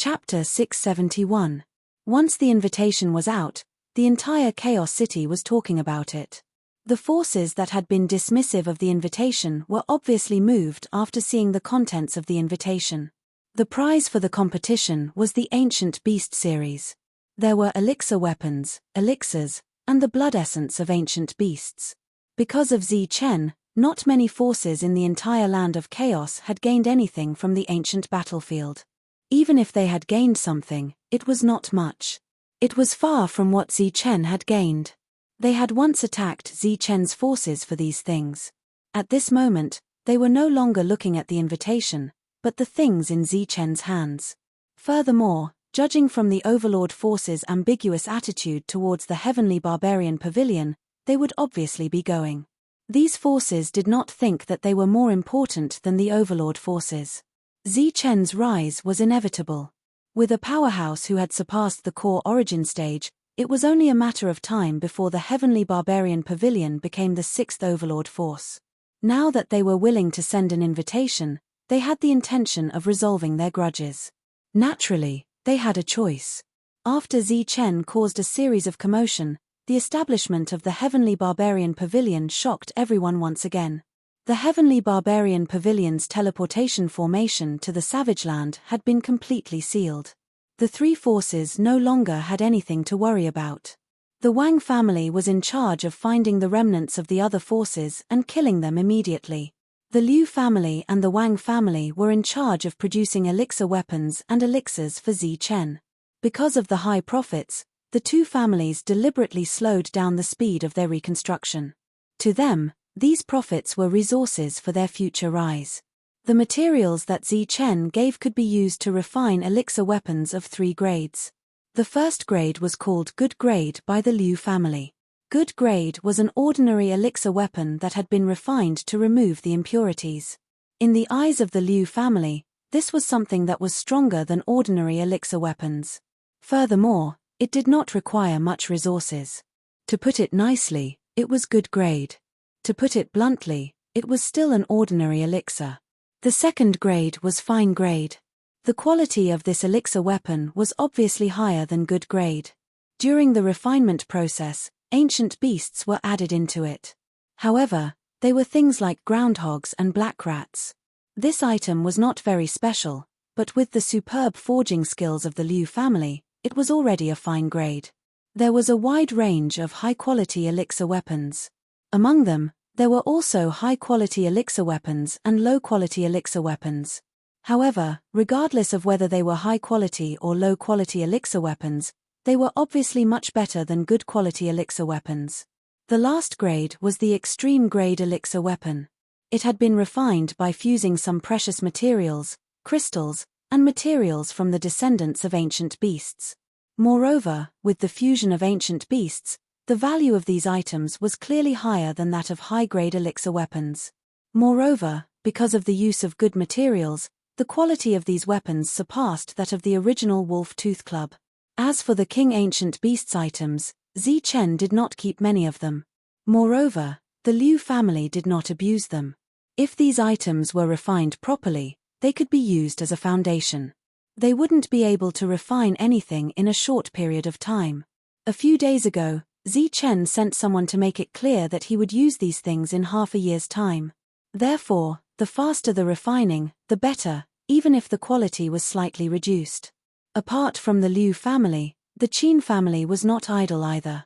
Chapter 671. Once the invitation was out, the entire Chaos City was talking about it. The forces that had been dismissive of the invitation were obviously moved after seeing the contents of the invitation. The prize for the competition was the Ancient Beast series. There were elixir weapons, elixirs, and the blood essence of ancient beasts. Because of Zi Chen, not many forces in the entire land of chaos had gained anything from the ancient battlefield. Even if they had gained something, it was not much. It was far from what Zi Chen had gained. They had once attacked Zi Chen's forces for these things. At this moment, they were no longer looking at the invitation, but the things in Zi Chen's hands. Furthermore, judging from the Overlord forces' ambiguous attitude towards the Heavenly Barbarian Pavilion, they would obviously be going. These forces did not think that they were more important than the Overlord forces. Zi Chen's rise was inevitable. With a powerhouse who had surpassed the core origin stage, it was only a matter of time before the Heavenly Barbarian Pavilion became the sixth Overlord force. Now that they were willing to send an invitation, they had the intention of resolving their grudges. Naturally, they had a choice. After Zi Chen caused a series of commotion, the establishment of the Heavenly Barbarian Pavilion shocked everyone once again. The Heavenly Barbarian Pavilion's teleportation formation to the Savage Land had been completely sealed. The three forces no longer had anything to worry about. The Wang family was in charge of finding the remnants of the other forces and killing them immediately. The Liu family and the Wang family were in charge of producing elixir weapons and elixirs for Zi Chen. Because of the high profits, the two families deliberately slowed down the speed of their reconstruction. To them, these profits were resources for their future rise. The materials that Zi Chen gave could be used to refine elixir weapons of 3 grades. The first grade was called Good Grade by the Liu family. Good Grade was an ordinary elixir weapon that had been refined to remove the impurities. In the eyes of the Liu family, this was something that was stronger than ordinary elixir weapons. Furthermore, it did not require much resources. To put it nicely, it was good grade. To put it bluntly, it was still an ordinary elixir. The second grade was fine grade. The quality of this elixir weapon was obviously higher than good grade. During the refinement process, ancient beasts were added into it. However, they were things like groundhogs and black rats. This item was not very special, but with the superb forging skills of the Liu family, it was already a fine grade. There was a wide range of high-quality elixir weapons. Among them, there were also high-quality elixir weapons and low-quality elixir weapons. However, regardless of whether they were high-quality or low-quality elixir weapons, they were obviously much better than good-quality elixir weapons. The last grade was the extreme-grade elixir weapon. It had been refined by fusing some precious materials, crystals, and materials from the descendants of ancient beasts. Moreover, with the fusion of ancient beasts, the value of these items was clearly higher than that of high-grade elixir weapons. Moreover, because of the use of good materials, the quality of these weapons surpassed that of the original Wolf Tooth Club. As for the King Ancient Beasts items, Zi Chen did not keep many of them. Moreover, the Liu family did not abuse them. If these items were refined properly, they could be used as a foundation. They wouldn't be able to refine anything in a short period of time. A few days ago, Zi Chen sent someone to make it clear that he would use these things in half a year's time. Therefore, the faster the refining, the better, even if the quality was slightly reduced. Apart from the Liu family, the Qin family was not idle either.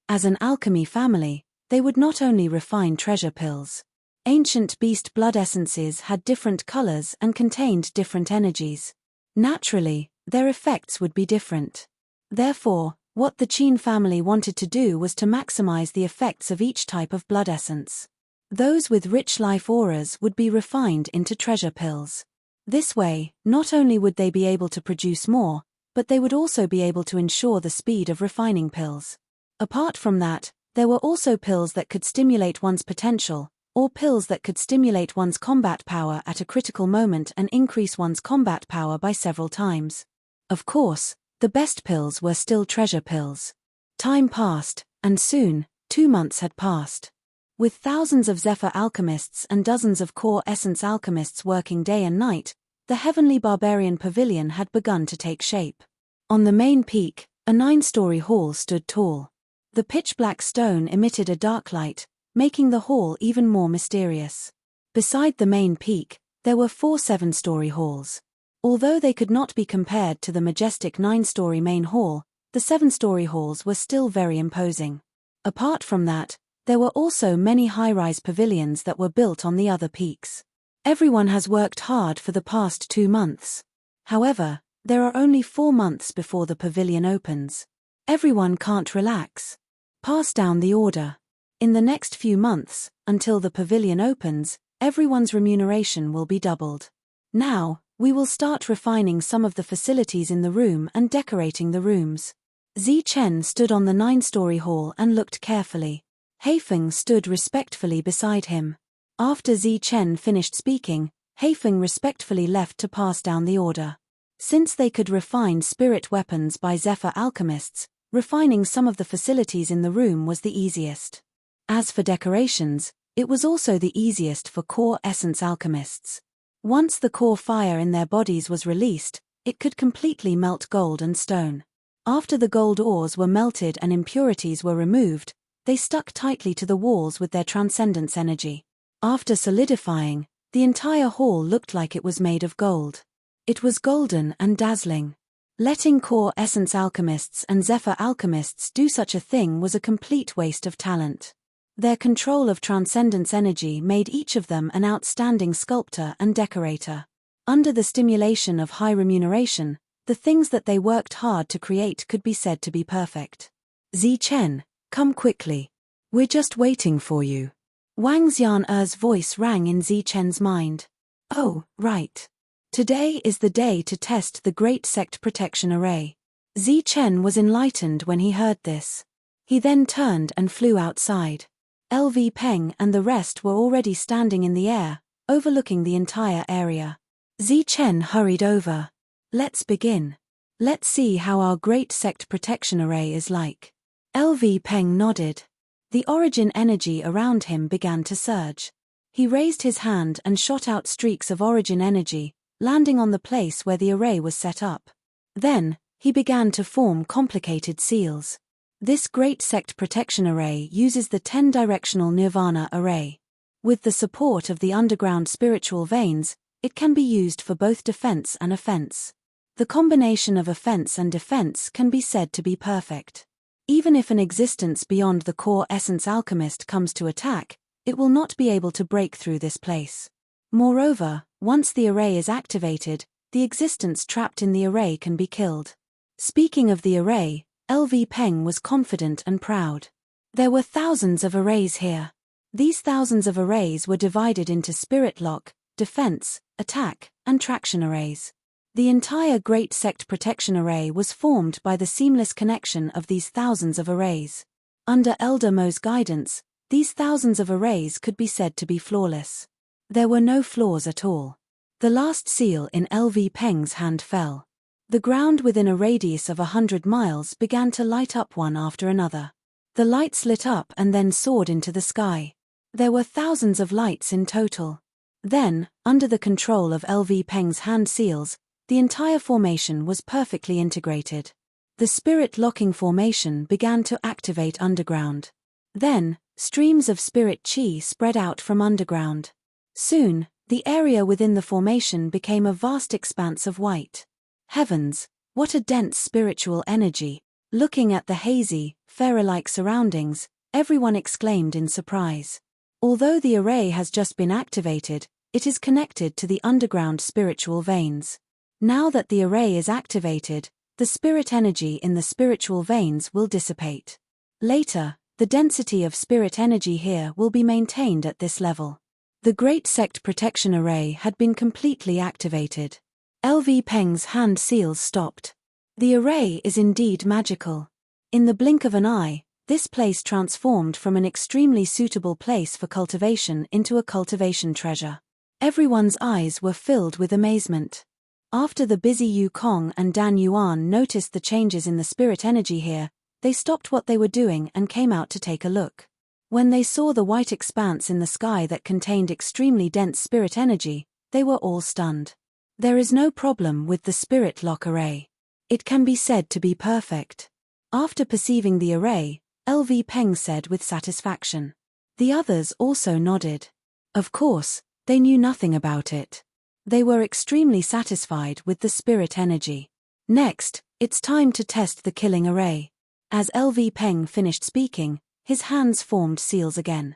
As an alchemy family, they would not only refine treasure pills. Ancient beast blood essences had different colors and contained different energies. Naturally, their effects would be different. Therefore, what the Qin family wanted to do was to maximize the effects of each type of blood essence. Those with rich life auras would be refined into treasure pills. This way, not only would they be able to produce more, but they would also be able to ensure the speed of refining pills. Apart from that, there were also pills that could stimulate one's potential, or pills that could stimulate one's combat power at a critical moment and increase one's combat power by several times. Of course, the best pills were still treasure pills. Time passed, and soon, 2 months had passed. With thousands of Zephyr alchemists and dozens of core essence alchemists working day and night, the heavenly barbarian pavilion had begun to take shape. On the main peak, a 9-story hall stood tall. The pitch-black stone emitted a dark light, making the hall even more mysterious. Beside the main peak, there were 4 7-story halls. Although they could not be compared to the majestic 9-story main hall, the 7-story halls were still very imposing. Apart from that, there were also many high-rise pavilions that were built on the other peaks. Everyone has worked hard for the past 2 months. However, there are only 4 months before the pavilion opens. Everyone can't relax. Pass down the order. In the next few months, until the pavilion opens, everyone's remuneration will be doubled. Now, we will start refining some of the facilities in the room and decorating the rooms. Zi Chen stood on the 9-story hall and looked carefully. Heifeng stood respectfully beside him. After Zi Chen finished speaking, Heifeng respectfully left to pass down the order. Since they could refine spirit weapons by Zephyr alchemists, refining some of the facilities in the room was the easiest. As for decorations, it was also the easiest for core essence alchemists. Once the core fire in their bodies was released, it could completely melt gold and stone. After the gold ores were melted and impurities were removed, they stuck tightly to the walls with their transcendence energy. After solidifying, the entire hall looked like it was made of gold. It was golden and dazzling. Letting core essence alchemists and Zephyr alchemists do such a thing was a complete waste of talent. Their control of transcendence energy made each of them an outstanding sculptor and decorator. Under the stimulation of high remuneration, the things that they worked hard to create could be said to be perfect. Zi Chen, come quickly. We're just waiting for you. Wang Xian'er's voice rang in Zi Chen's mind. Oh, right. Today is the day to test the Great Sect Protection Array. Zi Chen was enlightened when he heard this. He then turned and flew outside. LV Peng and the rest were already standing in the air, overlooking the entire area. Zi Chen hurried over. Let's begin. Let's see how our Great Sect Protection Array is like. LV Peng nodded. The origin energy around him began to surge. He raised his hand and shot out streaks of origin energy, landing on the place where the array was set up. Then, he began to form complicated seals. This Great Sect Protection Array uses the 10-directional Nirvana Array. With the support of the underground spiritual veins, it can be used for both defense and offense. The combination of offense and defense can be said to be perfect. Even if an existence beyond the core essence alchemist comes to attack, it will not be able to break through this place. Moreover, once the array is activated, the existence trapped in the array can be killed. Speaking of the array, LV Peng was confident and proud. There were thousands of arrays here. These thousands of arrays were divided into spirit lock, defense, attack, and traction arrays. The entire Great Sect Protection Array was formed by the seamless connection of these thousands of arrays. Under Elder Mo's guidance, these thousands of arrays could be said to be flawless. There were no flaws at all. The last seal in LV Peng's hand fell. The ground within a radius of 100 miles began to light up one after another. The lights lit up and then soared into the sky. There were thousands of lights in total. Then, under the control of LV Peng's hand seals, the entire formation was perfectly integrated. The spirit-locking formation began to activate underground. Then, streams of spirit chi spread out from underground. Soon, the area within the formation became a vast expanse of white. Heavens, what a dense spiritual energy! Looking at the hazy, fairy-like surroundings, everyone exclaimed in surprise. Although the array has just been activated, it is connected to the underground spiritual veins. Now that the array is activated, the spirit energy in the spiritual veins will dissipate. Later, the density of spirit energy here will be maintained at this level. The Great Sect Protection Array had been completely activated. LV Peng's hand seals stopped. The array is indeed magical. In the blink of an eye, this place transformed from an extremely suitable place for cultivation into a cultivation treasure. Everyone's eyes were filled with amazement. After the busy Yu Kong and Dan Yuan noticed the changes in the spirit energy here, they stopped what they were doing and came out to take a look. When they saw the white expanse in the sky that contained extremely dense spirit energy, they were all stunned. There is no problem with the spirit lock array. It can be said to be perfect. After perceiving the array, LV Peng said with satisfaction. The others also nodded. Of course, they knew nothing about it. They were extremely satisfied with the spirit energy. Next, it's time to test the killing array. As LV Peng finished speaking, his hands formed seals again.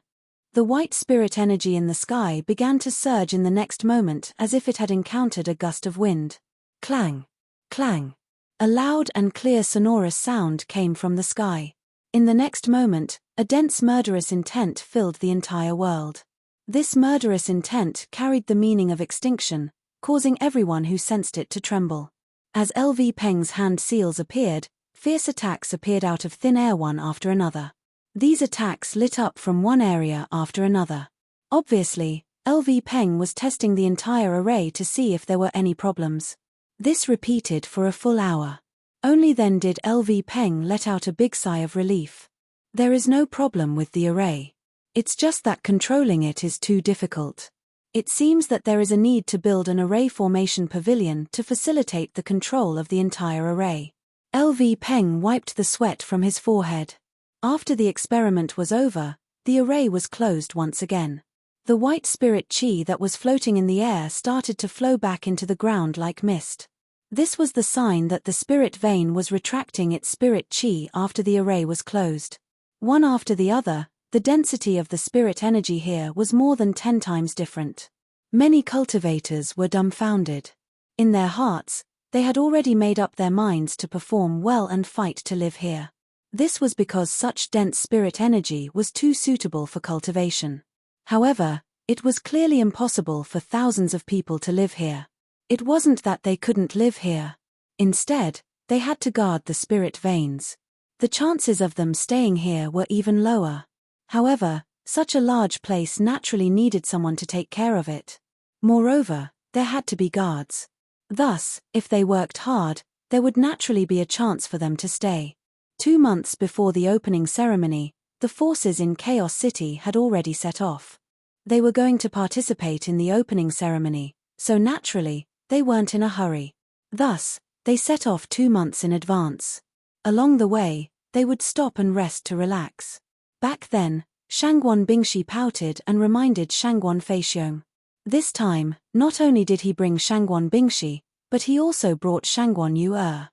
The white spirit energy in the sky began to surge in the next moment as if it had encountered a gust of wind. Clang! Clang! A loud and clear sonorous sound came from the sky. In the next moment, a dense murderous intent filled the entire world. This murderous intent carried the meaning of extinction, causing everyone who sensed it to tremble. As LV Peng's hand seals appeared, fierce attacks appeared out of thin air one after another. These attacks lit up from one area after another. Obviously, LV Peng was testing the entire array to see if there were any problems. This repeated for a full hour. Only then did LV Peng let out a big sigh of relief. There is no problem with the array. It's just that controlling it is too difficult. It seems that there is a need to build an array formation pavilion to facilitate the control of the entire array. LV Peng wiped the sweat from his forehead. After the experiment was over, the array was closed once again. The white spirit chi that was floating in the air started to flow back into the ground like mist. This was the sign that the spirit vein was retracting its spirit chi after the array was closed. One after the other, the density of the spirit energy here was more than 10 times different. Many cultivators were dumbfounded. In their hearts, they had already made up their minds to perform well and fight to live here. This was because such dense spirit energy was too suitable for cultivation. However, it was clearly impossible for thousands of people to live here. It wasn't that they couldn't live here. Instead, they had to guard the spirit veins. The chances of them staying here were even lower. However, such a large place naturally needed someone to take care of it. Moreover, there had to be guards. Thus, if they worked hard, there would naturally be a chance for them to stay. 2 months before the opening ceremony, the forces in Chaos City had already set off. They were going to participate in the opening ceremony, so naturally, they weren't in a hurry. Thus, they set off 2 months in advance. Along the way, they would stop and rest to relax. Back then, Shangguan Bingshi pouted and reminded Shangguan Feixiong. This time, not only did he bring Shangguan Bingshi, but he also brought Shangguan Yu'er.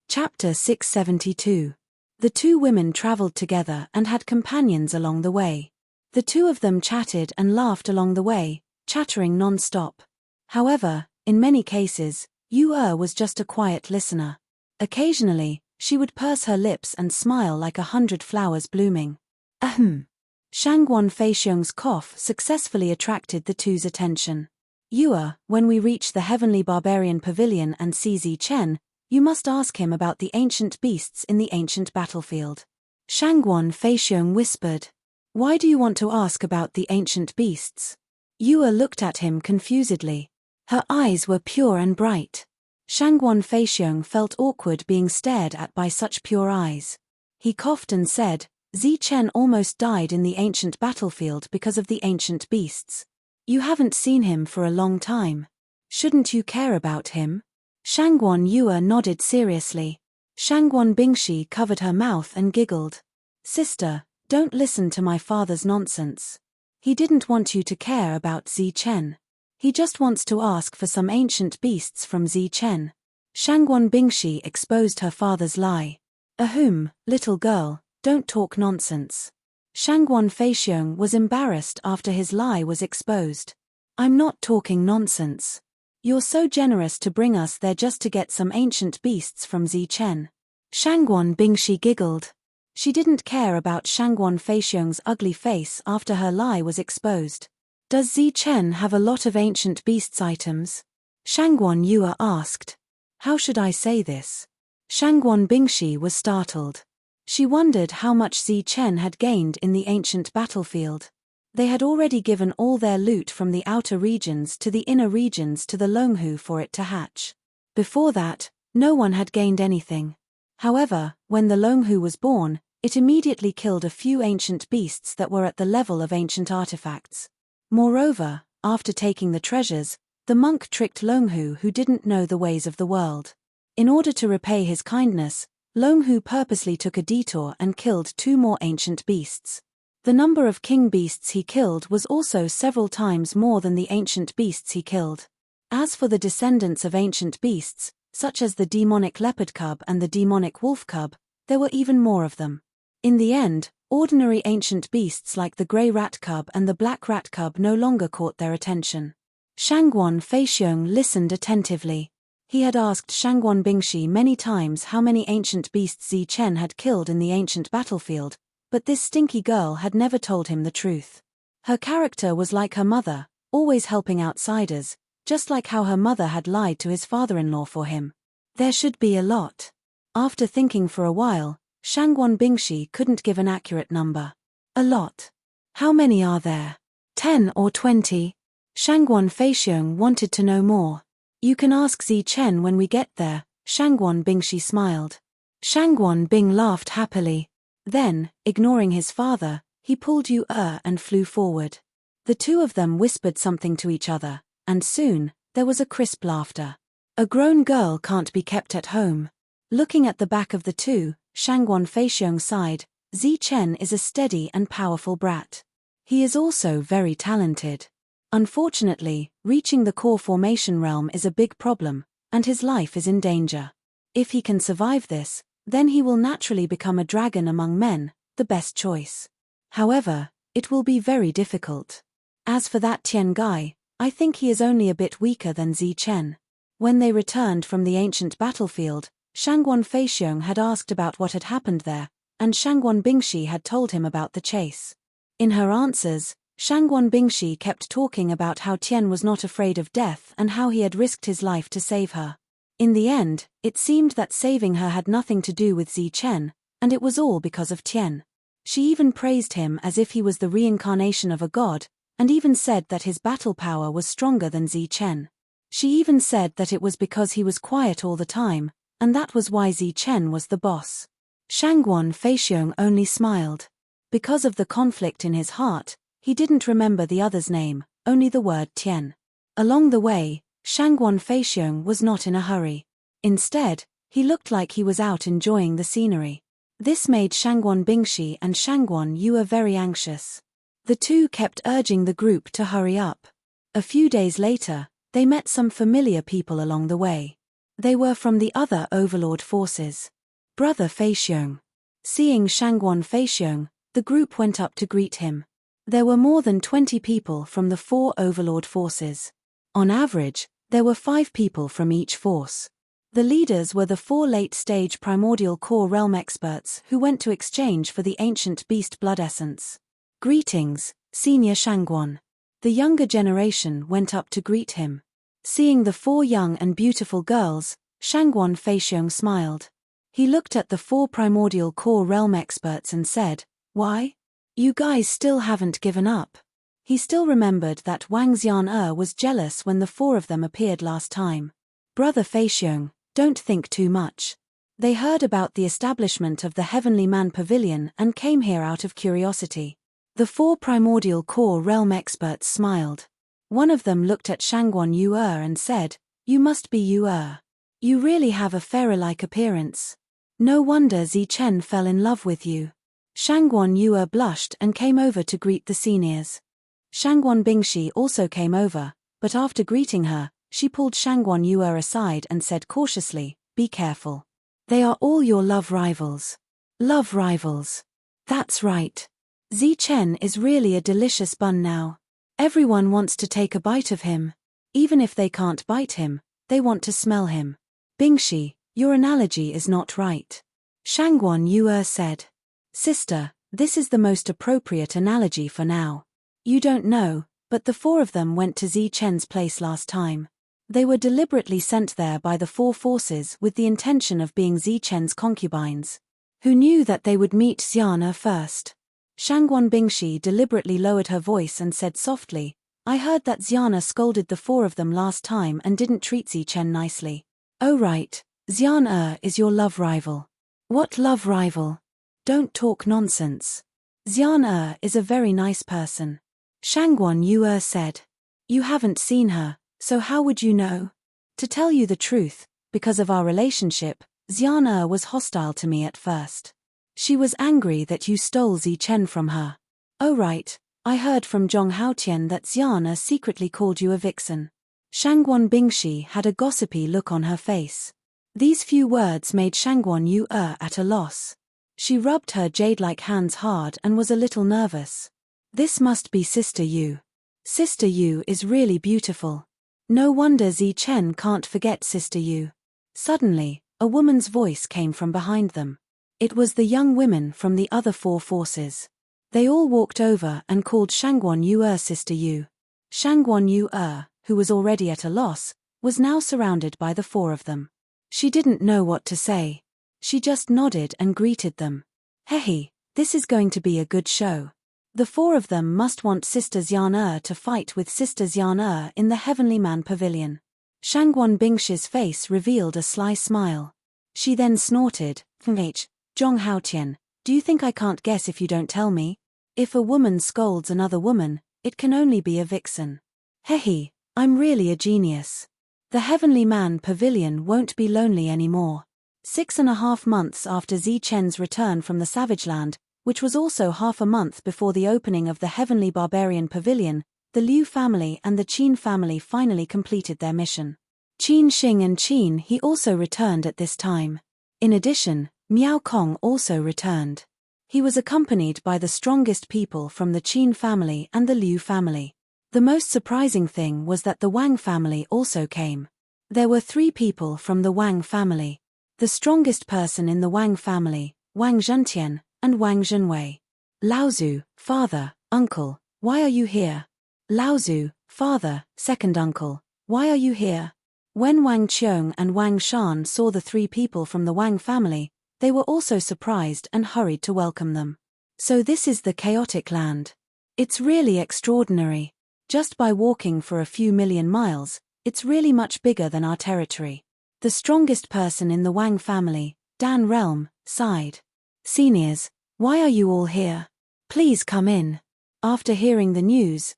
Chapter 672. The two women traveled together and had companions along the way. The two of them chatted and laughed along the way, chattering non-stop. However, in many cases, Yu'er was just a quiet listener. Occasionally, she would purse her lips and smile like 100 flowers blooming. Ahem. Shangguan Feixiong's cough successfully attracted the two's attention. Yu'er, when we reach the Heavenly Barbarian Pavilion and see Zi Chen, you must ask him about the ancient beasts in the ancient battlefield. Shangguan Feixiong whispered. Why do you want to ask about the ancient beasts? Yu'er looked at him confusedly. Her eyes were pure and bright. Shangguan Feixiong felt awkward being stared at by such pure eyes. He coughed and said, Zi Chen almost died in the ancient battlefield because of the ancient beasts. You haven't seen him for a long time. Shouldn't you care about him? Shangguan Yu'er nodded seriously. Shangguan Bingshi covered her mouth and giggled. Sister, don't listen to my father's nonsense. He didn't want you to care about Zi Chen. He just wants to ask for some ancient beasts from Zi Chen. Shangguan Bingshi exposed her father's lie. Ahem, little girl, don't talk nonsense. Shangguan Feixiong was embarrassed after his lie was exposed. I'm not talking nonsense. You're so generous to bring us there just to get some ancient beasts from Zi Chen. Shangguan Bingshi giggled. She didn't care about Shangguan Feixiong's ugly face after her lie was exposed. Does Zi Chen have a lot of ancient beasts items? Shangguan Yu'er asked. How should I say this? Shangguan Bingshi was startled. She wondered how much Zi Chen had gained in the ancient battlefield. They had already given all their loot from the outer regions to the inner regions to the Longhu for it to hatch. Before that, no one had gained anything. However, when the Longhu was born, it immediately killed a few ancient beasts that were at the level of ancient artifacts. Moreover, after taking the treasures, The monk tricked Longhu, who didn't know the ways of the world. In order to repay his kindness, Longhu purposely took a detour and killed 2 more ancient beasts. The number of king beasts he killed was also several times more than the ancient beasts he killed. As for the descendants of ancient beasts, such as the demonic leopard cub and the demonic wolf cub, there were even more of them. In the end, ordinary ancient beasts like the grey rat cub and the black rat cub no longer caught their attention. Shangguan Feixiong listened attentively. He had asked Shangguan Bingshi many times how many ancient beasts Zi Chen had killed in the ancient battlefield, but this stinky girl had never told him the truth. Her character was like her mother, always helping outsiders, just like how her mother had lied to his father-in-law for him. There should be a lot. After thinking for a while, Shangguan Bingshi couldn't give an accurate number. A lot. How many are there? 10 or 20? Shangguan Feixiong wanted to know more. You can ask Zi Chen when we get there, Shangguan Bingshi smiled. Shangguan Bing laughed happily. Then, ignoring his father, he pulled Yu and flew forward. The 2 of them whispered something to each other, and soon, there was a crisp laughter. A grown girl can't be kept at home. Looking at the back of the 2, Shangguan Feixiong sighed. Zi Chen is a steady and powerful brat. He is also very talented. Unfortunately, reaching the core formation realm is a big problem, and his life is in danger. If he can survive this, then he will naturally become a dragon among men, the best choice. However, it will be very difficult. As for that Tian guy, I think he is only a bit weaker than Zi Chen. When they returned from the ancient battlefield, Shangguan Feixiong had asked about what had happened there, and Shangguan Bingshi had told him about the chase. In her answers, Shangguan Bingshi kept talking about how Tian was not afraid of death and how he had risked his life to save her. In the end, it seemed that saving her had nothing to do with Zi Chen, and it was all because of Tian. She even praised him as if he was the reincarnation of a god, and even said that his battle power was stronger than Zi Chen. She even said that it was because he was quiet all the time, and that was why Zi Chen was the boss. Shangguan Feixiong only smiled. Because of the conflict in his heart, he didn't remember the other's name, only the word Tian. Along the way, Shangguan Feixiong was not in a hurry. Instead, he looked like he was out enjoying the scenery. This made Shangguan Bingshi and Shangguan Yue very anxious. The 2 kept urging the group to hurry up. A few days later, they met some familiar people along the way. They were from the other overlord forces. Brother Feixiong. Seeing Shangguan Feixiong, the group went up to greet him. There were more than 20 people from the 4 overlord forces. On average, there were 5 people from each force. The leaders were the 4 late-stage primordial core realm experts who went to exchange for the ancient beast blood essence. Greetings, Senior Shangguan. The younger generation went up to greet him. Seeing the 4 young and beautiful girls, Shangguan Feixiong smiled. He looked at the 4 primordial core realm experts and said, "Why? You guys still haven't given up." He still remembered that Wang Xian was jealous when the 4 of them appeared last time. Brother Feixiong, don't think too much. They heard about the establishment of the Heavenly Man Pavilion and came here out of curiosity. The 4 primordial core realm experts smiled. One of them looked at Shangguan Yue and said, "You must be Yue. You really have a fairy-like appearance. No wonder Zi Chen fell in love with you." Shangguan Yue blushed and came over to greet the seniors. Shangguan Bingshi also came over, but after greeting her, she pulled Shangguan Yue aside and said cautiously, "Be careful. They are all your love rivals." Love rivals. That's right. Zi Chen is really a delicious bun now. Everyone wants to take a bite of him. Even if they can't bite him, they want to smell him. Bingshi, your analogy is not right. Shangguan Yue said. Sister, this is the most appropriate analogy for now. You don't know, but the 4 of them went to Zi Chen's place last time. They were deliberately sent there by the 4 forces with the intention of being Zi Chen's concubines. Who knew that they would meet Xiana first? Shangguan Bingshi deliberately lowered her voice and said softly, "I heard that Xiana scolded the 4 of them last time and didn't treat Zi Chen nicely." "Oh right, Xian is your love rival." "What love rival? Don't talk nonsense. Xian is a very nice person." Shangguan Yue said. "You haven't seen her, So how would you know? To tell you the truth, because of our relationship, Xian was hostile to me at first. She was angry that you stole Chen from her. Oh right, I heard from Zhong Haotian that Xian secretly called you a vixen. Shangguan Bingshi had a gossipy look on her face. These few words made Shangguan Yu at a loss. She rubbed her jade-like hands hard and was a little nervous. This must be Sister Yu. Sister Yu is really beautiful. No wonder Chen can't forget Sister Yu. Suddenly, a woman's voice came from behind them. It was the young women from the other 4 forces. They all walked over and called Shangguan Yu Sister Yu. Shangguan Yu, who was already at a loss, was now surrounded by the 4 of them. She didn't know what to say. She just nodded and greeted them. Hey, this is going to be a good show. The 4 of them must want Sister Xian to fight with Sister Xian in the Heavenly Man Pavilion. Shangguan Bingshi's face revealed a sly smile. She then snorted, Zhong Haotian, do you think I can't guess if you don't tell me? If a woman scolds another woman, it can only be a vixen. Hey, I'm really a genius. The Heavenly Man Pavilion won't be lonely anymore. 6.5 months after Chen's return from the Savage Land, which was also half a month before the opening of the Heavenly Barbarian Pavilion, the Liu family and the Qin family finally completed their mission. Qin Xing and Qin He also returned at this time. In addition, Miao Kong also returned. He was accompanied by the strongest people from the Qin family and the Liu family. The most surprising thing was that the Wang family also came. There were 3 people from the Wang family. The strongest person in the Wang family, Wang Zhentian, and Wang Zhenwei. Laozu, father, uncle, why are you here? Laozu, father, second uncle, why are you here? When Wang Qiong and Wang Shan saw the 3 people from the Wang family, they were also surprised and hurried to welcome them. So this is the chaotic land. It's really extraordinary. Just by walking for a few million miles, it's really much bigger than our territory. The strongest person in the Wang family, Dan Realm, sighed. Seniors, why are you all here? Please come in. After hearing the news,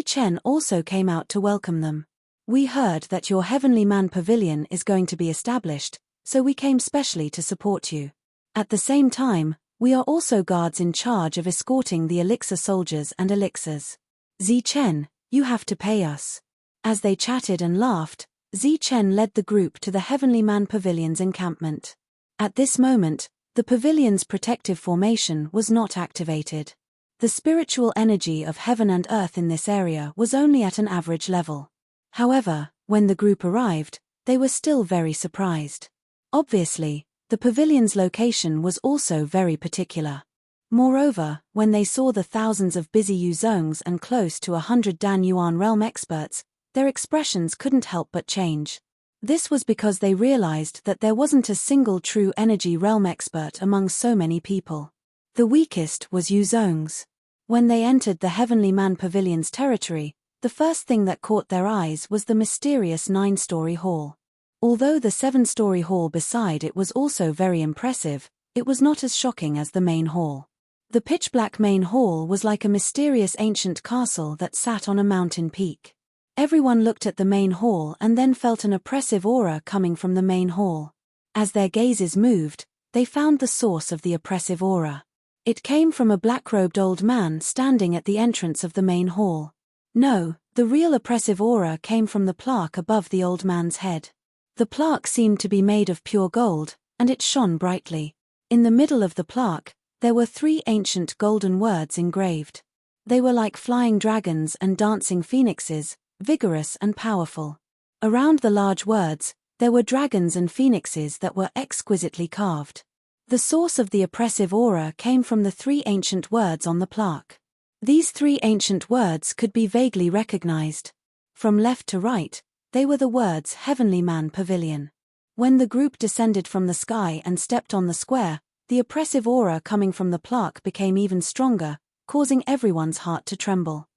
Chen also came out to welcome them. We heard that your Heavenly Man Pavilion is going to be established, so we came specially to support you. At the same time, we are also guards in charge of escorting the elixir soldiers and elixirs. Chen, you have to pay us. As they chatted and laughed, Chen led the group to the Heavenly Man Pavilion's encampment. At this moment, the pavilion's protective formation was not activated. The spiritual energy of heaven and earth in this area was only at an average level. However, when the group arrived, they were still very surprised. Obviously, the pavilion's location was also very particular. Moreover, when they saw the thousands of busy Yuzongs and close to 100 Dan Yuan realm experts, their expressions couldn't help but change. This was because they realized that there wasn't a single true energy realm expert among so many people. The weakest was Yuzongs. When they entered the Heavenly Man Pavilion's territory, the first thing that caught their eyes was the mysterious 9-story hall. Although the 7-story hall beside it was also very impressive, it was not as shocking as the main hall. The pitch-black main hall was like a mysterious ancient castle that sat on a mountain peak. Everyone looked at the main hall and then felt an oppressive aura coming from the main hall. As their gazes moved, they found the source of the oppressive aura. It came from a black-robed old man standing at the entrance of the main hall. No, the real oppressive aura came from the plaque above the old man's head. The plaque seemed to be made of pure gold, and it shone brightly. In the middle of the plaque, there were 3 ancient golden words engraved. They were like flying dragons and dancing phoenixes, vigorous and powerful. Around the large words, there were dragons and phoenixes that were exquisitely carved. The source of the oppressive aura came from the 3 ancient words on the plaque. These 3 ancient words could be vaguely recognized. From left to right, they were the words Heavenly Man Pavilion. When the group descended from the sky and stepped on the square, the oppressive aura coming from the plaque became even stronger, causing everyone's heart to tremble.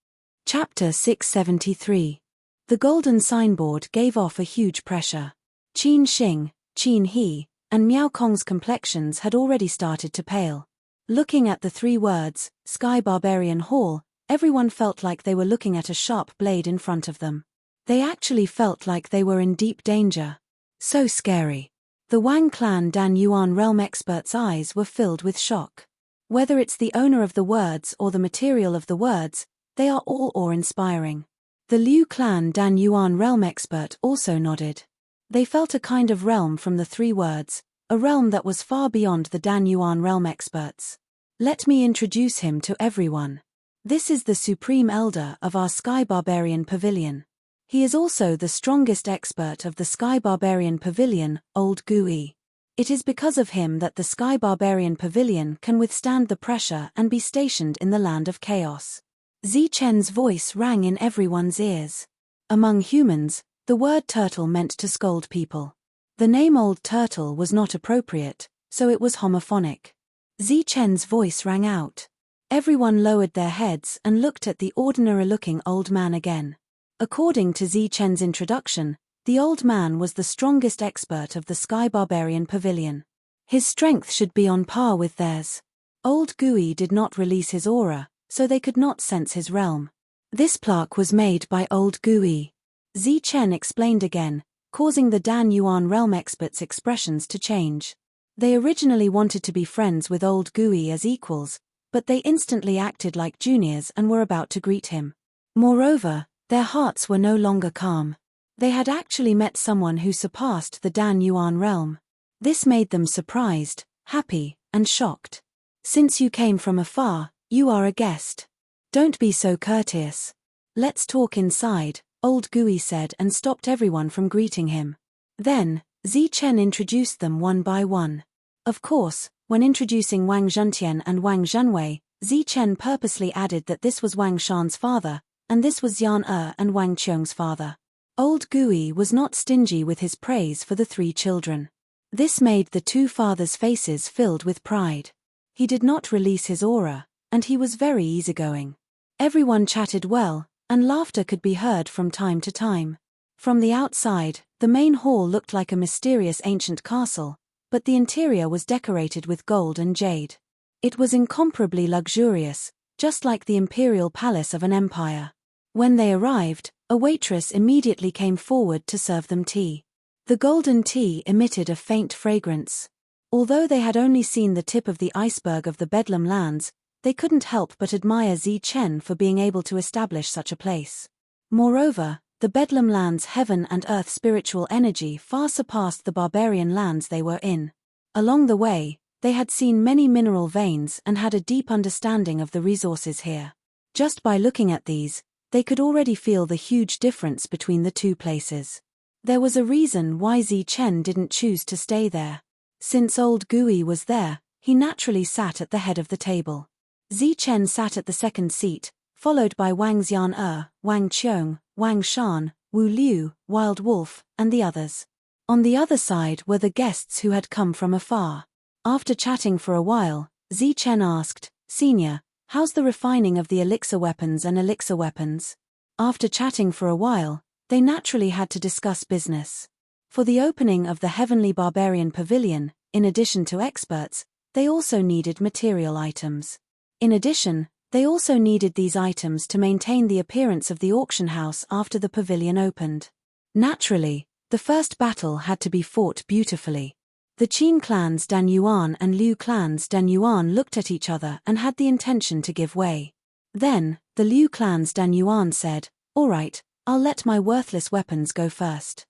Chapter 673. The golden signboard gave off a huge pressure. Qin Xing, Qin He, and Miao Kong's complexions had already started to pale. Looking at the 3 words, Sky Barbarian Hall, everyone felt like they were looking at a sharp blade in front of them. They actually felt like they were in deep danger. So scary. The Wang clan Dan Yuan realm experts' eyes were filled with shock. Whether it's the owner of the words or the material of the words, they are all awe-inspiring. The Liu clan Dan Yuan realm expert also nodded. They felt a kind of realm from the three words, a realm that was far beyond the Dan Yuan realm experts. Let me introduce him to everyone. This is the Supreme Elder of our Sky Barbarian Pavilion. He is also the strongest expert of the Sky Barbarian Pavilion, Old Gui. It is because of him that the Sky Barbarian Pavilion can withstand the pressure and be stationed in the land of chaos. Zichen's voice rang in everyone's ears. Among humans, the word turtle meant to scold people. The name Old Turtle was not appropriate, so it was homophonic. Zichen's voice rang out. Everyone lowered their heads and looked at the ordinary-looking old man again. According to Zichen's introduction, the old man was the strongest expert of the Sky Barbarian Pavilion. His strength should be on par with theirs. Old Gui did not release his aura, so they could not sense his realm. This plaque was made by Old Gui. Zichen explained again, causing the Dan Yuan realm experts' expressions to change. They originally wanted to be friends with Old Gui as equals, but they instantly acted like juniors and were about to greet him. Moreover, their hearts were no longer calm. They had actually met someone who surpassed the Dan Yuan realm. This made them surprised, happy, and shocked. Since you came from afar, you are a guest. Don't be so courteous. Let's talk inside, Old Gui said and stopped everyone from greeting him. Then, Zichen introduced them one by one. Of course, when introducing Wang Zhentian and Wang Zhenwei, Zichen purposely added that this was Wang Shan's father, and this was Yan and Wang Qiong's father. Old Gui was not stingy with his praise for the three children. This made the two fathers' faces filled with pride. He did not release his aura, and he was very easygoing. Everyone chatted well, and laughter could be heard from time to time. From the outside, the main hall looked like a mysterious ancient castle, but the interior was decorated with gold and jade. It was incomparably luxurious, just like the imperial palace of an empire. When they arrived, a waitress immediately came forward to serve them tea. The golden tea emitted a faint fragrance. Although they had only seen the tip of the iceberg of the Bedlam lands, they couldn't help but admire Zichen for being able to establish such a place. Moreover, the Bedlam lands' heaven and earth spiritual energy far surpassed the barbarian lands they were in. Along the way, they had seen many mineral veins and had a deep understanding of the resources here. Just by looking at these, they could already feel the huge difference between the two places. There was a reason why Zichen didn't choose to stay there. Since Old Gui was there, he naturally sat at the head of the table. Zichen sat at the second seat, followed by Wang Xian, Wang Qiong, Wang Shan, Wu Liu, Wild Wolf, and the others. On the other side were the guests who had come from afar. After chatting for a while, Zichen asked, "Senior, how's the refining of the elixir weapons and elixir weapons?" After chatting for a while, they naturally had to discuss business. For the opening of the Heavenly Barbarian Pavilion, in addition to experts, they also needed material items. In addition, they also needed these items to maintain the appearance of the auction house after the pavilion opened. Naturally, the first battle had to be fought beautifully. The Qin clans Dan Yuan and Liu clans Dan Yuan looked at each other and had the intention to give way. Then, the Liu clans Dan Yuan said, "All right, I'll let my worthless weapons go first."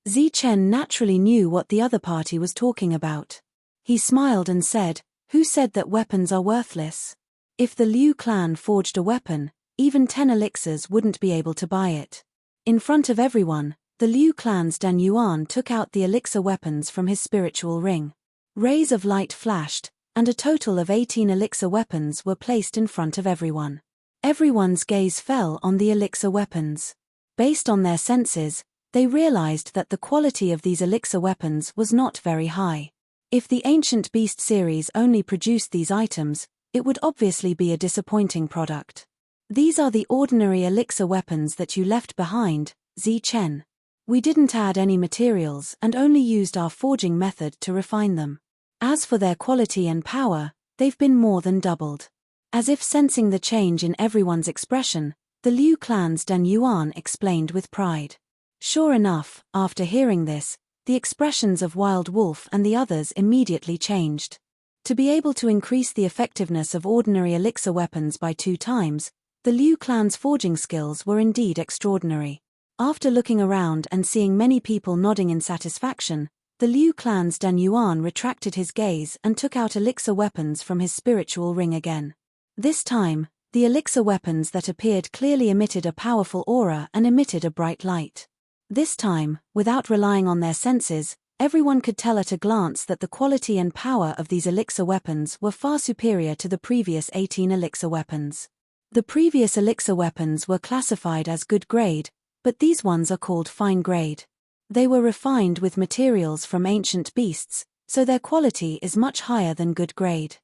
Zichen naturally knew what the other party was talking about. He smiled and said, "Who said that weapons are worthless? If the Liu clan forged a weapon, even 10 elixirs wouldn't be able to buy it." In front of everyone, the Liu clan's Dan Yuan took out the elixir weapons from his spiritual ring. Rays of light flashed, and a total of 18 elixir weapons were placed in front of everyone. Everyone's gaze fell on the elixir weapons. Based on their senses, they realized that the quality of these elixir weapons was not very high. If the Ancient Beast series only produced these items, it would obviously be a disappointing product. "These are the ordinary elixir weapons that you left behind, Zichen. We didn't add any materials and only used our forging method to refine them. As for their quality and power, they've been more than doubled." As if sensing the change in everyone's expression, the Liu clan's Dan Yuan explained with pride. Sure enough, after hearing this, the expressions of Wild Wolf and the others immediately changed. To be able to increase the effectiveness of ordinary elixir weapons by 2 times, the Liu clan's forging skills were indeed extraordinary. After looking around and seeing many people nodding in satisfaction, the Liu clan's Dan Yuan retracted his gaze and took out elixir weapons from his spiritual ring again. This time, the elixir weapons that appeared clearly emitted a powerful aura and emitted a bright light. This time, without relying on their senses, everyone could tell at a glance that the quality and power of these elixir weapons were far superior to the previous 18 elixir weapons. The previous elixir weapons were classified as good grade, but these ones are called fine grade. They were refined with materials from ancient beasts, so their quality is much higher than good grade.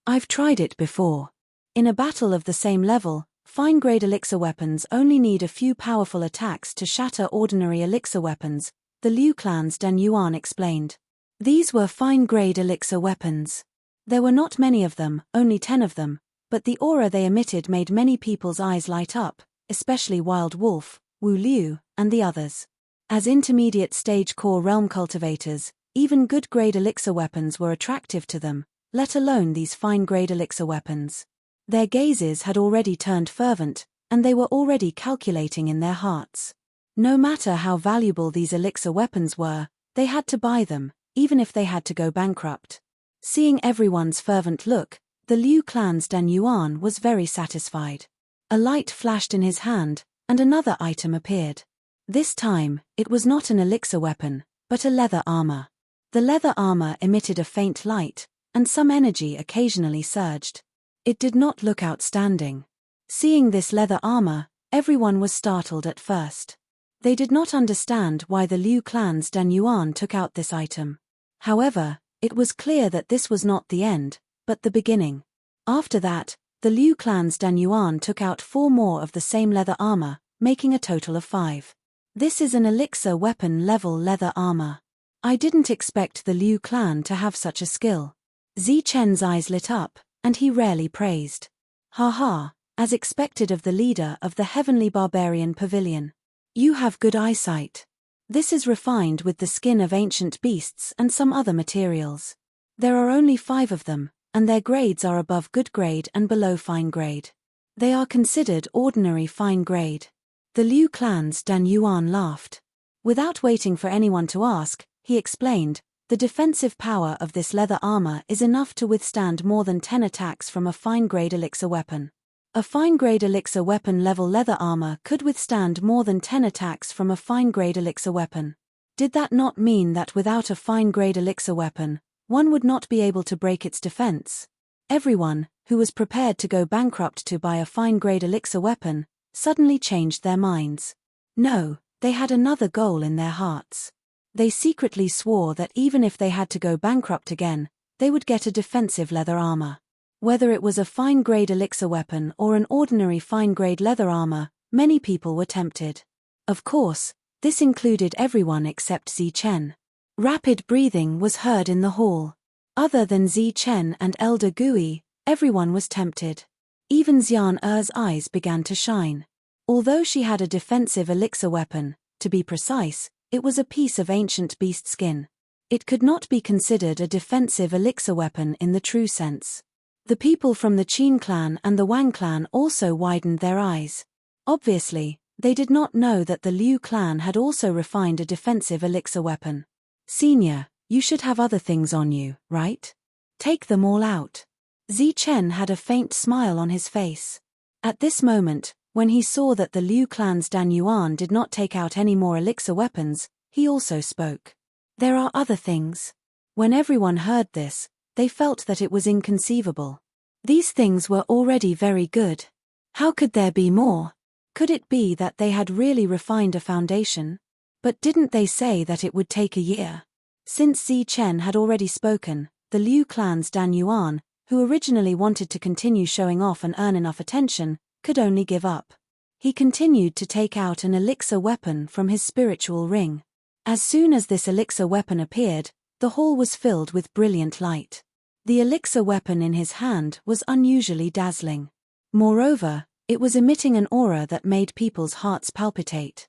I've tried it before. In a battle of the same level, fine-grade elixir weapons only need a few powerful attacks to shatter ordinary elixir weapons, the Liu clan's Dan Yuan explained. These were fine-grade elixir weapons. There were not many of them, only 10 of them, but the aura they emitted made many people's eyes light up, especially Wild Wolf, Wu Liu, and the others. As intermediate stage core realm cultivators, even good-grade elixir weapons were attractive to them, let alone these fine-grade elixir weapons. Their gazes had already turned fervent, and they were already calculating in their hearts. No matter how valuable these elixir weapons were, they had to buy them, even if they had to go bankrupt. Seeing everyone's fervent look, the Liu clan's Dan Yuan was very satisfied. A light flashed in his hand, and another item appeared. This time, it was not an elixir weapon, but a leather armor. The leather armor emitted a faint light, and some energy occasionally surged. It did not look outstanding. Seeing this leather armor, everyone was startled at first. They did not understand why the Liu clan's Dan Yuan took out this item. However, it was clear that this was not the end, but the beginning. After that, the Liu clan's Dan Yuan took out 4 more of the same leather armor, making a total of 5. This is an elixir weapon level leather armor. I didn't expect the Liu clan to have such a skill. Zi Chen's eyes lit up, and he rarely praised. Haha, as expected of the leader of the Heavenly Barbarian Pavilion. You have good eyesight. This is refined with the skin of ancient beasts and some other materials. There are only 5 of them, and their grades are above good grade and below fine grade. They are considered ordinary fine grade. The Liu clan's Dan Yuan laughed. Without waiting for anyone to ask, he explained, the defensive power of this leather armor is enough to withstand more than 10 attacks from a fine-grade elixir weapon. A fine-grade elixir weapon level leather armor could withstand more than 10 attacks from a fine-grade elixir weapon. Did that not mean that without a fine-grade elixir weapon, one would not be able to break its defense? Everyone, who was prepared to go bankrupt to buy a fine-grade elixir weapon, suddenly changed their minds. No, they had another goal in their hearts. They secretly swore that even if they had to go bankrupt again, they would get a defensive leather armor. Whether it was a fine-grade elixir weapon or an ordinary fine-grade leather armor, many people were tempted. Of course, this included everyone except Zi Chen. Rapid breathing was heard in the hall. Other than Zi Chen and Elder Gui, everyone was tempted. Even Xian Er's eyes began to shine. Although she had a defensive elixir weapon, to be precise, it was a piece of ancient beast skin. It could not be considered a defensive elixir weapon in the true sense. The people from the Qin clan and the Wang clan also widened their eyes. Obviously, they did not know that the Liu clan had also refined a defensive elixir weapon. Senior, you should have other things on you, right? Take them all out. Zi Chen had a faint smile on his face. At this moment, when he saw that the Liu clan's Dan Yuan did not take out any more elixir weapons, he also spoke. There are other things. When everyone heard this, they felt that it was inconceivable. These things were already very good. How could there be more? Could it be that they had really refined a foundation? But didn't they say that it would take a year? Since Zi Chen had already spoken, the Liu clan's Dan Yuan, who originally wanted to continue showing off and earn enough attention, could only give up. He continued to take out an elixir weapon from his spiritual ring. As soon as this elixir weapon appeared, the hall was filled with brilliant light. The elixir weapon in his hand was unusually dazzling. Moreover, it was emitting an aura that made people's hearts palpitate.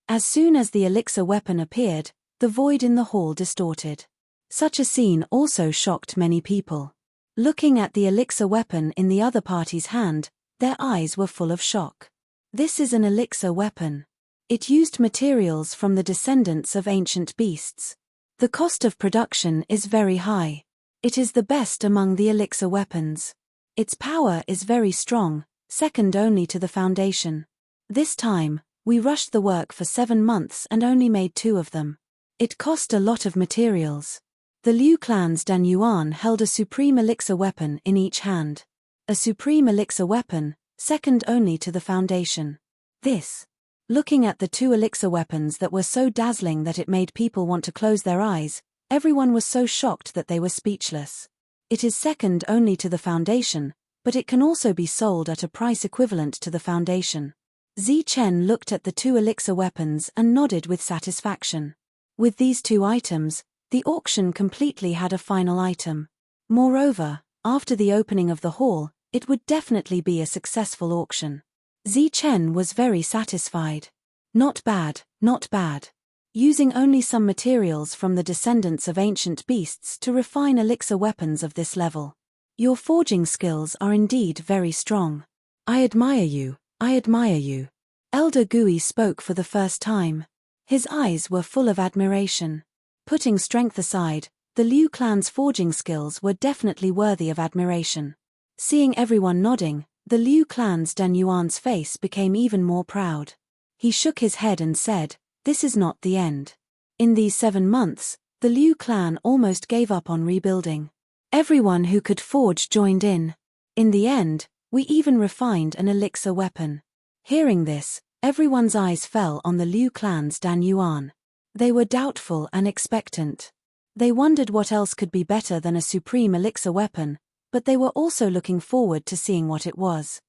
As soon as the elixir weapon appeared, the void in the hall distorted. Such a scene also shocked many people. Looking at the elixir weapon in the other party's hand, their eyes were full of shock. This is an elixir weapon. It used materials from the descendants of ancient beasts. The cost of production is very high. It is the best among the elixir weapons. Its power is very strong, second only to the foundation. This time, we rushed the work for 7 months and only made 2 of them. It cost a lot of materials. The Liu clan's Dan Yuan held a supreme elixir weapon in each hand. A supreme elixir weapon, second only to the foundation. Looking at the 2 elixir weapons that were so dazzling that it made people want to close their eyes, everyone was so shocked that they were speechless. It is second only to the foundation, but it can also be sold at a price equivalent to the foundation. Zichen looked at the 2 elixir weapons and nodded with satisfaction. With these 2 items, the auction completely had a final item. Moreover, after the opening of the hall, it would definitely be a successful auction. Zichen was very satisfied. Not bad, not bad. Using only some materials from the descendants of ancient beasts to refine elixir weapons of this level. Your forging skills are indeed very strong. I admire you, I admire you. Elder Gui spoke for the first time. His eyes were full of admiration. Putting strength aside, the Liu clan's forging skills were definitely worthy of admiration. Seeing everyone nodding, the Liu clan's Dan Yuan's face became even more proud. He shook his head and said, "This is not the end." In these 7 months, the Liu clan almost gave up on rebuilding. Everyone who could forge joined in. In the end, we even refined an elixir weapon. Hearing this, everyone's eyes fell on the Liu clan's Dan Yuan. They were doubtful and expectant. They wondered what else could be better than a supreme elixir weapon, but they were also looking forward to seeing what it was.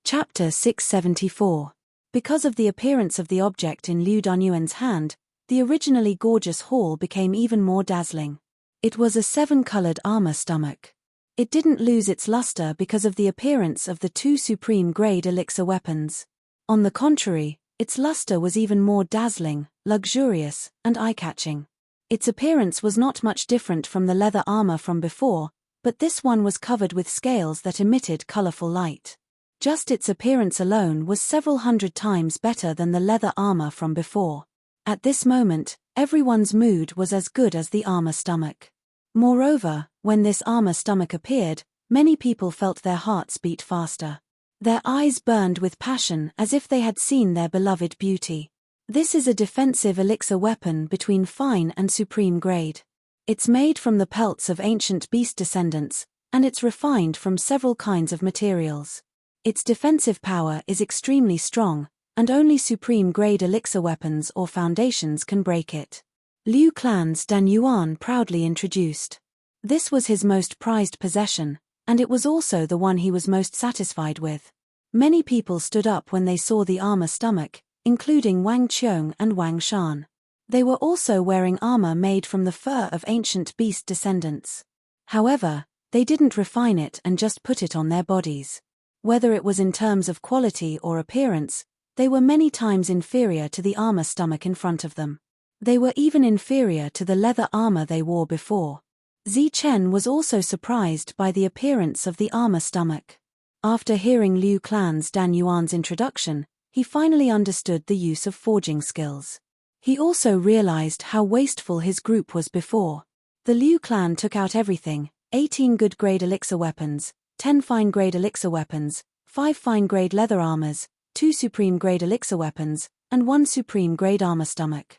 Chapter 674. Because of the appearance of the object in Liu Danyuan's hand, the originally gorgeous hall became even more dazzling. It was a 7-colored armor stomach. It didn't lose its luster because of the appearance of the 2 supreme-grade elixir weapons. On the contrary, its luster was even more dazzling, luxurious, and eye-catching. Its appearance was not much different from the leather armor from before, but this one was covered with scales that emitted colorful light. Just its appearance alone was several hundred times better than the leather armor from before. At this moment, everyone's mood was as good as the armor stomach. Moreover, when this armor stomach appeared, many people felt their hearts beat faster. Their eyes burned with passion as if they had seen their beloved beauty. This is a defensive elixir weapon between fine and supreme grade. It's made from the pelts of ancient beast descendants, and it's refined from several kinds of materials. Its defensive power is extremely strong, and only supreme-grade elixir weapons or foundations can break it. Liu clan's Dan Yuan proudly introduced. This was his most prized possession, and it was also the one he was most satisfied with. Many people stood up when they saw the armor stomach, including Wang Qiong and Wang Shan. They were also wearing armor made from the fur of ancient beast descendants. However, they didn't refine it and just put it on their bodies. Whether it was in terms of quality or appearance, they were many times inferior to the armor stomach in front of them. They were even inferior to the leather armor they wore before. Zichen was also surprised by the appearance of the armor stomach. After hearing Liu clan's Dan Yuan's introduction, he finally understood the use of forging skills. He also realized how wasteful his group was before. The Liu clan took out everything: 18 good-grade elixir weapons, 10 fine-grade elixir weapons, 5 fine-grade leather armors, 2 supreme-grade elixir weapons, and 1 supreme-grade armor stomach.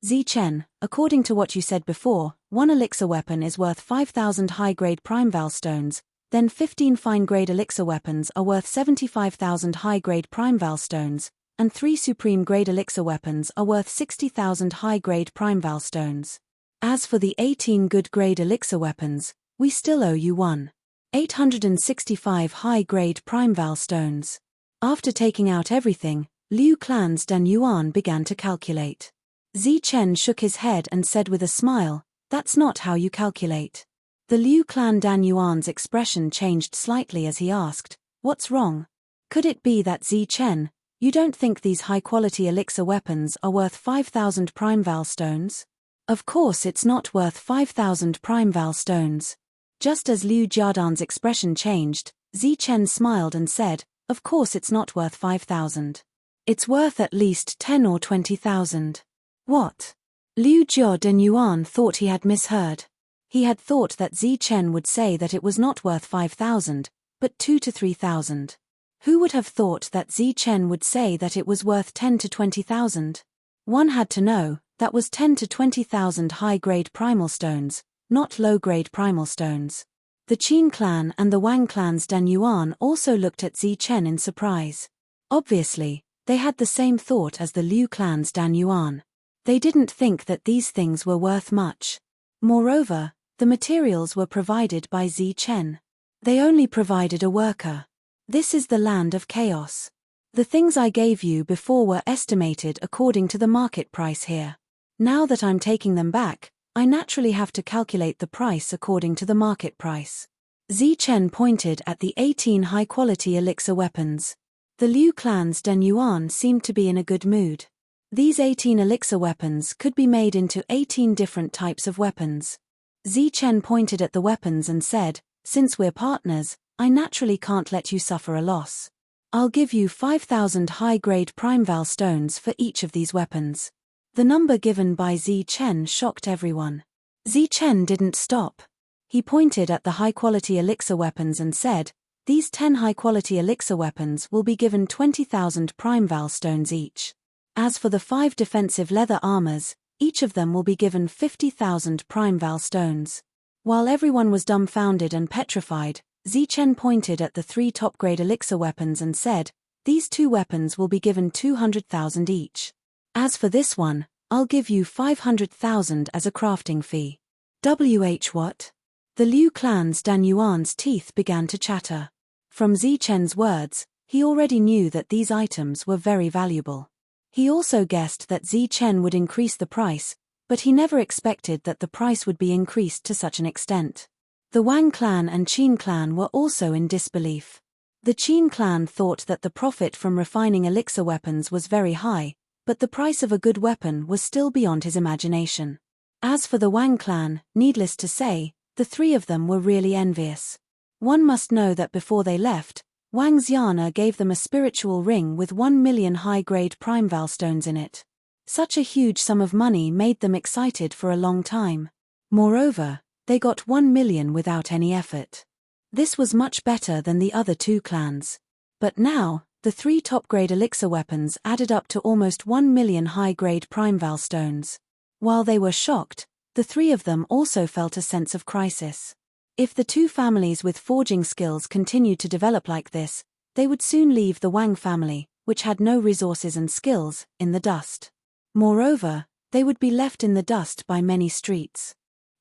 Zichen, according to what you said before, 1 elixir weapon is worth 5,000 high-grade primeval stones, then 15 fine-grade elixir weapons are worth 75,000 high-grade primeval stones, and 3 supreme-grade elixir weapons are worth 60,000 high-grade primeval stones. As for the 18 good-grade elixir weapons, we still owe you 1,865 high-grade primeval stones. After taking out everything, Liu clan's Dan Yuan began to calculate. Zichen shook his head and said with a smile, "That's not how you calculate." The Liu clan Dan Yuan's expression changed slightly as he asked, "What's wrong? Could it be that Zichen, You don't think these high-quality elixir weapons are worth 5,000 Primeval stones? Of course it's not worth 5,000 Primeval stones. Just as Liu Jiadan's expression changed, Zichen smiled and said, of course it's not worth 5,000. It's worth at least 10 or 20,000. What? Liu Jia de Yuan thought he had misheard. He had thought that Zichen would say that it was not worth 5,000, but 2 to 3,000. Who would have thought that Zichen would say that it was worth 10 to 20,000? One had to know, that was 10 to 20,000 high-grade primal stones, not low-grade primal stones. The Qin clan and the Wang clan's Dan Yuan also looked at Zichen in surprise. Obviously, they had the same thought as the Liu clan's Dan Yuan. They didn't think that these things were worth much. Moreover, the materials were provided by Zichen. They only provided a worker. This is the land of chaos. The things I gave you before were estimated according to the market price here. Now that I'm taking them back, I naturally have to calculate the price according to the market price. Zichen pointed at the 18 high-quality elixir weapons. The Liu clan's Dan Yuan seemed to be in a good mood. These 18 elixir weapons could be made into 18 different types of weapons. Zichen pointed at the weapons and said, since we're partners, I naturally can't let you suffer a loss. I'll give you 5,000 high-grade Primeval stones for each of these weapons. The number given by Zichen shocked everyone. Zichen didn't stop. He pointed at the high-quality elixir weapons and said, these 10 high-quality elixir weapons will be given 20,000 Primeval stones each. As for the 5 defensive leather armors, each of them will be given 50,000 Primeval stones. While everyone was dumbfounded and petrified, Zichen pointed at the 3 top-grade elixir weapons and said, these 2 weapons will be given 200,000 each. As for this one, I'll give you 500,000 as a crafting fee. What? The Liu clan's Dan Yuan's teeth began to chatter. From Zichen's words, he already knew that these items were very valuable. He also guessed that Zichen would increase the price, but he never expected that the price would be increased to such an extent. The Wang clan and Qin clan were also in disbelief. The Qin clan thought that the profit from refining elixir weapons was very high, but the price of a good weapon was still beyond his imagination. As for the Wang clan, needless to say, the 3 of them were really envious. One must know that before they left, Wang Xiana gave them a spiritual ring with 1 million high-grade Primeval stones in it. Such a huge sum of money made them excited for a long time. Moreover, they got 1 million without any effort. This was much better than the other 2 clans. But now, the 3 top-grade elixir weapons added up to almost 1 million high-grade Primeval stones. While they were shocked, the 3 of them also felt a sense of crisis. If the 2 families with forging skills continued to develop like this, they would soon leave the Wang family, which had no resources and skills, in the dust. Moreover, they would be left in the dust by many streets.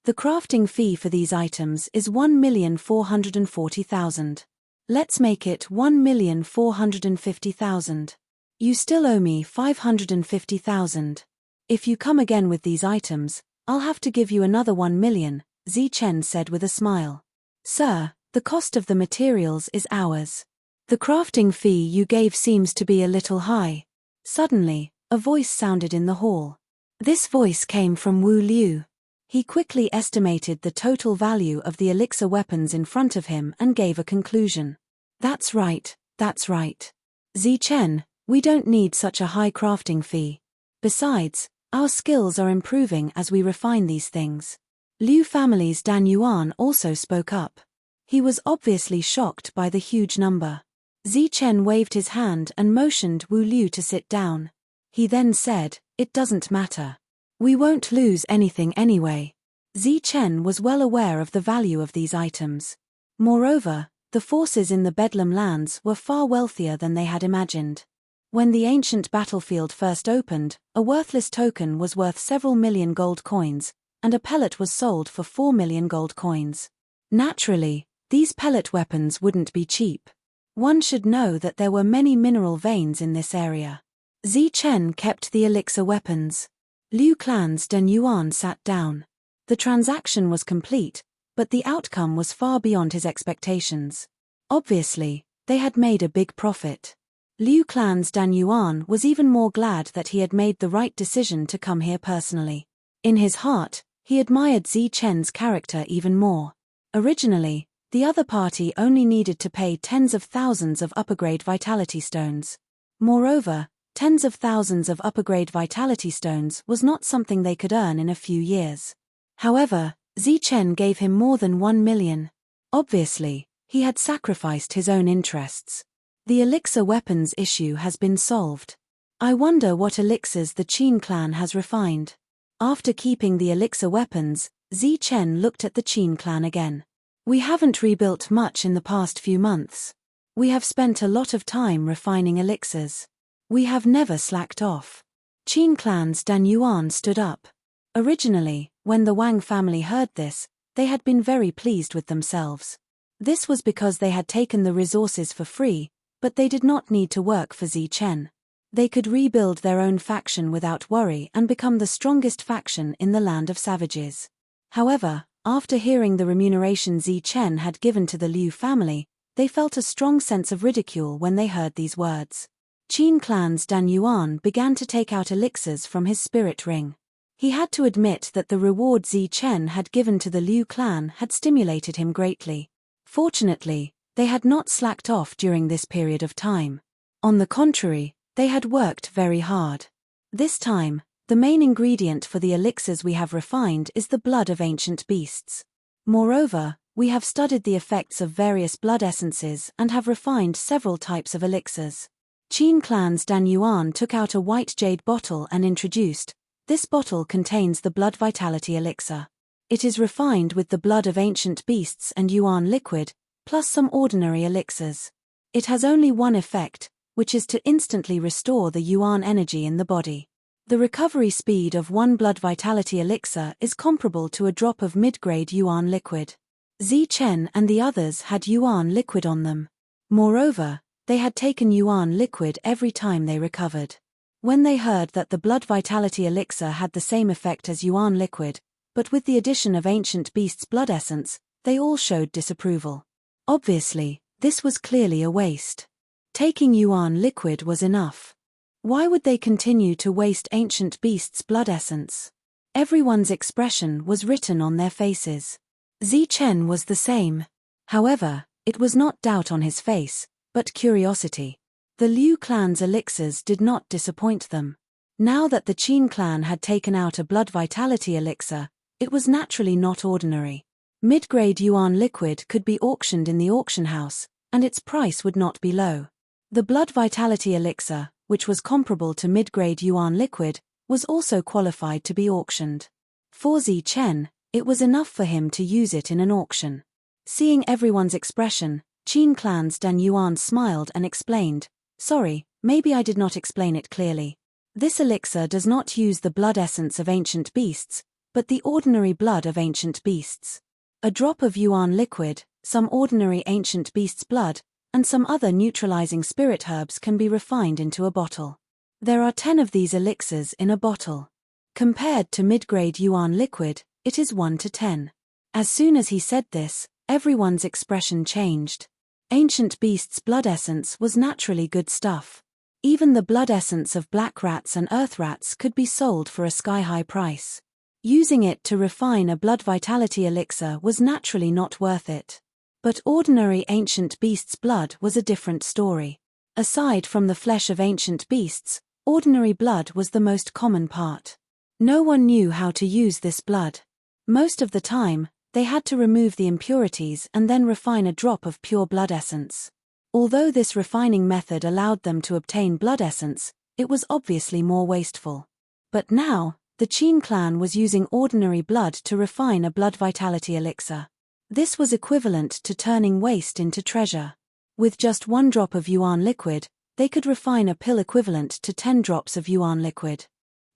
The crafting fee for these items is 1,440,000. Let's make it 1,450,000. You still owe me 550,000. If you come again with these items, I'll have to give you another 1 million, Zichen said with a smile. Sir, the cost of the materials is ours. The crafting fee you gave seems to be a little high. Suddenly, a voice sounded in the hall. This voice came from Wu Liu. He quickly estimated the total value of the elixir weapons in front of him and gave a conclusion. That's right, that's right. Zichen, we don't need such a high crafting fee. Besides, our skills are improving as we refine these things. Liu family's Dan Yuan also spoke up. He was obviously shocked by the huge number. Zichen waved his hand and motioned Wu Liu to sit down. He then said, it doesn't matter. We won't lose anything anyway. Zichen was well aware of the value of these items. Moreover, the forces in the Bedlam lands were far wealthier than they had imagined. When the ancient battlefield first opened, a worthless token was worth several million gold coins, and a pellet was sold for 4 million gold coins. Naturally, these pellet weapons wouldn't be cheap. One should know that there were many mineral veins in this area. Zichen kept the elixir weapons. Liu clan's Dan Yuan sat down. The transaction was complete, but the outcome was far beyond his expectations. Obviously, they had made a big profit. Liu Clan's Dan Yuan was even more glad that he had made the right decision to come here personally. In his heart, he admired Zi Chen's character even more. Originally, the other party only needed to pay tens of thousands of upper-grade vitality stones. Moreover, tens of thousands of upper-grade vitality stones was not something they could earn in a few years. However, Zi Chen gave him more than 1 million. Obviously, he had sacrificed his own interests. The elixir weapons issue has been solved. I wonder what elixirs the Qin clan has refined. After keeping the elixir weapons, Zi Chen looked at the Qin clan again. We haven't rebuilt much in the past few months. We have spent a lot of time refining elixirs. We have never slacked off. Qin clan's Dan Yuan stood up. Originally, when the Wang family heard this, they had been very pleased with themselves. This was because they had taken the resources for free, but they did not need to work for Zi Chen. They could rebuild their own faction without worry and become the strongest faction in the land of savages. However, after hearing the remuneration Zi Chen had given to the Liu family, they felt a strong sense of ridicule when they heard these words. Qin clan's Dan Yuan began to take out elixirs from his spirit ring. He had to admit that the reward Zi Chen had given to the Liu clan had stimulated him greatly. Fortunately, they had not slacked off during this period of time. On the contrary, they had worked very hard. This time, the main ingredient for the elixirs we have refined is the blood of ancient beasts. Moreover, we have studied the effects of various blood essences and have refined several types of elixirs. Qin clan's Dan Yuan took out a white jade bottle and introduced, "This bottle contains the blood vitality elixir. It is refined with the blood of ancient beasts and Yuan liquid, plus some ordinary elixirs. It has only one effect, which is to instantly restore the Yuan energy in the body. The recovery speed of one blood vitality elixir is comparable to a drop of mid-grade Yuan liquid." Zi Chen and the others had Yuan liquid on them. Moreover, they had taken Yuan liquid every time they recovered. When they heard that the blood vitality elixir had the same effect as Yuan liquid, but with the addition of ancient beast's blood essence, they all showed disapproval. Obviously, this was clearly a waste. Taking Yuan liquid was enough. Why would they continue to waste ancient beast's blood essence? Everyone's expression was written on their faces. Zi Chen was the same. However, it was not doubt on his face, but curiosity. The Liu clan's elixirs did not disappoint them. Now that the Qin clan had taken out a blood vitality elixir, it was naturally not ordinary. Mid-grade Yuan liquid could be auctioned in the auction house, and its price would not be low. The blood vitality elixir, which was comparable to mid-grade Yuan liquid, was also qualified to be auctioned. For Zi Chen, it was enough for him to use it in an auction. Seeing everyone's expression, Qin clan's Dan Yuan smiled and explained, "Sorry, maybe I did not explain it clearly. This elixir does not use the blood essence of ancient beasts, but the ordinary blood of ancient beasts. A drop of Yuan liquid, some ordinary ancient beast's blood, and some other neutralizing spirit herbs can be refined into a bottle. There are 10 of these elixirs in a bottle. Compared to mid-grade Yuan liquid, it is 1 to 10. As soon as he said this, everyone's expression changed. Ancient beast's blood essence was naturally good stuff. Even the blood essence of black rats and earth rats could be sold for a sky-high price. Using it to refine a blood vitality elixir was naturally not worth it. But ordinary ancient beast's blood was a different story. Aside from the flesh of ancient beasts, ordinary blood was the most common part. No one knew how to use this blood. Most of the time, they had to remove the impurities and then refine a drop of pure blood essence. Although this refining method allowed them to obtain blood essence, it was obviously more wasteful. But now, the Qin clan was using ordinary blood to refine a blood vitality elixir. This was equivalent to turning waste into treasure. With just 1 drop of Yuan liquid, they could refine a pill equivalent to 10 drops of Yuan liquid.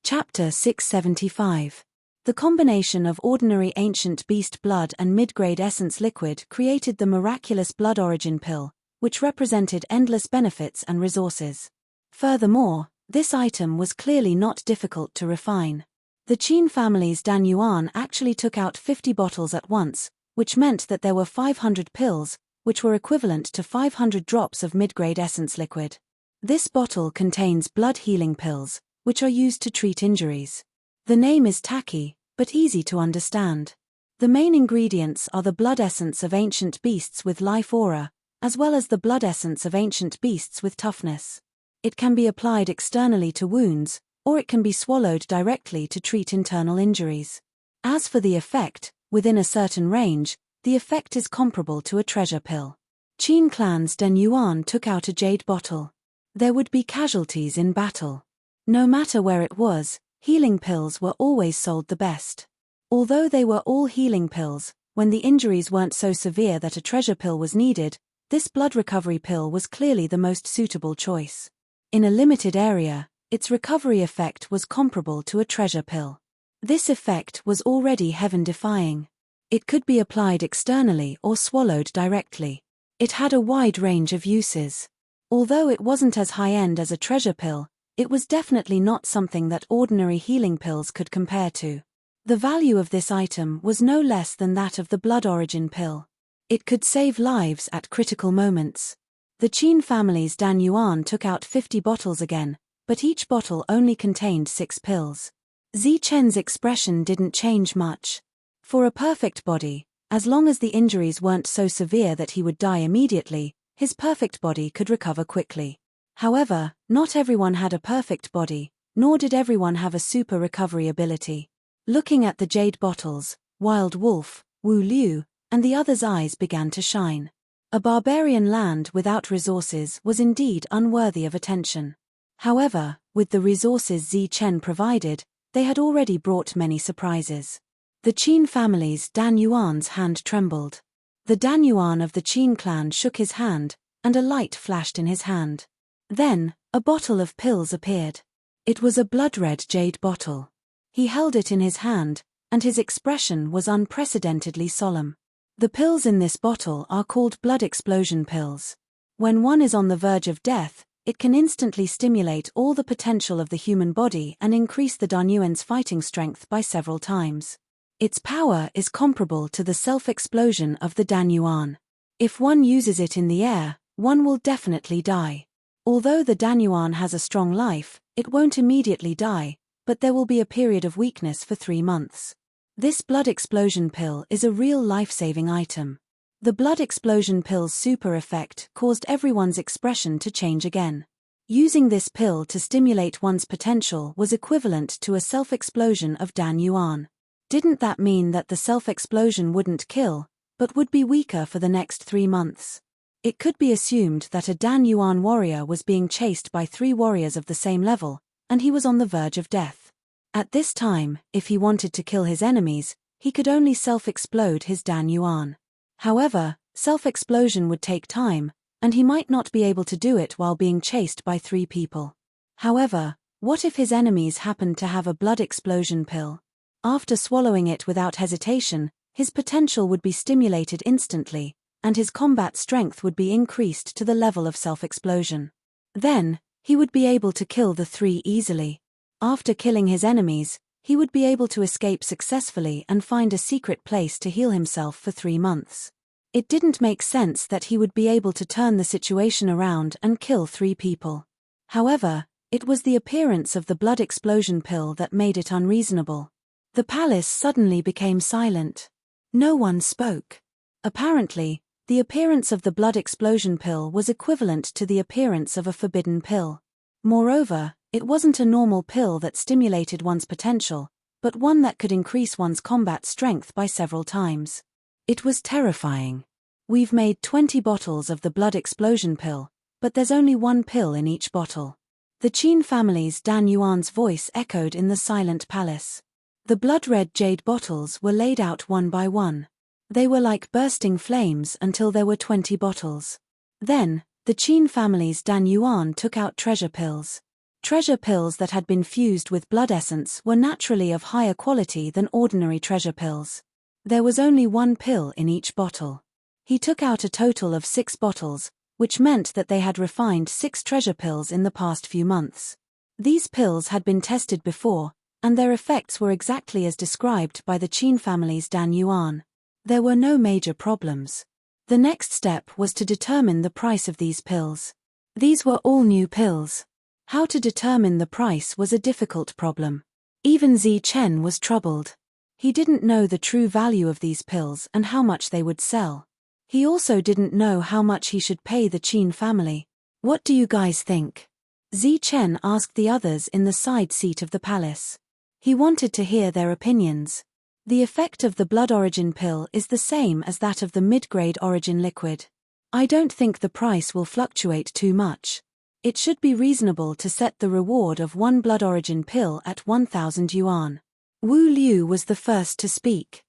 Chapter 675. The combination of ordinary ancient beast blood and mid-grade essence liquid created the miraculous blood origin pill, which represented endless benefits and resources. Furthermore, this item was clearly not difficult to refine. The Qin family's Dan Yuan actually took out 50 bottles at once, which meant that there were 500 pills, which were equivalent to 500 drops of mid-grade essence liquid. This bottle contains blood healing pills, which are used to treat injuries. The name is tacky, but easy to understand. The main ingredients are the blood essence of ancient beasts with life aura, as well as the blood essence of ancient beasts with toughness. It can be applied externally to wounds, or it can be swallowed directly to treat internal injuries. As for the effect, within a certain range, the effect is comparable to a treasure pill. Qin clan's Den Yuan took out a jade bottle. There would be casualties in battle. No matter where it was, healing pills were always sold the best. Although they were all healing pills, when the injuries weren't so severe that a treasure pill was needed, this blood recovery pill was clearly the most suitable choice. In a limited area, its recovery effect was comparable to a treasure pill. This effect was already heaven-defying. It could be applied externally or swallowed directly. It had a wide range of uses. Although it wasn't as high-end as a treasure pill, it was definitely not something that ordinary healing pills could compare to. The value of this item was no less than that of the blood origin pill. It could save lives at critical moments. The Qin family's Dan Yuan took out 50 bottles again, but each bottle only contained 6 pills. Zi Chen's expression didn't change much. For a perfect body, as long as the injuries weren't so severe that he would die immediately, his perfect body could recover quickly. However, not everyone had a perfect body, nor did everyone have a super recovery ability. Looking at the jade bottles, Wild Wolf, Wu Liu, and the others' eyes began to shine. A barbarian land without resources was indeed unworthy of attention. However, with the resources Zi Chen provided, they had already brought many surprises. The Qin family's Dan Yuan's hand trembled. The Dan Yuan of the Qin clan shook his hand, and a light flashed in his hand. Then, a bottle of pills appeared. It was a blood-red jade bottle. He held it in his hand, and his expression was unprecedentedly solemn. The pills in this bottle are called blood explosion pills. When one is on the verge of death, it can instantly stimulate all the potential of the human body and increase the Dan Yuan's fighting strength by several times. Its power is comparable to the self-explosion of the Dan Yuan. If one uses it in the air, one will definitely die. Although the Dan Yuan has a strong life, it won't immediately die, but there will be a period of weakness for 3 months. This blood explosion pill is a real life-saving item. The blood explosion pill's super effect caused everyone's expression to change again. Using this pill to stimulate one's potential was equivalent to a self-explosion of Dan Yuan. Didn't that mean that the self-explosion wouldn't kill, but would be weaker for the next 3 months? It could be assumed that a Dan Yuan warrior was being chased by 3 warriors of the same level, and he was on the verge of death. At this time, if he wanted to kill his enemies, he could only self-explode his Dan Yuan. However, self-explosion would take time, and he might not be able to do it while being chased by 3 people. However, what if his enemies happened to have a blood explosion pill? After swallowing it without hesitation, his potential would be stimulated instantly, and his combat strength would be increased to the level of self-explosion. Then, he would be able to kill the 3 easily. After killing his enemies, he would be able to escape successfully and find a secret place to heal himself for 3 months. It didn't make sense that he would be able to turn the situation around and kill 3 people. However, it was the appearance of the blood explosion pill that made it unreasonable. The palace suddenly became silent. No one spoke. Apparently, the appearance of the blood explosion pill was equivalent to the appearance of a forbidden pill. Moreover, it wasn't a normal pill that stimulated one's potential, but one that could increase one's combat strength by several times. It was terrifying. We've made 20 bottles of the blood explosion pill, but there's only 1 pill in each bottle. The Qin family's Dan Yuan's voice echoed in the silent palace. The blood-red jade bottles were laid out one by one. They were like bursting flames until there were 20 bottles. Then, the Qin family's Dan Yuan took out treasure pills. Treasure pills that had been fused with blood essence were naturally of higher quality than ordinary treasure pills. There was only 1 pill in each bottle. He took out a total of 6 bottles, which meant that they had refined 6 treasure pills in the past few months. These pills had been tested before, and their effects were exactly as described by the Qin family's Dan Yuan. There were no major problems. The next step was to determine the price of these pills. These were all new pills. How to determine the price was a difficult problem. Even Zi Chen was troubled. He didn't know the true value of these pills and how much they would sell. He also didn't know how much he should pay the Qin family. What do you guys think? Zi Chen asked the others in the side seat of the palace. He wanted to hear their opinions. The effect of the blood origin pill is the same as that of the mid-grade origin liquid. I don't think the price will fluctuate too much. It should be reasonable to set the reward of one blood origin pill at 1,000 yuan. Wu Liu was the first to speak.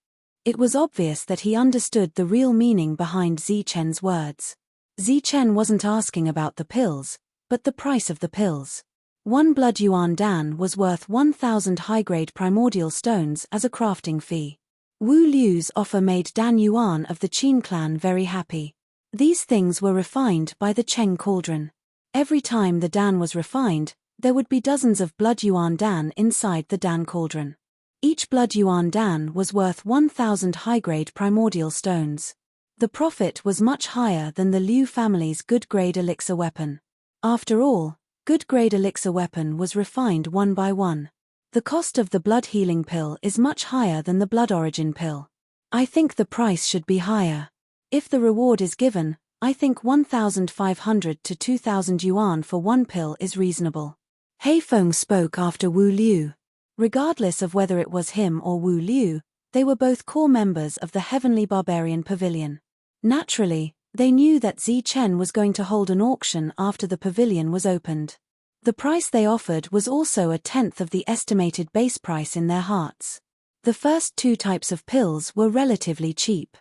It was obvious that he understood the real meaning behind Zi Chen's words. Zi Chen wasn't asking about the pills, but the price of the pills. One blood yuan dan was worth 1,000 high-grade primordial stones as a crafting fee. Wu Liu's offer made Dan Yuan of the Qin clan very happy. These things were refined by the Cheng cauldron. Every time the dan was refined, there would be dozens of blood yuan dan inside the dan cauldron. Each blood yuan dan was worth 1,000 high-grade primordial stones. The profit was much higher than the Liu family's good-grade elixir weapon. After all, good-grade elixir weapon was refined one by one. The cost of the blood healing pill is much higher than the blood origin pill. I think the price should be higher. If the reward is given, I think 1,500 to 2,000 yuan for one pill is reasonable. He Feng spoke after Wu Liu. Regardless of whether it was him or Wu Liu, they were both core members of the Heavenly Barbarian Pavilion. Naturally, they knew that Zi Chen was going to hold an auction after the pavilion was opened. The price they offered was also a tenth of the estimated base price in their hearts. The first two types of pills were relatively cheap.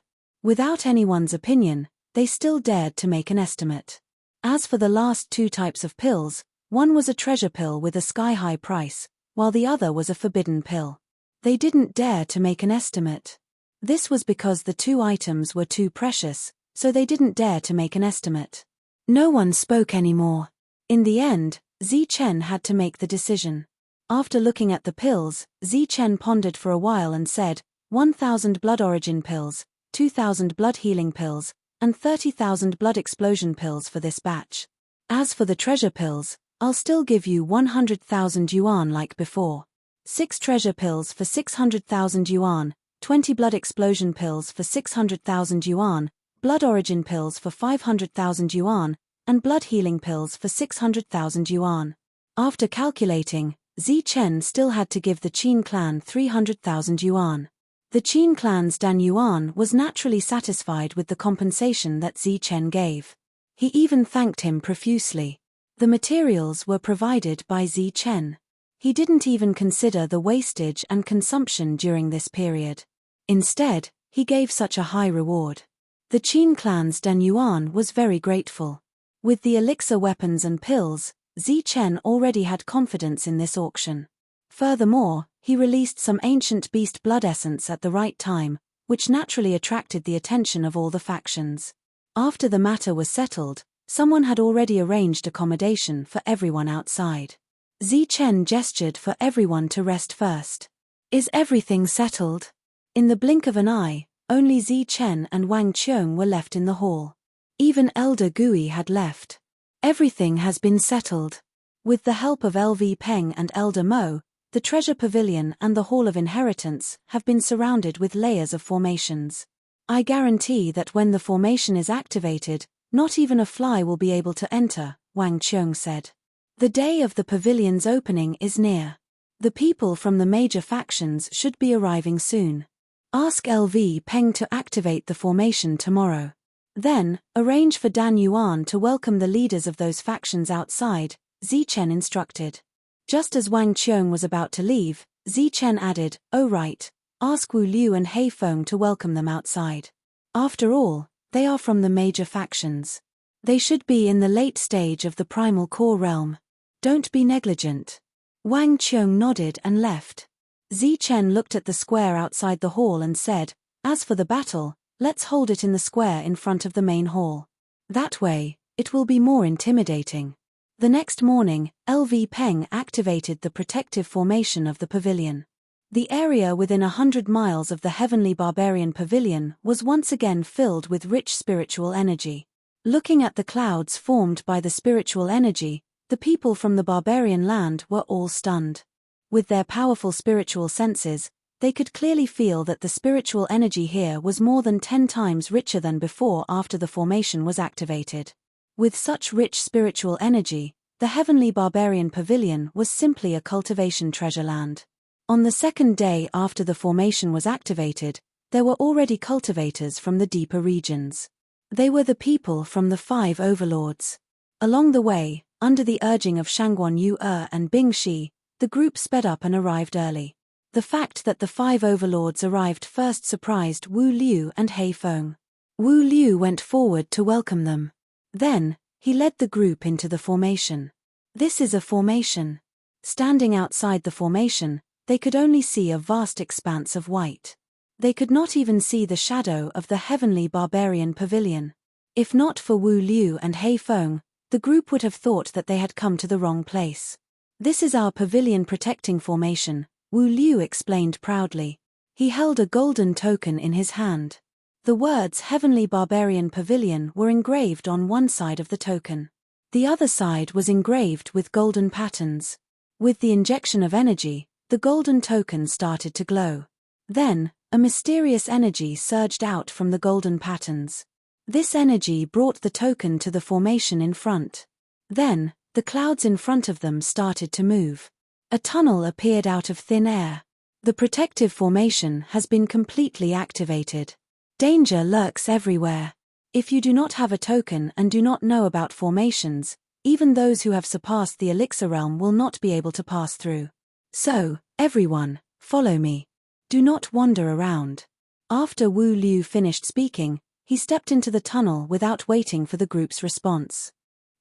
Without anyone's opinion, they still dared to make an estimate. As for the last two types of pills, one was a treasure pill with a sky-high price, while the other was a forbidden pill. They didn't dare to make an estimate. This was because the two items were too precious, so they didn't dare to make an estimate. No one spoke anymore. In the end, Zi Chen had to make the decision. After looking at the pills, Zi Chen pondered for a while and said, 1,000 blood origin pills, 2,000 blood healing pills, and 30,000 blood explosion pills for this batch. As for the treasure pills, I'll still give you 100,000 yuan like before. 6 treasure pills for 600,000 yuan, 20 blood explosion pills for 600,000 yuan, blood origin pills for 500,000 yuan, and blood healing pills for 600,000 yuan. After calculating, Zi Chen still had to give the Qin clan 300,000 yuan. The Qin clan's Dan Yuan was naturally satisfied with the compensation that Zi Chen gave. He even thanked him profusely. The materials were provided by Zi Chen. He didn't even consider the wastage and consumption during this period. Instead, he gave such a high reward. The Qin clan's Dan Yuan was very grateful. With the elixir weapons and pills, Zi Chen already had confidence in this auction. Furthermore, he released some ancient beast blood essence at the right time, which naturally attracted the attention of all the factions. After the matter was settled, someone had already arranged accommodation for everyone outside. Zi Chen gestured for everyone to rest first. Is everything settled? In the blink of an eye, only Zi Chen and Wang Qiong were left in the hall. Even Elder Gui had left. Everything has been settled. With the help of LV Peng and Elder Mo, the treasure pavilion and the Hall of Inheritance have been surrounded with layers of formations. I guarantee that when the formation is activated, not even a fly will be able to enter, Wang Qiong said. The day of the pavilion's opening is near. The people from the major factions should be arriving soon. Ask LV Peng to activate the formation tomorrow. Then, arrange for Dan Yuan to welcome the leaders of those factions outside, Zi Chen instructed. Just as Wang Qiong was about to leave, Zi Chen added, "Oh right, ask Wu Liu and He Feng to welcome them outside. After all, they are from the major factions. They should be in the late stage of the primal core realm. Don't be negligent." Wang Qiong nodded and left. Zi Chen looked at the square outside the hall and said, "As for the battle, let's hold it in the square in front of the main hall. That way, it will be more intimidating." The next morning, LV Peng activated the protective formation of the pavilion. The area within 100 miles of the Heavenly Barbarian Pavilion was once again filled with rich spiritual energy. Looking at the clouds formed by the spiritual energy, the people from the barbarian land were all stunned. With their powerful spiritual senses, they could clearly feel that the spiritual energy here was more than 10 times richer than before after the formation was activated. With such rich spiritual energy, the heavenly barbarian pavilion was simply a cultivation treasure land. On the second day after the formation was activated, there were already cultivators from the deeper regions. They were the people from the 5 overlords. Along the way, under the urging of Shangguan Yu and Bing Shi, the group sped up and arrived early. The fact that the 5 overlords arrived first surprised Wu Liu and Hei Feng. Wu Liu went forward to welcome them. Then, he led the group into the formation. This is a formation. Standing outside the formation, they could only see a vast expanse of white. They could not even see the shadow of the heavenly barbarian pavilion. If not for Wu Liu and Hei Feng, the group would have thought that they had come to the wrong place. This is our pavilion protecting formation, Wu Liu explained proudly. He held a golden token in his hand. The words Heavenly Barbarian Pavilion were engraved on one side of the token. The other side was engraved with golden patterns. With the injection of energy, the golden token started to glow. Then, a mysterious energy surged out from the golden patterns. This energy brought the token to the formation in front. Then, the clouds in front of them started to move. A tunnel appeared out of thin air. The protective formation has been completely activated. Danger lurks everywhere. If you do not have a token and do not know about formations, even those who have surpassed the elixir realm will not be able to pass through. So, everyone, follow me. Do not wander around. After Wu Liu finished speaking, he stepped into the tunnel without waiting for the group's response.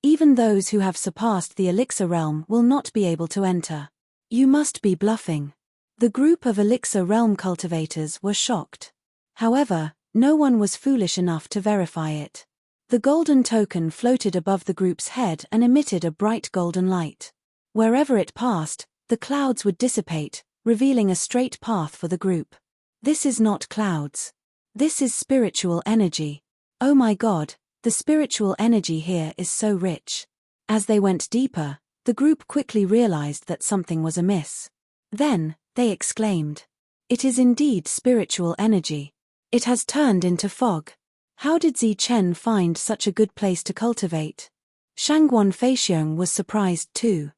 Even those who have surpassed the elixir realm will not be able to enter. You must be bluffing. The group of elixir realm cultivators were shocked. However, no one was foolish enough to verify it. The golden token floated above the group's head and emitted a bright golden light. Wherever it passed, the clouds would dissipate, revealing a straight path for the group. This is not clouds. This is spiritual energy. Oh my God, the spiritual energy here is so rich. As they went deeper, the group quickly realized that something was amiss. Then, they exclaimed. It is indeed spiritual energy. It has turned into fog. How did Zi Chen find such a good place to cultivate? Shangguan Feixiong was surprised too.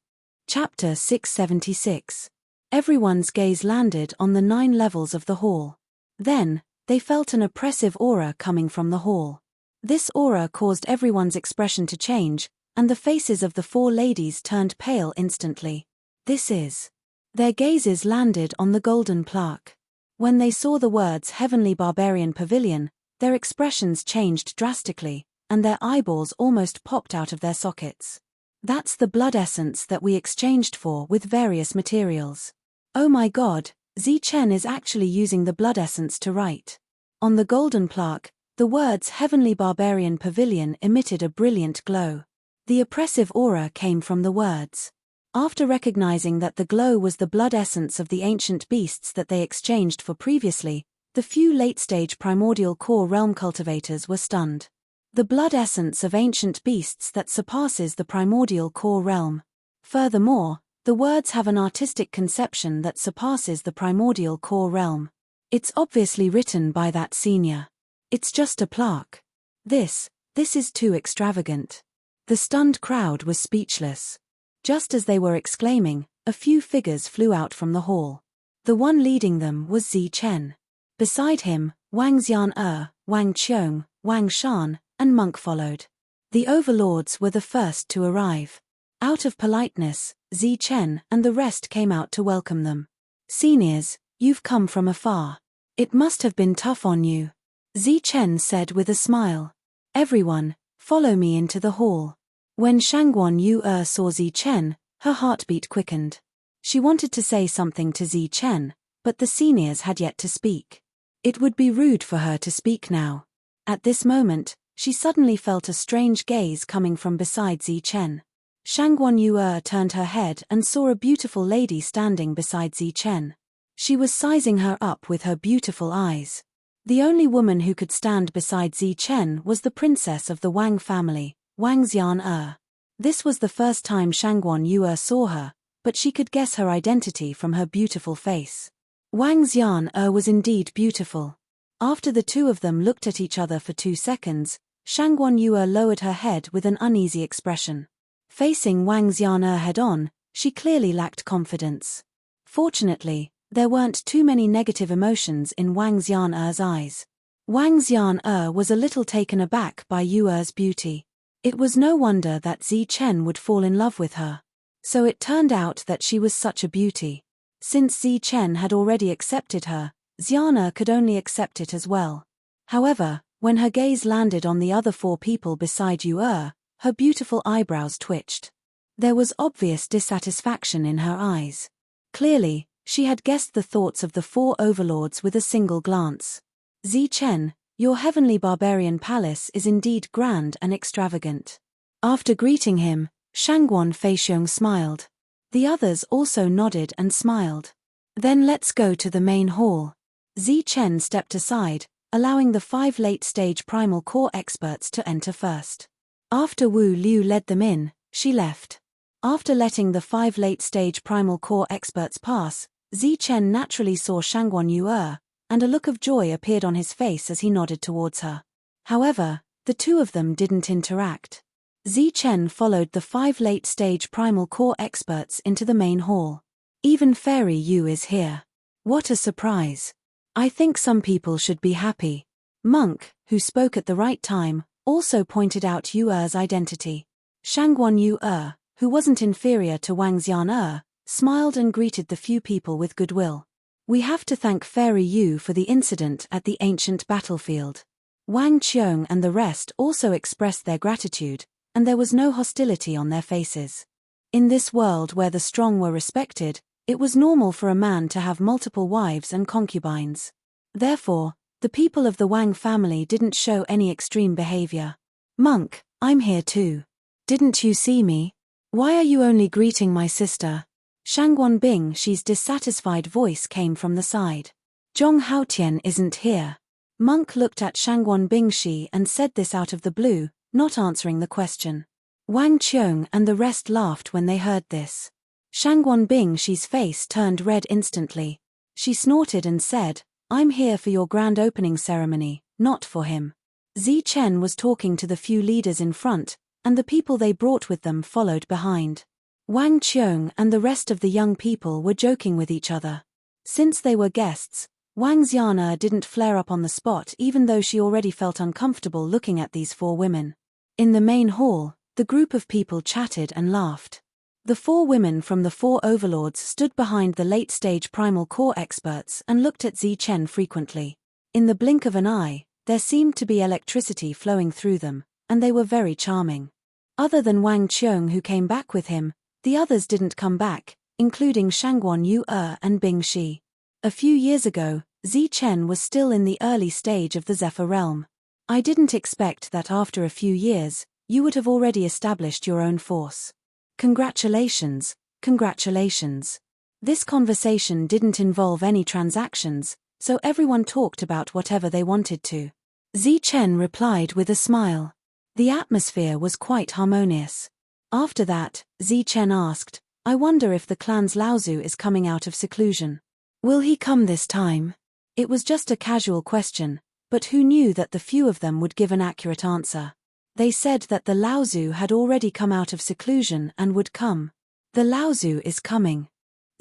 Chapter 676. Everyone's gaze landed on the 9 levels of the hall. Then, they felt an oppressive aura coming from the hall. This aura caused everyone's expression to change, and the faces of the 4 ladies turned pale instantly. This is. Their gazes landed on the golden plaque. When they saw the words Heavenly Barbarian Pavilion, their expressions changed drastically, and their eyeballs almost popped out of their sockets. That's the blood essence that we exchanged for with various materials. Oh my God, Zi Chen is actually using the blood essence to write. On the golden plaque, the words Heavenly Barbarian Pavilion emitted a brilliant glow. The oppressive aura came from the words. After recognizing that the glow was the blood essence of the ancient beasts that they exchanged for previously, the few late-stage primordial core realm cultivators were stunned. The blood essence of ancient beasts that surpasses the primordial core realm. Furthermore, the words have an artistic conception that surpasses the primordial core realm. It's obviously written by that senior. It's just a plaque. This is too extravagant. The stunned crowd was speechless. Just as they were exclaiming, a few figures flew out from the hall. The one leading them was Zi Chen. Beside him, Wang Xian, Wang Qiong, Wang Shan, and Monk followed. The overlords were the first to arrive. Out of politeness, Zi Chen and the rest came out to welcome them. Seniors, you've come from afar. It must have been tough on you. Zi Chen said with a smile. Everyone, follow me into the hall. When Shangguan Yu saw Zi Chen, her heartbeat quickened. She wanted to say something to Zi Chen, but the seniors had yet to speak. It would be rude for her to speak now. At this moment, she suddenly felt a strange gaze coming from beside Zi Chen. Shangguan Yu turned her head and saw a beautiful lady standing beside Zi Chen. She was sizing her up with her beautiful eyes. The only woman who could stand beside Zi Chen was the princess of the Wang family, Wang Xian'er. This was the first time Shangguan Yu'er saw her, but she could guess her identity from her beautiful face. Wang Xian'er was indeed beautiful. After the two of them looked at each other for 2 seconds, Shangguan Yu'er lowered her head with an uneasy expression. Facing Wang Xian'er head-on, she clearly lacked confidence. Fortunately, there weren't too many negative emotions in Wang Xian'er's eyes. Wang Xian'er was a little taken aback by Yu'er's beauty. It was no wonder that Zi Chen would fall in love with her. So it turned out that she was such a beauty. Since Zi Chen had already accepted her, Xian'er could only accept it as well. However, when her gaze landed on the other 4 people beside Yu'er, her beautiful eyebrows twitched. There was obvious dissatisfaction in her eyes. Clearly, she had guessed the thoughts of the 4 overlords with a single glance. Zi Chen, your heavenly barbarian palace is indeed grand and extravagant. After greeting him, Shangguan Feixiong smiled. The others also nodded and smiled. Then let's go to the main hall. Zi Chen stepped aside, allowing the 5 late-stage primal core experts to enter first. After Wu Liu led them in, she left. After letting the 5 late-stage primal core experts pass, Zi Chen naturally saw Shangguan Yu'er, and a look of joy appeared on his face as he nodded towards her. However, the two of them didn't interact. Zi Chen followed the 5 late-stage primal core experts into the main hall. Even Fairy Yu is here. What a surprise. I think some people should be happy. Monk, who spoke at the right time, also pointed out Yu'er's identity. Shangguan Yu'er, who wasn't inferior to Wang Xian'er, smiled and greeted the few people with goodwill. We have to thank Fairy Yu for the incident at the ancient battlefield. Wang Qiong and the rest also expressed their gratitude, and there was no hostility on their faces. In this world where the strong were respected, it was normal for a man to have multiple wives and concubines. Therefore, the people of the Wang family didn't show any extreme behavior. Monk, I'm here too. Didn't you see me? Why are you only greeting my sister? Shangguan Bingshi's dissatisfied voice came from the side. Zhong Haotian isn't here. Monk looked at Shangguan Bingshi and said this out of the blue, not answering the question. Wang Qiong and the rest laughed when they heard this. Shangguan Bingshi's face turned red instantly. She snorted and said, I'm here for your grand opening ceremony, not for him. Zi Chen was talking to the few leaders in front, and the people they brought with them followed behind. Wang Qiong and the rest of the young people were joking with each other. Since they were guests, Wang Xian'er didn't flare up on the spot even though she already felt uncomfortable looking at these 4 women. In the main hall, the group of people chatted and laughed. The 4 women from the 4 overlords stood behind the late-stage primal core experts and looked at Zi Chen frequently. In the blink of an eye, there seemed to be electricity flowing through them, and they were very charming. Other than Wang Qiong who came back with him, the others didn't come back, including Shangguan Yu'er and Bingshi. A few years ago, Zi Chen was still in the early stage of the Zephyr realm. I didn't expect that after a few years, you would have already established your own force. Congratulations, congratulations. This conversation didn't involve any transactions, so everyone talked about whatever they wanted to. Zi Chen replied with a smile. The atmosphere was quite harmonious. After that, Zi Chen asked, I wonder if the clan's Laozu is coming out of seclusion. Will he come this time? It was just a casual question, but who knew that the few of them would give an accurate answer? They said that the Laozu had already come out of seclusion and would come. The Laozu is coming.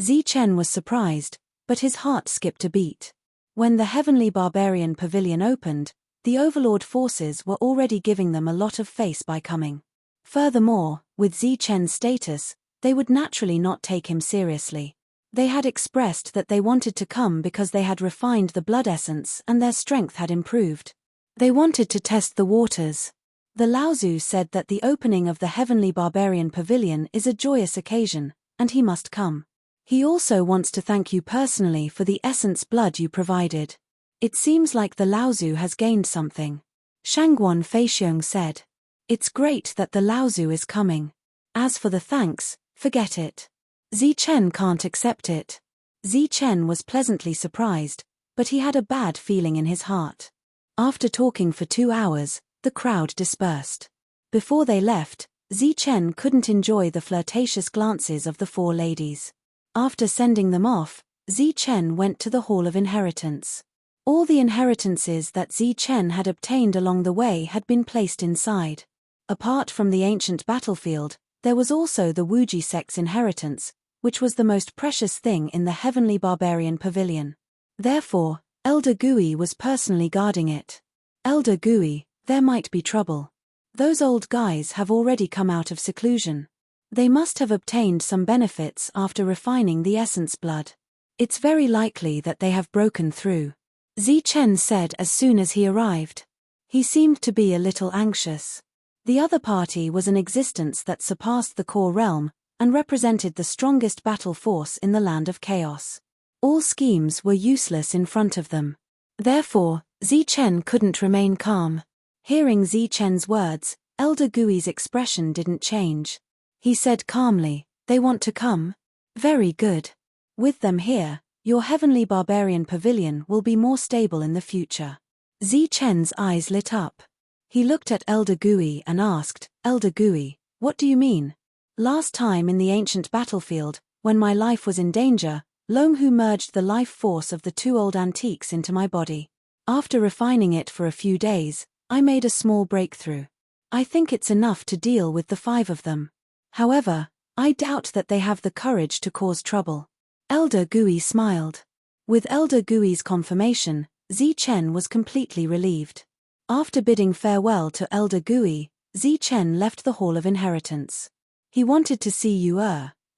Zi Chen was surprised, but his heart skipped a beat. When the Heavenly Barbarian Pavilion opened, the Overlord forces were already giving them a lot of face by coming. Furthermore, with Zi Chen's status, they would naturally not take him seriously. They had expressed that they wanted to come because they had refined the blood essence and their strength had improved. They wanted to test the waters. The Laozu said that the opening of the Heavenly Barbarian Pavilion is a joyous occasion, and he must come. He also wants to thank you personally for the essence blood you provided. It seems like the Laozu has gained something. Shangguan Feixiong said. It's great that the Laozu is coming. As for the thanks, forget it. Zi Chen can't accept it. Zi Chen was pleasantly surprised, but he had a bad feeling in his heart. After talking for 2 hours, the crowd dispersed. Before they left, Zichen couldn't enjoy the flirtatious glances of the 4 ladies. After sending them off, Zichen went to the Hall of Inheritance. All the inheritances that Zichen had obtained along the way had been placed inside. Apart from the ancient battlefield, there was also the Wuji sect's inheritance, which was the most precious thing in the heavenly barbarian pavilion. Therefore, Elder Gui was personally guarding it. Elder Gui, there might be trouble. Those old guys have already come out of seclusion. They must have obtained some benefits after refining the essence blood. It's very likely that they have broken through, Zichen said as soon as he arrived. He seemed to be a little anxious. The other party was an existence that surpassed the core realm, and represented the strongest battle force in the land of chaos. All schemes were useless in front of them. Therefore, Zichen couldn't remain calm. Hearing Zichen's words, Elder Gui's expression didn't change. He said calmly, "They want to come? Very good. With them here, your heavenly barbarian pavilion will be more stable in the future." Zichen's eyes lit up. He looked at Elder Gui and asked, "Elder Gui, what do you mean?" "Last time in the ancient battlefield, when my life was in danger, Longhu merged the life force of the 2 old antiques into my body. After refining it for a few days, I made a small breakthrough. I think it's enough to deal with the 5 of them. However, I doubt that they have the courage to cause trouble." Elder Gui smiled. With Elder Gui's confirmation, Zichen was completely relieved. After bidding farewell to Elder Gui, Zichen left the Hall of Inheritance. He wanted to see Yu,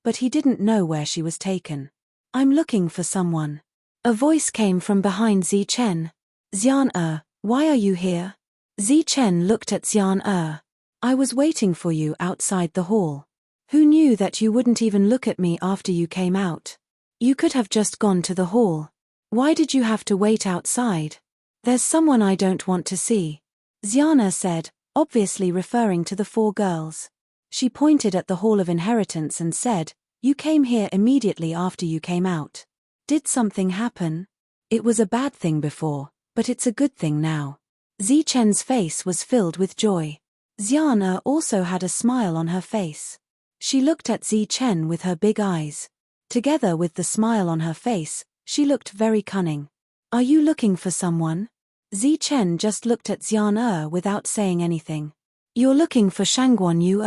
but he didn't know where she was taken. "I'm looking for someone." A voice came from behind Zichen. "Xian, why are you here?" Zichen looked at Xian. "I was waiting for you outside the hall. Who knew that you wouldn't even look at me after you came out? You could have just gone to the hall. Why did you have to wait outside?" "There's someone I don't want to see," Xiana said, obviously referring to the 4 girls. She pointed at the Hall of Inheritance and said, "You came here immediately after you came out. Did something happen?" "It was a bad thing before, but it's a good thing now." Zichen's face was filled with joy. Xiana also had a smile on her face. She looked at Zichen with her big eyes. Together with the smile on her face, she looked very cunning. "Are you looking for someone?" Zichen just looked at Xian without saying anything. "You're looking for Shangguan Yu.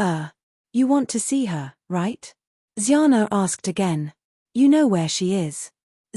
You want to see her, right?" Xiana asked again. "You know where she is,"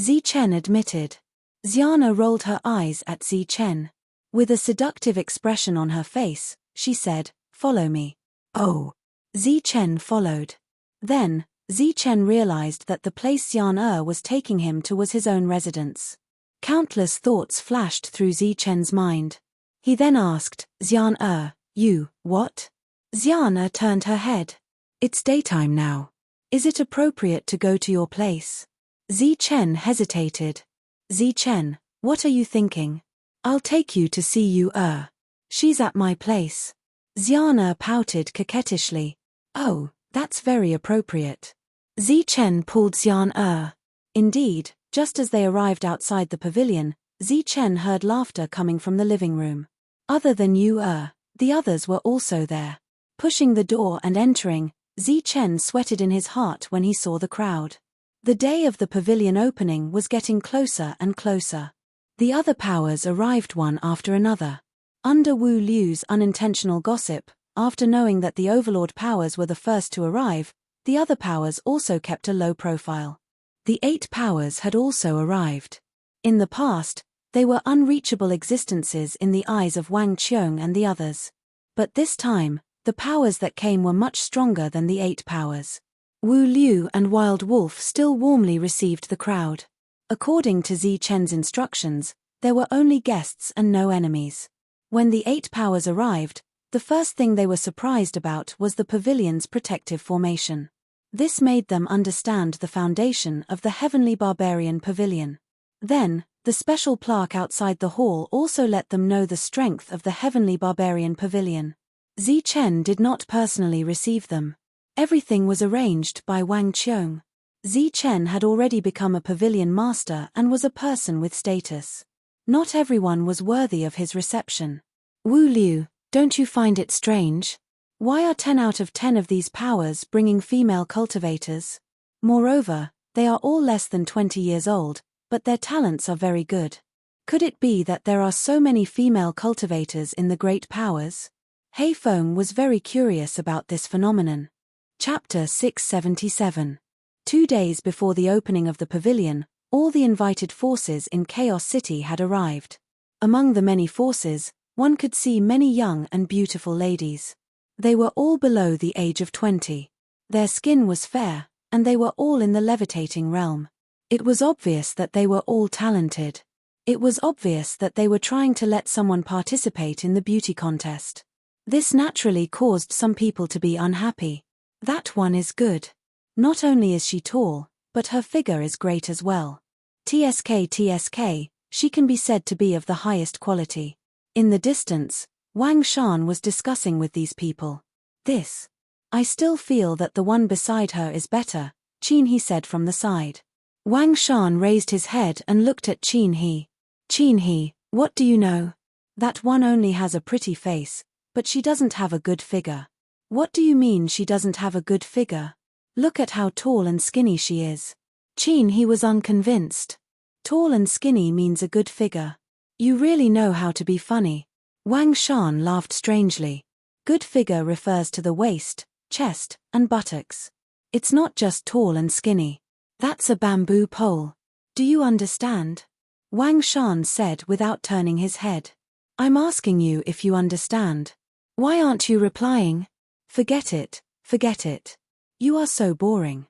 Zichen admitted. Xiana rolled her eyes at Zichen. With a seductive expression on her face, she said, "Follow me." "Oh." Zichen followed. Then, Zichen realized that the place Xian was taking him to was his own residence. Countless thoughts flashed through Zichen's mind. He then asked, "Xian, you, what?" Xiana turned her head. "It's daytime now. Is it appropriate to go to your place?" Zichen hesitated. "Zichen, what are you thinking?" "I'll take you to see Yu. She's at my place." Xiana pouted coquettishly. "Oh, that's very appropriate." Zichen pulled Xian. Indeed, just as they arrived outside the pavilion, Zichen heard laughter coming from the living room. Other than Yu, the others were also there. Pushing the door and entering, Zichen sweated in his heart when he saw the crowd. The day of the pavilion opening was getting closer and closer. The other powers arrived one after another. Under Wu Liu's unintentional gossip, after knowing that the Overlord powers were the first to arrive, the other powers also kept a low profile. The 8 powers had also arrived. In the past, they were unreachable existences in the eyes of Wang Qiong and the others. But this time, the powers that came were much stronger than the 8 powers. Wu Liu and Wild Wolf still warmly received the crowd. According to Zichen's instructions, there were only guests and no enemies. When the 8 powers arrived, the first thing they were surprised about was the pavilion's protective formation. This made them understand the foundation of the Heavenly Barbarian Pavilion. Then, the special plaque outside the hall also let them know the strength of the Heavenly Barbarian Pavilion. Zichen did not personally receive them. Everything was arranged by Wang Qiong. Zi Chen had already become a pavilion master and was a person with status. Not everyone was worthy of his reception. Wu Liu, don't you find it strange? Why are 10 out of 10 of these powers bringing female cultivators? Moreover, they are all less than 20 years old, but their talents are very good. Could it be that there are so many female cultivators in the great powers? Hei Feng was very curious about this phenomenon. Chapter 677. 2 days before the opening of the pavilion, all the invited forces in Chaos City had arrived. Among the many forces, one could see many young and beautiful ladies. They were all below the age of 20. Their skin was fair, and they were all in the levitating realm. It was obvious that they were all talented. It was obvious that they were trying to let someone participate in the beauty contest. This naturally caused some people to be unhappy. That one is good. Not only is she tall, but her figure is great as well. TSK, she can be said to be of the highest quality. In the distance, Wang Shan was discussing with these people. I still feel that the one beside her is better, Qin He said from the side. Wang Shan raised his head and looked at Qin He. Qin He, what do you know? That one only has a pretty face, but she doesn't have a good figure. What do you mean she doesn't have a good figure? Look at how tall and skinny she is. Qin He was unconvinced. Tall and skinny means a good figure. You really know how to be funny. Wang Shan laughed strangely. Good figure refers to the waist, chest, and buttocks. It's not just tall and skinny. That's a bamboo pole. Do you understand? Wang Shan said without turning his head. I'm asking you if you understand. Why aren't you replying? Forget it. You are so boring.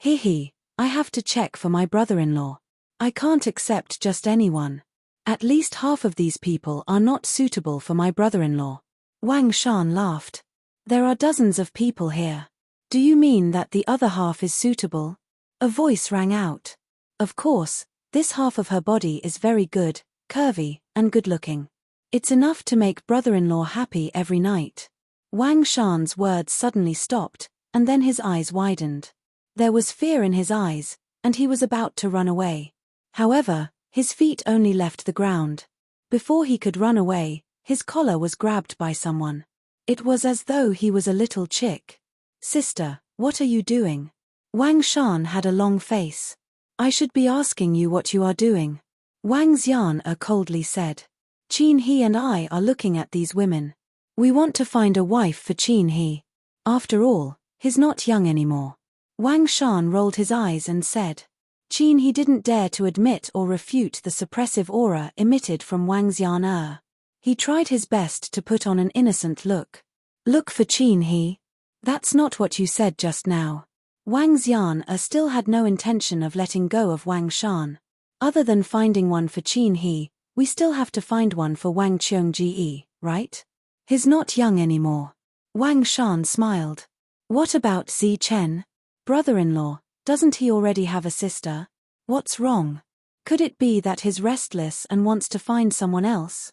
I have to check for my brother-in-law. I can't accept just anyone. At least half of these people are not suitable for my brother-in-law. Wang Shan laughed. There are dozens of people here. Do you mean that the other half is suitable? A voice rang out. Of course, this half of her body is very good, curvy, and good-looking. It's enough to make brother-in-law happy every night. Wang Shan's words suddenly stopped, and then his eyes widened. There was fear in his eyes, and he was about to run away. However, his feet only left the ground. Before he could run away, his collar was grabbed by someone. It was as though he was a little chick. Sister, what are you doing? Wang Shan had a long face. I should be asking you what you are doing. Wang Xian coldly said. Qin He and I are looking at these women. We want to find a wife for Qin He. After all, he's not young anymore. Wang Shan rolled his eyes and said. Qin He didn't dare to admit or refute the suppressive aura emitted from Wang Xian. He tried his best to put on an innocent look. Look for Qin He? That's not what you said just now. Wang Xian still had no intention of letting go of Wang Shan. Other than finding one for Qin He, we still have to find one for Wang Qiongji, right? He's not young anymore. Wang Shan smiled. What about Zi Chen? Brother-in-law, doesn't he already have a sister? What's wrong? Could it be that he's restless and wants to find someone else?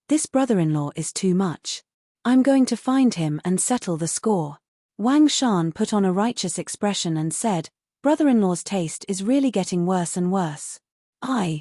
This brother-in-law is too much. I'm going to find him and settle the score. Wang Shan put on a righteous expression and said, brother-in-law's taste is really getting worse and worse.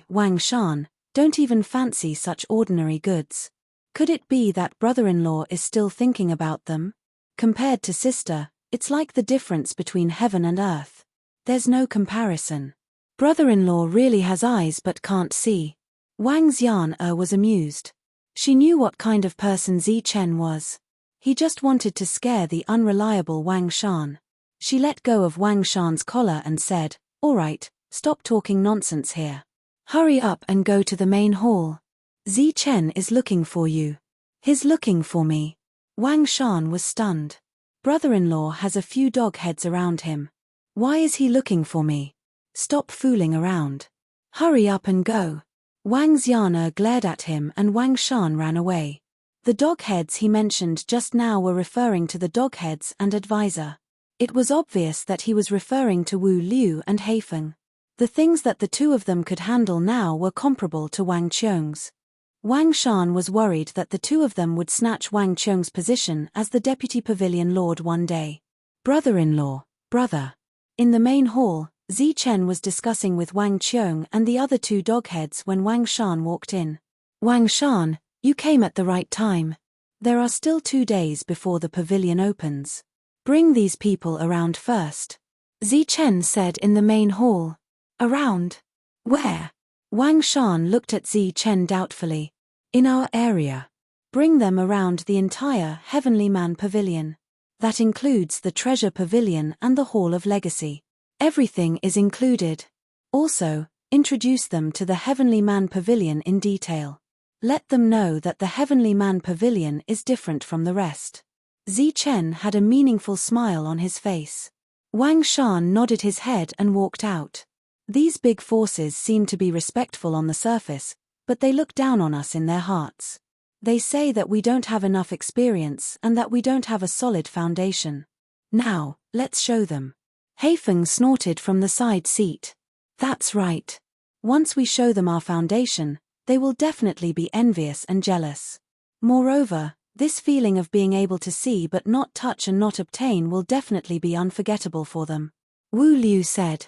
Wang Shan, don't even fancy such ordinary goods. Could it be that brother-in-law is still thinking about them? Compared to sister, it's like the difference between heaven and earth. There's no comparison. Brother-in-law really has eyes but can't see. Wang Xian was amused. She knew what kind of person Zi Chen was. He just wanted to scare the unreliable Wang Shan. She let go of Wang Shan's collar and said, all right, stop talking nonsense here. Hurry up and go to the main hall. Zi Chen is looking for you. He's looking for me. Wang Shan was stunned. Brother-in-law has a few dog heads around him. Why is he looking for me? Stop fooling around. Hurry up and go. Wang Xian glared at him and Wang Shan ran away. The dog heads he mentioned just now were referring to the dog heads and advisor. It was obvious that he was referring to Wu Liu and Hei Feng. The things that the two of them could handle now were comparable to Wang Qiong's. Wang Shan was worried that the two of them would snatch Wang Qiong's position as the deputy pavilion lord one day. Brother-in-law, brother. In the main hall, Zichen was discussing with Wang Qiong and the other two dogheads when Wang Shan walked in. Wang Shan, you came at the right time. There are still 2 days before the pavilion opens. Bring these people around first. Zichen said in the main hall. Around? Where? Wang Shan looked at Zichen doubtfully. In our area. Bring them around the entire Heavenly Man Pavilion. That includes the Treasure Pavilion and the Hall of Legacy. Everything is included. Also, introduce them to the Heavenly Man Pavilion in detail. Let them know that the Heavenly Man Pavilion is different from the rest. Zichen had a meaningful smile on his face. Wang Shan nodded his head and walked out. These big forces seem to be respectful on the surface, but they look down on us in their hearts. They say that we don't have enough experience and that we don't have a solid foundation. Now, let's show them. Heifeng snorted from the side seat. That's right. Once we show them our foundation, they will definitely be envious and jealous. Moreover, this feeling of being able to see but not touch and not obtain will definitely be unforgettable for them. Wu Liu said.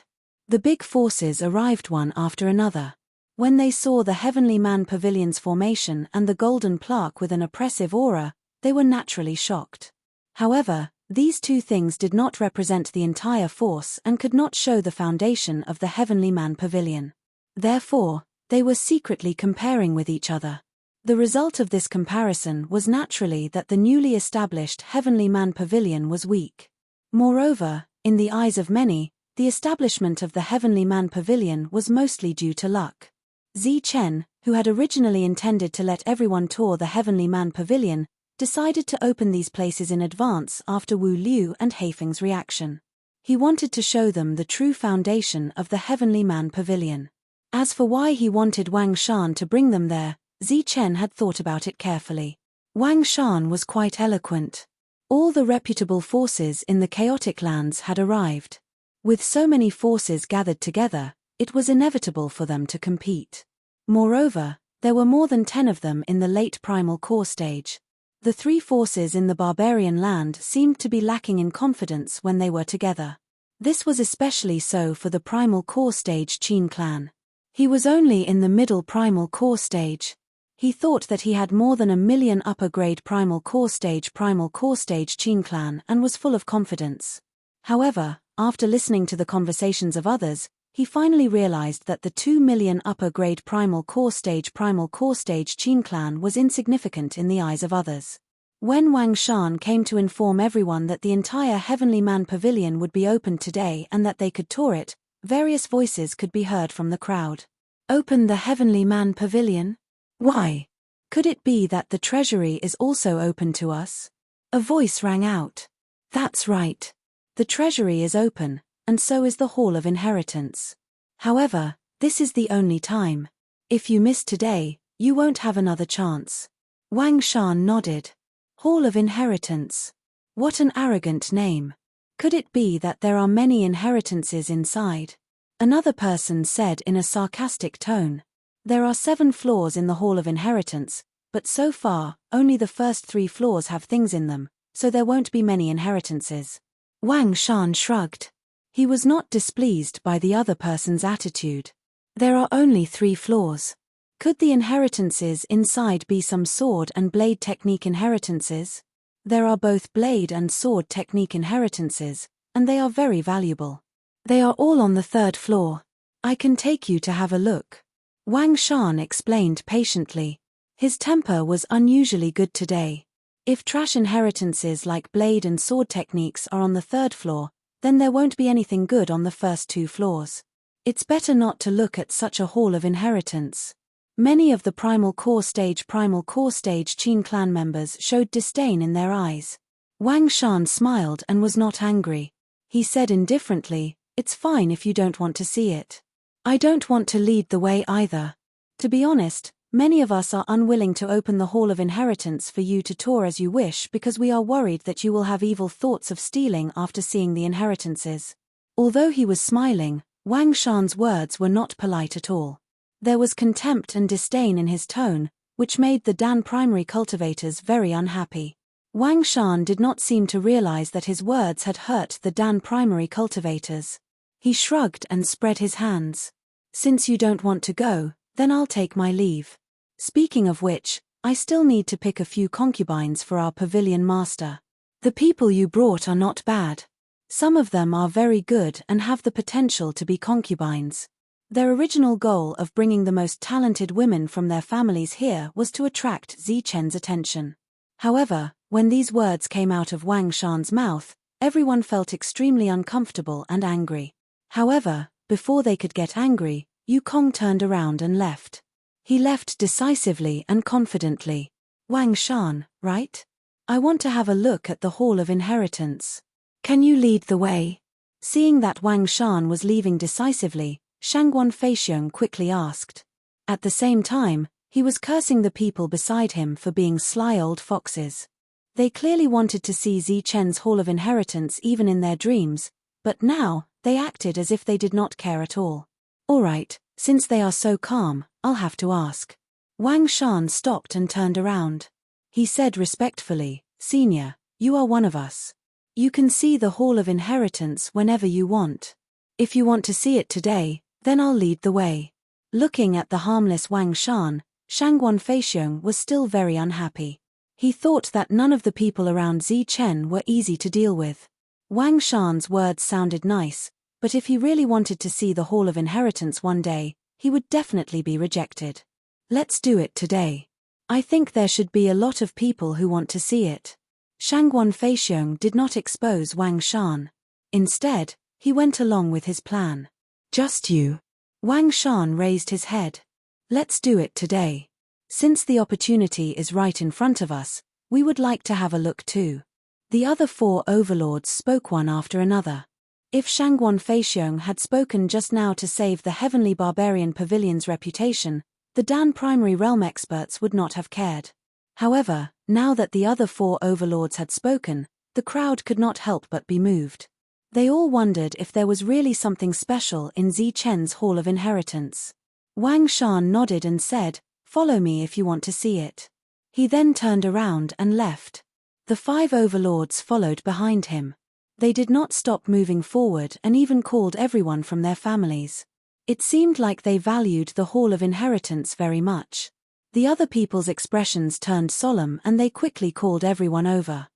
The big forces arrived one after another. When they saw the Heavenly Man Pavilion's formation and the golden plaque with an oppressive aura, they were naturally shocked. However, these two things did not represent the entire force and could not show the foundation of the Heavenly Man Pavilion. Therefore, they were secretly comparing with each other. The result of this comparison was naturally that the newly established Heavenly Man Pavilion was weak. Moreover, in the eyes of many, the establishment of the Heavenly Man Pavilion was mostly due to luck. Zichen, who had originally intended to let everyone tour the Heavenly Man Pavilion, decided to open these places in advance after Wu Liu and Heifeng's reaction. He wanted to show them the true foundation of the Heavenly Man Pavilion. As for why he wanted Wang Shan to bring them there, Zichen had thought about it carefully. Wang Shan was quite eloquent. All the reputable forces in the chaotic lands had arrived. With so many forces gathered together, it was inevitable for them to compete. Moreover, there were more than 10 of them in the late primal core stage. The 3 forces in the barbarian land seemed to be lacking in confidence when they were together. This was especially so for the primal core stage Qin clan. He was only in the middle primal core stage. He thought that he had more than 1 million upper-grade primal core stage Qin clan and was full of confidence. However, after listening to the conversations of others, he finally realized that the 2 million upper-grade primal core stage Qin clan was insignificant in the eyes of others. When Wang Shan came to inform everyone that the entire Heavenly Man Pavilion would be opened today and that they could tour it, various voices could be heard from the crowd. Open the Heavenly Man Pavilion? Why? Could it be that the treasury is also open to us? A voice rang out. That's right. The treasury is open, and so is the Hall of Inheritance. However, this is the only time. If you miss today, you won't have another chance. Wang Shan nodded. Hall of Inheritance. What an arrogant name. Could it be that there are many inheritances inside? Another person said in a sarcastic tone. There are 7 floors in the Hall of Inheritance, but so far, only the first 3 floors have things in them, so there won't be many inheritances. Wang Shan shrugged. He was not displeased by the other person's attitude. There are only 3 floors. Could the inheritances inside be some sword and blade technique inheritances? There are both blade and sword technique inheritances, and they are very valuable. They are all on the 3rd floor. I can take you to have a look. Wang Shan explained patiently. His temper was unusually good today. If trash inheritances like blade and sword techniques are on the 3rd floor, then there won't be anything good on the first 2 floors. It's better not to look at such a hall of inheritance. Many of the primal core stage Qin clan members showed disdain in their eyes. Wang Shan smiled and was not angry. He said indifferently, it's fine if you don't want to see it. I don't want to lead the way either. To be honest, many of us are unwilling to open the Hall of Inheritance for you to tour as you wish because we are worried that you will have evil thoughts of stealing after seeing the inheritances. Although he was smiling, Wang Shan's words were not polite at all. There was contempt and disdain in his tone, which made the Dan primary cultivators very unhappy. Wang Shan did not seem to realize that his words had hurt the Dan primary cultivators. He shrugged and spread his hands. Since you don't want to go, then I'll take my leave. Speaking of which, I still need to pick a few concubines for our pavilion master. The people you brought are not bad. Some of them are very good and have the potential to be concubines. Their original goal of bringing the most talented women from their families here was to attract Zichen's attention. However, when these words came out of Wang Shan's mouth, everyone felt extremely uncomfortable and angry. However, before they could get angry, Yukong turned around and left. He left decisively and confidently. Wang Shan, right? I want to have a look at the Hall of Inheritance. Can you lead the way? Seeing that Wang Shan was leaving decisively, Shangguan Feixiong quickly asked. At the same time, he was cursing the people beside him for being sly old foxes. They clearly wanted to see Zichen's Hall of Inheritance even in their dreams, but now, they acted as if they did not care at all. All right, since they are so calm, I'll have to ask. Wang Shan stopped and turned around. He said respectfully, Senior, you are one of us. You can see the Hall of Inheritance whenever you want. If you want to see it today, then I'll lead the way. Looking at the harmless Wang Shan, Shangguan Feixiong was still very unhappy. He thought that none of the people around Zichen were easy to deal with. Wang Shan's words sounded nice, but if he really wanted to see the Hall of Inheritance one day, he would definitely be rejected. Let's do it today. I think there should be a lot of people who want to see it. Shangguan Feixiong did not expose Wang Shan. Instead, he went along with his plan. Just you. Wang Shan raised his head. Let's do it today. Since the opportunity is right in front of us, we would like to have a look too. The other four overlords spoke one after another. If Shangguan Feixiong had spoken just now to save the Heavenly Barbarian Pavilion's reputation, the Dan primary realm experts would not have cared. However, now that the other four overlords had spoken, the crowd could not help but be moved. They all wondered if there was really something special in Zichen's Hall of Inheritance. Wang Shan nodded and said, "Follow me if you want to see it." He then turned around and left. The five overlords followed behind him. They did not stop moving forward and even called everyone from their families. It seemed like they valued the Hall of Inheritance very much. The other people's expressions turned solemn and they quickly called everyone over.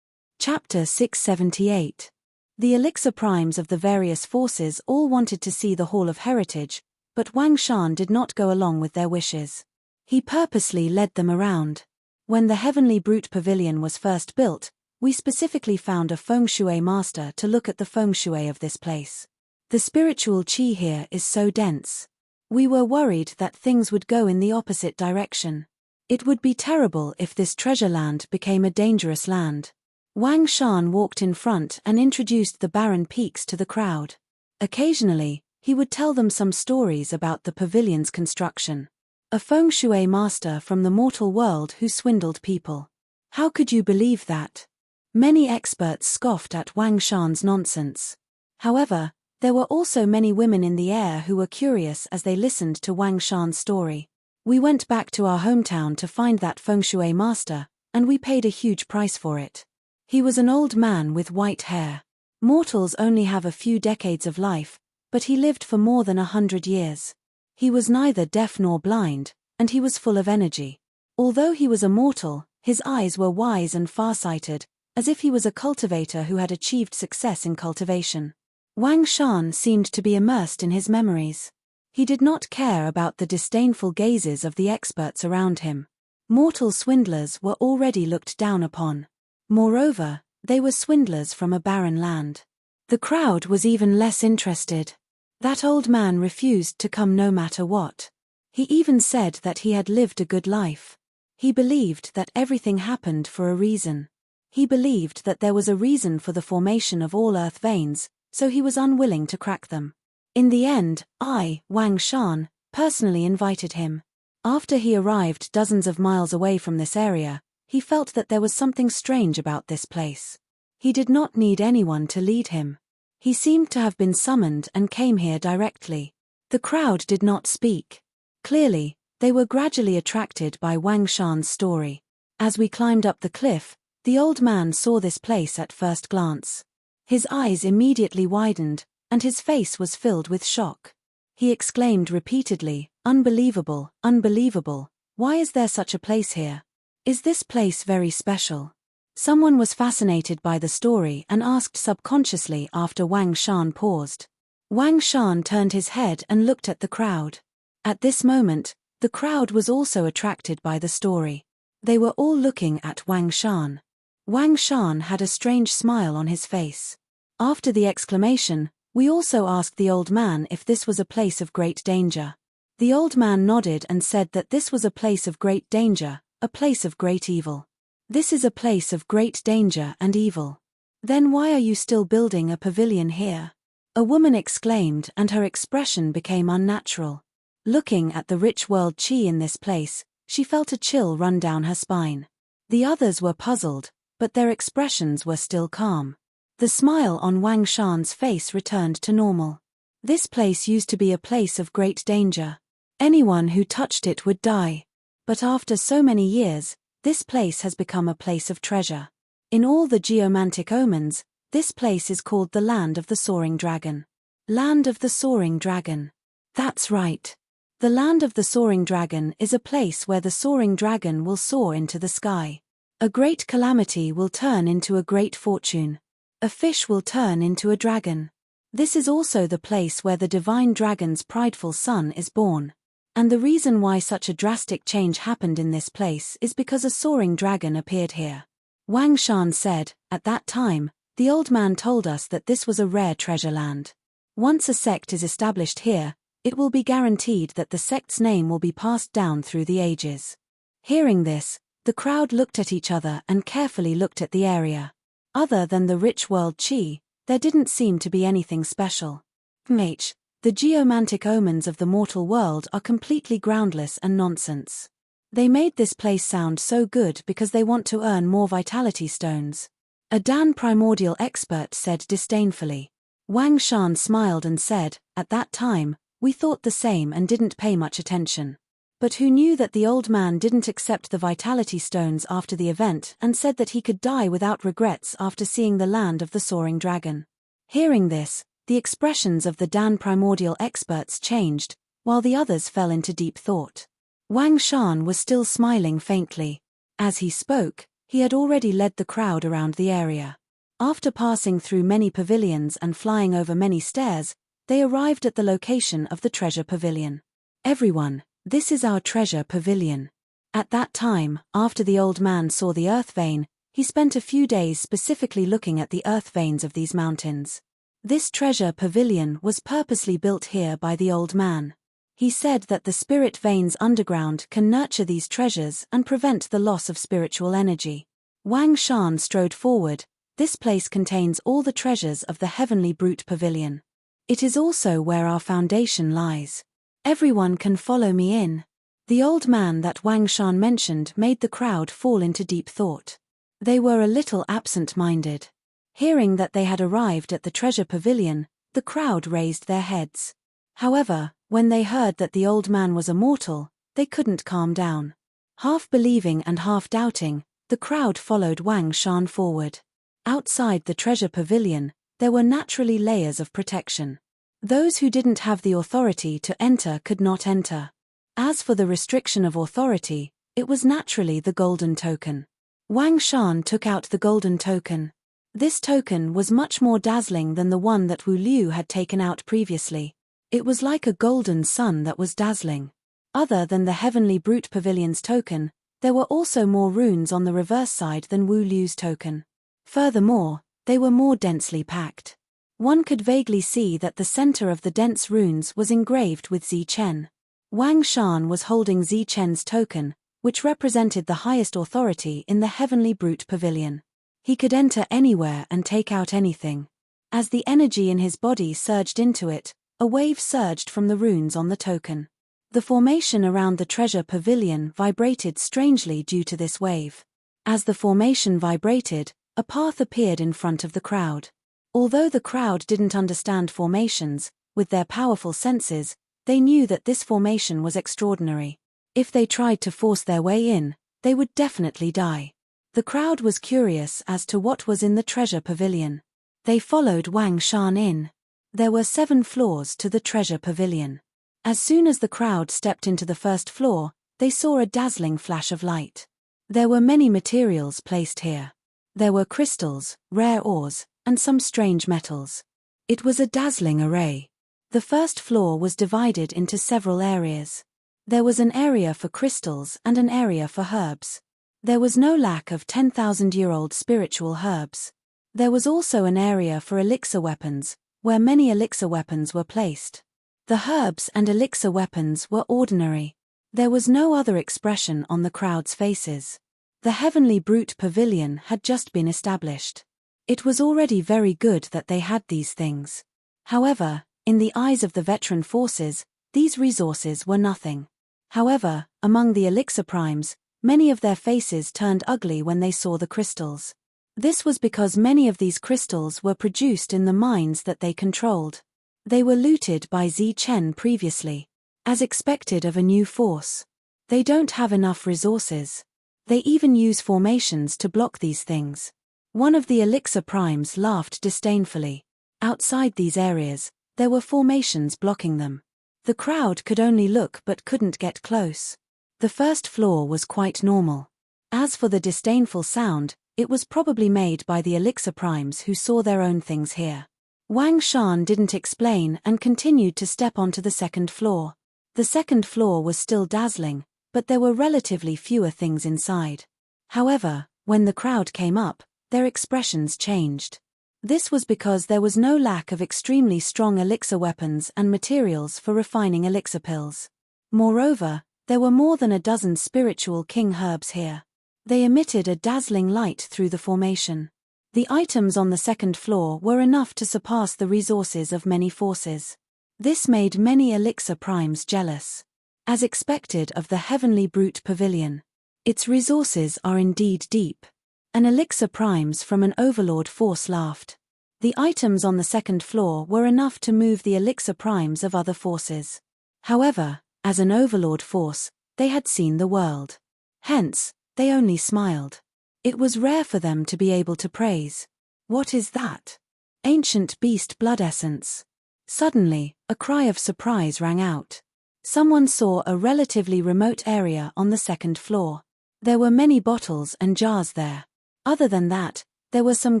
Chapter 678. The elixir primes of the various forces all wanted to see the Hall of Heritage, but Wang Shan did not go along with their wishes. He purposely led them around. When the Heavenly Brute Pavilion was first built, we specifically found a feng shui master to look at the feng shui of this place. The spiritual qi here is so dense. We were worried that things would go in the opposite direction. It would be terrible if this treasure land became a dangerous land. Wang Shan walked in front and introduced the barren peaks to the crowd. Occasionally, he would tell them some stories about the pavilion's construction. A feng shui master from the mortal world who swindled people. How could you believe that? Many experts scoffed at Wang Shan's nonsense. However, there were also many women in the air who were curious as they listened to Wang Shan's story. We went back to our hometown to find that feng shui master, and we paid a huge price for it. He was an old man with white hair. Mortals only have a few decades of life, but he lived for more than 100 years. He was neither deaf nor blind, and he was full of energy. Although he was a mortal, his eyes were wise and far-sighted, as if he was a cultivator who had achieved success in cultivation. Wang Shan seemed to be immersed in his memories. He did not care about the disdainful gazes of the experts around him. Mortal swindlers were already looked down upon. Moreover, they were swindlers from a barren land. The crowd was even less interested. That old man refused to come no matter what. He even said that he had lived a good life. He believed that everything happened for a reason. He believed that there was a reason for the formation of all earth veins, so he was unwilling to crack them. In the end, I, Wang Shan, personally invited him. After he arrived dozens of miles away from this area, he felt that there was something strange about this place. He did not need anyone to lead him. He seemed to have been summoned and came here directly. The crowd did not speak. Clearly, they were gradually attracted by Wang Shan's story. As we climbed up the cliff, The old man saw this place at first glance. His eyes immediately widened, and his face was filled with shock. He exclaimed repeatedly, "Unbelievable, unbelievable, why is there such a place here? Is this place very special?" Someone was fascinated by the story and asked subconsciously after Wang Shan paused. Wang Shan turned his head and looked at the crowd. At this moment, the crowd was also attracted by the story. They were all looking at Wang Shan. Wang Shan had a strange smile on his face. After the exclamation, we also asked the old man if this was a place of great danger. The old man nodded and said that this was a place of great danger, a place of great evil. This is a place of great danger and evil. Then why are you still building a pavilion here? A woman exclaimed, and her expression became unnatural. Looking at the rich world qi in this place, she felt a chill run down her spine. The others were puzzled, but their expressions were still calm. The smile on Wang Shan's face returned to normal. This place used to be a place of great danger. Anyone who touched it would die. But after so many years, this place has become a place of treasure. In all the geomantic omens, this place is called the Land of the Soaring Dragon. Land of the Soaring Dragon. That's right. The Land of the Soaring Dragon is a place where the soaring dragon will soar into the sky. A great calamity will turn into a great fortune. A fish will turn into a dragon. This is also the place where the divine dragon's prideful son is born. And the reason why such a drastic change happened in this place is because a soaring dragon appeared here. Wang Shan said, at that time, the old man told us that this was a rare treasure land. Once a sect is established here, it will be guaranteed that the sect's name will be passed down through the ages. Hearing this, the crowd looked at each other and carefully looked at the area. Other than the rich world qi, there didn't seem to be anything special. The geomantic omens of the mortal world are completely groundless and nonsense. They made this place sound so good because they want to earn more vitality stones. A Dan primordial expert said disdainfully. Wang Shan smiled and said, at that time, we thought the same and didn't pay much attention. But who knew that the old man didn't accept the vitality stones after the event and said that he could die without regrets after seeing the Land of the Soaring Dragon. Hearing this, the expressions of the Dan primordial experts changed, while the others fell into deep thought. Wang Shan was still smiling faintly. As he spoke, he had already led the crowd around the area. After passing through many pavilions and flying over many stairs, they arrived at the location of the treasure pavilion. Everyone, this is our treasure pavilion. At that time, after the old man saw the earth vein, he spent a few days specifically looking at the earth veins of these mountains. This treasure pavilion was purposely built here by the old man. He said that the spirit veins underground can nurture these treasures and prevent the loss of spiritual energy. Wang Shan strode forward. This place contains all the treasures of the heavenly brute pavilion. It is also where our foundation lies. Everyone can follow me in. The old man that Wang Shan mentioned made the crowd fall into deep thought. They were a little absent-minded. Hearing that they had arrived at the treasure pavilion, the crowd raised their heads. However, when they heard that the old man was a mortal, they couldn't calm down. Half believing and half doubting, the crowd followed Wang Shan forward. Outside the treasure pavilion, there were naturally layers of protection. Those who didn't have the authority to enter could not enter. As for the restriction of authority, it was naturally the golden token. Wang Shan took out the golden token. This token was much more dazzling than the one that Wu Liu had taken out previously. It was like a golden sun that was dazzling. Other than the heavenly brute pavilion's token, there were also more runes on the reverse side than Wu Liu's token. Furthermore, they were more densely packed. One could vaguely see that the center of the dense runes was engraved with Zi Chen. Wang Shan was holding Zi Chen's token, which represented the highest authority in the heavenly brute pavilion. He could enter anywhere and take out anything. As the energy in his body surged into it, a wave surged from the runes on the token. The formation around the treasure pavilion vibrated strangely due to this wave. As the formation vibrated, a path appeared in front of the crowd. Although the crowd didn't understand formations, with their powerful senses, they knew that this formation was extraordinary. If they tried to force their way in, they would definitely die. The crowd was curious as to what was in the treasure pavilion. They followed Wang Shan in. There were 7 floors to the treasure pavilion. As soon as the crowd stepped into the first floor, they saw a dazzling flash of light. There were many materials placed here. There were crystals, rare ores, and some strange metals. It was a dazzling array. The first floor was divided into several areas. There was an area for crystals and an area for herbs. There was no lack of 10,000-year-old spiritual herbs. There was also an area for elixir weapons, where many elixir weapons were placed. The herbs and elixir weapons were ordinary. There was no other expression on the crowd's faces. The Heavenly Brute Pavilion had just been established. It was already very good that they had these things. However, in the eyes of the veteran forces, these resources were nothing. However, among the elixir primes, many of their faces turned ugly when they saw the crystals. This was because many of these crystals were produced in the mines that they controlled. They were looted by Zi Chen previously. As expected of a new force. They don't have enough resources. They even use formations to block these things. One of the elixir primes laughed disdainfully. Outside these areas, there were formations blocking them. The crowd could only look but couldn't get close. The first floor was quite normal. As for the disdainful sound, it was probably made by the elixir primes who saw their own things here. Wang Shan didn't explain and continued to step onto the second floor. The second floor was still dazzling, but there were relatively fewer things inside. However, when the crowd came up, their expressions changed. This was because there was no lack of extremely strong elixir weapons and materials for refining elixir pills. Moreover, there were more than a dozen spiritual king herbs here. They emitted a dazzling light through the formation. The items on the second floor were enough to surpass the resources of many forces. This made many elixir primes jealous. As expected of the Heavenly Brute Pavilion. Its resources are indeed deep. An elixir primes from an overlord force laughed. The items on the second floor were enough to move the elixir primes of other forces. However, as an overlord force, they had seen the world. Hence, they only smiled. It was rare for them to be able to praise. What is that? Ancient beast blood essence. Suddenly, a cry of surprise rang out. Someone saw a relatively remote area on the second floor. There were many bottles and jars there. Other than that, there were some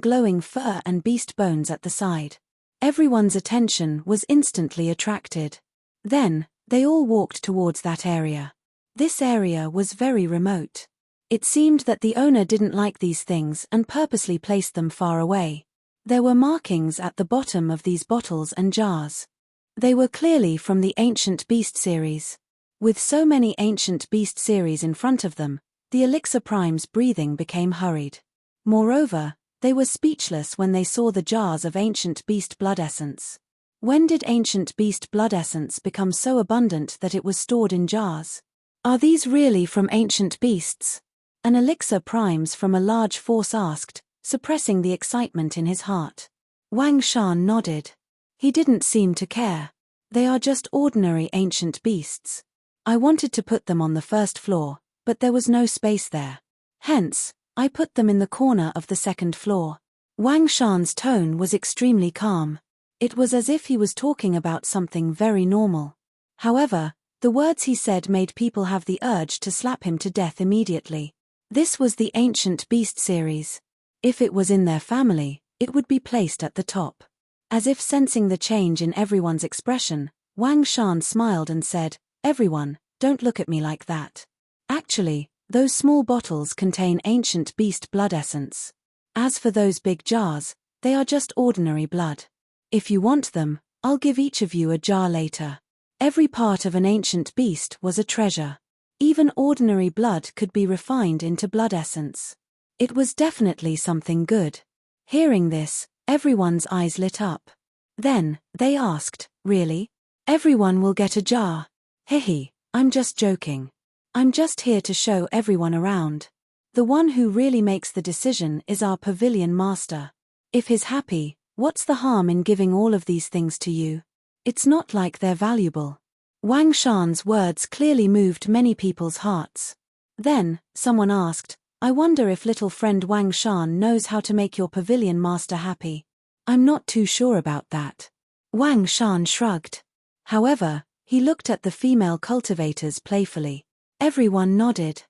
glowing fur and beast bones at the side. Everyone's attention was instantly attracted. Then, they all walked towards that area. This area was very remote. It seemed that the owner didn't like these things and purposely placed them far away. There were markings at the bottom of these bottles and jars. They were clearly from the Ancient Beast series. With so many Ancient Beast series in front of them, the elixir prime's breathing became hurried. Moreover, they were speechless when they saw the jars of Ancient Beast blood essence. When did Ancient Beast blood essence become so abundant that it was stored in jars? Are these really from ancient beasts? An elixir primes from a large force asked, suppressing the excitement in his heart. Wang Shan nodded. He didn't seem to care. They are just ordinary ancient beasts. I wanted to put them on the first floor, but there was no space there. Hence, I put them in the corner of the second floor. Wang Shan's tone was extremely calm. It was as if he was talking about something very normal. However, the words he said made people have the urge to slap him to death immediately. This was the Ancient Beast series. If it was in their family, it would be placed at the top. As if sensing the change in everyone's expression, Wang Shan smiled and said, "Everyone, don't look at me like that. Actually, those small bottles contain ancient beast blood essence. As for those big jars, they are just ordinary blood. If you want them, I'll give each of you a jar later." Every part of an ancient beast was a treasure. Even ordinary blood could be refined into blood essence. It was definitely something good. Hearing this, everyone's eyes lit up. Then, they asked, "Really? Everyone will get a jar?" "Hehe, I'm just joking. I'm just here to show everyone around. The one who really makes the decision is our pavilion master. If he's happy, what's the harm in giving all of these things to you? It's not like they're valuable." Wang Shan's words clearly moved many people's hearts. Then, someone asked, I wonder if little friend Wang Shan knows how to make your pavilion master happy. I'm not too sure about that. Wang Shan shrugged. However, he looked at the female cultivators playfully. Everyone nodded.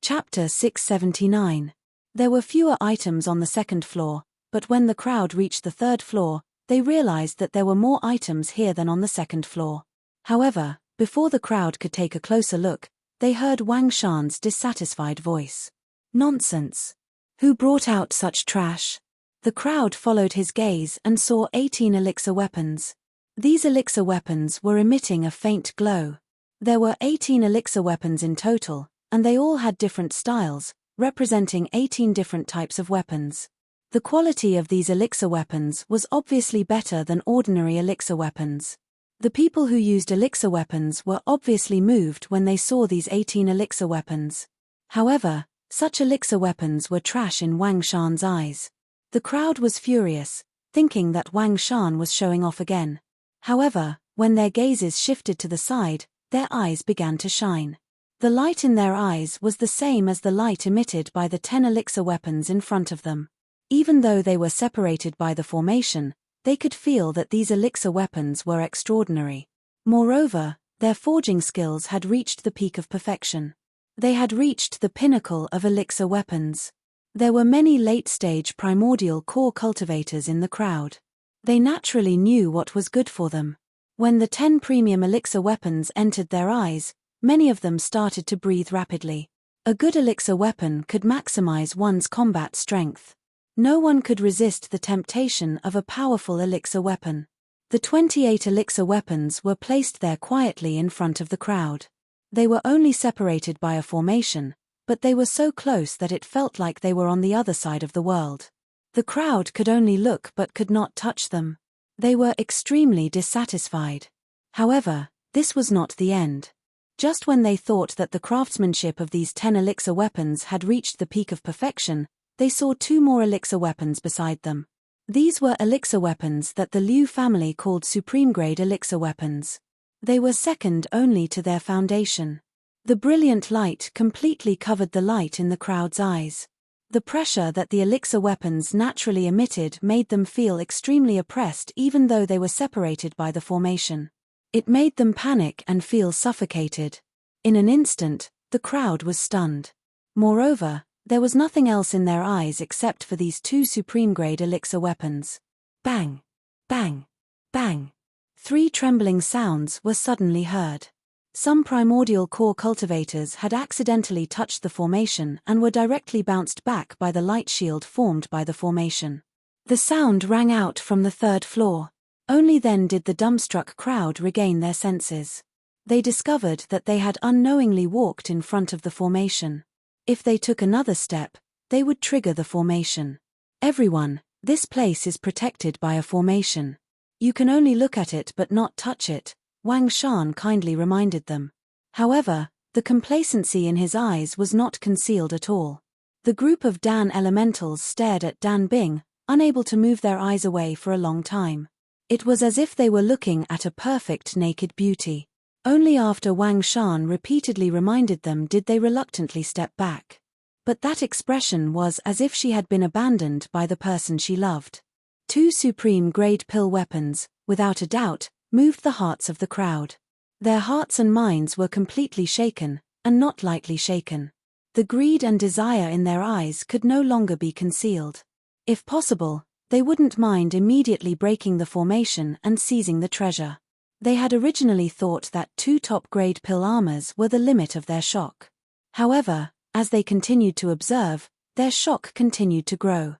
Chapter 679. There were fewer items on the second floor, but when the crowd reached the third floor, they realized that there were more items here than on the second floor. However, before the crowd could take a closer look, they heard Wang Shan's dissatisfied voice. Nonsense. Who brought out such trash? The crowd followed his gaze and saw 18 elixir weapons. These elixir weapons were emitting a faint glow. There were 18 elixir weapons in total, and they all had different styles, representing 18 different types of weapons. The quality of these elixir weapons was obviously better than ordinary elixir weapons. The people who used elixir weapons were obviously moved when they saw these 18 elixir weapons. However, such elixir weapons were trash in Wang Shan's eyes. The crowd was furious, thinking that Wang Shan was showing off again. However, when their gazes shifted to the side, their eyes began to shine. The light in their eyes was the same as the light emitted by the 10 elixir weapons in front of them. Even though they were separated by the formation, they could feel that these elixir weapons were extraordinary. Moreover, their forging skills had reached the peak of perfection. They had reached the pinnacle of elixir weapons. There were many late-stage primordial core cultivators in the crowd. They naturally knew what was good for them. When the 10 premium elixir weapons entered their eyes, many of them started to breathe rapidly. A good elixir weapon could maximize one's combat strength. No one could resist the temptation of a powerful elixir weapon. The 28 elixir weapons were placed there quietly in front of the crowd. They were only separated by a formation, but they were so close that it felt like they were on the other side of the world. The crowd could only look but could not touch them. They were extremely dissatisfied. However, this was not the end. Just when they thought that the craftsmanship of these 10 elixir weapons had reached the peak of perfection, they saw 2 more elixir weapons beside them. These were elixir weapons that the Liu family called supreme-grade elixir weapons. They were second only to their foundation. The brilliant light completely covered the light in the crowd's eyes. The pressure that the elixir weapons naturally emitted made them feel extremely oppressed even though they were separated by the formation. It made them panic and feel suffocated. In an instant, the crowd was stunned. Moreover, there was nothing else in their eyes except for these 2 supreme-grade elixir weapons. Bang! Bang! Bang! 3 trembling sounds were suddenly heard. Some primordial core cultivators had accidentally touched the formation and were directly bounced back by the light shield formed by the formation. The sound rang out from the third floor. Only then did the dumbstruck crowd regain their senses. They discovered that they had unknowingly walked in front of the formation. If they took another step, they would trigger the formation. Everyone, this place is protected by a formation. You can only look at it but not touch it, Wang Shan kindly reminded them. However, the complacency in his eyes was not concealed at all. The group of Dan elementals stared at Dan Bing, unable to move their eyes away for a long time. It was as if they were looking at a perfect naked beauty. Only after Wang Shan repeatedly reminded them did they reluctantly step back. But that expression was as if she had been abandoned by the person she loved. 2 supreme-grade pill weapons, without a doubt, moved the hearts of the crowd. Their hearts and minds were completely shaken, and not lightly shaken. The greed and desire in their eyes could no longer be concealed. If possible, they wouldn't mind immediately breaking the formation and seizing the treasure. They had originally thought that 2 top-grade pill armors were the limit of their shock. However, as they continued to observe, their shock continued to grow.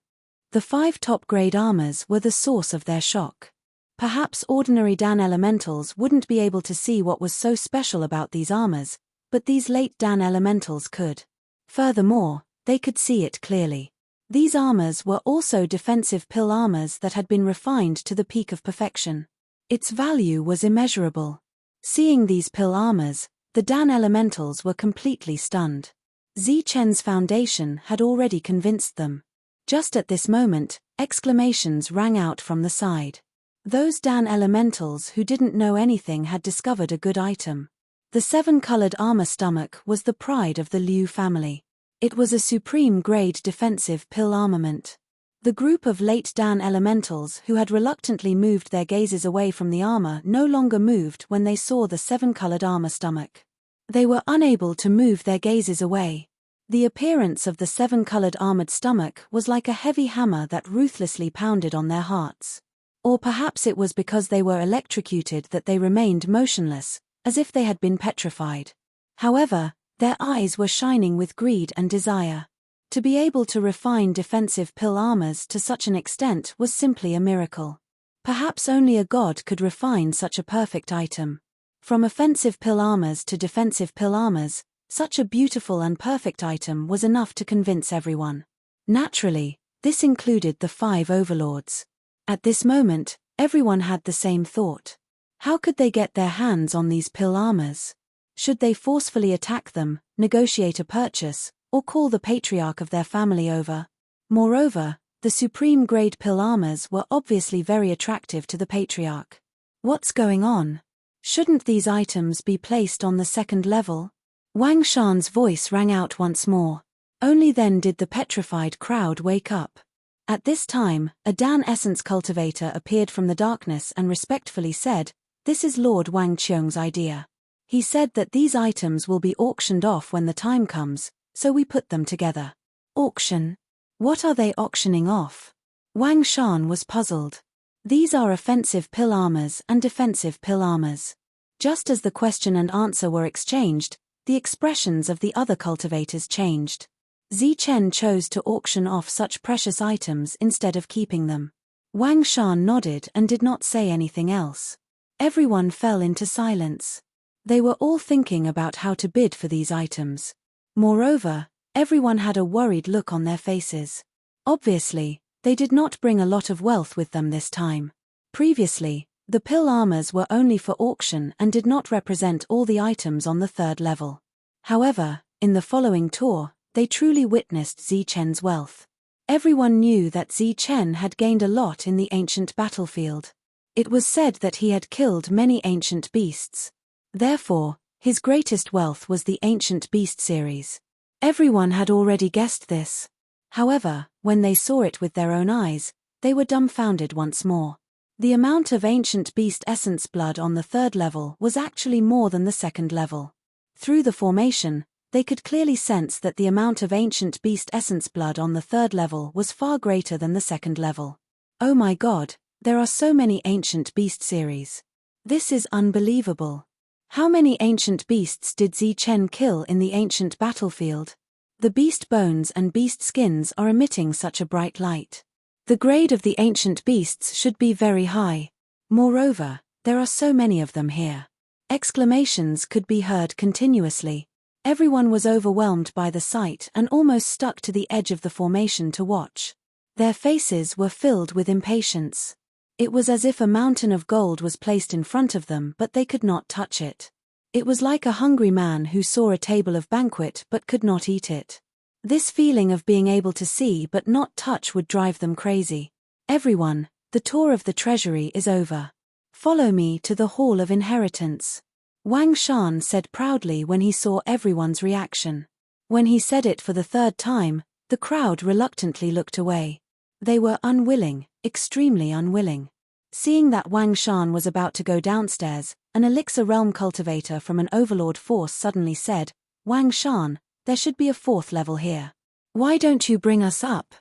The 5 top-grade armors were the source of their shock. Perhaps ordinary Dan elementals wouldn't be able to see what was so special about these armors, but these late Dan elementals could. Furthermore, they could see it clearly. These armors were also defensive pill armors that had been refined to the peak of perfection. Its value was immeasurable. Seeing these pill armors, the Dan elementals were completely stunned. Zichen's foundation had already convinced them. Just at this moment, exclamations rang out from the side. Those Dan elementals who didn't know anything had discovered a good item. The 7-colored armor stomach was the pride of the Liu family. It was a supreme-grade defensive pill armament. The group of late Dan elementals who had reluctantly moved their gazes away from the armor no longer moved when they saw the seven-colored armor stomach. They were unable to move their gazes away. The appearance of the seven-colored armored stomach was like a heavy hammer that ruthlessly pounded on their hearts. Or perhaps it was because they were electrocuted that they remained motionless, as if they had been petrified. However, their eyes were shining with greed and desire. To be able to refine defensive pill armors to such an extent was simply a miracle. Perhaps only a god could refine such a perfect item. From offensive pill armors to defensive pill armors, such a beautiful and perfect item was enough to convince everyone. Naturally, this included the 5 overlords. At this moment, everyone had the same thought. How could they get their hands on these pill armors? Should they forcefully attack them, negotiate a purchase, or call the patriarch of their family over? Moreover, the supreme-grade pill armors were obviously very attractive to the patriarch. What's going on? Shouldn't these items be placed on the second level? Wang Shan's voice rang out once more. Only then did the petrified crowd wake up. At this time, a Dan essence cultivator appeared from the darkness and respectfully said, "This is Lord Wang Qiong's idea. He said that these items will be auctioned off when the time comes, so we put them together." Auction? What are they auctioning off? Wang Shan was puzzled. These are offensive pill armors and defensive pill armors. Just as the question and answer were exchanged, the expressions of the other cultivators changed. Zichen chose to auction off such precious items instead of keeping them. Wang Shan nodded and did not say anything else. Everyone fell into silence. They were all thinking about how to bid for these items. Moreover, everyone had a worried look on their faces. Obviously, they did not bring a lot of wealth with them this time. Previously, the pill armors were only for auction and did not represent all the items on the third level. However, in the following tour, they truly witnessed Zichen's wealth. Everyone knew that Zichen had gained a lot in the ancient battlefield. It was said that he had killed many ancient beasts. Therefore, his greatest wealth was the Ancient Beast series. Everyone had already guessed this. However, when they saw it with their own eyes, they were dumbfounded once more. The amount of Ancient Beast essence blood on the third level was actually more than the second level. Through the formation, they could clearly sense that the amount of Ancient Beast essence blood on the third level was far greater than the second level. Oh my god, there are so many Ancient Beast series. This is unbelievable. How many ancient beasts did Zichen kill in the ancient battlefield? The beast bones and beast skins are emitting such a bright light. The grade of the ancient beasts should be very high. Moreover, there are so many of them here. Exclamations could be heard continuously. Everyone was overwhelmed by the sight and almost stuck to the edge of the formation to watch. Their faces were filled with impatience. It was as if a mountain of gold was placed in front of them but they could not touch it. It was like a hungry man who saw a table of banquet but could not eat it. This feeling of being able to see but not touch would drive them crazy. Everyone, the tour of the treasury is over. Follow me to the Hall of Inheritance. Wang Shan said proudly when he saw everyone's reaction. When he said it for the third time, the crowd reluctantly looked away. They were unwilling, extremely unwilling. Seeing that Wang Shan was about to go downstairs, an elixir realm cultivator from an overlord force suddenly said, "Wang Shan, there should be a fourth level here. Why don't you bring us up?"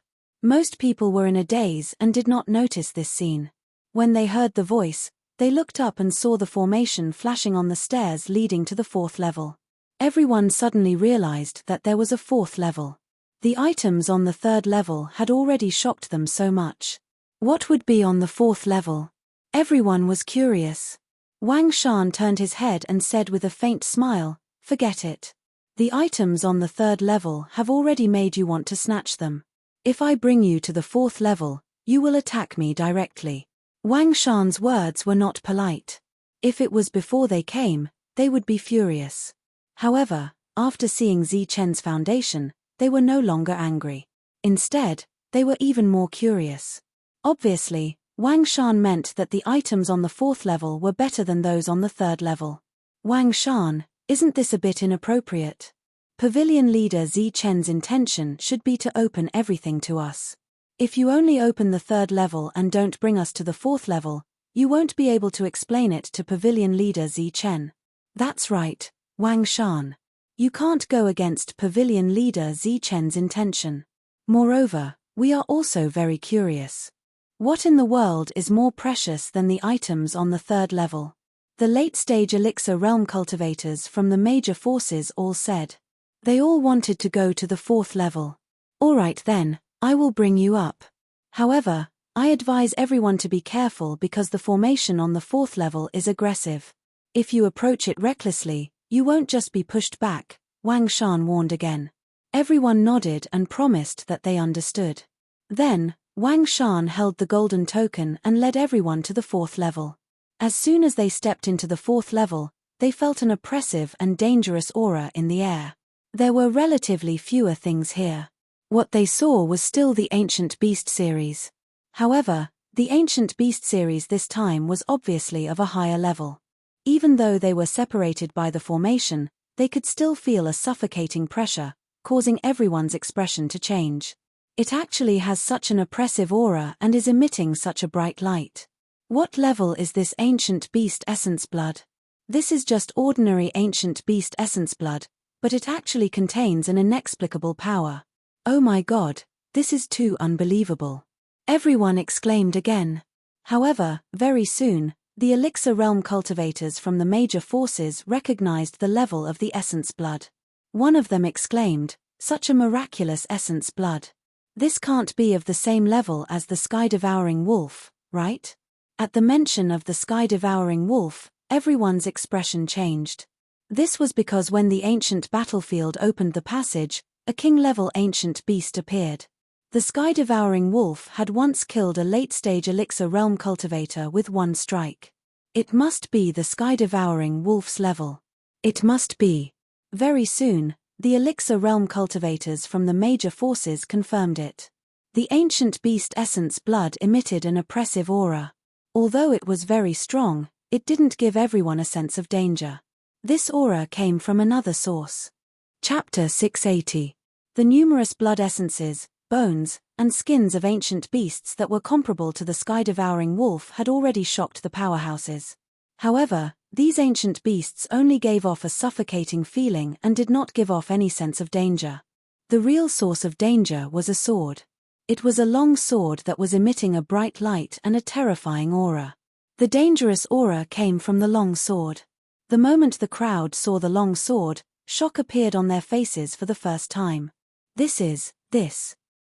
Most people were in a daze and did not notice this scene. When they heard the voice, they looked up and saw the formation flashing on the stairs leading to the fourth level. Everyone suddenly realized that there was a fourth level. The items on the third level had already shocked them so much. What would be on the fourth level? Everyone was curious. Wang Shan turned his head and said with a faint smile, "Forget it. The items on the third level have already made you want to snatch them. If I bring you to the fourth level, you will attack me directly." Wang Shan's words were not polite. If it was before they came, they would be furious. However, after seeing Zichen's foundation, they were no longer angry. Instead, they were even more curious. Obviously, Wang Shan meant that the items on the fourth level were better than those on the third level. Wang Shan, isn't this a bit inappropriate? Pavilion leader Zi Chen's intention should be to open everything to us. If you only open the 3rd level and don't bring us to the 4th level, you won't be able to explain it to Pavilion leader Zi Chen. That's right, Wang Shan. You can't go against Pavilion leader Zi Chen's intention. Moreover, we are also very curious. What in the world is more precious than the items on the 3rd level? The late-stage elixir realm cultivators from the major forces all said. They all wanted to go to the 4th level. Alright then, I will bring you up. However, I advise everyone to be careful because the formation on the 4th level is aggressive. If you approach it recklessly, you won't just be pushed back, Wang Shan warned again. Everyone nodded and promised that they understood. Then, Wang Shan held the golden token and led everyone to the 4th level. As soon as they stepped into the 4th level, they felt an oppressive and dangerous aura in the air. There were relatively fewer things here. What they saw was still the Ancient Beast series. However, the Ancient Beast series this time was obviously of a higher level. Even though they were separated by the formation, they could still feel a suffocating pressure, causing everyone's expression to change. It actually has such an oppressive aura and is emitting such a bright light. What level is this Ancient Beast Essence Blood? This is just ordinary Ancient Beast Essence Blood, but it actually contains an inexplicable power. Oh my god, this is too unbelievable. Everyone exclaimed again. However, very soon, the elixir realm cultivators from the major forces recognized the level of the essence blood. One of them exclaimed, "Such a miraculous essence blood. This can't be of the same level as the sky-devouring wolf, right?" At the mention of the sky-devouring wolf, everyone's expression changed. This was because when the ancient battlefield opened the passage, a king-level ancient beast appeared. The sky-devouring wolf had once killed a late-stage elixir realm cultivator with one strike. It must be the sky-devouring wolf's level. It must be. Very soon, the elixir realm cultivators from the major forces confirmed it. The ancient beast essence blood emitted an oppressive aura. Although it was very strong, it didn't give everyone a sense of danger. This aura came from another source. Chapter 680. The numerous blood essences, bones, and skins of ancient beasts that were comparable to the sky-devouring wolf had already shocked the powerhouses. However, these ancient beasts only gave off a suffocating feeling and did not give off any sense of danger. The real source of danger was a sword. It was a long sword that was emitting a bright light and a terrifying aura. The dangerous aura came from the long sword. The moment the crowd saw the long sword, shock appeared on their faces for the first time. This.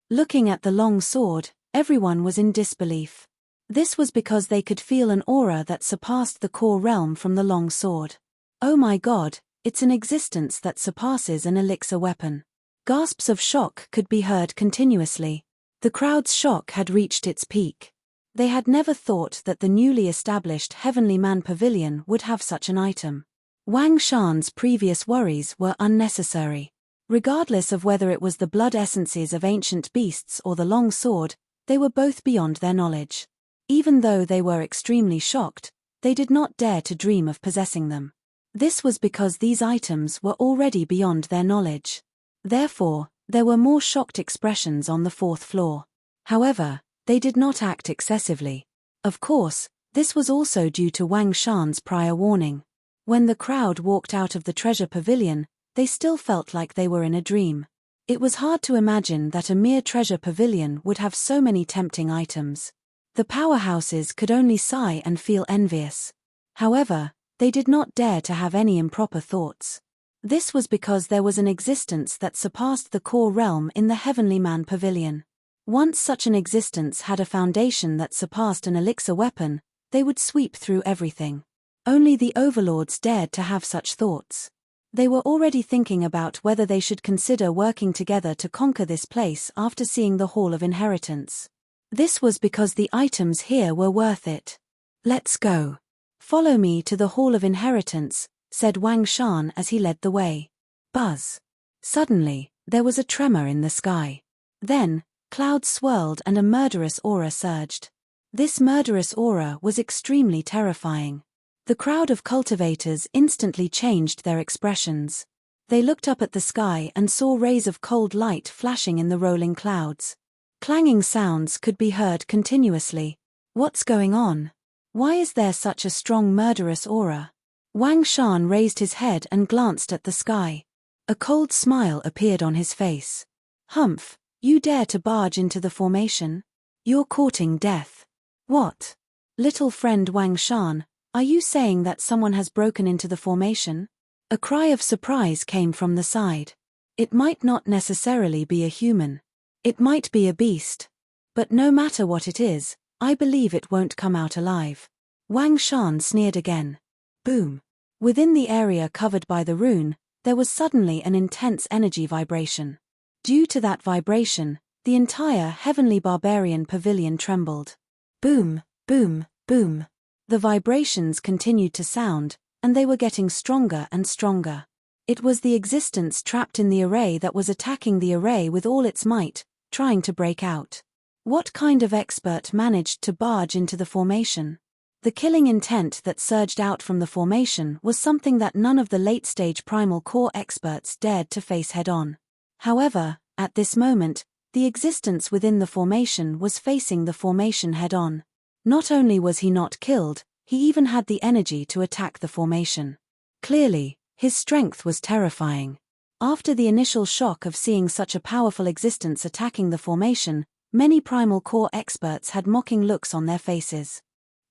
Looking at the long sword, everyone was in disbelief. This was because they could feel an aura that surpassed the core realm from the long sword. Oh my god, it's an existence that surpasses an elixir weapon. Gasps of shock could be heard continuously. The crowd's shock had reached its peak. They had never thought that the newly established Heavenly Man Pavilion would have such an item. Wang Shan's previous worries were unnecessary. Regardless of whether it was the blood essences of ancient beasts or the long sword, they were both beyond their knowledge. Even though they were extremely shocked, they did not dare to dream of possessing them. This was because these items were already beyond their knowledge. Therefore, there were more shocked expressions on the 4th floor. However, they did not act excessively. Of course, this was also due to Wang Shan's prior warning. When the crowd walked out of the treasure pavilion, they still felt like they were in a dream. It was hard to imagine that a mere treasure pavilion would have so many tempting items. The powerhouses could only sigh and feel envious. However, they did not dare to have any improper thoughts. This was because there was an existence that surpassed the core realm in the Heavenly Man Pavilion. Once such an existence had a foundation that surpassed an elixir weapon, they would sweep through everything. Only the overlords dared to have such thoughts. They were already thinking about whether they should consider working together to conquer this place after seeing the Hall of Inheritance. This was because the items here were worth it. Let's go. Follow me to the Hall of Inheritance, said Wang Shan as he led the way. Buzz. Suddenly, there was a tremor in the sky. Then, clouds swirled and a murderous aura surged. This murderous aura was extremely terrifying. The crowd of cultivators instantly changed their expressions. They looked up at the sky and saw rays of cold light flashing in the rolling clouds. Clanging sounds could be heard continuously. What's going on? Why is there such a strong murderous aura? Wang Shan raised his head and glanced at the sky. A cold smile appeared on his face. Humph, you dare to barge into the formation? You're courting death. What? Little friend Wang Shan, are you saying that someone has broken into the formation? A cry of surprise came from the side. It might not necessarily be a human. It might be a beast. But no matter what it is, I believe it won't come out alive. Wang Shan sneered again. Boom. Within the area covered by the rune, there was suddenly an intense energy vibration. Due to that vibration, the entire heavenly barbarian pavilion trembled. Boom, boom, boom. The vibrations continued to sound, and they were getting stronger and stronger. It was the existence trapped in the array that was attacking the array with all its might, trying to break out. What kind of expert managed to barge into the formation? The killing intent that surged out from the formation was something that none of the late-stage primal core experts dared to face head-on. However, at this moment, the existence within the formation was facing the formation head-on. Not only was he not killed, he even had the energy to attack the formation. Clearly, his strength was terrifying. After the initial shock of seeing such a powerful existence attacking the formation, many primal core experts had mocking looks on their faces.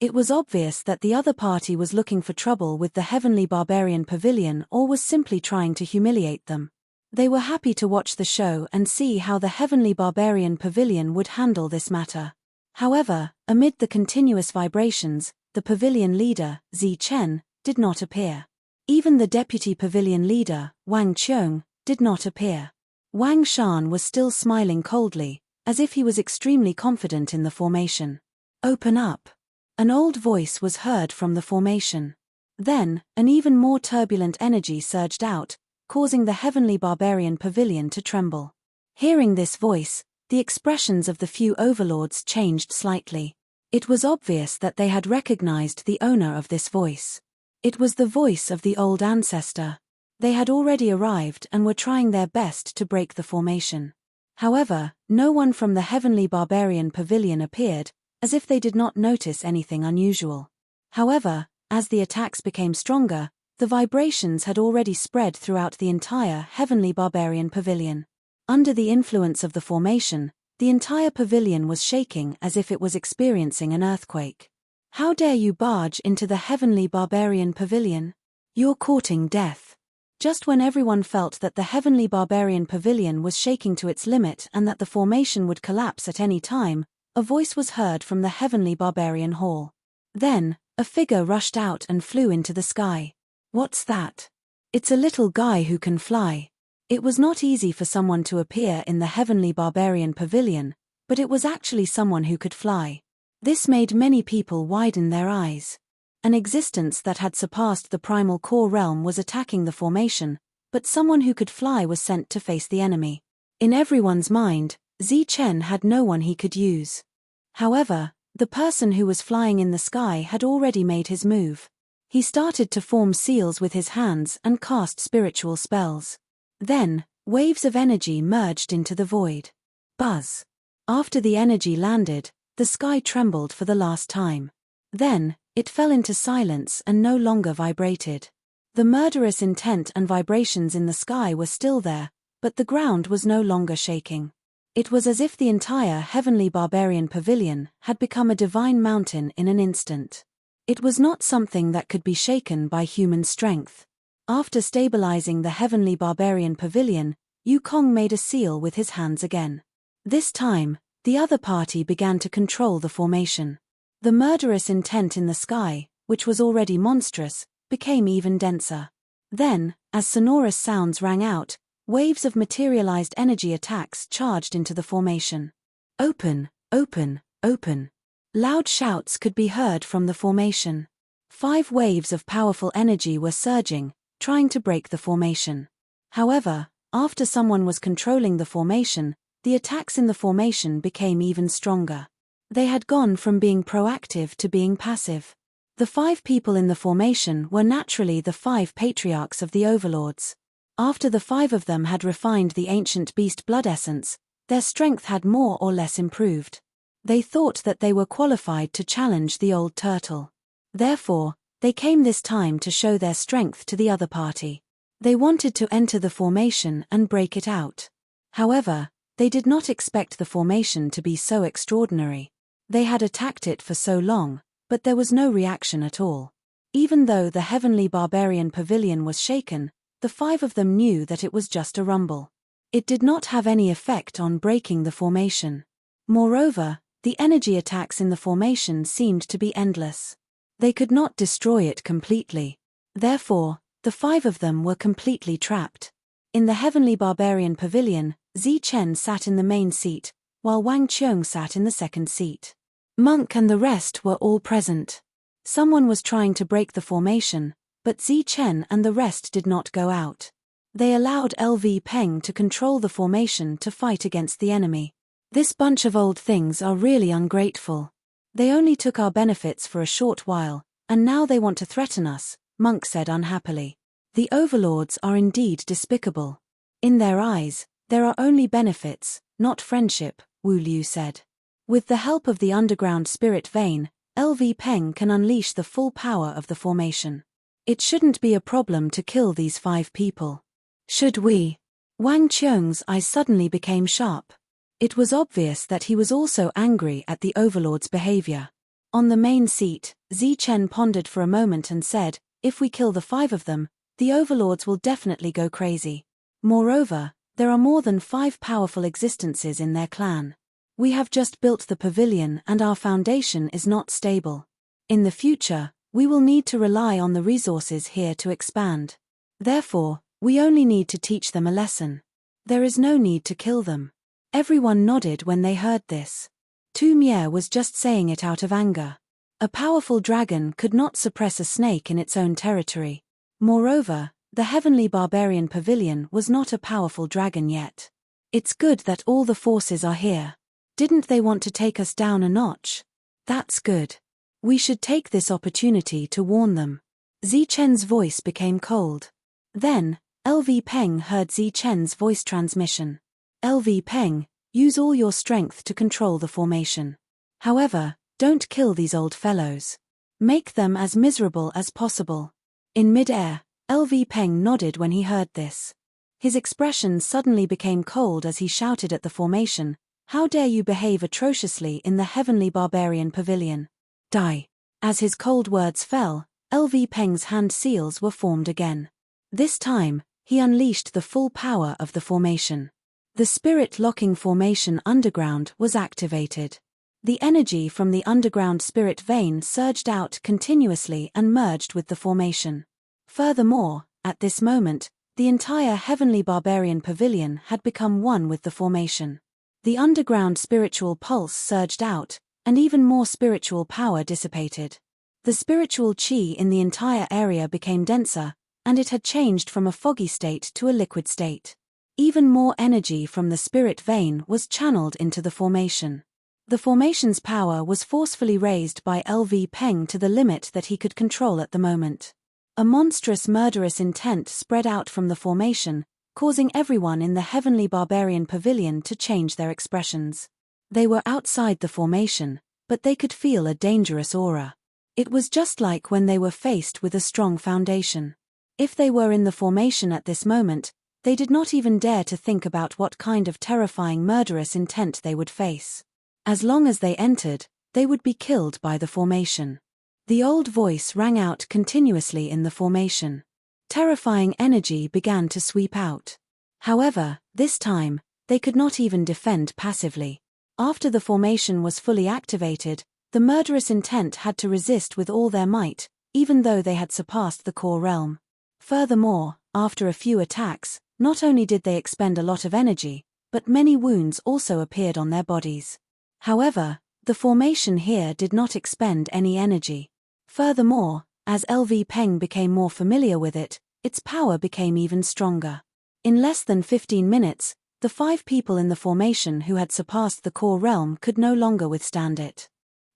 It was obvious that the other party was looking for trouble with the heavenly barbarian pavilion or was simply trying to humiliate them. They were happy to watch the show and see how the heavenly barbarian pavilion would handle this matter. However, amid the continuous vibrations, the pavilion leader, Zi Chen, did not appear. Even the deputy pavilion leader, Wang Qiong, did not appear. Wang Shan was still smiling coldly, as if he was extremely confident in the formation. Open up. An old voice was heard from the formation. Then, an even more turbulent energy surged out, causing the heavenly barbarian pavilion to tremble. Hearing this voice, the expressions of the few overlords changed slightly. It was obvious that they had recognized the owner of this voice. It was the voice of the old ancestor. They had already arrived and were trying their best to break the formation. However, no one from the heavenly barbarian pavilion appeared, as if they did not notice anything unusual. However, as the attacks became stronger, the vibrations had already spread throughout the entire heavenly barbarian pavilion. Under the influence of the formation, the entire pavilion was shaking as if it was experiencing an earthquake. How dare you barge into the heavenly barbarian pavilion? You're courting death. Just when everyone felt that the heavenly barbarian pavilion was shaking to its limit and that the formation would collapse at any time, a voice was heard from the heavenly barbarian hall. Then, a figure rushed out and flew into the sky. What's that? It's a little guy who can fly. It was not easy for someone to appear in the heavenly barbarian pavilion, but it was actually someone who could fly. This made many people widen their eyes. An existence that had surpassed the primal core realm was attacking the formation, but someone who could fly was sent to face the enemy. In everyone's mind, Zi Chen had no one he could use. However, the person who was flying in the sky had already made his move. He started to form seals with his hands and cast spiritual spells. Then, waves of energy merged into the void. Buzz. After the energy landed, the sky trembled for the last time. Then, it fell into silence and no longer vibrated. The murderous intent and vibrations in the sky were still there, but the ground was no longer shaking. It was as if the entire heavenly barbarian pavilion had become a divine mountain in an instant. It was not something that could be shaken by human strength. After stabilizing the heavenly barbarian pavilion, Yukong made a seal with his hands again. This time, the other party began to control the formation. The murderous intent in the sky, which was already monstrous, became even denser. Then, as sonorous sounds rang out, waves of materialized energy attacks charged into the formation. Open, open, open. Loud shouts could be heard from the formation. 5 waves of powerful energy were surging, trying to break the formation. However, after someone was controlling the formation, the attacks in the formation became even stronger. They had gone from being proactive to being passive. The 5 people in the formation were naturally the 5 patriarchs of the overlords. After the 5 of them had refined the ancient beast blood essence, their strength had more or less improved. They thought that they were qualified to challenge the old turtle. Therefore, they came this time to show their strength to the other party. They wanted to enter the formation and break it out. However, they did not expect the formation to be so extraordinary. They had attacked it for so long, but there was no reaction at all. Even though the heavenly barbarian pavilion was shaken, the 5 of them knew that it was just a rumble. It did not have any effect on breaking the formation. Moreover, the energy attacks in the formation seemed to be endless. They could not destroy it completely. Therefore, the 5 of them were completely trapped. In the heavenly barbarian pavilion, Zichen sat in the main seat, while Wang Qiong sat in the second seat. Monk and the rest were all present. Someone was trying to break the formation, but Zichen and the rest did not go out. They allowed LV Peng to control the formation to fight against the enemy. This bunch of old things are really ungrateful. They only took our benefits for a short while, and now they want to threaten us, Monk said unhappily. The overlords are indeed despicable. In their eyes, there are only benefits, not friendship, Wu Liu said. With the help of the underground spirit vein, LV Peng can unleash the full power of the formation. It shouldn't be a problem to kill these 5 people. Should we? Wang Qiong's eyes suddenly became sharp. It was obvious that he was also angry at the overlord's behavior. On the main seat, Zichen pondered for a moment and said, if we kill the 5 of them, the overlords will definitely go crazy. Moreover, there are more than 5 powerful existences in their clan. We have just built the pavilion and our foundation is not stable. In the future, we will need to rely on the resources here to expand. Therefore, we only need to teach them a lesson. There is no need to kill them. Everyone nodded when they heard this. Tu Mie was just saying it out of anger. A powerful dragon could not suppress a snake in its own territory. Moreover, the heavenly barbarian pavilion was not a powerful dragon yet. It's good that all the forces are here. Didn't they want to take us down a notch? That's good. We should take this opportunity to warn them. Zichen's voice became cold. Then, LV Peng heard Zichen's voice transmission. LV Peng, use all your strength to control the formation. However, don't kill these old fellows. Make them as miserable as possible. In mid-air, LV Peng nodded when he heard this. His expression suddenly became cold as he shouted at the formation, how dare you behave atrociously in the heavenly barbarian pavilion? Die. As his cold words fell, LV Peng's hand seals were formed again. This time, he unleashed the full power of the formation. The spirit-locking formation underground was activated. The energy from the underground spirit vein surged out continuously and merged with the formation. Furthermore, at this moment, the entire heavenly barbarian pavilion had become one with the formation. The underground spiritual pulse surged out, and even more spiritual power dissipated. The spiritual chi in the entire area became denser, and it had changed from a foggy state to a liquid state. Even more energy from the spirit vein was channeled into the formation. The formation's power was forcefully raised by LV Peng to the limit that he could control at the moment. A monstrous murderous intent spread out from the formation, causing everyone in the heavenly barbarian pavilion to change their expressions. They were outside the formation, but they could feel a dangerous aura. It was just like when they were faced with a strong foundation. If they were in the formation at this moment, they did not even dare to think about what kind of terrifying murderous intent they would face. As long as they entered, they would be killed by the formation. The old voice rang out continuously in the formation. Terrifying energy began to sweep out. However, this time, they could not even defend passively. After the formation was fully activated, the murderous intent had to resist with all their might, even though they had surpassed the core realm. Furthermore, after a few attacks, not only did they expend a lot of energy, but many wounds also appeared on their bodies. However, the formation here did not expend any energy. Furthermore, as LV Peng became more familiar with it, its power became even stronger. In less than 15 minutes, the 5 people in the formation who had surpassed the core realm could no longer withstand it.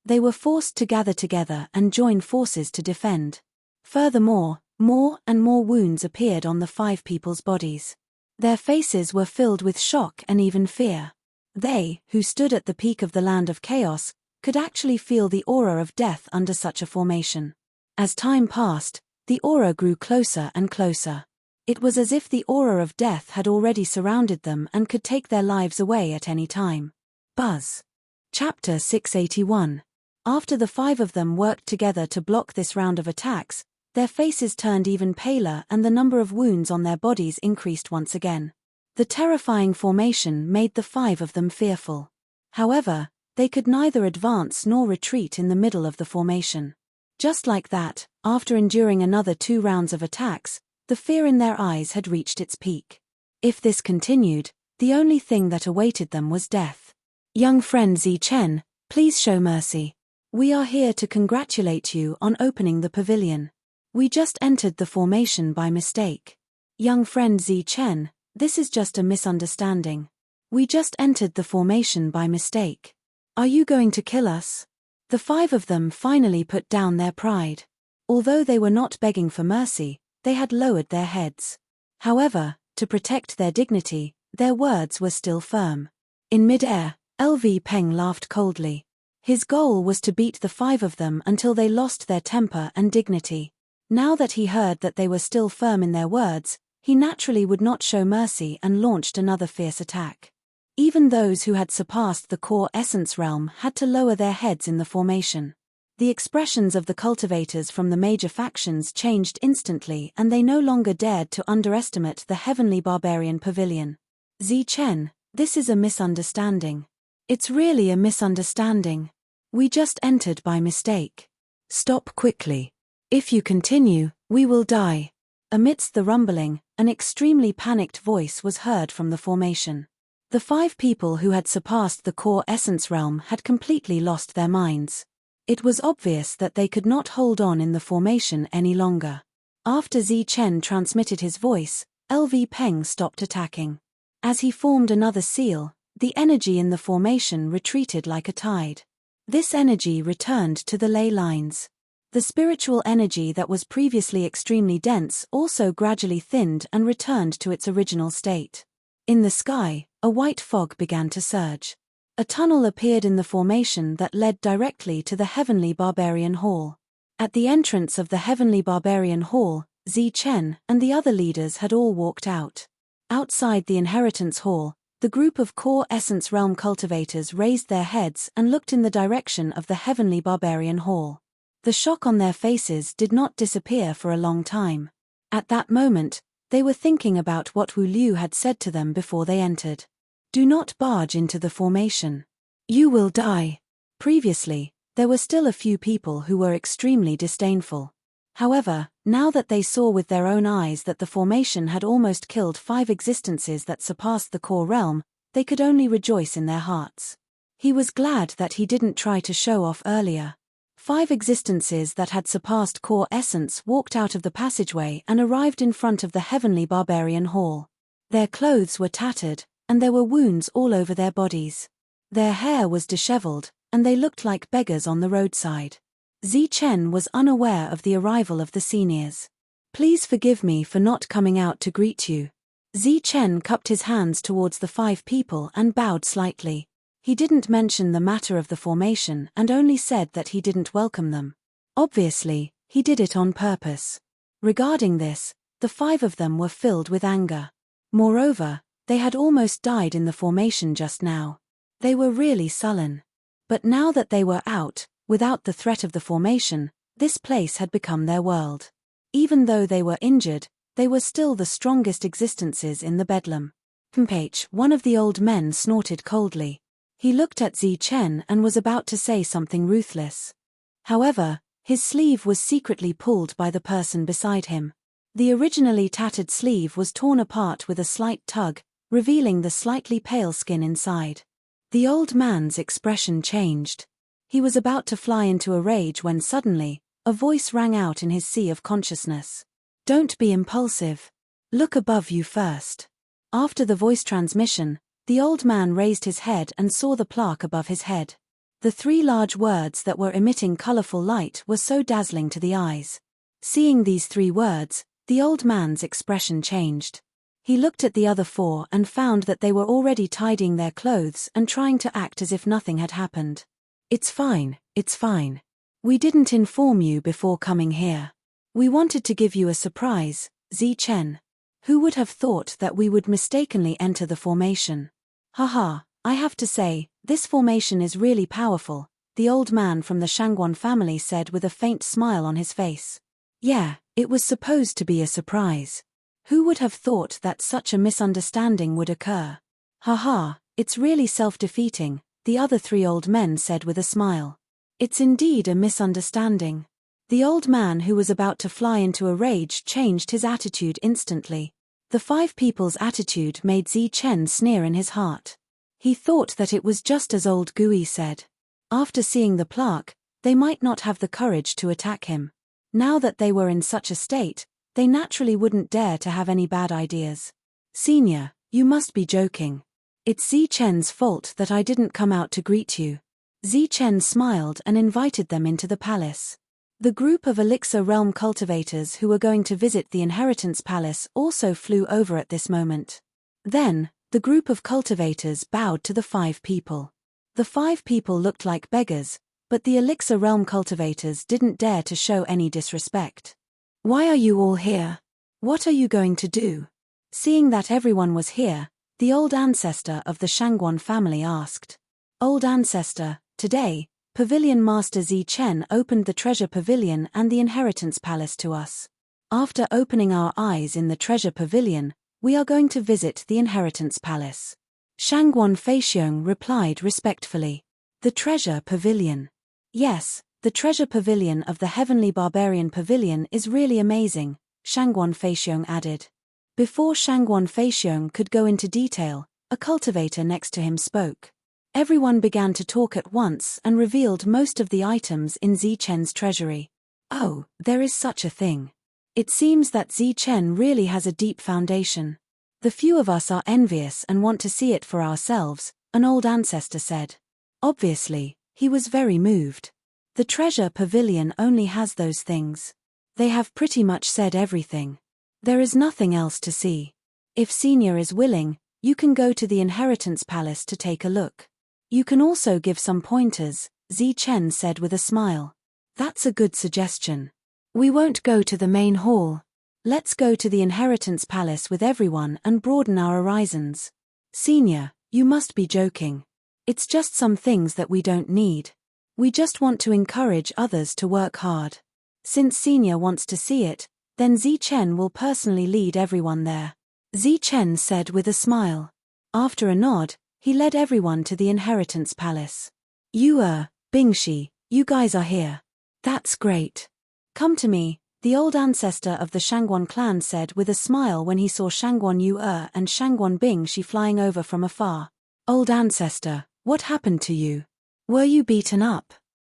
They were forced to gather together and join forces to defend. Furthermore, More and more wounds appeared on the 5 people's bodies. Their faces were filled with shock and even fear. They, who stood at the peak of the land of chaos, could actually feel the aura of death under such a formation. As time passed, the aura grew closer and closer. It was as if the aura of death had already surrounded them and could take their lives away at any time. Buzz. Chapter 681. After the 5 of them worked together to block this round of attacks, their faces turned even paler and the number of wounds on their bodies increased once again. The terrifying formation made the 5 of them fearful. However, they could neither advance nor retreat in the middle of the formation. Just like that, after enduring another 2 rounds of attacks, the fear in their eyes had reached its peak. If this continued, the only thing that awaited them was death. Young friend Zichen, please show mercy. We are here to congratulate you on opening the pavilion. We just entered the formation by mistake. Young friend Zichen, this is just a misunderstanding. We just entered the formation by mistake. Are you going to kill us? The 5 of them finally put down their pride. Although they were not begging for mercy, they had lowered their heads. However, to protect their dignity, their words were still firm. In mid-air, LV Peng laughed coldly. His goal was to beat the 5 of them until they lost their temper and dignity. Now that he heard that they were still firm in their words, he naturally would not show mercy and launched another fierce attack. Even those who had surpassed the core essence realm had to lower their heads in the formation. The expressions of the cultivators from the major factions changed instantly and they no longer dared to underestimate the heavenly barbarian pavilion. Zichen, this is a misunderstanding. It's really a misunderstanding. We just entered by mistake. Stop quickly. If you continue, we will die. Amidst the rumbling, an extremely panicked voice was heard from the formation. The 5 people who had surpassed the core essence realm had completely lost their minds. It was obvious that they could not hold on in the formation any longer. After Zichen transmitted his voice, LV Peng stopped attacking. As he formed another seal, the energy in the formation retreated like a tide. This energy returned to the ley lines. The spiritual energy that was previously extremely dense also gradually thinned and returned to its original state. In the sky, a white fog began to surge. A tunnel appeared in the formation that led directly to the Heavenly Barbarian Hall. At the entrance of the Heavenly Barbarian Hall, Zichen and the other leaders had all walked out. Outside the Inheritance Hall, the group of core essence realm cultivators raised their heads and looked in the direction of the Heavenly Barbarian Hall. The shock on their faces did not disappear for a long time. At that moment, they were thinking about what Wu Liu had said to them before they entered. Do not barge into the formation. You will die. Previously, there were still a few people who were extremely disdainful. However, now that they saw with their own eyes that the formation had almost killed 5 existences that surpassed the core realm, they could only rejoice in their hearts. He was glad that he didn't try to show off earlier. 5 existences that had surpassed core essence walked out of the passageway and arrived in front of the Heavenly Barbarian Hall. Their clothes were tattered, and there were wounds all over their bodies. Their hair was disheveled, and they looked like beggars on the roadside. Zichen was unaware of the arrival of the seniors. Please forgive me for not coming out to greet you. Zichen cupped his hands towards the 5 people and bowed slightly. He didn't mention the matter of the formation and only said that he didn't welcome them. Obviously, he did it on purpose. Regarding this, the 5 of them were filled with anger. Moreover, they had almost died in the formation just now. They were really sullen. But now that they were out, without the threat of the formation, this place had become their world. Even though they were injured, they were still the strongest existences in the bedlam. One of the old men snorted coldly. He looked at Zichen and was about to say something ruthless. However, his sleeve was secretly pulled by the person beside him. The originally tattered sleeve was torn apart with a slight tug, revealing the slightly pale skin inside. The old man's expression changed. He was about to fly into a rage when suddenly, a voice rang out in his sea of consciousness. Don't be impulsive. Look above you first. After the voice transmission, the old man raised his head and saw the plaque above his head. The 3 large words that were emitting colorful light were so dazzling to the eyes. Seeing these 3 words, the old man's expression changed. He looked at the other 4 and found that they were already tidying their clothes and trying to act as if nothing had happened. It's fine, it's fine. We didn't inform you before coming here. We wanted to give you a surprise, Zichen. Who would have thought that we would mistakenly enter the formation? Haha, I have to say, this formation is really powerful, the old man from the Shangguan family said with a faint smile on his face. Yeah, it was supposed to be a surprise. Who would have thought that such a misunderstanding would occur? Haha, it's really self-defeating, the other 3 old men said with a smile. It's indeed a misunderstanding. The old man who was about to fly into a rage changed his attitude instantly. The 5 people's attitude made Zichen sneer in his heart. He thought that it was just as old Gui said. After seeing the plaque, they might not have the courage to attack him. Now that they were in such a state, they naturally wouldn't dare to have any bad ideas. Senior, you must be joking. It's Zichen's fault that I didn't come out to greet you. Zichen smiled and invited them into the palace. The group of Elixir Realm cultivators who were going to visit the Inheritance Palace also flew over at this moment. Then, the group of cultivators bowed to the 5 people. The 5 people looked like beggars, but the Elixir Realm cultivators didn't dare to show any disrespect. Why are you all here? What are you going to do? Seeing that everyone was here, the old ancestor of the Shangguan family asked. Old ancestor, today, Pavilion Master Zichen opened the Treasure Pavilion and the Inheritance Palace to us. After opening our eyes in the Treasure Pavilion, we are going to visit the Inheritance Palace. Shangguan Feixiong replied respectfully. The Treasure Pavilion. Yes, the Treasure Pavilion of the Heavenly Barbarian Pavilion is really amazing, Shangguan Feixiong added. Before Shangguan Feixiong could go into detail, a cultivator next to him spoke. Everyone began to talk at once and revealed most of the items in Zichen's treasury. Oh, there is such a thing. It seems that Zichen really has a deep foundation. The few of us are envious and want to see it for ourselves, an old ancestor said. Obviously, he was very moved. The Treasure Pavilion only has those things. They have pretty much said everything. There is nothing else to see. If Senior is willing, you can go to the Inheritance Palace to take a look. You can also give some pointers, Zichen said with a smile. That's a good suggestion. We won't go to the main hall. Let's go to the Inheritance Palace with everyone and broaden our horizons. Senior, you must be joking. It's just some things that we don't need. We just want to encourage others to work hard. Since Senior wants to see it, then Zichen will personally lead everyone there. Zichen said with a smile. After a nod, he led everyone to the Inheritance Palace. Bingshi, you guys are here. That's great. Come to me, the old ancestor of the Shangguan clan said with a smile when he saw Shangguan Yu and Shangguan Bingshi flying over from afar. Old ancestor, what happened to you? Were you beaten up?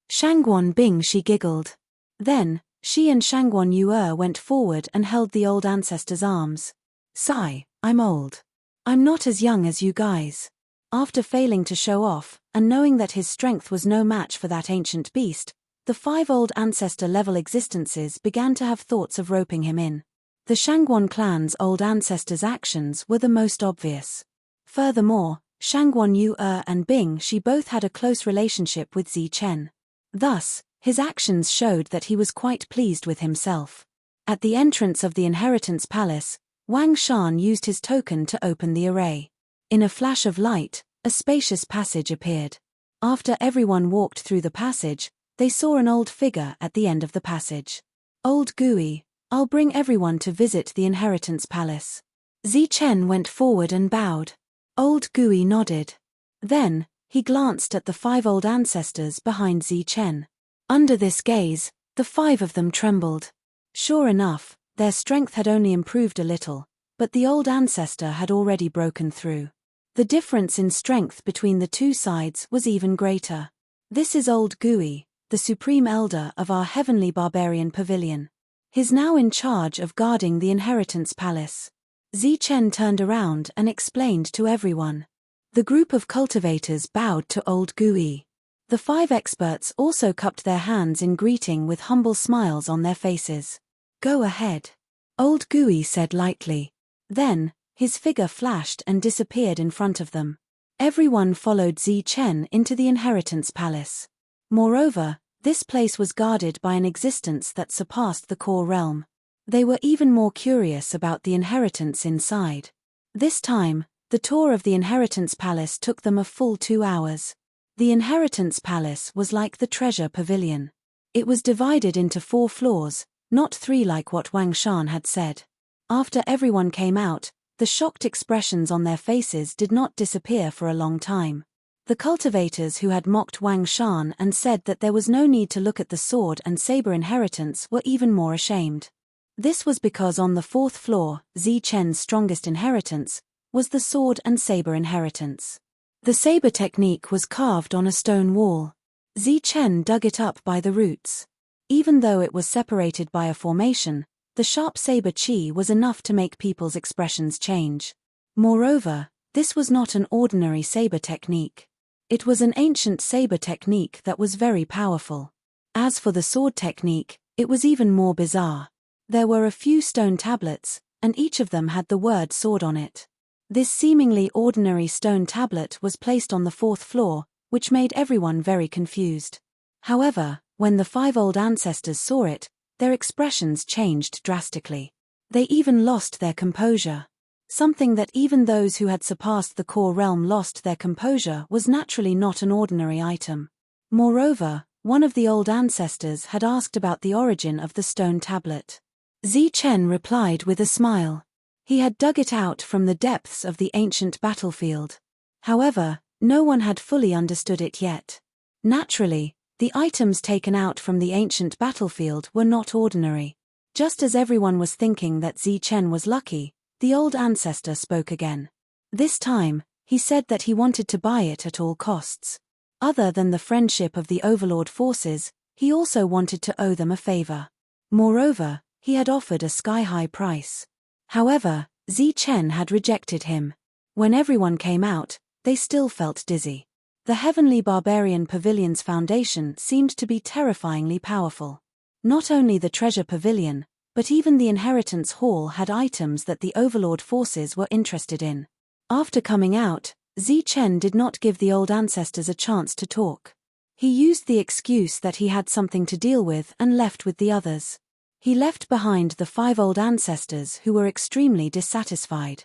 Shangguan Bingshi giggled. Then, she and Shangguan Yu went forward and held the old ancestor's arms. Sigh, I'm old. I'm not as young as you guys. After failing to show off, and knowing that his strength was no match for that ancient beast, the 5 old ancestor-level existences began to have thoughts of roping him in. The Shangguan clan's old ancestors' actions were the most obvious. Furthermore, Shangguan Yu and Bingshi both had a close relationship with Zichen. Thus, his actions showed that he was quite pleased with himself. At the entrance of the Inheritance Palace, Wang Shan used his token to open the array. In a flash of light, a spacious passage appeared. After everyone walked through the passage, they saw an old figure at the end of the passage. Old Gui, I'll bring everyone to visit the Inheritance Palace. Zichen went forward and bowed. Old Gui nodded. Then, he glanced at the 5 old ancestors behind Zichen. Under this gaze, the 5 of them trembled. Sure enough, their strength had only improved a little, but the old ancestor had already broken through. The difference in strength between the 2 sides was even greater. This is Old Gui, the Supreme Elder of our Heavenly Barbarian Pavilion. He's now in charge of guarding the Inheritance Palace. Zichen turned around and explained to everyone. The group of cultivators bowed to Old Gui. The 5 experts also cupped their hands in greeting with humble smiles on their faces. Go ahead. Old Gui said lightly. Then, his figure flashed and disappeared in front of them. Everyone followed Zi Chen into the inheritance palace. Moreover, this place was guarded by an existence that surpassed the core realm. They were even more curious about the inheritance inside. This time, the tour of the inheritance palace took them a full 2 hours. The inheritance palace was like the treasure pavilion. It was divided into 4 floors, not 3 like what Wang Shan had said. After everyone came out, the shocked expressions on their faces did not disappear for a long time. The cultivators who had mocked Wang Shan and said that there was no need to look at the sword and saber inheritance were even more ashamed. This was because on the 4th floor, Zi Chen's strongest inheritance, was the sword and saber inheritance. The saber technique was carved on a stone wall. Zi Chen dug it up by the roots. Even though it was separated by a formation, the sharp saber chi was enough to make people's expressions change. Moreover, this was not an ordinary saber technique. It was an ancient saber technique that was very powerful. As for the sword technique, it was even more bizarre. There were a few stone tablets, and each of them had the word sword on it. This seemingly ordinary stone tablet was placed on the 4th floor, which made everyone very confused. However, when the 5 old ancestors saw it, their expressions changed drastically. They even lost their composure. Something that even those who had surpassed the core realm lost their composure was naturally not an ordinary item. Moreover, one of the old ancestors had asked about the origin of the stone tablet. Zi Chen replied with a smile. He had dug it out from the depths of the ancient battlefield. However, no one had fully understood it yet. Naturally, the items taken out from the ancient battlefield were not ordinary. Just as everyone was thinking that Zi Chen was lucky, the old ancestor spoke again. This time, he said that he wanted to buy it at all costs. Other than the friendship of the overlord forces, he also wanted to owe them a favor. Moreover, he had offered a sky-high price. However, Zi Chen had rejected him. When everyone came out, they still felt dizzy. The Heavenly Barbarian Pavilion's foundation seemed to be terrifyingly powerful. Not only the treasure pavilion, but even the inheritance hall had items that the overlord forces were interested in. After coming out, Zi Chen did not give the old ancestors a chance to talk. He used the excuse that he had something to deal with and left with the others. He left behind the 5 old ancestors who were extremely dissatisfied.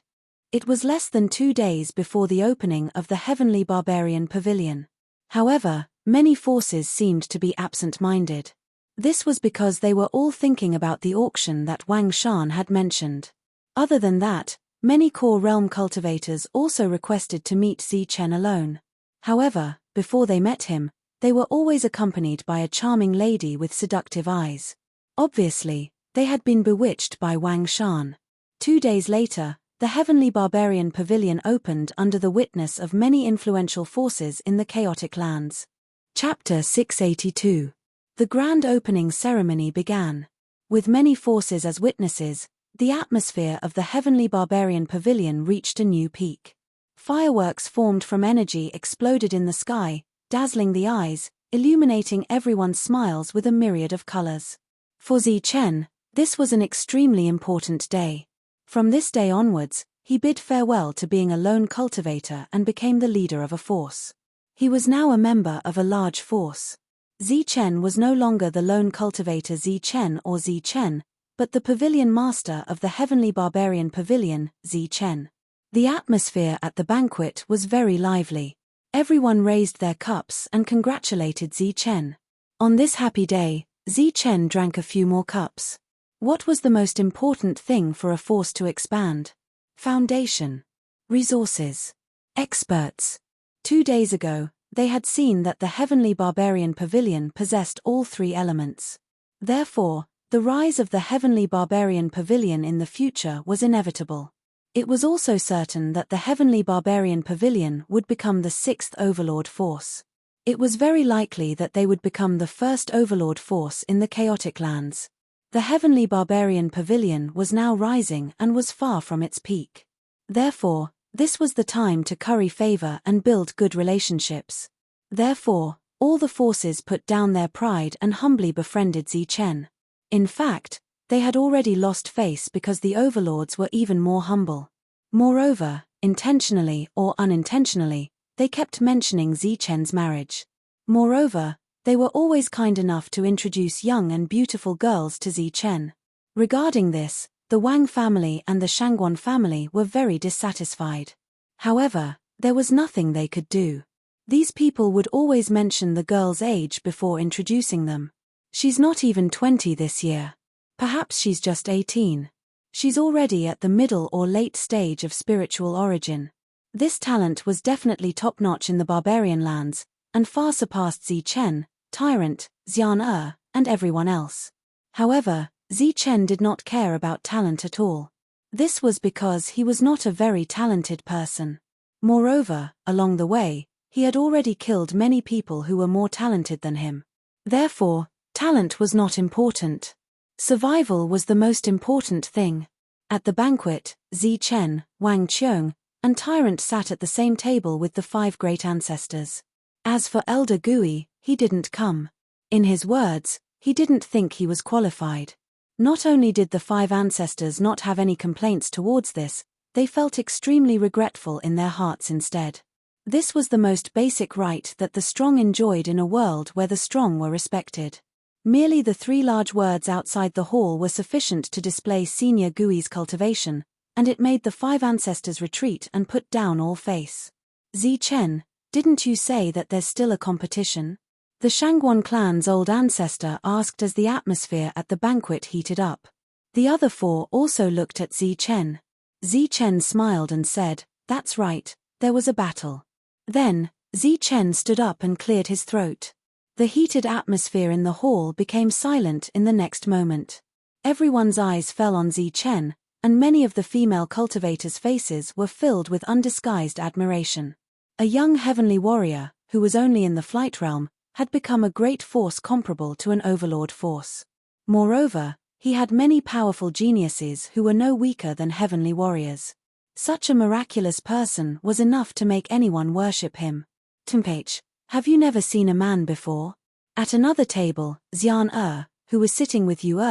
It was less than 2 days before the opening of the Heavenly Barbarian Pavilion. However, many forces seemed to be absent-minded. This was because they were all thinking about the auction that Wang Shan had mentioned. Other than that, many core realm cultivators also requested to meet Zi Chen alone. However, before they met him, they were always accompanied by a charming lady with seductive eyes. Obviously, they had been bewitched by Wang Shan. 2 days later, the Heavenly Barbarian Pavilion opened under the witness of many influential forces in the chaotic lands. Chapter 682. The grand opening ceremony began. With many forces as witnesses, the atmosphere of the Heavenly Barbarian Pavilion reached a new peak. Fireworks formed from energy exploded in the sky, dazzling the eyes, illuminating everyone's smiles with a myriad of colors. For Zi Chen, this was an extremely important day. From this day onwards, he bid farewell to being a lone cultivator and became the leader of a force. He was now a member of a large force. Zi Chen was no longer the lone cultivator Zi Chen or Zi Chen, but the pavilion master of the Heavenly Barbarian Pavilion, Zi Chen. The atmosphere at the banquet was very lively. Everyone raised their cups and congratulated Zi Chen. On this happy day, Zi Chen drank a few more cups. What was the most important thing for a force to expand? Foundation. Resources. Experts. 2 days ago, they had seen that the Heavenly Barbarian Pavilion possessed all 3 elements. Therefore, the rise of the Heavenly Barbarian Pavilion in the future was inevitable. It was also certain that the Heavenly Barbarian Pavilion would become the 6th Overlord Force. It was very likely that they would become the first Overlord Force in the Chaotic Lands. The Heavenly Barbarian Pavilion was now rising and was far from its peak. Therefore, this was the time to curry favor and build good relationships. Therefore, all the forces put down their pride and humbly befriended Zi Chen. In fact, They had already lost face because the overlords were even more humble. Moreover, intentionally or unintentionally, they kept mentioning Zichen's marriage. Moreover, they were always kind enough to introduce young and beautiful girls to Zichen. Regarding this, the Wang family and the Shangguan family were very dissatisfied. However, there was nothing they could do. These people would always mention the girl's age before introducing them. She's not even 20 this year. Perhaps she's just 18. She's already at the middle or late stage of spiritual origin. This talent was definitely top-notch in the barbarian lands, and far surpassed Zichen, Tyrant, Xian and everyone else. However, Zichen did not care about talent at all. This was because he was not a very talented person. Moreover, along the way, he had already killed many people who were more talented than him. Therefore, talent was not important. Survival was the most important thing. At the banquet, Zichen, Wang Qiong, and Tyrant sat at the same table with the 5 great ancestors. As for Elder Gui, he didn't come. In his words, he didn't think he was qualified. Not only did the 5 ancestors not have any complaints towards this, they felt extremely regretful in their hearts instead. This was the most basic right that the strong enjoyed in a world where the strong were respected. Merely the 3 large words outside the hall were sufficient to display Senior Gui's cultivation, and it made the 5 ancestors retreat and put down all face. Zichen, didn't you say that there's still a competition? The Shangguan clan's old ancestor asked as the atmosphere at the banquet heated up. The other 4 also looked at Zichen. Zichen smiled and said, "That's right, there was a battle." Then, Zichen stood up and cleared his throat. The heated atmosphere in the hall became silent in the next moment. Everyone's eyes fell on Zichen, and many of the female cultivators' faces were filled with undisguised admiration. A young heavenly warrior, who was only in the flight realm, had become a great force comparable to an overlord force. Moreover, he had many powerful geniuses who were no weaker than heavenly warriors. Such a miraculous person was enough to make anyone worship him. Tempach, have you never seen a man before? At another table, Xian who was sitting with Yu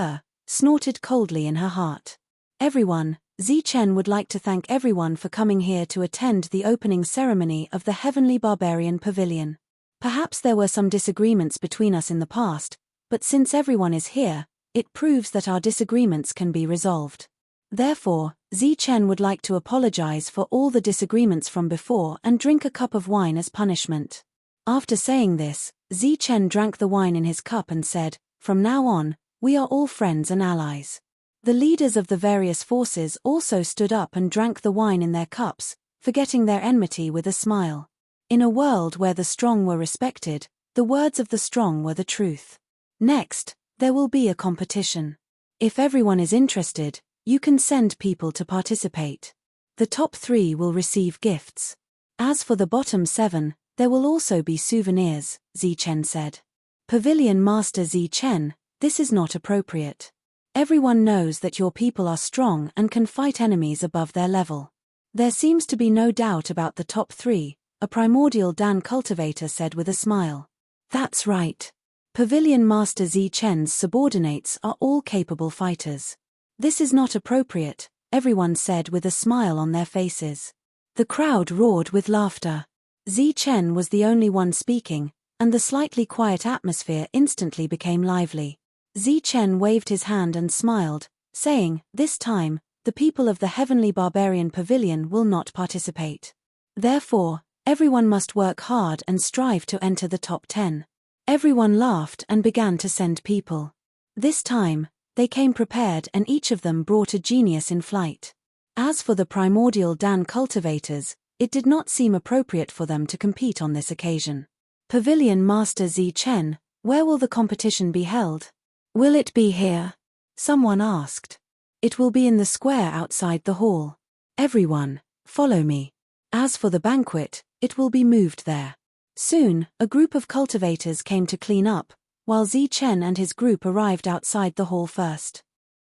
snorted coldly in her heart. Everyone, Zichen would like to thank everyone for coming here to attend the opening ceremony of the Heavenly Barbarian Pavilion. Perhaps there were some disagreements between us in the past, but since everyone is here, it proves that our disagreements can be resolved. Therefore, Zichen would like to apologize for all the disagreements from before and drink a cup of wine as punishment. After saying this, Zichen drank the wine in his cup and said, "From now on, we are all friends and allies." The leaders of the various forces also stood up and drank the wine in their cups, forgetting their enmity with a smile. In a world where the strong were respected, the words of the strong were the truth. Next, there will be a competition. If everyone is interested, you can send people to participate. The top 3 will receive gifts. As for the bottom 7, there will also be souvenirs, Zichen said. Pavilion Master Zichen, this is not appropriate. Everyone knows that your people are strong and can fight enemies above their level. There seems to be no doubt about the top 3, a primordial Dan cultivator said with a smile. That's right. Pavilion Master Zichen's subordinates are all capable fighters. This is not appropriate, everyone said with a smile on their faces. The crowd roared with laughter. Zichen was the only one speaking, and the slightly quiet atmosphere instantly became lively. Zichen waved his hand and smiled, saying, "This time, the people of the Heavenly Barbarian Pavilion will not participate. Therefore, everyone must work hard and strive to enter the top 10. Everyone laughed and began to send people. This time, they came prepared and each of them brought a genius in flight. As for the primordial Dan cultivators, it did not seem appropriate for them to compete on this occasion. Pavilion Master Zichen, where will the competition be held? Will it be here? Someone asked. It will be in the square outside the hall. Everyone, follow me. As for the banquet, it will be moved there. Soon, a group of cultivators came to clean up, while Zichen and his group arrived outside the hall first.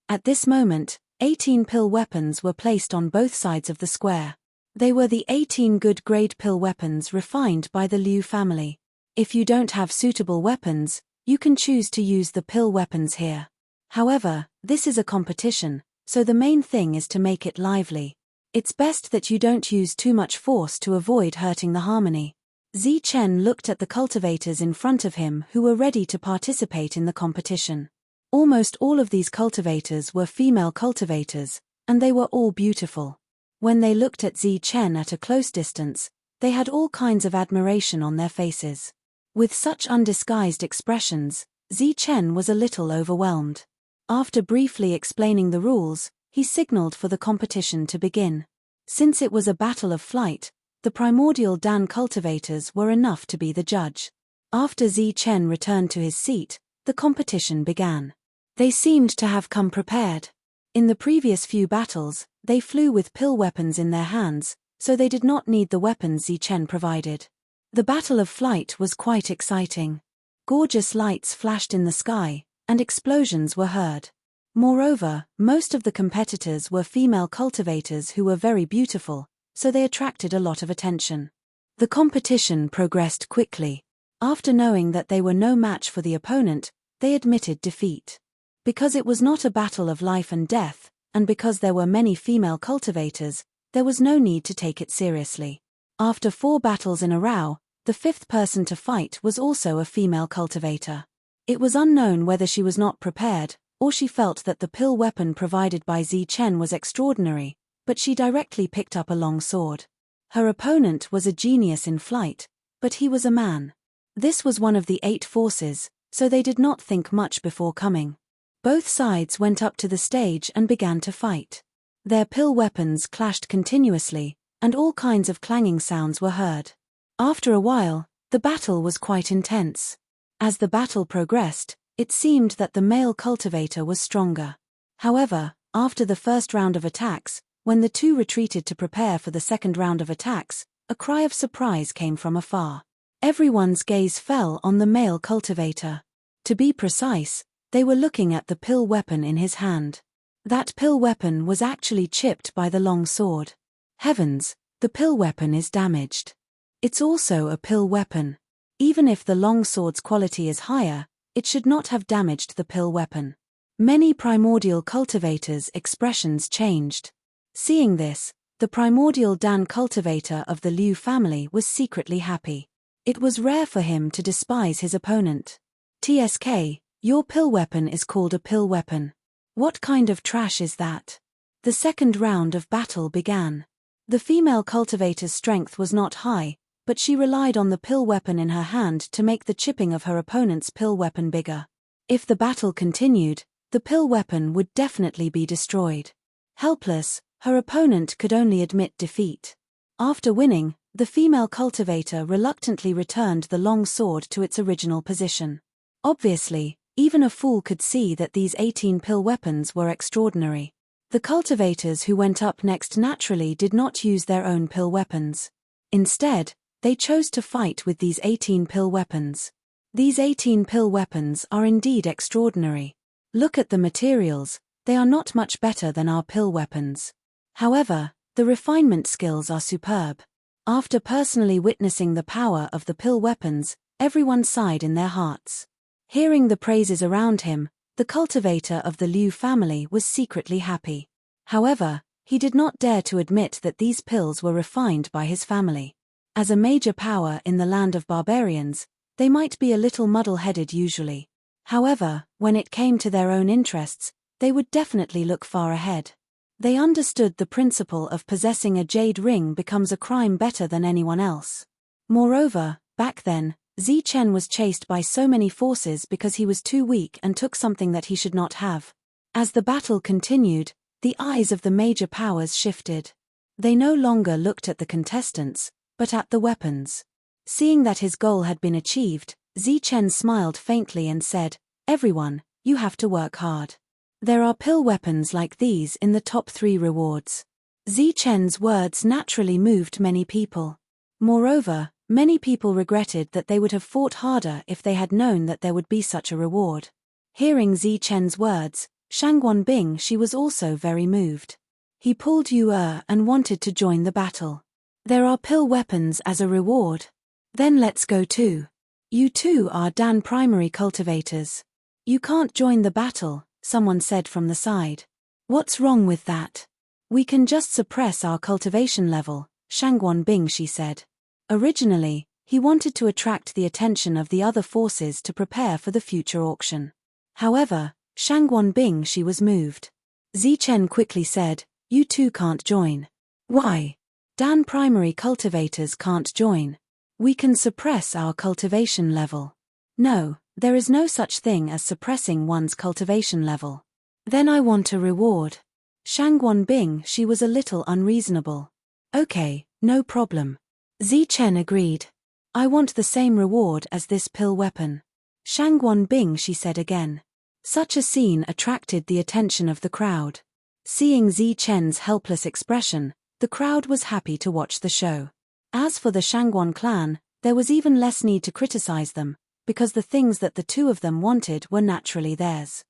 At this moment, 18 pill weapons were placed on both sides of the square. They were the 18 good-grade pill weapons refined by the Liu family. If you don't have suitable weapons, you can choose to use the pill weapons here. However, this is a competition, so the main thing is to make it lively. It's best that you don't use too much force to avoid hurting the harmony. Zichen looked at the cultivators in front of him who were ready to participate in the competition. Almost all of these cultivators were female cultivators, and they were all beautiful. When they looked at Zichen at a close distance, they had all kinds of admiration on their faces. With such undisguised expressions, Zichen was a little overwhelmed. After briefly explaining the rules, he signaled for the competition to begin. Since it was a battle of flight, the primordial Dan cultivators were enough to be the judge. After Zichen returned to his seat, the competition began. They seemed to have come prepared. In the previous few battles, they flew with pill weapons in their hands, so they did not need the weapons Zichen provided. The battle of flight was quite exciting. Gorgeous lights flashed in the sky, and explosions were heard. Moreover, most of the competitors were female cultivators who were very beautiful, so they attracted a lot of attention. The competition progressed quickly. After knowing that they were no match for the opponent, they admitted defeat. Because it was not a battle of life and death, and because there were many female cultivators, there was no need to take it seriously. After 4 battles in a row, the 5th person to fight was also a female cultivator. It was unknown whether she was not prepared, or she felt that the pill weapon provided by Zichen was extraordinary, but she directly picked up a long sword. Her opponent was a genius in flight, but he was a man. This was one of the 8 forces, so they did not think much before coming. Both sides went up to the stage and began to fight. Their pill weapons clashed continuously, and all kinds of clanging sounds were heard. After a while, the battle was quite intense. As the battle progressed, it seemed that the male cultivator was stronger. However, after the first round of attacks, when the two retreated to prepare for the second round of attacks, a cry of surprise came from afar. Everyone's gaze fell on the male cultivator. To be precise, they were looking at the pill weapon in his hand. That pill weapon was actually chipped by the long sword. Heavens, the pill weapon is damaged. It's also a pill weapon. Even if the long sword's quality is higher, it should not have damaged the pill weapon. Many primordial cultivators' expressions changed. Seeing this, the primordial Dan cultivator of the Liu family was secretly happy. It was rare for him to despise his opponent. TSK, your pill weapon is called a pill weapon. What kind of trash is that? The second round of battle began. The female cultivator's strength was not high, but she relied on the pill weapon in her hand to make the chipping of her opponent's pill weapon bigger. If the battle continued, the pill weapon would definitely be destroyed. Helpless, her opponent could only admit defeat. After winning, the female cultivator reluctantly returned the long sword to its original position. Obviously, even a fool could see that these 18 pill weapons were extraordinary. The cultivators who went up next naturally did not use their own pill weapons. Instead, they chose to fight with these 18 pill weapons. These 18 pill weapons are indeed extraordinary. Look at the materials, they are not much better than our pill weapons. However, the refinement skills are superb. After personally witnessing the power of the pill weapons, everyone sighed in their hearts. Hearing the praises around him, the cultivator of the Liu family was secretly happy. However, he did not dare to admit that these pills were refined by his family. As a major power in the land of barbarians, they might be a little muddle-headed usually. However, when it came to their own interests, they would definitely look far ahead. They understood the principle of possessing a jade ring becomes a crime better than anyone else. Moreover, back then, Zichen was chased by so many forces because he was too weak and took something that he should not have. As the battle continued, the eyes of the major powers shifted. They no longer looked at the contestants, but at the weapons. Seeing that his goal had been achieved, Zichen smiled faintly and said, "Everyone, you have to work hard. There are pill weapons like these in the top 3 rewards." Zichen's words naturally moved many people. Moreover, many people regretted that they would have fought harder if they had known that there would be such a reward. Hearing Zichen's words, Shangguan Bing she was also very moved. He pulled Yu and wanted to join the battle. There are pill weapons as a reward. Then let's go too. You two are Dan primary cultivators. You can't join the battle, someone said from the side. What's wrong with that? We can just suppress our cultivation level, Shangguan Bingshi said. Originally, he wanted to attract the attention of the other forces to prepare for the future auction. However, Shangguan Bingshi was moved. Zichen quickly said, you two can't join. Why? Dan primary cultivators can't join. We can suppress our cultivation level. No, there is no such thing as suppressing one's cultivation level. Then I want a reward. Shangguan Bingshi was a little unreasonable. Okay, no problem. Zichen agreed. I want the same reward as this pill weapon. Shangguan Bingshi said again. Such a scene attracted the attention of the crowd. Seeing Zichen's helpless expression, the crowd was happy to watch the show. As for the Shangguan clan, there was even less need to criticize them, because the things that the two of them wanted were naturally theirs.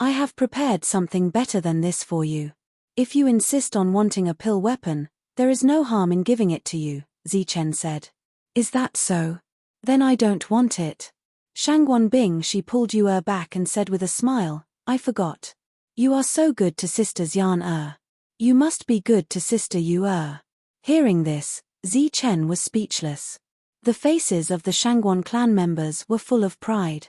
I have prepared something better than this for you. If you insist on wanting a pill weapon, there is no harm in giving it to you, Zichen said. Is that so? Then I don't want it. Shangguan Bingshi pulled Yu back and said with a smile, I forgot. You are so good to Sister Xian. You must be good to Sister Yu. Hearing this, Zichen was speechless. The faces of the Shangguan clan members were full of pride.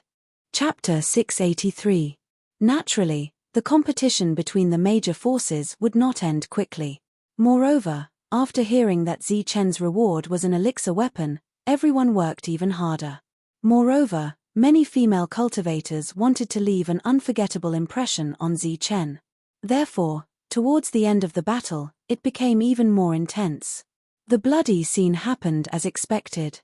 Chapter 683. Naturally, the competition between the major forces would not end quickly. Moreover, after hearing that Zichen's reward was an elixir weapon, everyone worked even harder. Moreover, many female cultivators wanted to leave an unforgettable impression on Zichen. Therefore, towards the end of the battle, it became even more intense. The bloody scene happened as expected.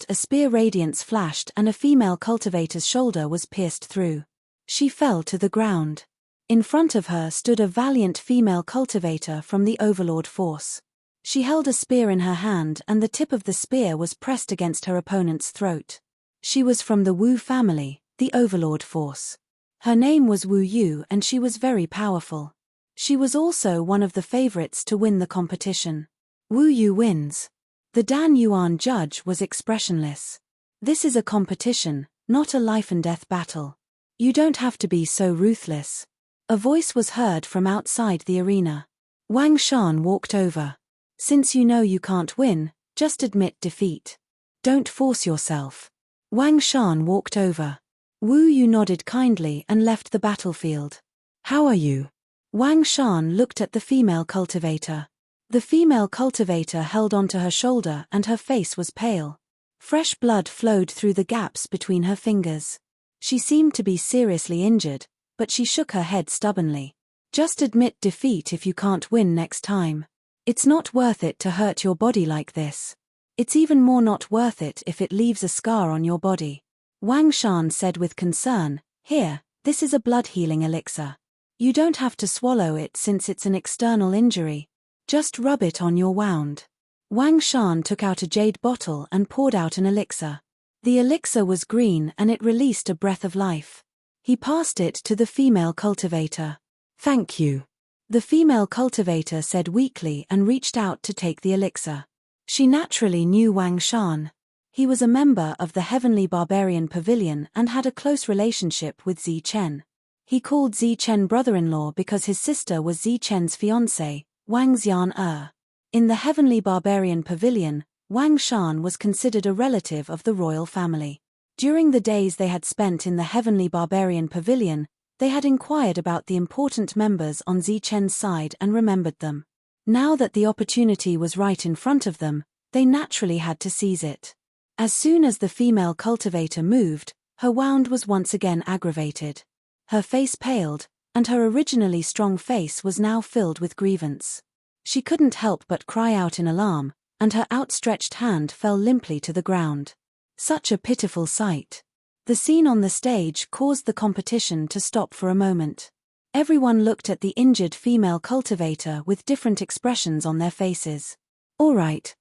A spear radiance flashed and a female cultivator's shoulder was pierced through. She fell to the ground. In front of her stood a valiant female cultivator from the Overlord force. She held a spear in her hand and the tip of the spear was pressed against her opponent's throat. She was from the Wu family, the Overlord force. Her name was Wu Yu and she was very powerful. She was also one of the favorites to win the competition. Wu Yu wins. The Dan Yuan judge was expressionless. This is a competition, not a life-and-death battle. You don't have to be so ruthless. A voice was heard from outside the arena. Wang Shan walked over. Since you know you can't win, just admit defeat. Don't force yourself. Wang Shan walked over. Wu Yu nodded kindly and left the battlefield. How are you? Wang Shan looked at the female cultivator. The female cultivator held onto her shoulder and her face was pale. Fresh blood flowed through the gaps between her fingers. She seemed to be seriously injured, but she shook her head stubbornly. Just admit defeat if you can't win next time. It's not worth it to hurt your body like this. It's even more not worth it if it leaves a scar on your body. Wang Shan said with concern, Here, this is a blood healing elixir. You don't have to swallow it since it's an external injury. Just rub it on your wound. Wang Shan took out a jade bottle and poured out an elixir. The elixir was green and it released a breath of life. He passed it to the female cultivator. Thank you. The female cultivator said weakly and reached out to take the elixir. She naturally knew Wang Shan. He was a member of the Heavenly Barbarian Pavilion and had a close relationship with Zichen. He called Zichen brother-in-law because his sister was Zichen's fiancée, Wang Xian. In the Heavenly Barbarian Pavilion, Wang Shan was considered a relative of the royal family. During the days they had spent in the Heavenly Barbarian Pavilion, they had inquired about the important members on Zichen's side and remembered them. Now that the opportunity was right in front of them, they naturally had to seize it. As soon as the female cultivator moved, her wound was once again aggravated. Her face paled, and her originally strong face was now filled with grievance. She couldn't help but cry out in alarm, and her outstretched hand fell limply to the ground. Such a pitiful sight. The scene on the stage caused the competition to stop for a moment. Everyone looked at the injured female cultivator with different expressions on their faces. All right.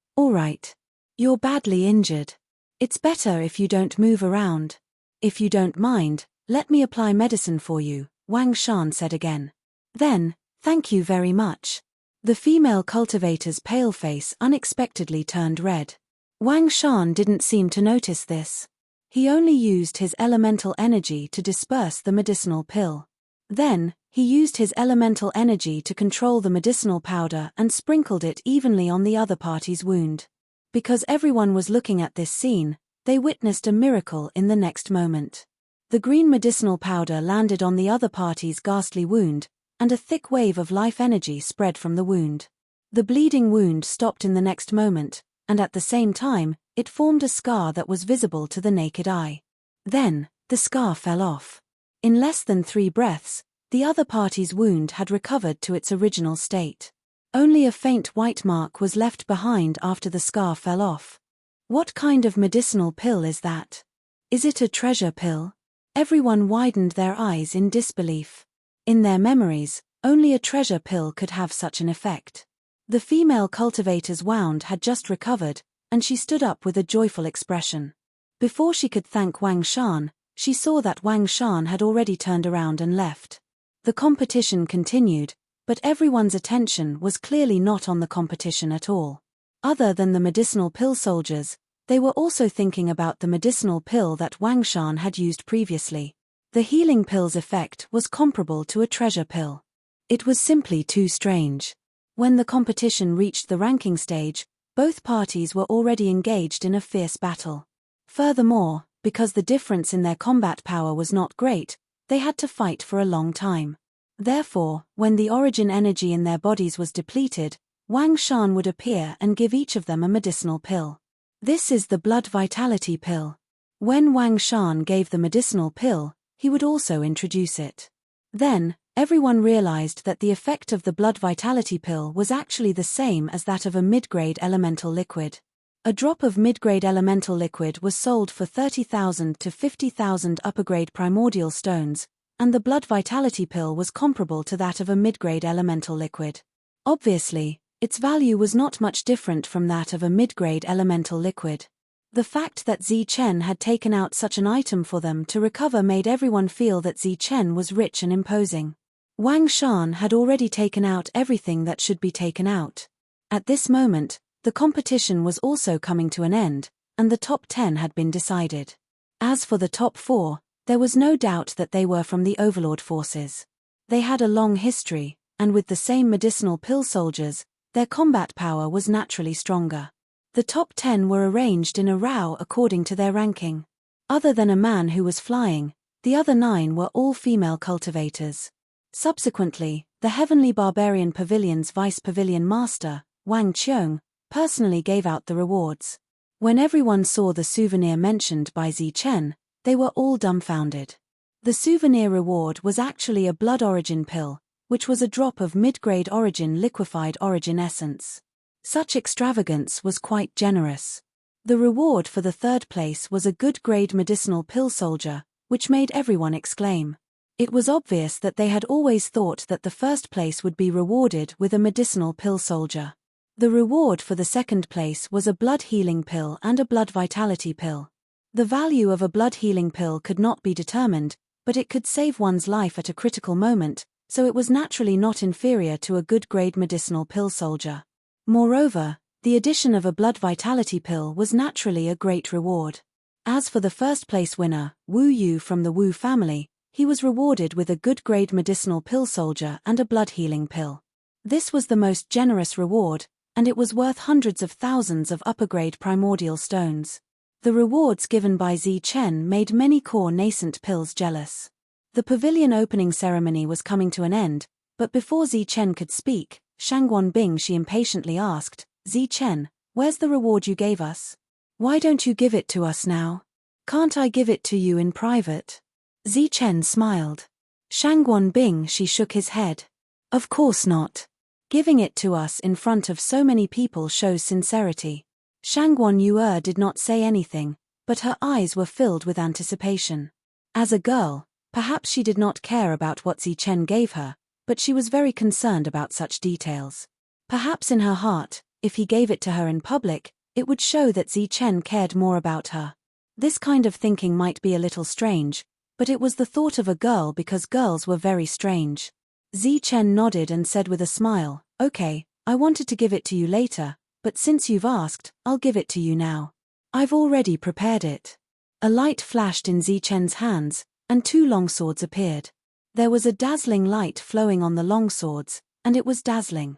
You're badly injured. It's better if you don't move around. If you don't mind, let me apply medicine for you, Wang Shan said again. Then, thank you very much. The female cultivator's pale face unexpectedly turned red. Wang Shan didn't seem to notice this. He only used his elemental energy to disperse the medicinal pill. Then, he used his elemental energy to control the medicinal powder and sprinkled it evenly on the other party's wound. Because everyone was looking at this scene, they witnessed a miracle in the next moment. The green medicinal powder landed on the other party's ghastly wound, and a thick wave of life energy spread from the wound. The bleeding wound stopped in the next moment, and at the same time, it formed a scar that was visible to the naked eye. Then, the scar fell off. In less than 3 breaths, the other party's wound had recovered to its original state. Only a faint white mark was left behind after the scar fell off. What kind of medicinal pill is that? Is it a treasure pill? Everyone widened their eyes in disbelief. In their memories, only a treasure pill could have such an effect. The female cultivator's wound had just recovered, and she stood up with a joyful expression. Before she could thank Wang Shan, she saw that Wang Shan had already turned around and left. The competition continued, but everyone's attention was clearly not on the competition at all. Other than the medicinal pill soldiers, they were also thinking about the medicinal pill that Wang Shan had used previously. The healing pill's effect was comparable to a treasure pill. It was simply too strange. When the competition reached the ranking stage, both parties were already engaged in a fierce battle. Furthermore, because the difference in their combat power was not great, they had to fight for a long time. Therefore, when the origin energy in their bodies was depleted, Wang Shan would appear and give each of them a medicinal pill. This is the blood vitality pill. When Wang Shan gave the medicinal pill, he would also introduce it. Then, everyone realized that the effect of the blood vitality pill was actually the same as that of a mid-grade elemental liquid. A drop of mid-grade elemental liquid was sold for 30,000 to 50,000 upper-grade primordial stones, and the blood vitality pill was comparable to that of a mid-grade elemental liquid. Obviously, its value was not much different from that of a mid-grade elemental liquid. The fact that Zi Chen had taken out such an item for them to recover made everyone feel that Zi Chen was rich and imposing. Wang Shan had already taken out everything that should be taken out. At this moment, the competition was also coming to an end, and the top 10 had been decided. As for the top 4, there was no doubt that they were from the Overlord forces. They had a long history, and with the same medicinal pill soldiers, their combat power was naturally stronger. The top 10 were arranged in a row according to their ranking. Other than a man who was flying, the other 9 were all female cultivators. Subsequently, the Heavenly Barbarian Pavilion's Vice Pavilion Master, Wang Qiong, personally gave out the rewards. When everyone saw the souvenir mentioned by Zi Chen, they were all dumbfounded. The souvenir reward was actually a blood origin pill, which was a drop of mid-grade origin liquefied origin essence. Such extravagance was quite generous. The reward for the 3rd place was a good-grade medicinal pill soldier, which made everyone exclaim. It was obvious that they had always thought that the 1st place would be rewarded with a medicinal pill soldier. The reward for the 2nd place was a blood healing pill and a blood vitality pill. The value of a blood healing pill could not be determined, but it could save one's life at a critical moment, so it was naturally not inferior to a good-grade medicinal pill soldier. Moreover, the addition of a blood vitality pill was naturally a great reward. As for the 1st place winner, Wu Yu from the Wu family, he was rewarded with a good-grade medicinal pill soldier and a blood healing pill. This was the most generous reward, and it was worth hundreds of thousands of upper-grade primordial stones. The rewards given by Zi Chen made many core nascent pills jealous. The pavilion opening ceremony was coming to an end, but before Zi Chen could speak, Shangguan Bing she impatiently asked, "Zi Chen, where's the reward you gave us? Why don't you give it to us now? Can't I give it to you in private?" Zi Chen smiled. Shangguan Bing she shook his head. "Of course not. Giving it to us in front of so many people shows sincerity." Shangguan Yu'er did not say anything, but her eyes were filled with anticipation. As a girl, perhaps she did not care about what Zi Chen gave her, but she was very concerned about such details. Perhaps in her heart, if he gave it to her in public, it would show that Zi Chen cared more about her. This kind of thinking might be a little strange, but it was the thought of a girl because girls were very strange. Zi Chen nodded and said with a smile, "Okay, I wanted to give it to you later, but since you've asked, I'll give it to you now. I've already prepared it." A light flashed in Zi Chen's hands, and 2 long swords appeared. There was a dazzling light flowing on the long swords, and it was dazzling.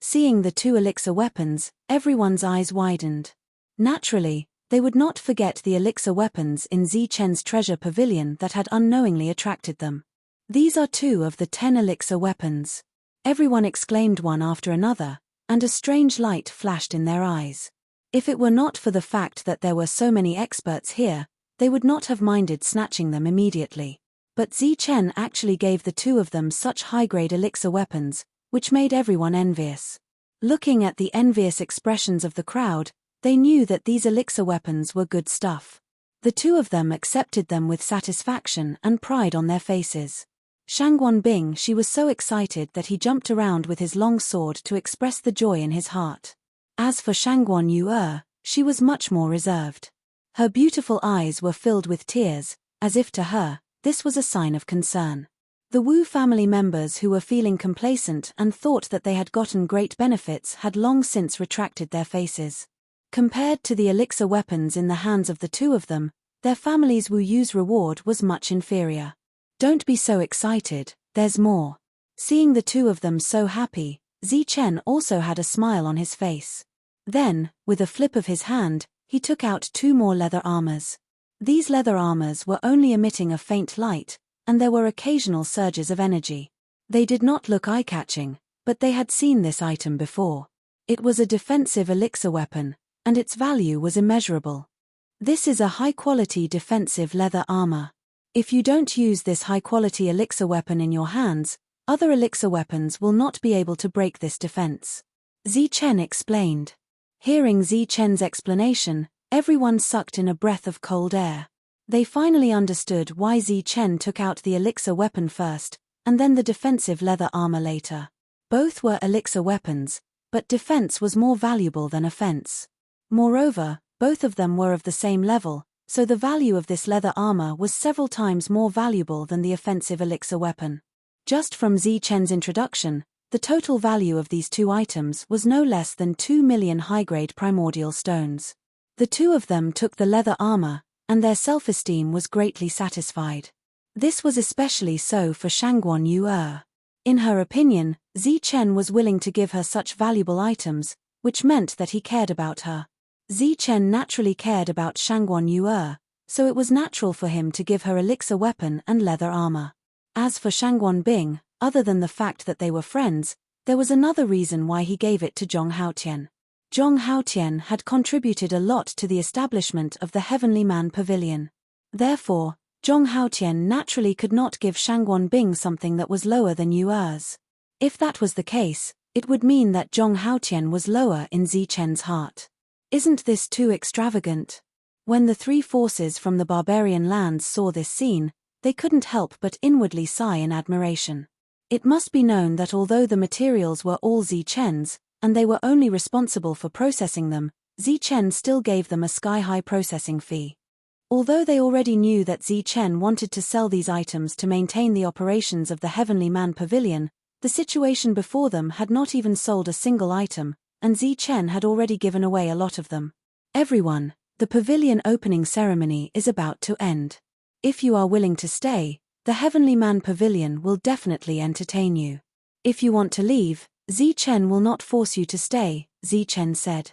Seeing the 2 elixir weapons, everyone's eyes widened. Naturally, they would not forget the elixir weapons in Zichen's treasure pavilion that had unknowingly attracted them. These are 2 of the 10 elixir weapons. Everyone exclaimed one after another, and a strange light flashed in their eyes. If it were not for the fact that there were so many experts here, they would not have minded snatching them immediately. But Zichen actually gave the 2 of them such high-grade elixir weapons, which made everyone envious. Looking at the envious expressions of the crowd, they knew that these elixir weapons were good stuff. The 2 of them accepted them with satisfaction and pride on their faces. Shangguan Bing, she was so excited that he jumped around with his long sword to express the joy in his heart. As for Shangguan Yu, she was much more reserved. Her beautiful eyes were filled with tears, as if to her, this was a sign of concern. The Wu family members who were feeling complacent and thought that they had gotten great benefits had long since retracted their faces. Compared to the elixir weapons in the hands of the 2 of them, their family's Wu Yu's reward was much inferior. Don't be so excited, there's more. Seeing the 2 of them so happy, Zichen also had a smile on his face. Then, with a flip of his hand, he took out 2 more leather armors. These leather armors were only emitting a faint light, and there were occasional surges of energy. They did not look eye-catching, but they had seen this item before. It was a defensive elixir weapon, and its value was immeasurable. This is a high-quality defensive leather armor. If you don't use this high-quality elixir weapon in your hands, other elixir weapons will not be able to break this defense. Zichen explained. Hearing Zichen's explanation, everyone sucked in a breath of cold air. They finally understood why Zichen took out the elixir weapon first, and then the defensive leather armor later. Both were elixir weapons, but defense was more valuable than offense. Moreover, both of them were of the same level, so the value of this leather armor was several times more valuable than the offensive elixir weapon. Just from Zichen's introduction, the total value of these 2 items was no less than 2 million high-grade primordial stones. The 2 of them took the leather armor, and their self-esteem was greatly satisfied. This was especially so for Shangguan Yu. In her opinion, Zichen was willing to give her such valuable items, which meant that he cared about her. Zichen naturally cared about Shangguan Yu, so it was natural for him to give her elixir weapon and leather armor. As for Shangguan Bing, other than the fact that they were friends, there was another reason why he gave it to Zhong Haotian. Zhong Haotian had contributed a lot to the establishment of the Heavenly Man Pavilion. Therefore, Zhong Haotian naturally could not give Shangguan Bing something that was lower than Yu's. If that was the case, it would mean that Zhong Haotian was lower in Zichen's heart. Isn't this too extravagant? When the 3 forces from the barbarian lands saw this scene, they couldn't help but inwardly sigh in admiration. It must be known that although the materials were all Zichen's, and they were only responsible for processing them, Zichen still gave them a sky-high processing fee. Although they already knew that Zichen wanted to sell these items to maintain the operations of the Heavenly Man Pavilion, the situation before them had not even sold a single item, and Zichen had already given away a lot of them. Everyone, the pavilion opening ceremony is about to end. If you are willing to stay, the Heavenly Man Pavilion will definitely entertain you. If you want to leave, Zichen will not force you to stay, Zichen said.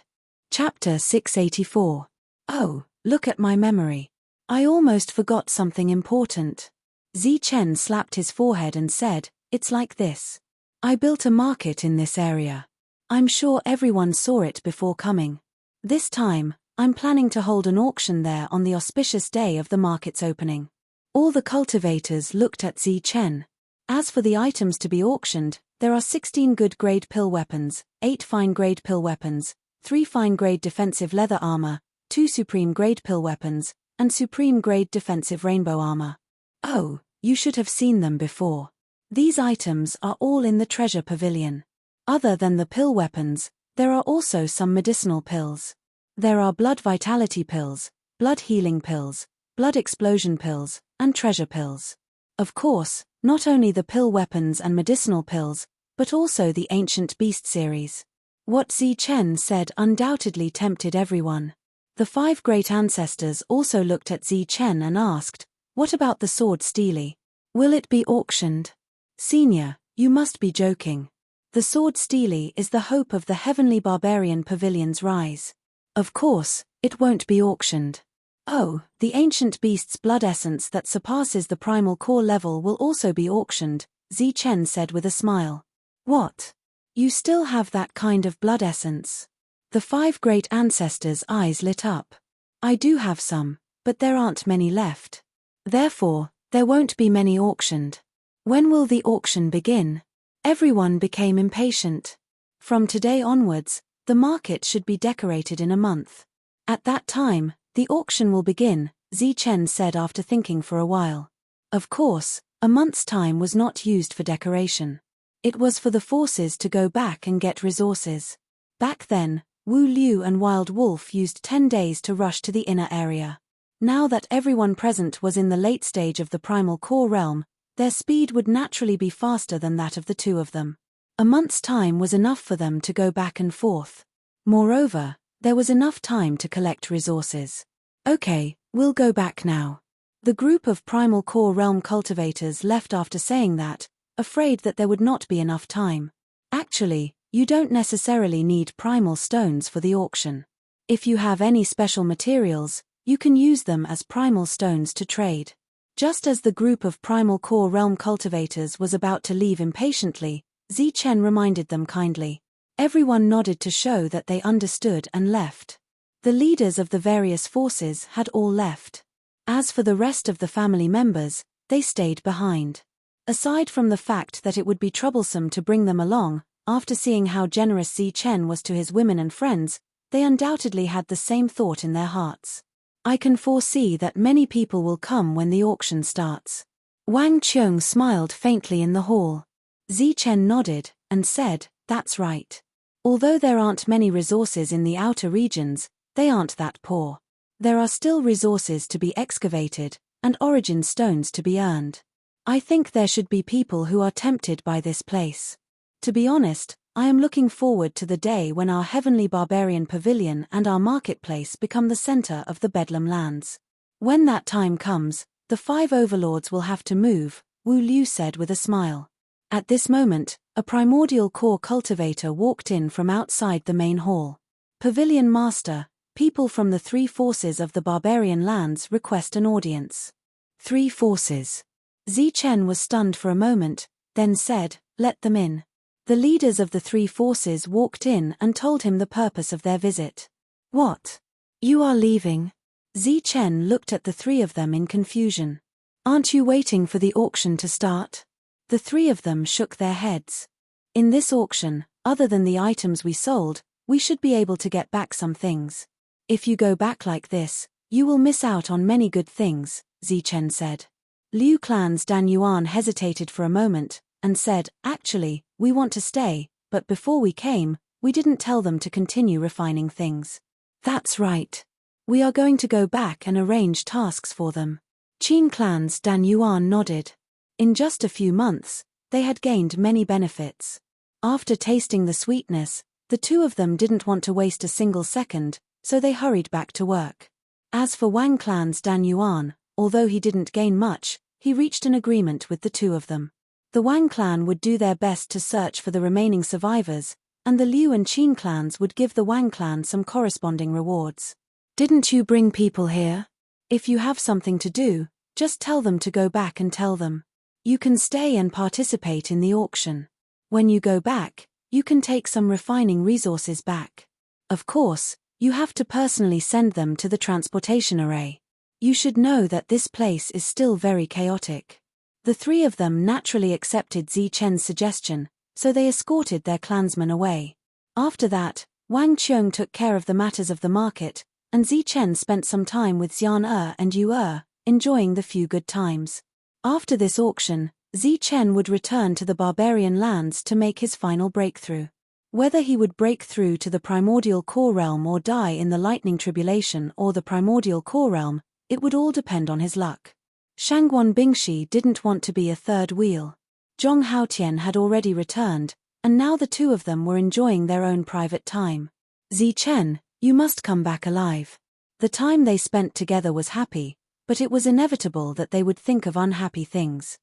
Chapter 684. Oh, look at my memory. I almost forgot something important. Zichen slapped his forehead and said, it's like this. I built a market in this area. I'm sure everyone saw it before coming. This time, I'm planning to hold an auction there on the auspicious day of the market's opening. All the cultivators looked at Zichen. As for the items to be auctioned, there are 16 good-grade pill weapons, 8 fine-grade pill weapons, 3 fine-grade defensive leather armor, 2 supreme-grade pill weapons, and supreme-grade defensive rainbow armor. Oh, you should have seen them before. These items are all in the treasure pavilion. Other than the pill weapons, there are also some medicinal pills. There are blood vitality pills, blood healing pills, blood explosion pills, and treasure pills. Of course, not only the pill weapons and medicinal pills, but also the ancient beast series. What Zichen said undoubtedly tempted everyone. The 5 great ancestors also looked at Zichen and asked, what about the sword Steely? Will it be auctioned? Senior, you must be joking. The sword Steely is the hope of the heavenly barbarian pavilion's rise. Of course, it won't be auctioned. Oh, the ancient beast's blood essence that surpasses the primal core level will also be auctioned, Zichen said with a smile. What? You still have that kind of blood essence? The 5 great ancestors' eyes lit up. I do have some, but there aren't many left. Therefore, there won't be many auctioned. When will the auction begin? Everyone became impatient. From today onwards, the market should be decorated in a month. At that time, the auction will begin, Zichen said after thinking for a while. Of course, a month's time was not used for decoration. It was for the forces to go back and get resources. Back then, Wu Liu and Wild Wolf used 10 days to rush to the inner area. Now that everyone present was in the late stage of the primal core realm, their speed would naturally be faster than that of the 2 of them. A month's time was enough for them to go back and forth. Moreover, there was enough time to collect resources. Okay, we'll go back now. The group of primal core realm cultivators left after saying that, afraid that there would not be enough time. Actually, you don't necessarily need primal stones for the auction. If you have any special materials, you can use them as primal stones to trade. Just as the group of primal core realm cultivators was about to leave impatiently, Zichen reminded them kindly. Everyone nodded to show that they understood and left. The leaders of the various forces had all left. As for the rest of the family members, they stayed behind. Aside from the fact that it would be troublesome to bring them along, after seeing how generous Zichen was to his women and friends, they undoubtedly had the same thought in their hearts. I can foresee that many people will come when the auction starts. Wang Qiong smiled faintly in the hall. Zichen nodded, and said, that's right. Although there aren't many resources in the outer regions, they aren't that poor. There are still resources to be excavated, and origin stones to be earned. I think there should be people who are tempted by this place. To be honest, I am looking forward to the day when our heavenly barbarian pavilion and our marketplace become the center of the Bedlam lands. When that time comes, the 5 overlords will have to move, Wu Liu said with a smile. At this moment, a primordial core cultivator walked in from outside the main hall. Pavilion Master, people from the 3 forces of the barbarian lands request an audience. 3 forces. Zichen was stunned for a moment, then said, let them in. The leaders of the 3 forces walked in and told him the purpose of their visit. What? You are leaving? Zichen looked at the 3 of them in confusion. Aren't you waiting for the auction to start? The 3 of them shook their heads. In this auction, other than the items we sold, we should be able to get back some things. If you go back like this, you will miss out on many good things, Zichen said. Liu Clan's Dan Yuan hesitated for a moment, and said, actually, we want to stay, but before we came, we didn't tell them to continue refining things. That's right. We are going to go back and arrange tasks for them. Qin Clan's Dan Yuan nodded. In just a few months, they had gained many benefits. After tasting the sweetness, the 2 of them didn't want to waste a single second, so they hurried back to work. As for Wang Clan's Dan Yuan, although he didn't gain much, he reached an agreement with the 2 of them. The Wang clan would do their best to search for the remaining survivors, and the Liu and Qin clans would give the Wang clan some corresponding rewards. Didn't you bring people here? If you have something to do, just tell them to go back and tell them. You can stay and participate in the auction. When you go back, you can take some refining resources back. Of course, you have to personally send them to the transportation array. You should know that this place is still very chaotic. The 3 of them naturally accepted Zichen's suggestion, so they escorted their clansmen away. After that, Wang Qiong took care of the matters of the market, and Zichen spent some time with Xian and Yu enjoying the few good times. After this auction, Zichen would return to the barbarian lands to make his final breakthrough. Whether he would break through to the primordial core realm or die in the lightning tribulation or the primordial core realm, it would all depend on his luck. Shangguan Bingshi didn't want to be a third wheel. Zhong Haotian had already returned, and now the 2 of them were enjoying their own private time. Zichen, you must come back alive. The time they spent together was happy, but it was inevitable that they would think of unhappy things.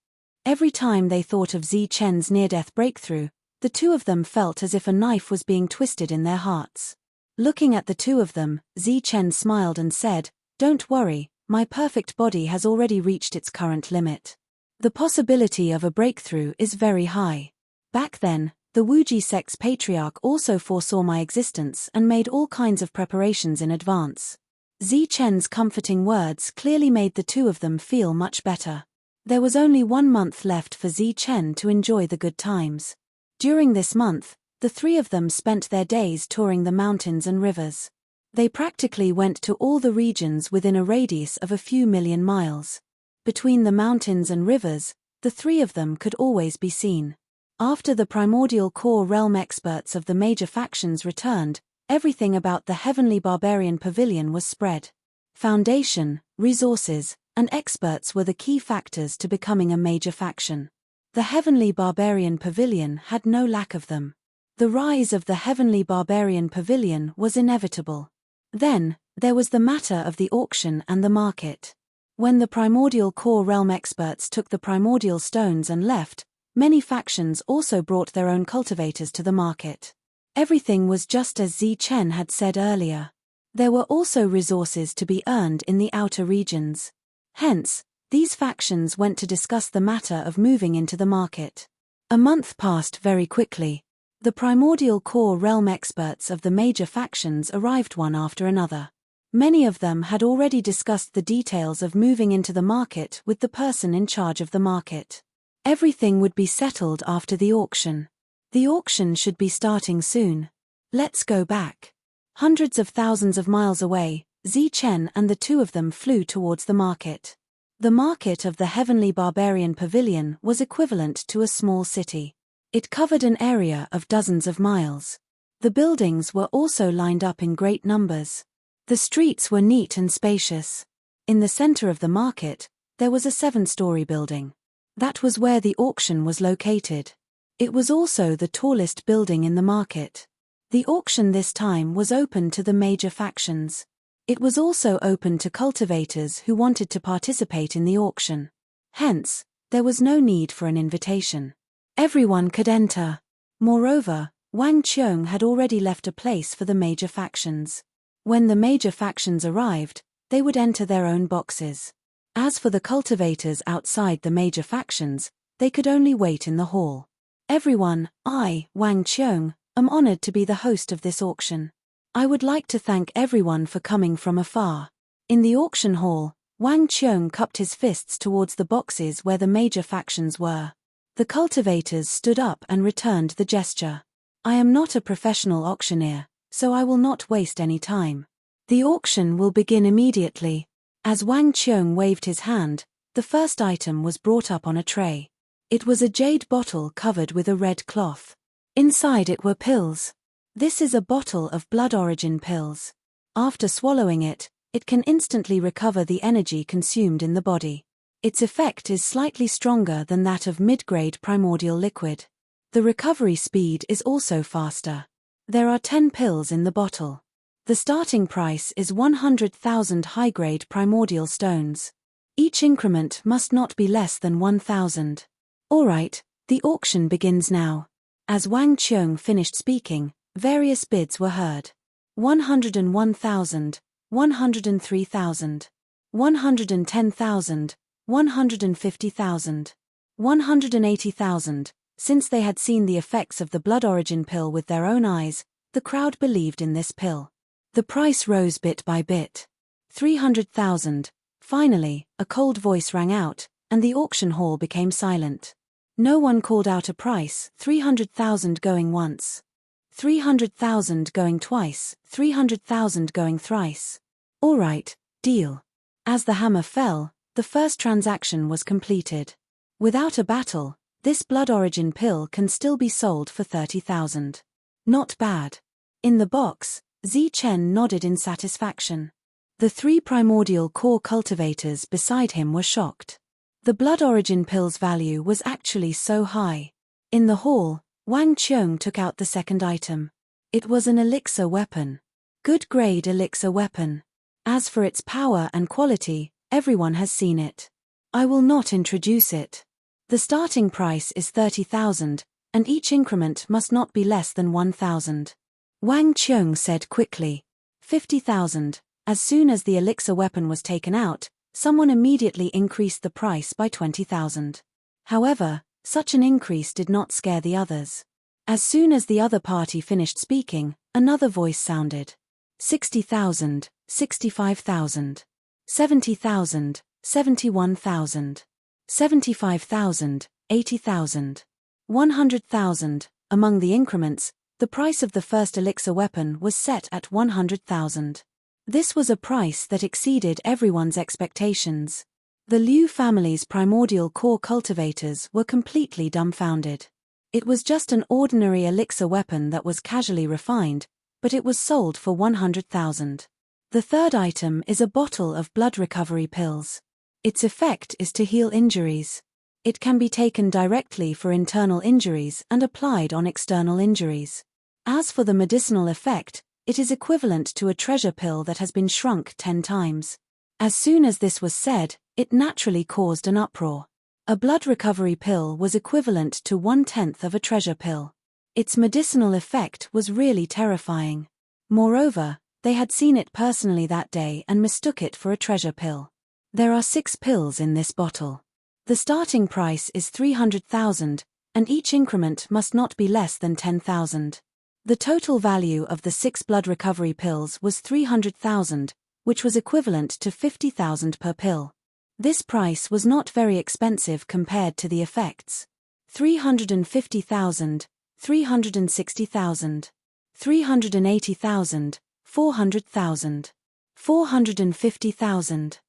Every time they thought of Zi Chen's near-death breakthrough, the two of them felt as if a knife was being twisted in their hearts. Looking at the two of them, Zi Chen smiled and said, "Don't worry, my perfect body has already reached its current limit. The possibility of a breakthrough is very high. Back then, the Wuji sect's patriarch also foresaw my existence and made all kinds of preparations in advance." Zi Chen's comforting words clearly made the two of them feel much better. There was only 1 month left for Zi Chen to enjoy the good times. During this month, the three of them spent their days touring the mountains and rivers. They practically went to all the regions within a radius of a few million miles. Between the mountains and rivers, the three of them could always be seen. After the primordial core realm experts of the major factions returned, everything about the Heavenly Barbarian Pavilion was spread. Foundation, resources, and experts were the key factors to becoming a major faction. The Heavenly Barbarian Pavilion had no lack of them. The rise of the Heavenly Barbarian Pavilion was inevitable. Then, there was the matter of the auction and the market. When the primordial core realm experts took the primordial stones and left, many factions also brought their own cultivators to the market. Everything was just as Zi Chen had said earlier. There were also resources to be earned in the outer regions. Hence, these factions went to discuss the matter of moving into the market. A month passed very quickly. The primordial core realm experts of the major factions arrived one after another. Many of them had already discussed the details of moving into the market with the person in charge of the market. Everything would be settled after the auction. The auction should be starting soon. Let's go back. Hundreds of thousands of miles away, Zi Chen and the two of them flew towards the market. The market of the Heavenly Barbarian Pavilion was equivalent to a small city. It covered an area of dozens of miles. The buildings were also lined up in great numbers. The streets were neat and spacious. In the center of the market, there was a 7-story building. That was where the auction was located. It was also the tallest building in the market. The auction this time was open to the major factions. It was also open to cultivators who wanted to participate in the auction. Hence, there was no need for an invitation. Everyone could enter. Moreover, Wang Qiong had already left a place for the major factions. When the major factions arrived, they would enter their own boxes. As for the cultivators outside the major factions, they could only wait in the hall. Everyone, I, Wang Qiong, am honored to be the host of this auction. I would like to thank everyone for coming from afar. In the auction hall, Wang Qiong cupped his fists towards the boxes where the major factions were. The cultivators stood up and returned the gesture. I am not a professional auctioneer, so I will not waste any time. The auction will begin immediately. As Wang Qiong waved his hand, the first item was brought up on a tray. It was a jade bottle covered with a red cloth. Inside it were pills. This is a bottle of blood origin pills. After swallowing it, it can instantly recover the energy consumed in the body. Its effect is slightly stronger than that of mid-grade primordial liquid. The recovery speed is also faster. There are 10 pills in the bottle. The starting price is 100,000 high-grade primordial stones. Each increment must not be less than 1,000. Alright, the auction begins now. As Wang Qiong finished speaking, various bids were heard. 101,000, 103,000, 110,000, 150,000, 180,000. Since they had seen the effects of the blood origin pill with their own eyes, the crowd believed in this pill. The price rose bit by bit. 300,000. Finally, a cold voice rang out, and the auction hall became silent. No one called out a price. 300,000 going once. 300,000 going twice. 300,000 going thrice. All right, deal. As the hammer fell, the first transaction was completed. Without a battle, this blood origin pill can still be sold for 30,000. Not bad. In the box, Zi Chen nodded in satisfaction. The 3 primordial core cultivators beside him were shocked. The blood origin pill's value was actually so high. In the hall, Wang Qiong took out the second item. It was an elixir weapon. Good grade elixir weapon. As for its power and quality, everyone has seen it. I will not introduce it. The starting price is 30,000, and each increment must not be less than 1,000. Wang Qiong said quickly. 50,000. As soon as the elixir weapon was taken out, someone immediately increased the price by 20,000. However, such an increase did not scare the others. As soon as the other party finished speaking, another voice sounded. 60,000, 65,000. 70,000, 71,000. 75,000, 80,000. 100,000. Among the increments, the price of the first elixir weapon was set at 100,000. This was a price that exceeded everyone's expectations. The Liu family's primordial core cultivators were completely dumbfounded. It was just an ordinary elixir weapon that was casually refined, but it was sold for 100,000. The third item is a bottle of blood recovery pills. Its effect is to heal injuries. It can be taken directly for internal injuries and applied on external injuries. As for the medicinal effect, it is equivalent to a treasure pill that has been shrunk 10 times. As soon as this was said, it naturally caused an uproar. A blood recovery pill was equivalent to 1/10 of a treasure pill. Its medicinal effect was really terrifying. Moreover, they had seen it personally that day and mistook it for a treasure pill. There are 6 pills in this bottle. The starting price is 300,000, and each increment must not be less than 10,000. The total value of the 6 blood recovery pills was 300,000, which was equivalent to 50,000 per pill. This price was not very expensive compared to the effects. 350,000, 360,000, 380,000, 400,000, 450,000.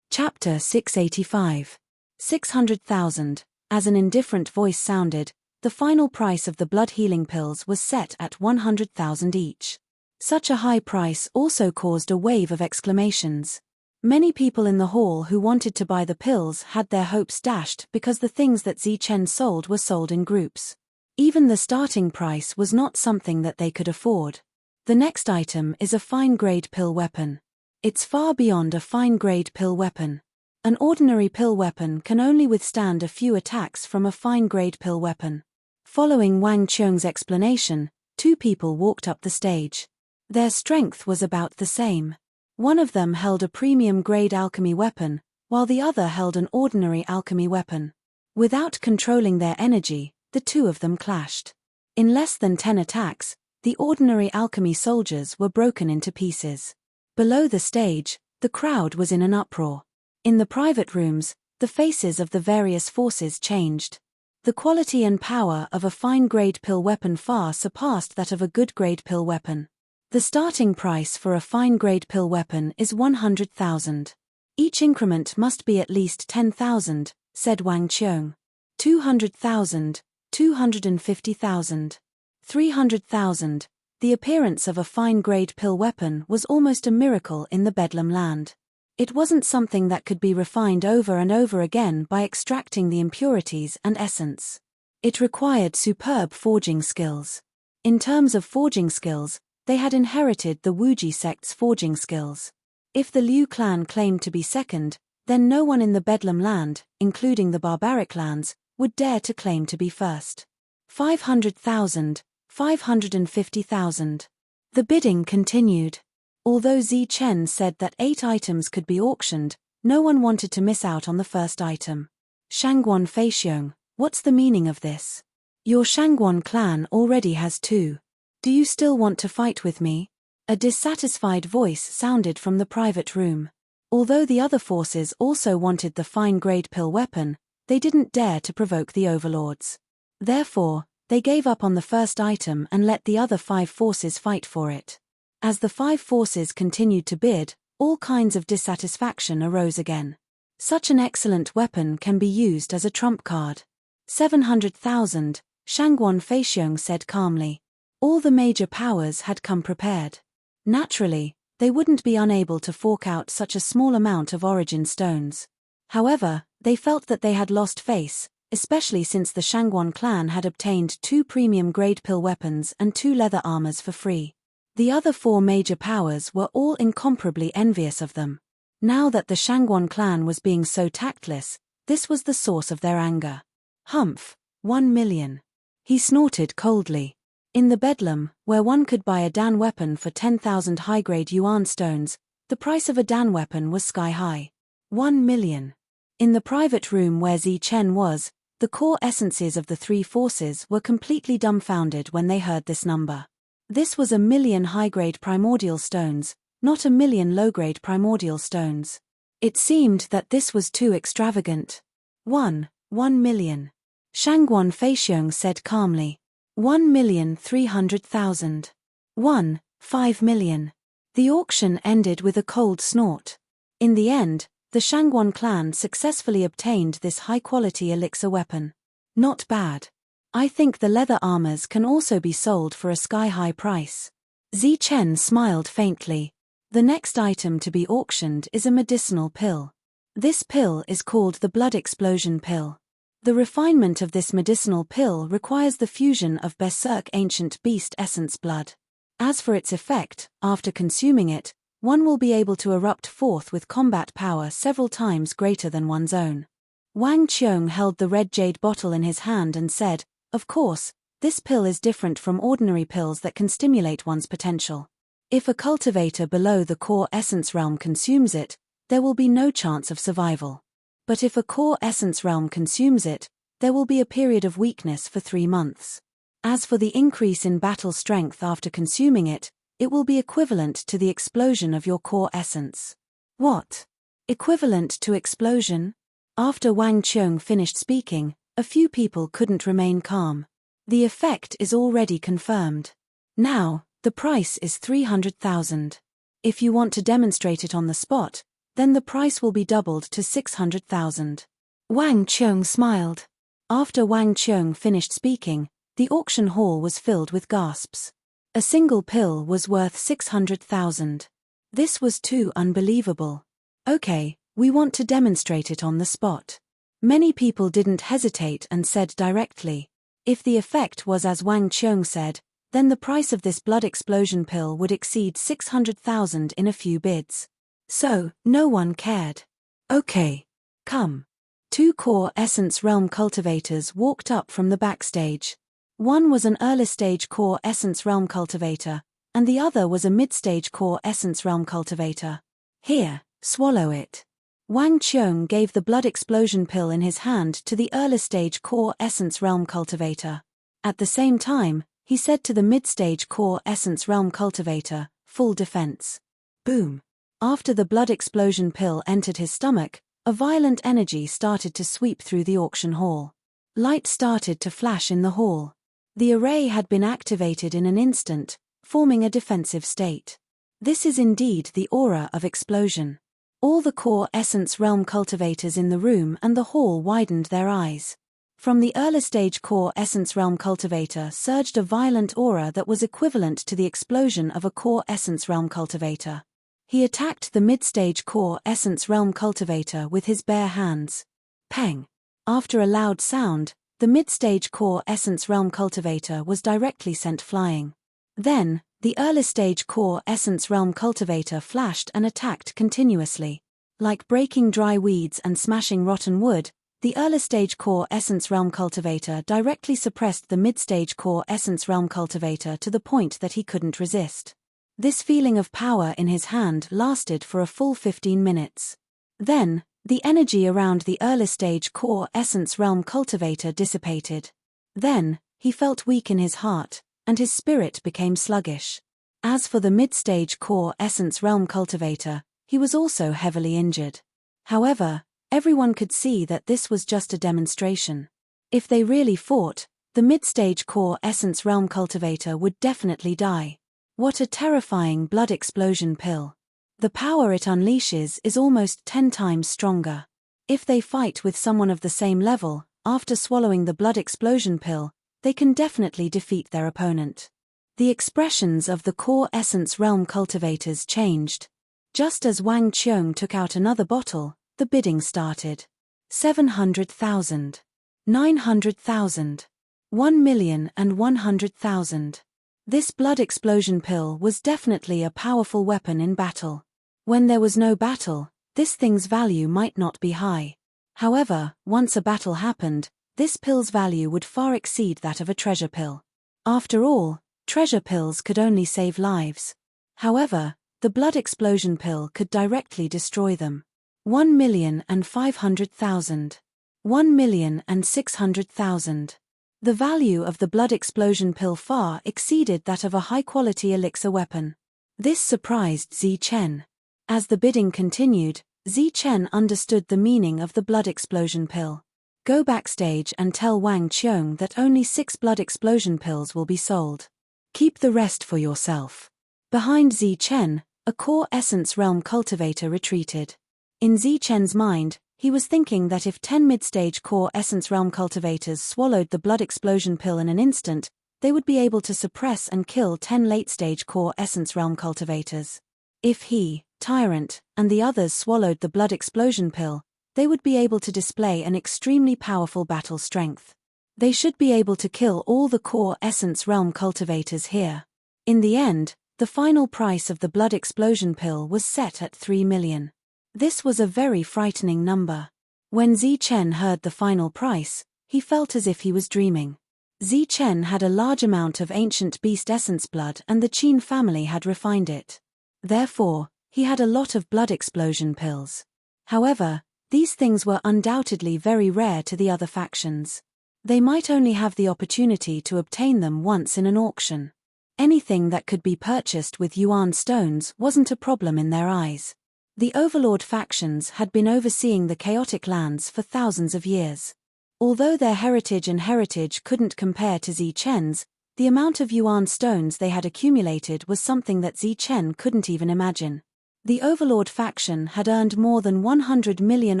Chapter 685. 600,000. As an indifferent voice sounded, the final price of the blood healing pills was set at 100,000 each. Such a high price also caused a wave of exclamations. Many people in the hall who wanted to buy the pills had their hopes dashed because the things that Zichen sold were sold in groups. Even the starting price was not something that they could afford. The next item is a fine-grade pill weapon. It's far beyond a fine-grade pill weapon. An ordinary pill weapon can only withstand a few attacks from a fine-grade pill weapon. Following Wang Qiong's explanation, 2 people walked up the stage. Their strength was about the same. One of them held a premium-grade alchemy weapon, while the other held an ordinary alchemy weapon. Without controlling their energy, the 2 of them clashed. In less than 10 attacks, the ordinary alchemy soldiers were broken into pieces. Below the stage, the crowd was in an uproar. In the private rooms, the faces of the various forces changed. The quality and power of a fine-grade pill weapon far surpassed that of a good-grade pill weapon. The starting price for a fine-grade pill weapon is 100,000. Each increment must be at least 10,000, said Wang Qiong. 200,000, 250,000, 300,000. The appearance of a fine-grade pill weapon was almost a miracle in the Bedlam land. It wasn't something that could be refined over and over again by extracting the impurities and essence. It required superb forging skills. In terms of forging skills, they had inherited the Wuji sect's forging skills. If the Liu clan claimed to be second, then no one in the Bedlam land, including the barbaric lands, would dare to claim to be first. 500,000, 550,000. The bidding continued. Although Zichen said that 8 items could be auctioned, no one wanted to miss out on the first item. Shangguan Feixiong, what's the meaning of this? Your Shangguan clan already has 2. Do you still want to fight with me? A dissatisfied voice sounded from the private room. Although the other forces also wanted the fine-grade pill weapon, they didn't dare to provoke the overlords. Therefore, they gave up on the first item and let the other 5 forces fight for it. As the 5 forces continued to bid, all kinds of dissatisfaction arose again. Such an excellent weapon can be used as a trump card. 700,000, Shangguan Feixiong said calmly. All the major powers had come prepared. Naturally, they wouldn't be unable to fork out such a small amount of origin stones. However, they felt that they had lost face, especially since the Shangguan clan had obtained 2 premium-grade pill weapons and 2 leather armors for free. The other 4 major powers were all incomparably envious of them. Now that the Shangguan clan was being so tactless, this was the source of their anger. Humph, 1 million. He snorted coldly. In the bedlam, where one could buy a Dan weapon for 10,000 high-grade yuan stones, the price of a Dan weapon was sky-high. 1 million. In the private room where Zi Chen was, the core essences of the three forces were completely dumbfounded when they heard this number. This was 1 million high-grade primordial stones, not 1 million low-grade primordial stones. It seemed that this was too extravagant. 1 million. Shangguan Feixiong said calmly. 1,300,000. 5 million. The auction ended with a cold snort. In the end, the Shangguan clan successfully obtained this high-quality elixir weapon. Not bad. I think the leather armors can also be sold for a sky-high price. Zi Chen smiled faintly. The next item to be auctioned is a medicinal pill. This pill is called the blood explosion pill. The refinement of this medicinal pill requires the fusion of berserk ancient beast essence blood. As for its effect, after consuming it, one will be able to erupt forth with combat power several times greater than one's own. Wang Qiong held the red jade bottle in his hand and said, "Of course, this pill is different from ordinary pills that can stimulate one's potential. If a cultivator below the core essence realm consumes it, there will be no chance of survival. But if a core essence realm consumes it, there will be a period of weakness for 3 months. As for the increase in battle strength after consuming it, it will be equivalent to the explosion of your core essence." What? Equivalent to explosion? After Wang Qiong finished speaking, a few people couldn't remain calm. The effect is already confirmed. Now, the price is 300,000. If you want to demonstrate it on the spot, then the price will be doubled to 600,000. Wang Qiong smiled. After Wang Qiong finished speaking, the auction hall was filled with gasps. A single pill was worth 600,000. This was too unbelievable. Okay, we want to demonstrate it on the spot. Many people didn't hesitate and said directly. If the effect was as Wang Qiong said, then the price of this blood explosion pill would exceed 600,000 in a few bids. So, no one cared. Okay. Come. 2 core essence realm cultivators walked up from the backstage. One was an early stage core essence realm cultivator, and the other was a mid-stage core essence realm cultivator. Here, swallow it. Wang Qiong gave the blood explosion pill in his hand to the early stage core essence realm cultivator. At the same time, he said to the mid-stage core essence realm cultivator, "Full defense." Boom. After the blood explosion pill entered his stomach, a violent energy started to sweep through the auction hall. Light started to flash in the hall. The array had been activated in an instant, forming a defensive state. This is indeed the aura of explosion. All the core essence realm cultivators in the room and the hall widened their eyes. From the early stage core essence realm cultivator surged a violent aura that was equivalent to the explosion of a core essence realm cultivator. He attacked the mid-stage core essence realm cultivator with his bare hands. Peng! After a loud sound, the mid-stage core essence realm cultivator was directly sent flying. Then, the early stage core essence realm cultivator flashed and attacked continuously. Like breaking dry weeds and smashing rotten wood, the early stage core essence realm cultivator directly suppressed the mid-stage core essence realm cultivator to the point that he couldn't resist. This feeling of power in his hand lasted for a full 15 minutes. Then, the energy around the early stage core essence realm cultivator dissipated. Then, he felt weak in his heart, and his spirit became sluggish. As for the mid-stage core essence realm cultivator, he was also heavily injured. However, everyone could see that this was just a demonstration. If they really fought, the mid-stage core essence realm cultivator would definitely die. What a terrifying blood explosion pill. The power it unleashes is almost 10 times stronger. If they fight with someone of the same level, after swallowing the blood explosion pill, they can definitely defeat their opponent. The expressions of the core essence realm cultivators changed. Just as Wang Qiong took out another bottle, the bidding started. 700,000. 900,000. 1,100,000. This blood explosion pill was definitely a powerful weapon in battle. When there was no battle, this thing's value might not be high. However, once a battle happened, this pill's value would far exceed that of a treasure pill. After all, treasure pills could only save lives. However, the blood explosion pill could directly destroy them. 1,500,000. 1,600,000. The value of the blood explosion pill far exceeded that of a high-quality elixir weapon. This surprised Zi Chen. As the bidding continued, Zi Chen understood the meaning of the blood explosion pill. Go backstage and tell Wang Qiong that only 6 blood explosion pills will be sold. Keep the rest for yourself. Behind Zi Chen, a core essence realm cultivator retreated. In Zi Chen's mind, he was thinking that if 10 mid-stage core essence realm cultivators swallowed the blood explosion pill in an instant, they would be able to suppress and kill 10 late-stage core essence realm cultivators. If he, Tyrant, and the others swallowed the blood explosion pill, they would be able to display an extremely powerful battle strength. They should be able to kill all the core essence realm cultivators here. In the end, the final price of the blood explosion pill was set at 3 million. This was a very frightening number. When Zi Chen heard the final price, he felt as if he was dreaming. Zi Chen had a large amount of ancient beast essence blood and the Qin family had refined it. Therefore, he had a lot of blood explosion pills. However, these things were undoubtedly very rare to the other factions. They might only have the opportunity to obtain them once in an auction. Anything that could be purchased with yuan stones wasn't a problem in their eyes. The Overlord factions had been overseeing the chaotic lands for thousands of years. Although their heritage couldn't compare to Zi Chen's, the amount of yuan stones they had accumulated was something that Zi Chen couldn't even imagine. The Overlord faction had earned more than 100 million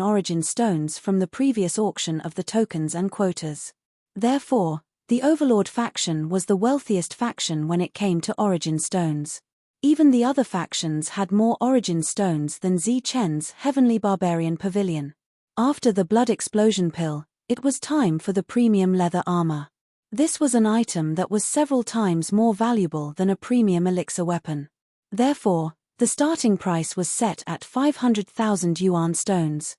origin stones from the previous auction of the tokens and quotas. Therefore, the Overlord faction was the wealthiest faction when it came to origin stones. Even the other factions had more origin stones than Zi Chen's Heavenly Barbarian Pavilion. After the blood explosion pill, it was time for the premium leather armor. This was an item that was several times more valuable than a premium elixir weapon. Therefore, the starting price was set at 500,000 yuan stones.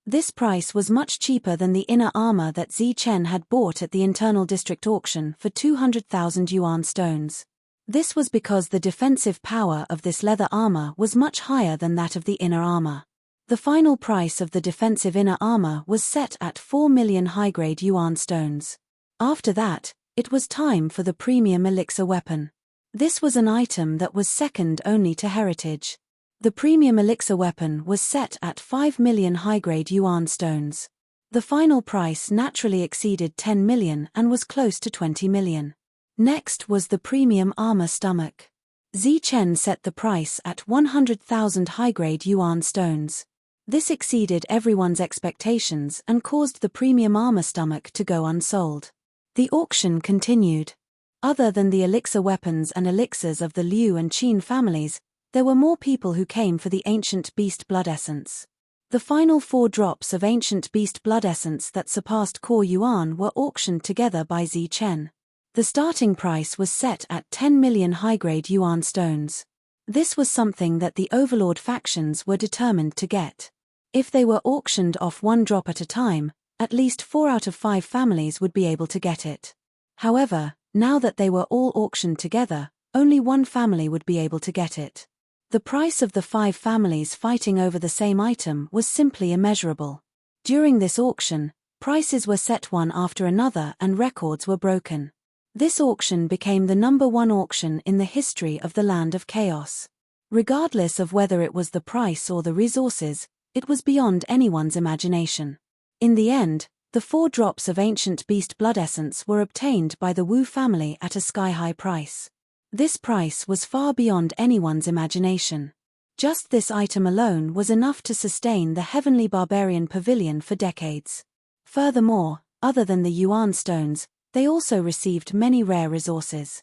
This price was much cheaper than the inner armor that Zi Chen had bought at the internal district auction for 200,000 yuan stones. This was because the defensive power of this leather armor was much higher than that of the inner armor. The final price of the defensive inner armor was set at 4 million high-grade yuan stones. After that, it was time for the premium elixir weapon. This was an item that was second only to heritage. The premium elixir weapon was set at 5 million high-grade yuan stones. The final price naturally exceeded 10 million and was close to 20 million. Next was the premium armor stomach. Zi Chen set the price at 100,000 high-grade yuan stones. This exceeded everyone's expectations and caused the premium armor stomach to go unsold. The auction continued. Other than the elixir weapons and elixirs of the Liu and Qin families, there were more people who came for the ancient beast blood essence. The final 4 drops of ancient beast blood essence that surpassed core yuan were auctioned together by Zi Chen. The starting price was set at 10 million high-grade yuan stones. This was something that the Overlord factions were determined to get. If they were auctioned off 1 drop at a time, at least 4 out of 5 families would be able to get it. However, now that they were all auctioned together, only 1 family would be able to get it. The price of the 5 families fighting over the same item was simply immeasurable. During this auction, prices were set one after another and records were broken. This auction became the #1 auction in the history of the Land of Chaos. Regardless of whether it was the price or the resources, it was beyond anyone's imagination. In the end, the 4 drops of ancient beast blood essence were obtained by the Wu family at a sky-high price. This price was far beyond anyone's imagination. Just this item alone was enough to sustain the Heavenly Barbarian Pavilion for decades. Furthermore, other than the yuan stones, they also received many rare resources.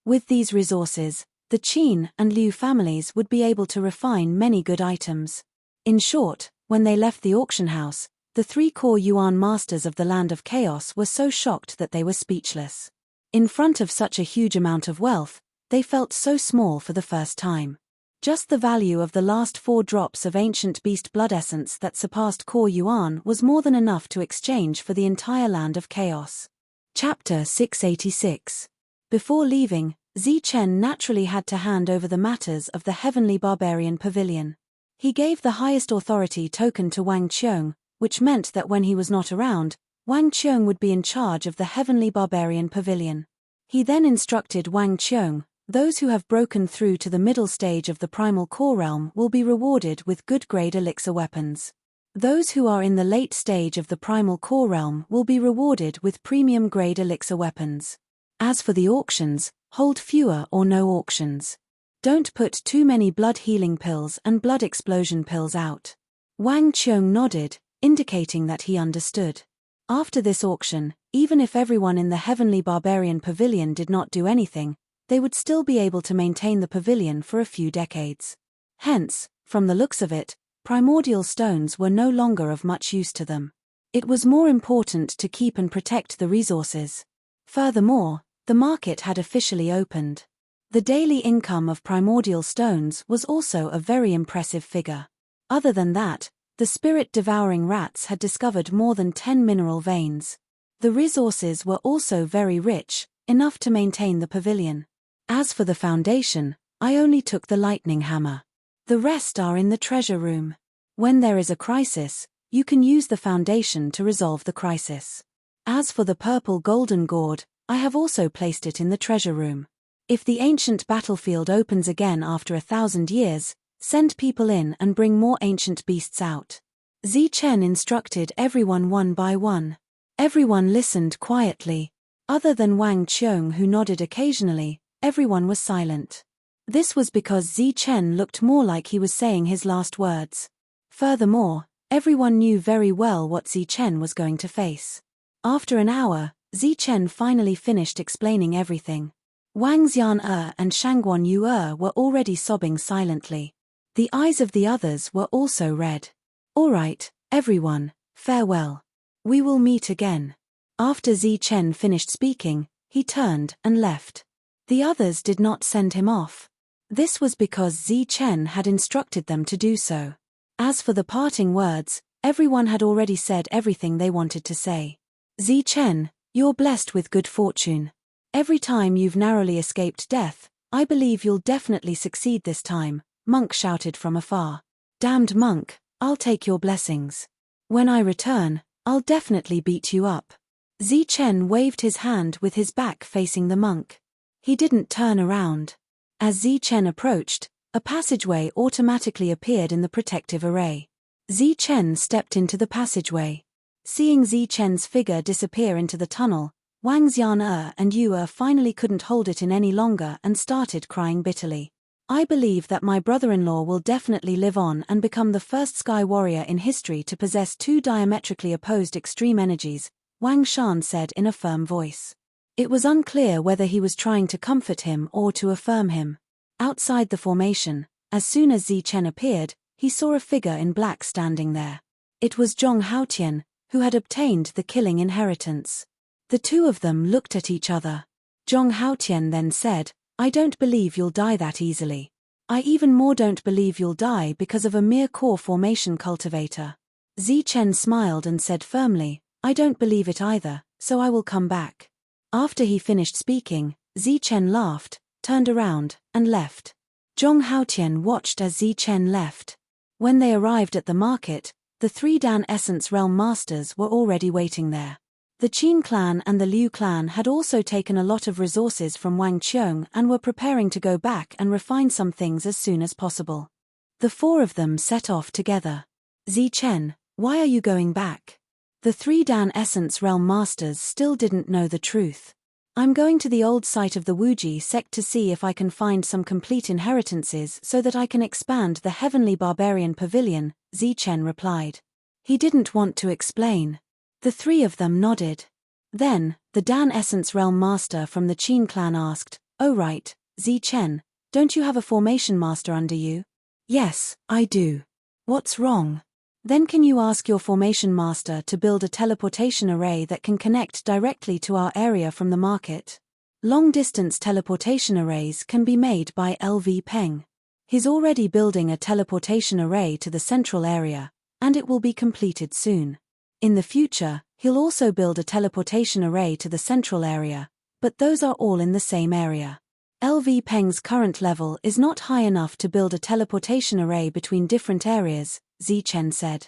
With these resources, the Qin and Liu families would be able to refine many good items. In short, when they left the auction house, the 3 core yuan masters of the Land of Chaos were so shocked that they were speechless. In front of such a huge amount of wealth, they felt so small for the first time. Just the value of the last 4 drops of ancient beast blood essence that surpassed core yuan was more than enough to exchange for the entire land of chaos. Chapter 686. Before leaving, Zichen naturally had to hand over the matters of the Heavenly Barbarian Pavilion. He gave the highest authority token to Wang Qiong, which meant that when he was not around, Wang Qiong would be in charge of the Heavenly Barbarian Pavilion. He then instructed Wang Qiong, those who have broken through to the middle stage of the primal core realm will be rewarded with good-grade elixir weapons. Those who are in the late stage of the primal core realm will be rewarded with premium-grade elixir weapons. As for the auctions, hold fewer or no auctions. Don't put too many blood healing pills and blood explosion pills out. Wang Qiong nodded, indicating that he understood. After this auction, even if everyone in the Heavenly Barbarian Pavilion did not do anything, they would still be able to maintain the pavilion for a few decades. Hence, from the looks of it, primordial stones were no longer of much use to them. It was more important to keep and protect the resources. Furthermore, the market had officially opened. The daily income of primordial stones was also a very impressive figure. Other than that, the spirit-devouring rats had discovered more than 10 mineral veins. The resources were also very rich, enough to maintain the pavilion. As for the foundation, I only took the lightning hammer. The rest are in the treasure room. When there is a crisis, you can use the foundation to resolve the crisis. As for the purple golden gourd, I have also placed it in the treasure room. If the ancient battlefield opens again after 1,000 years, send people in and bring more ancient beasts out. Zichen instructed everyone one by one. Everyone listened quietly. Other than Wang Qiong, who nodded occasionally, everyone was silent. This was because Zichen looked more like he was saying his last words. Furthermore, everyone knew very well what Zichen was going to face. After an hour, Zichen finally finished explaining everything. Wang Xian and Shangguan Yu were already sobbing silently. The eyes of the others were also red. All right, everyone, farewell. We will meet again. After Zichen finished speaking, he turned and left. The others did not send him off. This was because Zichen had instructed them to do so. As for the parting words, everyone had already said everything they wanted to say. Zichen, you're blessed with good fortune. Every time you've narrowly escaped death, I believe you'll definitely succeed this time, Monk shouted from afar. Damned monk, I'll take your blessings. When I return, I'll definitely beat you up. Zichen waved his hand with his back facing the monk. He didn't turn around. As Zichen approached, a passageway automatically appeared in the protective array. Zichen stepped into the passageway. Seeing Zichen's figure disappear into the tunnel, Wang Xian and Yu finally couldn't hold it in any longer and started crying bitterly. I believe that my brother-in-law will definitely live on and become the first sky warrior in history to possess 2 diametrically opposed extreme energies, Wang Shan said in a firm voice. It was unclear whether he was trying to comfort him or to affirm him. Outside the formation, as soon as Zichen appeared, he saw a figure in black standing there. It was Zhong Haotian, who had obtained the killing inheritance. The two of them looked at each other. Zhong Haotian then said, I don't believe you'll die that easily. I even more don't believe you'll die because of a mere core formation cultivator. Zichen smiled and said firmly, I don't believe it either, so I will come back. After he finished speaking, Zichen laughed, turned around, and left. Zhong Haotian watched as Zichen left. When they arrived at the market, the 3 Dan Essence Realm Masters were already waiting there. The Qin clan and the Liu clan had also taken a lot of resources from Wang Qiong and were preparing to go back and refine some things as soon as possible. The 4 of them set off together. Zichen, why are you going back? The 3 Dan Essence Realm Masters still didn't know the truth. I'm going to the old site of the Wuji sect to see if I can find some complete inheritances so that I can expand the Heavenly Barbarian Pavilion, Zichen replied. He didn't want to explain. The 3 of them nodded. Then, the Dan Essence Realm Master from the Qin clan asked, Oh right, Zichen, don't you have a formation master under you? Yes, I do. What's wrong? Then can you ask your formation master to build a teleportation array that can connect directly to our area from the market? Long-distance teleportation arrays can be made by LV Peng. He's already building a teleportation array to the central area, and it will be completed soon. In the future, he'll also build a teleportation array to the central area, but those are all in the same area. LV Peng's current level is not high enough to build a teleportation array between different areas, Zichen said.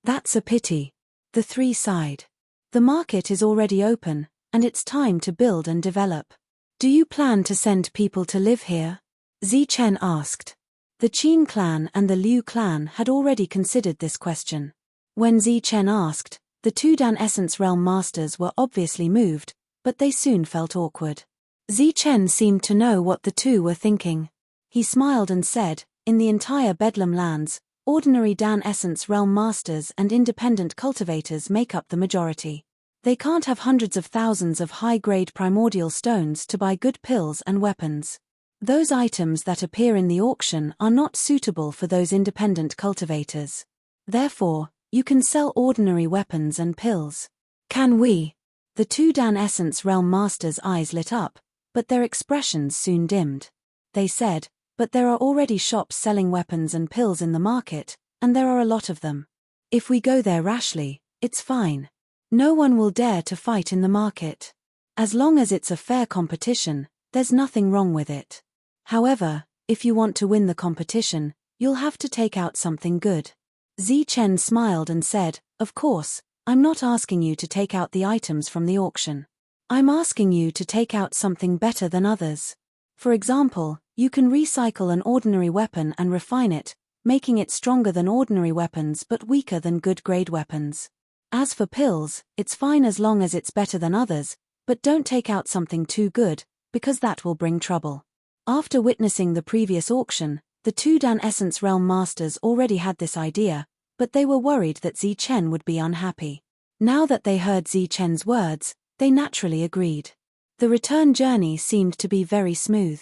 That's a pity. The three sighed. The market is already open, and it's time to build and develop. Do you plan to send people to live here? Zichen asked. The Qin clan and the Liu clan had already considered this question. When Zichen asked, the two Dan Essence Realm Masters were obviously moved, but they soon felt awkward. Zichen seemed to know what the two were thinking. He smiled and said, in the entire Bedlam lands, ordinary Dan Essence Realm Masters and independent cultivators make up the majority. They can't have hundreds of thousands of high-grade primordial stones to buy good pills and weapons. Those items that appear in the auction are not suitable for those independent cultivators. Therefore, you can sell ordinary weapons and pills. Can we? The two Dan Essence Realm Masters' eyes lit up, but their expressions soon dimmed. They said, but there are already shops selling weapons and pills in the market, and there are a lot of them. If we go there rashly, it's fine. No one will dare to fight in the market. As long as it's a fair competition, there's nothing wrong with it. However, if you want to win the competition, you'll have to take out something good. Zichen smiled and said, of course, I'm not asking you to take out the items from the auction. I'm asking you to take out something better than others. For example, you can recycle an ordinary weapon and refine it, making it stronger than ordinary weapons but weaker than good-grade weapons. As for pills, it's fine as long as it's better than others, but don't take out something too good, because that will bring trouble. After witnessing the previous auction, the two Dan Essence Realm Masters already had this idea, but they were worried that Zichen would be unhappy. Now that they heard Zichen's words, they naturally agreed. The return journey seemed to be very smooth.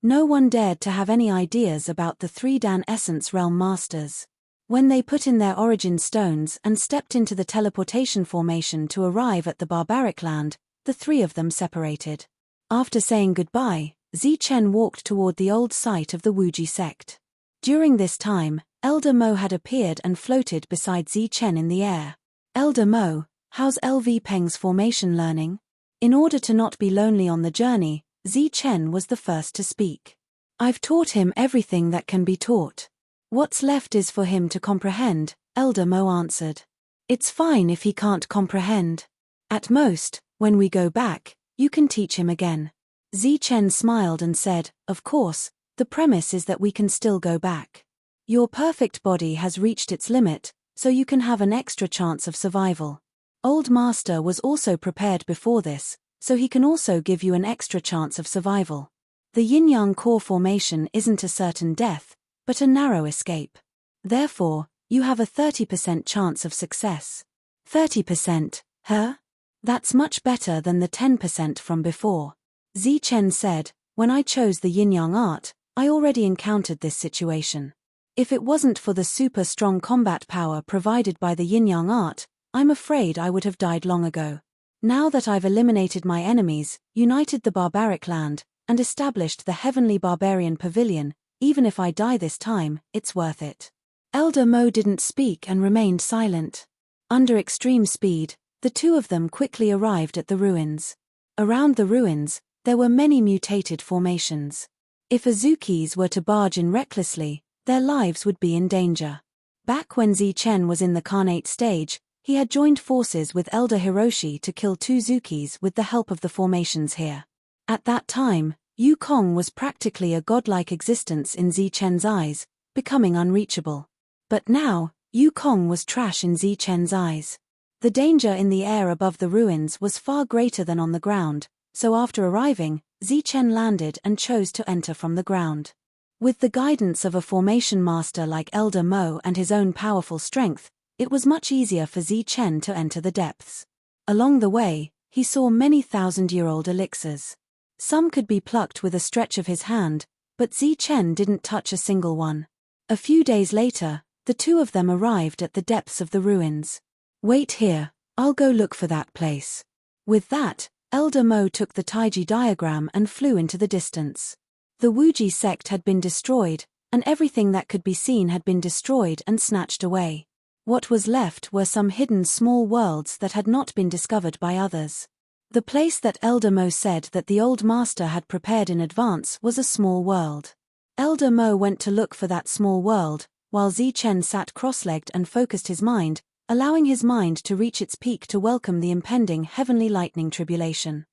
No one dared to have any ideas about the three Dan Essence Realm Masters. When they put in their origin stones and stepped into the teleportation formation to arrive at the barbaric land, the three of them separated. After saying goodbye, Zichen walked toward the old site of the Wuji sect. During this time, Elder Mo had appeared and floated beside Zichen in the air. Elder Mo, how's LV Peng's formation learning? In order to not be lonely on the journey, Zichen was the first to speak. I've taught him everything that can be taught. What's left is for him to comprehend, Elder Mo answered. It's fine if he can't comprehend. At most, when we go back, you can teach him again. Zichen smiled and said, of course, the premise is that we can still go back. Your perfect body has reached its limit, so you can have an extra chance of survival. Old Master was also prepared before this, so he can also give you an extra chance of survival. The yin-yang core formation isn't a certain death, but a narrow escape. Therefore, you have a 30% chance of success. 30%, huh? That's much better than the 10% from before. Zichen said, when I chose the yin-yang art, I already encountered this situation. If it wasn't for the super strong combat power provided by the yin-yang art, I'm afraid I would have died long ago. Now that I've eliminated my enemies, united the barbaric land, and established the heavenly barbarian pavilion, even if I die this time, it's worth it. Elder Mo didn't speak and remained silent. Under extreme speed, the two of them quickly arrived at the ruins. Around the ruins, there were many mutated formations. If Azukis were to barge in recklessly, their lives would be in danger. Back when Zichen was in the Carnate stage, he had joined forces with Elder Hiroshi to kill two Zukis with the help of the formations here. At that time, Yukong was practically a godlike existence in Zichen's eyes, becoming unreachable. But now, Yukong was trash in Zichen's eyes. The danger in the air above the ruins was far greater than on the ground, so after arriving, Zichen landed and chose to enter from the ground. With the guidance of a formation master like Elder Mo and his own powerful strength, it was much easier for Zichen to enter the depths. Along the way, he saw many thousand-year-old elixirs. Some could be plucked with a stretch of his hand, but Zichen didn't touch a single one. A few days later, the two of them arrived at the depths of the ruins. Wait here, I'll go look for that place. With that, Elder Mo took the Taiji diagram and flew into the distance. The Wuji sect had been destroyed, and everything that could be seen had been destroyed and snatched away. What was left were some hidden small worlds that had not been discovered by others. The place that Elder Mo said that the old master had prepared in advance was a small world. Elder Mo went to look for that small world, while Zichen sat cross-legged and focused his mind, allowing his mind to reach its peak to welcome the impending heavenly lightning tribulation.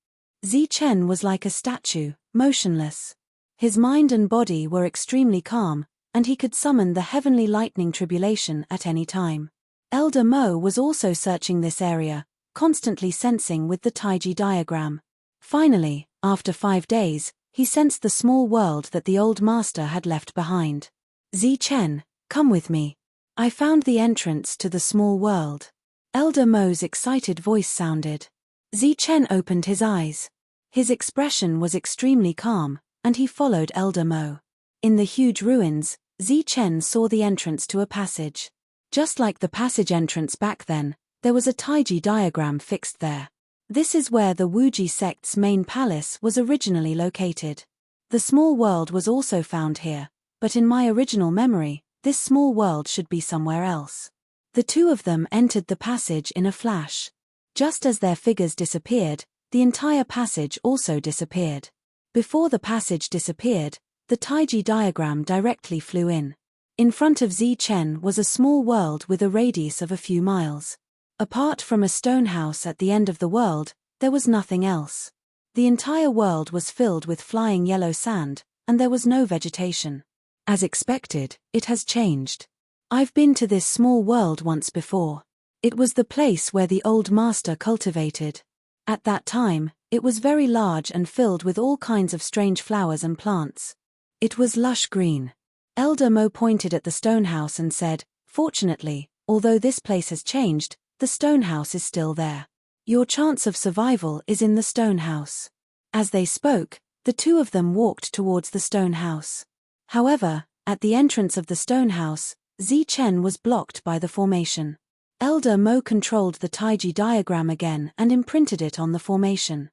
Zichen was like a statue, motionless. His mind and body were extremely calm, and he could summon the heavenly lightning tribulation at any time. Elder Mo was also searching this area, constantly sensing with the Taiji diagram. Finally, after 5 days, he sensed the small world that the old master had left behind. Zichen, come with me. I found the entrance to the small world. Elder Mo's excited voice sounded. Zichen opened his eyes. His expression was extremely calm, and he followed Elder Mo. In the huge ruins, Zichen saw the entrance to a passage. Just like the passage entrance back then, there was a Taiji diagram fixed there. This is where the Wuji sect's main palace was originally located. The small world was also found here, but in my original memory, this small world should be somewhere else. The two of them entered the passage in a flash. Just as their figures disappeared, the entire passage also disappeared. Before the passage disappeared, the Taiji diagram directly flew in. In front of Zichen was a small world with a radius of a few miles. Apart from a stone house at the end of the world, there was nothing else. The entire world was filled with flying yellow sand, and there was no vegetation. As expected, it has changed. I've been to this small world once before. It was the place where the old master cultivated. At that time, it was very large and filled with all kinds of strange flowers and plants. It was lush green. Elder Mo pointed at the stone house and said, "Fortunately, although this place has changed, the stone house is still there. Your chance of survival is in the stone house." As they spoke, the two of them walked towards the stone house. However, at the entrance of the stone house, Zichen was blocked by the formation. Elder Mo controlled the Taiji diagram again and imprinted it on the formation.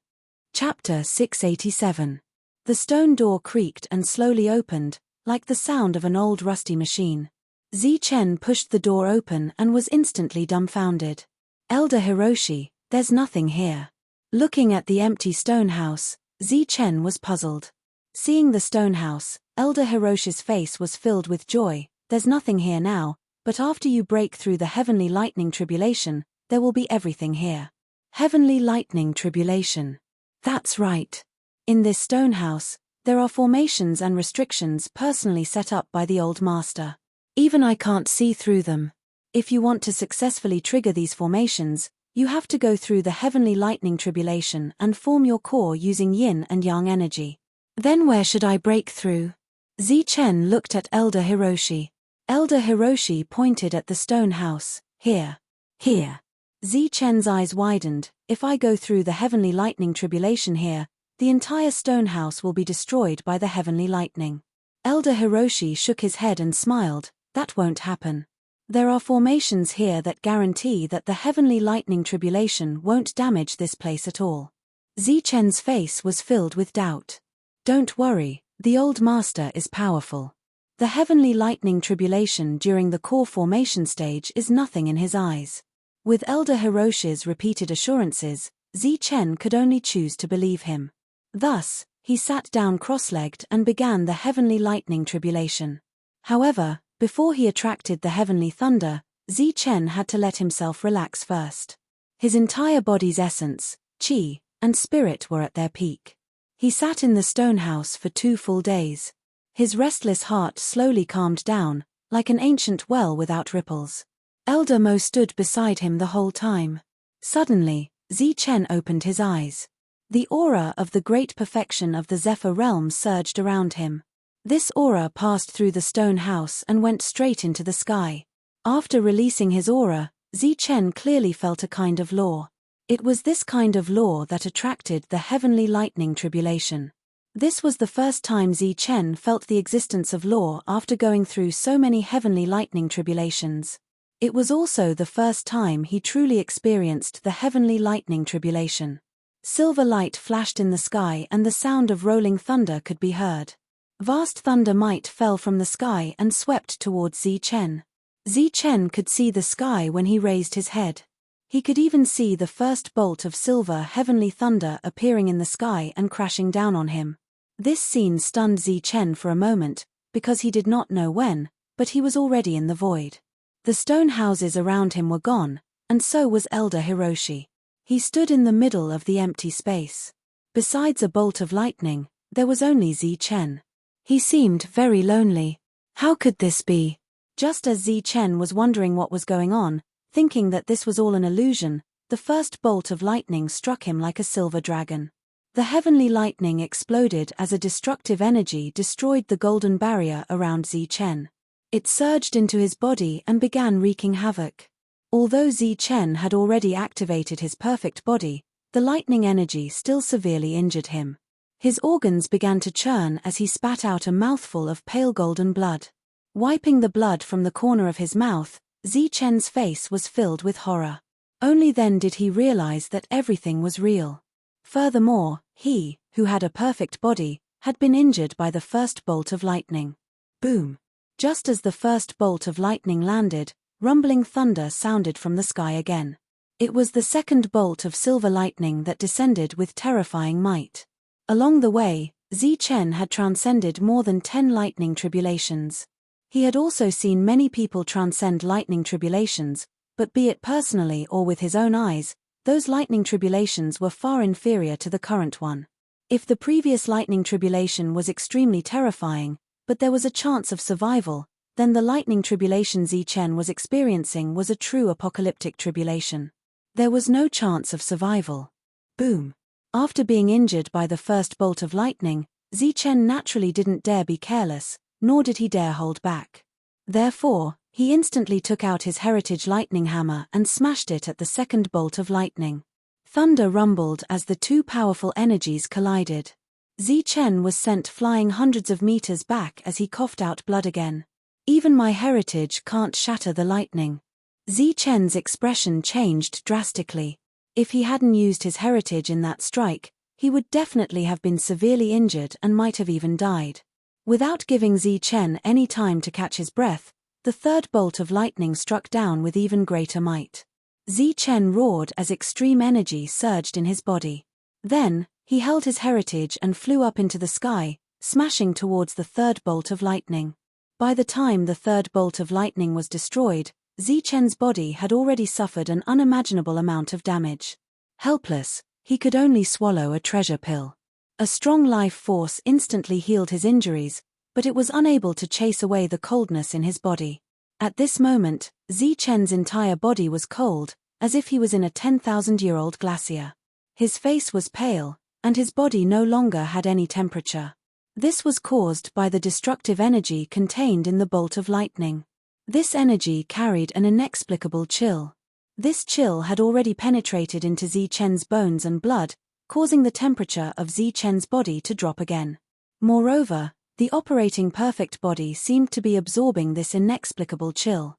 Chapter 687. The stone door creaked and slowly opened, like the sound of an old rusty machine. Zichen pushed the door open and was instantly dumbfounded. "Elder Hiroshi, there's nothing here." Looking at the empty stone house, Zichen was puzzled. Seeing the stone house, Elder Hiroshi's face was filled with joy. "There's nothing here now, but after you break through the heavenly lightning tribulation, there will be everything here." Heavenly lightning tribulation. That's right. In this stone house, there are formations and restrictions personally set up by the old master. Even I can't see through them. If you want to successfully trigger these formations, you have to go through the heavenly lightning tribulation and form your core using yin and yang energy. Then where should I break through? Zichen looked at Elder Hiroshi. Elder Hiroshi pointed at the stone house. "Here. Here." Zichen's eyes widened. "If I go through the heavenly lightning tribulation here, the entire stone house will be destroyed by the heavenly lightning." Elder Hiroshi shook his head and smiled. "That won't happen. There are formations here that guarantee that the heavenly lightning tribulation won't damage this place at all." Zichen's face was filled with doubt. "Don't worry, the old master is powerful. The heavenly lightning tribulation during the core formation stage is nothing in his eyes." With Elder Hiroshi's repeated assurances, Zichen could only choose to believe him. Thus, he sat down cross-legged and began the heavenly lightning tribulation. However, before he attracted the heavenly thunder, Zichen had to let himself relax first. His entire body's essence, qi, and spirit were at their peak. He sat in the stone house for 2 full days. His restless heart slowly calmed down, like an ancient well without ripples. Elder Mo stood beside him the whole time. Suddenly, Zichen opened his eyes. The aura of the great perfection of the Zephyr realm surged around him. This aura passed through the stone house and went straight into the sky. After releasing his aura, Zichen clearly felt a kind of law. It was this kind of law that attracted the heavenly lightning tribulation. This was the first time Zichen felt the existence of law after going through so many heavenly lightning tribulations. It was also the first time he truly experienced the heavenly lightning tribulation. Silver light flashed in the sky and the sound of rolling thunder could be heard. Vast thunder might fell from the sky and swept towards Zichen. Zichen could see the sky when he raised his head. He could even see the first bolt of silver heavenly thunder appearing in the sky and crashing down on him. This scene stunned Zichen for a moment, because he did not know when, but he was already in the void. The stone houses around him were gone, and so was Elder Hiroshi. He stood in the middle of the empty space. Besides a bolt of lightning, there was only Zichen. He seemed very lonely. How could this be? Just as Zichen was wondering what was going on, thinking that this was all an illusion, the first bolt of lightning struck him like a silver dragon. The heavenly lightning exploded as a destructive energy destroyed the golden barrier around Zichen. It surged into his body and began wreaking havoc. Although Zichen had already activated his perfect body, the lightning energy still severely injured him. His organs began to churn as he spat out a mouthful of pale golden blood. Wiping the blood from the corner of his mouth, Zichen's face was filled with horror. Only then did he realize that everything was real. Furthermore, he, who had a perfect body, had been injured by the first bolt of lightning. Boom! Just as the first bolt of lightning landed, rumbling thunder sounded from the sky again. It was the second bolt of silver lightning that descended with terrifying might. Along the way, Zichen had transcended more than 10 lightning tribulations. He had also seen many people transcend lightning tribulations, but be it personally or with his own eyes, those lightning tribulations were far inferior to the current one. If the previous lightning tribulation was extremely terrifying, but there was a chance of survival, then the lightning tribulation Zichen was experiencing was a true apocalyptic tribulation. There was no chance of survival. Boom! After being injured by the first bolt of lightning, Zichen naturally didn't dare be careless, nor did he dare hold back. Therefore, he instantly took out his heritage lightning hammer and smashed it at the second bolt of lightning. Thunder rumbled as the two powerful energies collided. Zichen was sent flying hundreds of meters back as he coughed out blood again. Even my heritage can't shatter the lightning. Zichen's expression changed drastically. If he hadn't used his heritage in that strike, he would definitely have been severely injured and might have even died. Without giving Zichen any time to catch his breath, the third bolt of lightning struck down with even greater might. Zichen roared as extreme energy surged in his body. Then, he held his heritage and flew up into the sky, smashing towards the third bolt of lightning. By the time the third bolt of lightning was destroyed, Zichen's body had already suffered an unimaginable amount of damage. Helpless, he could only swallow a treasure pill. A strong life force instantly healed his injuries, but it was unable to chase away the coldness in his body. At this moment, Zichen's entire body was cold, as if he was in a 10,000-year-old glacier. His face was pale, and his body no longer had any temperature. This was caused by the destructive energy contained in the bolt of lightning. This energy carried an inexplicable chill. This chill had already penetrated into Zichen's bones and blood, causing the temperature of Zichen's body to drop again. Moreover, the operating perfect body seemed to be absorbing this inexplicable chill.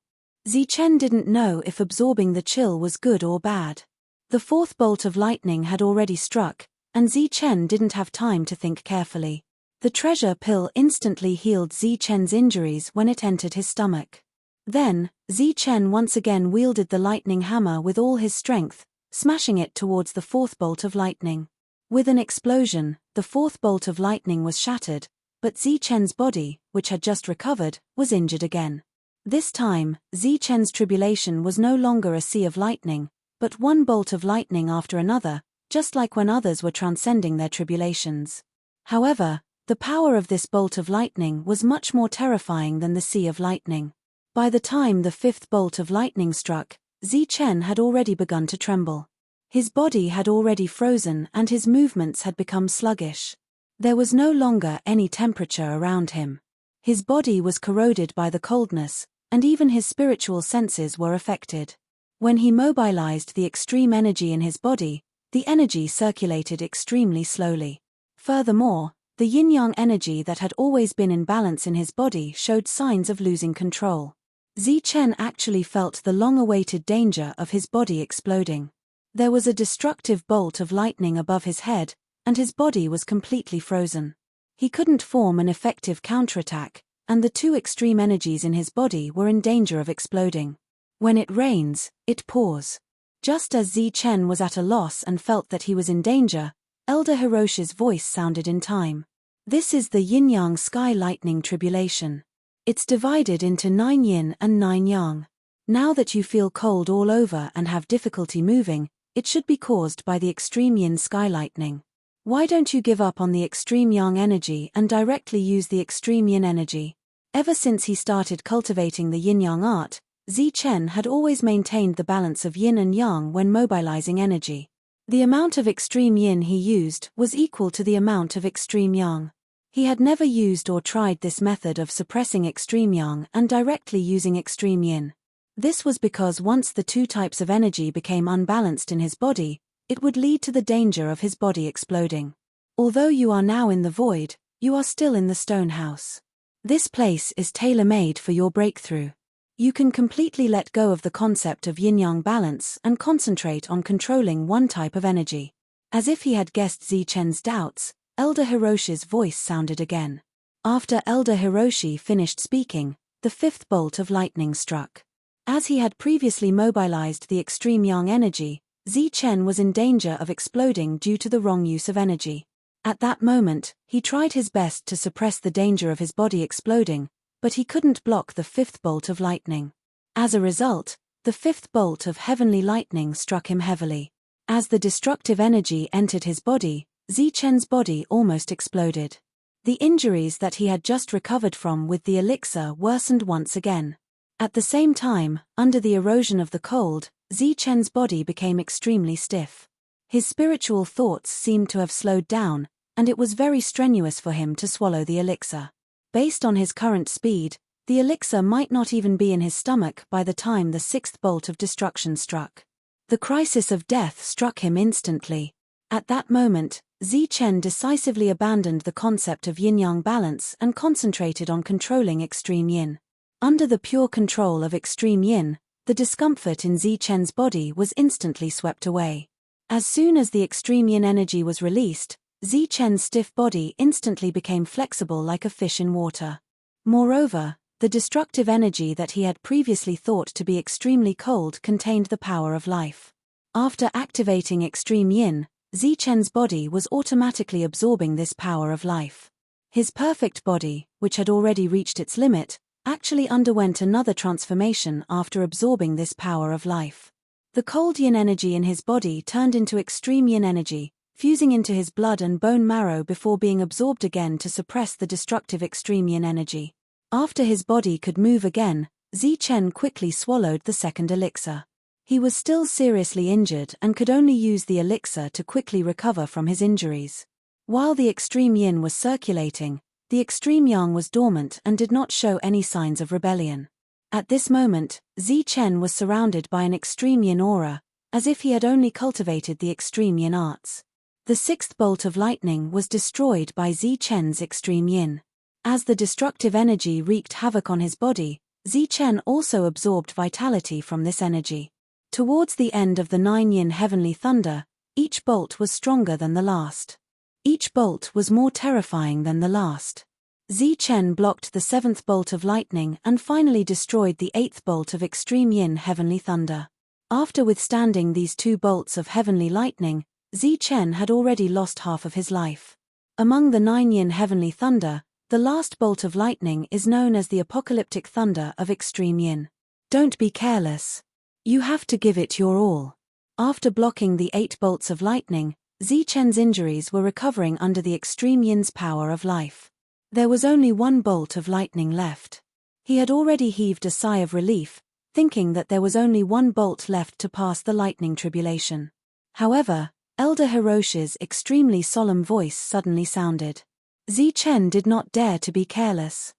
Zichen didn't know if absorbing the chill was good or bad. The fourth bolt of lightning had already struck, and Zichen didn't have time to think carefully. The treasure pill instantly healed Zichen's injuries when it entered his stomach. Then, Zichen once again wielded the lightning hammer with all his strength, smashing it towards the fourth bolt of lightning. With an explosion, the fourth bolt of lightning was shattered, but Zichen's body, which had just recovered, was injured again. This time, Zichen's tribulation was no longer a sea of lightning, but one bolt of lightning after another, just like when others were transcending their tribulations. However, the power of this bolt of lightning was much more terrifying than the sea of lightning. By the time the fifth bolt of lightning struck, Zichen had already begun to tremble. His body had already frozen and his movements had become sluggish. There was no longer any temperature around him. His body was corroded by the coldness, and even his spiritual senses were affected. When he mobilized the extreme energy in his body, the energy circulated extremely slowly. Furthermore, the yin-yang energy that had always been in balance in his body showed signs of losing control. Zichen actually felt the long-awaited danger of his body exploding. There was a destructive bolt of lightning above his head, and his body was completely frozen. He couldn't form an effective counterattack, and the two extreme energies in his body were in danger of exploding. When it rains, it pours. Just as Zichen was at a loss and felt that he was in danger, Elder Hiroshi's voice sounded in time. This is the yin-yang sky lightning tribulation. It's divided into 9 yin and 9 yang. Now that you feel cold all over and have difficulty moving, it should be caused by the extreme yin sky lightning. Why don't you give up on the extreme yang energy and directly use the extreme yin energy? Ever since he started cultivating the yin-yang art, Zichen had always maintained the balance of yin and yang when mobilizing energy. The amount of extreme yin he used was equal to the amount of extreme yang. He had never used or tried this method of suppressing extreme yang and directly using extreme yin. This was because once the two types of energy became unbalanced in his body, it would lead to the danger of his body exploding. Although you are now in the void, you are still in the stone house. This place is tailor-made for your breakthrough. You can completely let go of the concept of yin-yang balance and concentrate on controlling one type of energy. As if he had guessed Zichen's doubts, Elder Hiroshi's voice sounded again. After Elder Hiroshi finished speaking, the fifth bolt of lightning struck. As he had previously mobilized the extreme yang energy, Zichen was in danger of exploding due to the wrong use of energy. At that moment, he tried his best to suppress the danger of his body exploding, but he couldn't block the fifth bolt of lightning. As a result, the fifth bolt of heavenly lightning struck him heavily. As the destructive energy entered his body, Zichen's body almost exploded. The injuries that he had just recovered from with the elixir worsened once again. At the same time, under the erosion of the cold, Zichen's body became extremely stiff. His spiritual thoughts seemed to have slowed down, and it was very strenuous for him to swallow the elixir. Based on his current speed, the elixir might not even be in his stomach by the time the sixth bolt of destruction struck. The crisis of death struck him instantly. At that moment, Zichen decisively abandoned the concept of yin-yang balance and concentrated on controlling extreme yin. Under the pure control of extreme yin, the discomfort in Zichen's body was instantly swept away. As soon as the extreme yin energy was released, Zichen's stiff body instantly became flexible like a fish in water. Moreover, the destructive energy that he had previously thought to be extremely cold contained the power of life. After activating extreme yin, Zichen's body was automatically absorbing this power of life. His perfect body, which had already reached its limit, actually underwent another transformation after absorbing this power of life. The cold yin energy in his body turned into extreme yin energy, fusing into his blood and bone marrow before being absorbed again to suppress the destructive extreme yin energy. After his body could move again, Zichen quickly swallowed the second elixir. He was still seriously injured and could only use the elixir to quickly recover from his injuries. While the extreme yin was circulating, the extreme yang was dormant and did not show any signs of rebellion. At this moment, Zichen was surrounded by an extreme yin aura, as if he had only cultivated the extreme yin arts. The sixth bolt of lightning was destroyed by Zichen's extreme yin. As the destructive energy wreaked havoc on his body, Zichen also absorbed vitality from this energy. Towards the end of the 9 yin heavenly thunder, each bolt was stronger than the last. Each bolt was more terrifying than the last. Zichen blocked the 7th bolt of lightning and finally destroyed the 8th bolt of extreme yin heavenly thunder. After withstanding these 2 bolts of heavenly lightning, Zichen had already lost half of his life. Among the 9 yin heavenly thunder, the last bolt of lightning is known as the apocalyptic thunder of extreme yin. Don't be careless. You have to give it your all. After blocking the 8 bolts of lightning, Zichen's injuries were recovering under the extreme yin's power of life. There was only 1 bolt of lightning left. He had already heaved a sigh of relief, thinking that there was only 1 bolt left to pass the lightning tribulation. However, Elder Hiroshi's extremely solemn voice suddenly sounded. Zichen did not dare to be careless.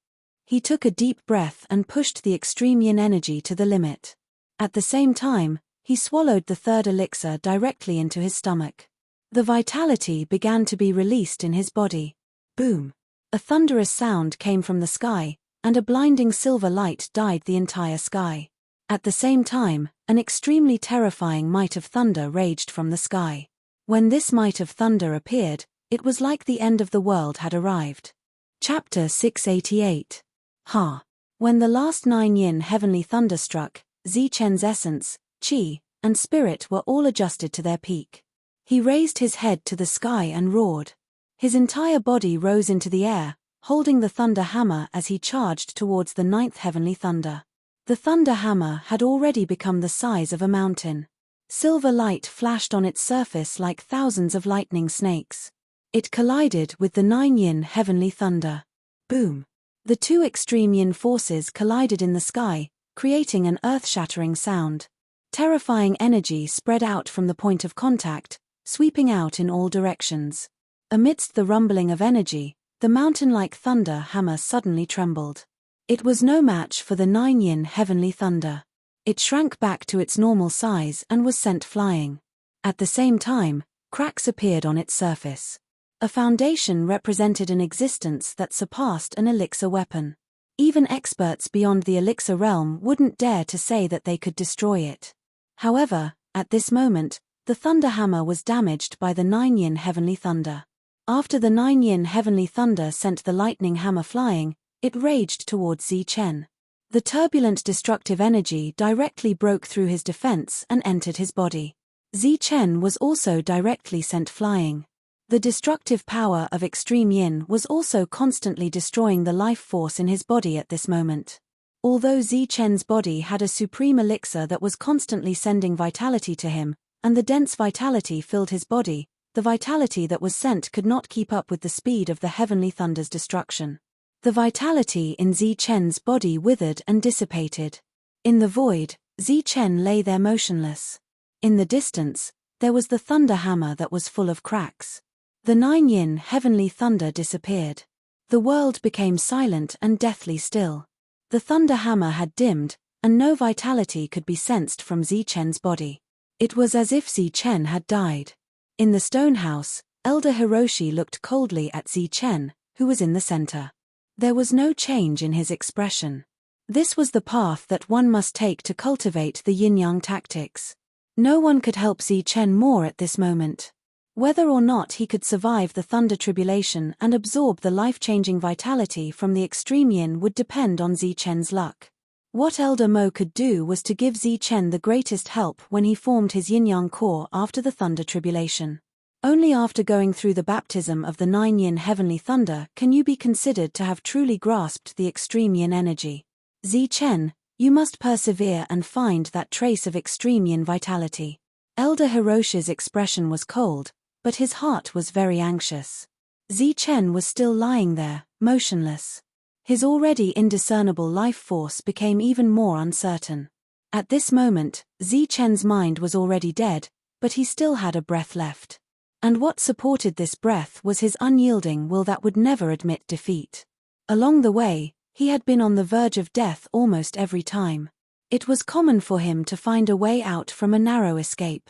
He took a deep breath and pushed the extreme yin energy to the limit. At the same time, he swallowed the 3rd elixir directly into his stomach. The vitality began to be released in his body. Boom! A thunderous sound came from the sky, and a blinding silver light dyed the entire sky. At the same time, an extremely terrifying might of thunder raged from the sky. When this might of thunder appeared, It was like the end of the world had arrived. Chapter 688. Ha! When the last 9 yin heavenly thunder struck, Zichen's essence, qi, and spirit were all adjusted to their peak. He raised his head to the sky and roared. His entire body rose into the air, holding the thunder hammer as he charged towards the 9th heavenly thunder. The thunder hammer had already become the size of a mountain. Silver light flashed on its surface like thousands of lightning snakes. It collided with the 9 yin heavenly thunder. Boom! The two extreme yin forces collided in the sky, creating an earth-shattering sound. Terrifying energy spread out from the point of contact, sweeping out in all directions. Amidst the rumbling of energy, the mountain-like thunder hammer suddenly trembled. It was no match for the 9 yin heavenly thunder. It shrank back to its normal size and was sent flying. At the same time, cracks appeared on its surface. A foundation represented an existence that surpassed an elixir weapon. Even experts beyond the elixir realm wouldn't dare to say that they could destroy it. However, at this moment, the thunder hammer was damaged by the 9 yin heavenly thunder. After the 9 yin heavenly thunder sent the lightning hammer flying, it raged towards Zichen. The turbulent destructive energy directly broke through his defense and entered his body. Zichen was also directly sent flying. The destructive power of extreme yin was also constantly destroying the life force in his body at this moment. Although Zichen's body had a supreme elixir that was constantly sending vitality to him, and the dense vitality filled his body, the vitality that was sent could not keep up with the speed of the heavenly thunder's destruction. The vitality in Zichen's body withered and dissipated. In the void, Zichen lay there motionless. In the distance, there was the thunder hammer that was full of cracks. The 9 yin heavenly thunder disappeared. The world became silent and deathly still. The thunder hammer had dimmed, and no vitality could be sensed from Zichen's body. It was as if Zichen had died. In the stone house, Elder Hiroshi looked coldly at Zichen, who was in the center. There was no change in his expression. This was the path that one must take to cultivate the yin-yang tactics. No one could help Zichen more at this moment. Whether or not he could survive the thunder tribulation and absorb the life-changing vitality from the extreme yin would depend on Zichen's luck. What Elder Mo could do was to give Zichen the greatest help when he formed his yin-yang core after the thunder tribulation. Only after going through the baptism of the 9 yin heavenly thunder can you be considered to have truly grasped the extreme yin energy. Zichen, you must persevere and find that trace of extreme yin vitality. Elder Hiroshi's expression was cold, but his heart was very anxious. Zichen was still lying there, motionless. His already indiscernible life force became even more uncertain. At this moment, Zichen's mind was already dead, but he still had a breath left. And what supported this breath was his unyielding will that would never admit defeat. Along the way, he had been on the verge of death almost every time. It was common for him to find a way out from a narrow escape.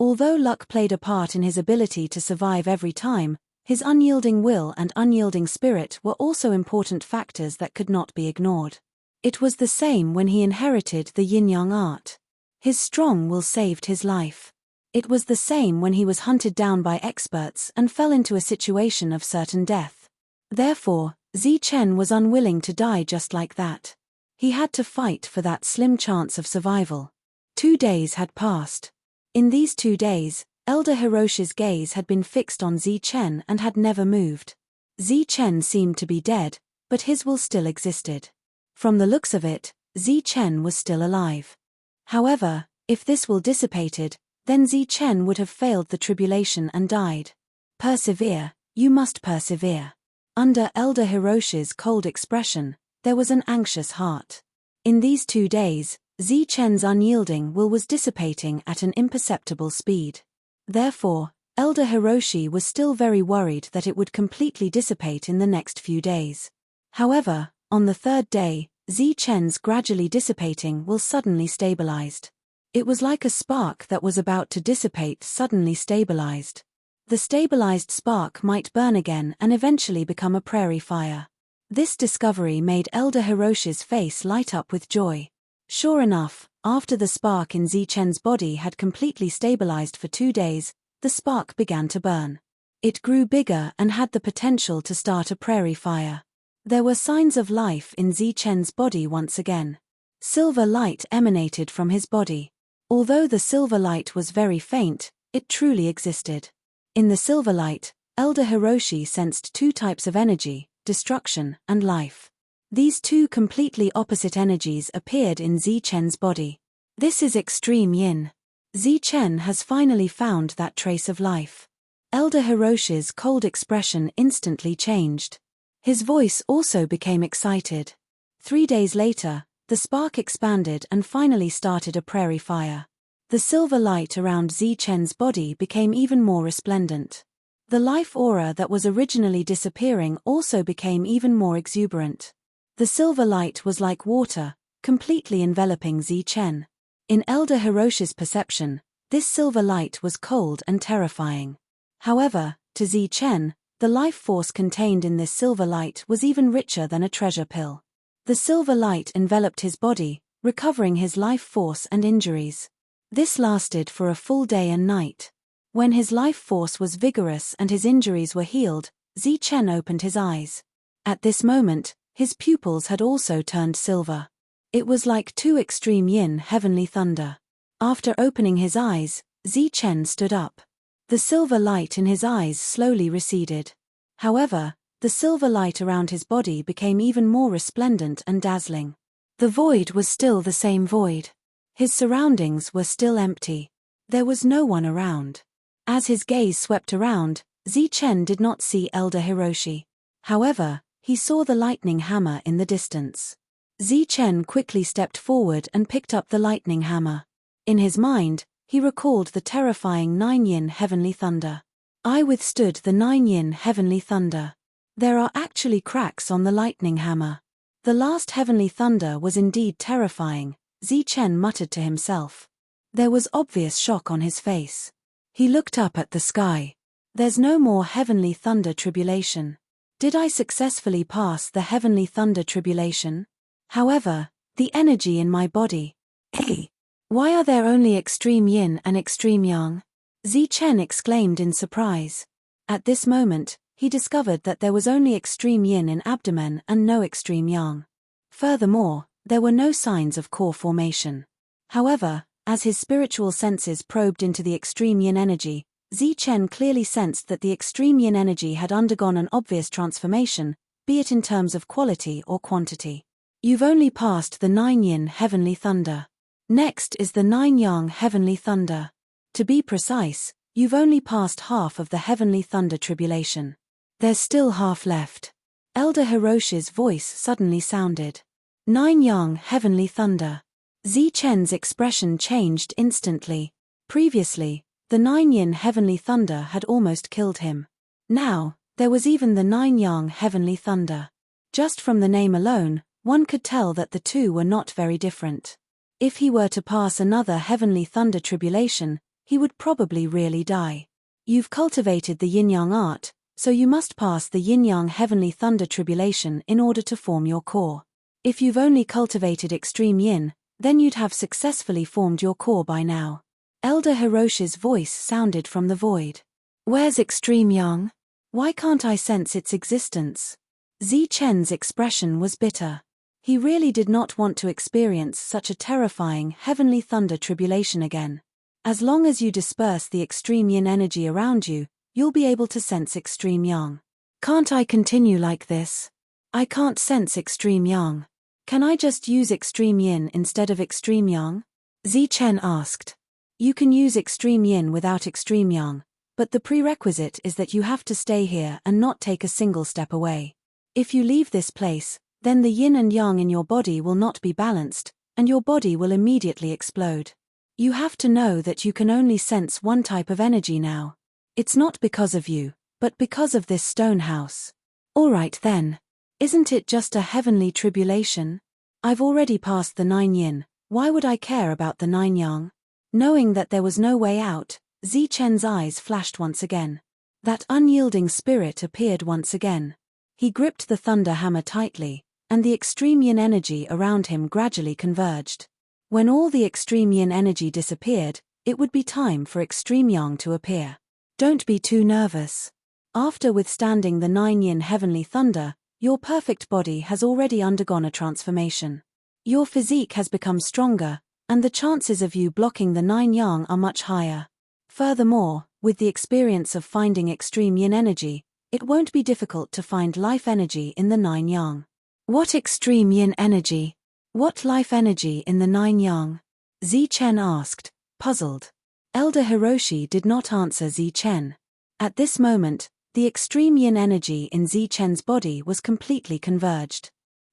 Although luck played a part in his ability to survive every time, his unyielding will and unyielding spirit were also important factors that could not be ignored. It was the same when he inherited the yin-yang art. His strong will saved his life. It was the same when he was hunted down by experts and fell into a situation of certain death. Therefore, Zichen was unwilling to die just like that. He had to fight for that slim chance of survival. 2 days had passed. In these 2 days, Elder Hiroshi's gaze had been fixed on Zichen and had never moved. Zichen seemed to be dead, but his will still existed. From the looks of it, Zichen was still alive. However, if this will dissipated, then Zichen would have failed the tribulation and died. Persevere, you must persevere. Under Elder Hiroshi's cold expression, there was an anxious heart. In these 2 days, Zichen's unyielding will was dissipating at an imperceptible speed. Therefore, Elder Hiroshi was still very worried that it would completely dissipate in the next few days. However, on the 3rd day, Zichen's gradually dissipating will suddenly stabilized. It was like a spark that was about to dissipate suddenly stabilized. The stabilized spark might burn again and eventually become a prairie fire. This discovery made Elder Hiroshi's face light up with joy. Sure enough, after the spark in Zichen's body had completely stabilized for 2 days, the spark began to burn. It grew bigger and had the potential to start a prairie fire. There were signs of life in Zichen's body once again. Silver light emanated from his body. Although the silver light was very faint, it truly existed. In the silver light, Elder Hiroshi sensed two types of energy, destruction and life. These two completely opposite energies appeared in Zichen's body. This is extreme yin. Zichen has finally found that trace of life. Elder Hiroshi's cold expression instantly changed. His voice also became excited. 3 days later, the spark expanded and finally started a prairie fire. The silver light around Zichen's body became even more resplendent. The life aura that was originally disappearing also became even more exuberant. The silver light was like water, completely enveloping Zichen. In Elder Hiroshi's perception, this silver light was cold and terrifying. However, to Zichen, the life force contained in this silver light was even richer than a treasure pill. The silver light enveloped his body, recovering his life force and injuries. This lasted for a full day and night. When his life force was vigorous and his injuries were healed, Zichen opened his eyes. At this moment, his pupils had also turned silver. It was like two extreme yin heavenly thunder. After opening his eyes, Zichen stood up. The silver light in his eyes slowly receded. However, the silver light around his body became even more resplendent and dazzling. The void was still the same void. His surroundings were still empty. There was no one around. As his gaze swept around, Zichen did not see Elder Hiroshi. However, he saw the lightning hammer in the distance. Zichen quickly stepped forward and picked up the lightning hammer. In his mind, he recalled the terrifying 9 yin heavenly thunder. I withstood the 9 yin heavenly thunder. There are actually cracks on the lightning hammer. The last heavenly thunder was indeed terrifying, Zichen muttered to himself. There was obvious shock on his face. He looked up at the sky. There's no more heavenly thunder tribulation. Did I successfully pass the heavenly thunder tribulation? However, the energy in my body. Hey! Why are there only extreme yin and extreme yang? Zichen exclaimed in surprise. At this moment, he discovered that there was only extreme yin in abdomen and no extreme yang. Furthermore, there were no signs of core formation. However, as his spiritual senses probed into the extreme yin energy, Zichen clearly sensed that the extreme yin energy had undergone an obvious transformation, be it in terms of quality or quantity. You've only passed the 9 yin heavenly thunder. Next is the 9 yang heavenly thunder. To be precise, you've only passed half of the heavenly thunder tribulation. There's still half left. Elder Hiroshi's voice suddenly sounded. 9 yang heavenly thunder. Zichen's expression changed instantly. Previously, the 9 yin heavenly thunder had almost killed him. Now, there was even the 9 yang heavenly thunder. Just from the name alone, one could tell that the two were not very different. If he were to pass another heavenly thunder tribulation, he would probably really die. You've cultivated the yin-yang art, so you must pass the yin-yang heavenly thunder tribulation in order to form your core. If you've only cultivated extreme yin, then you'd have successfully formed your core by now. Elder Hiroshi's voice sounded from the void. Where's extreme yang? Why can't I sense its existence? Zichen's expression was bitter. He really did not want to experience such a terrifying heavenly thunder tribulation again. As long as you disperse the extreme yin energy around you, you'll be able to sense extreme yang. Can't I continue like this? I can't sense extreme yang. Can I just use extreme yin instead of extreme yang? Zichen asked. You can use extreme yin without extreme yang, but the prerequisite is that you have to stay here and not take a single step away. If you leave this place, then the yin and yang in your body will not be balanced, and your body will immediately explode. You have to know that you can only sense one type of energy now. It's not because of you, but because of this stone house. Alright then. Isn't it just a heavenly tribulation? I've already passed the 9 yin, why would I care about the 9 yang? Knowing that there was no way out, Zichen's eyes flashed once again. That unyielding spirit appeared once again. He gripped the thunder hammer tightly, and the extreme yin energy around him gradually converged. When all the extreme yin energy disappeared, it would be time for extreme yang to appear. Don't be too nervous. After withstanding the 9 yin heavenly thunder, your perfect body has already undergone a transformation. Your physique has become stronger, and the chances of you blocking the 9 yang are much higher. Furthermore, with the experience of finding extreme yin energy, it won't be difficult to find life energy in the 9 yang. What extreme yin energy? What life energy in the 9 yang? Zi-Chen asked, puzzled. Elder Hiroshi did not answer Zi-Chen. At this moment, the extreme yin energy in Zi-Chen's body was completely converged.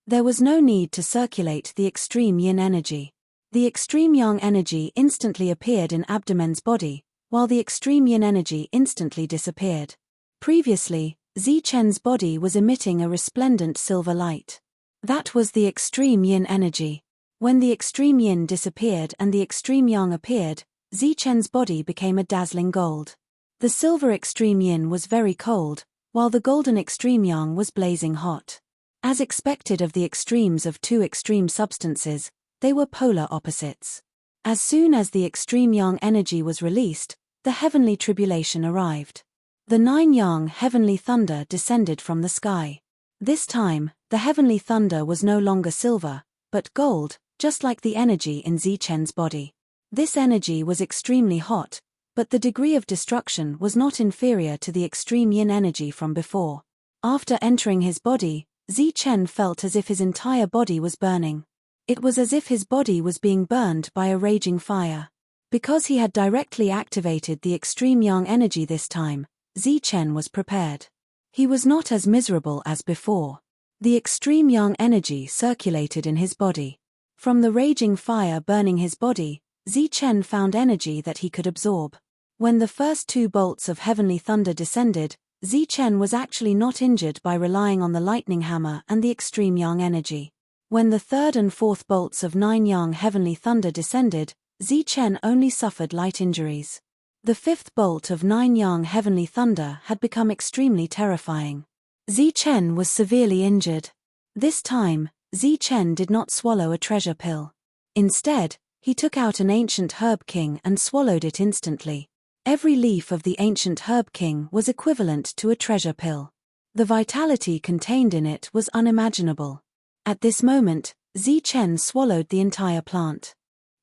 There was no need to circulate the extreme yin energy. The extreme yang energy instantly appeared in abdomen's body, while the extreme yin energy instantly disappeared. Previously, Zi-Chen's body was emitting a resplendent silver light. That was the extreme yin energy. When the extreme yin disappeared and the extreme yang appeared, Zi-Chen's body became a dazzling gold. The silver extreme yin was very cold, while the golden extreme yang was blazing hot. As expected of the extremes of two extreme substances, they were polar opposites. As soon as the extreme yang energy was released, the heavenly tribulation arrived. The 9 yang heavenly thunder descended from the sky. This time, the heavenly thunder was no longer silver, but gold, just like the energy in Zi-Chen's body. This energy was extremely hot, but the degree of destruction was not inferior to the extreme yin energy from before. After entering his body, Zi-Chen felt as if his entire body was burning. It was as if his body was being burned by a raging fire. Because he had directly activated the extreme yang energy this time, Zi-Chen was prepared. He was not as miserable as before. The extreme yang energy circulated in his body. From the raging fire burning his body, Zi-Chen found energy that he could absorb. When the first 2 bolts of heavenly thunder descended, Zi-Chen was actually not injured by relying on the lightning hammer and the extreme yang energy. When the 3rd and 4th bolts of 9 yang heavenly thunder descended, Zi-Chen only suffered light injuries. The 5th bolt of 9 yang heavenly thunder had become extremely terrifying. Zi-Chen was severely injured. This time, Zi-Chen did not swallow a treasure pill. Instead, he took out an ancient herb king and swallowed it instantly. Every leaf of the ancient herb king was equivalent to a treasure pill. The vitality contained in it was unimaginable. At this moment, Zi-Chen swallowed the entire plant.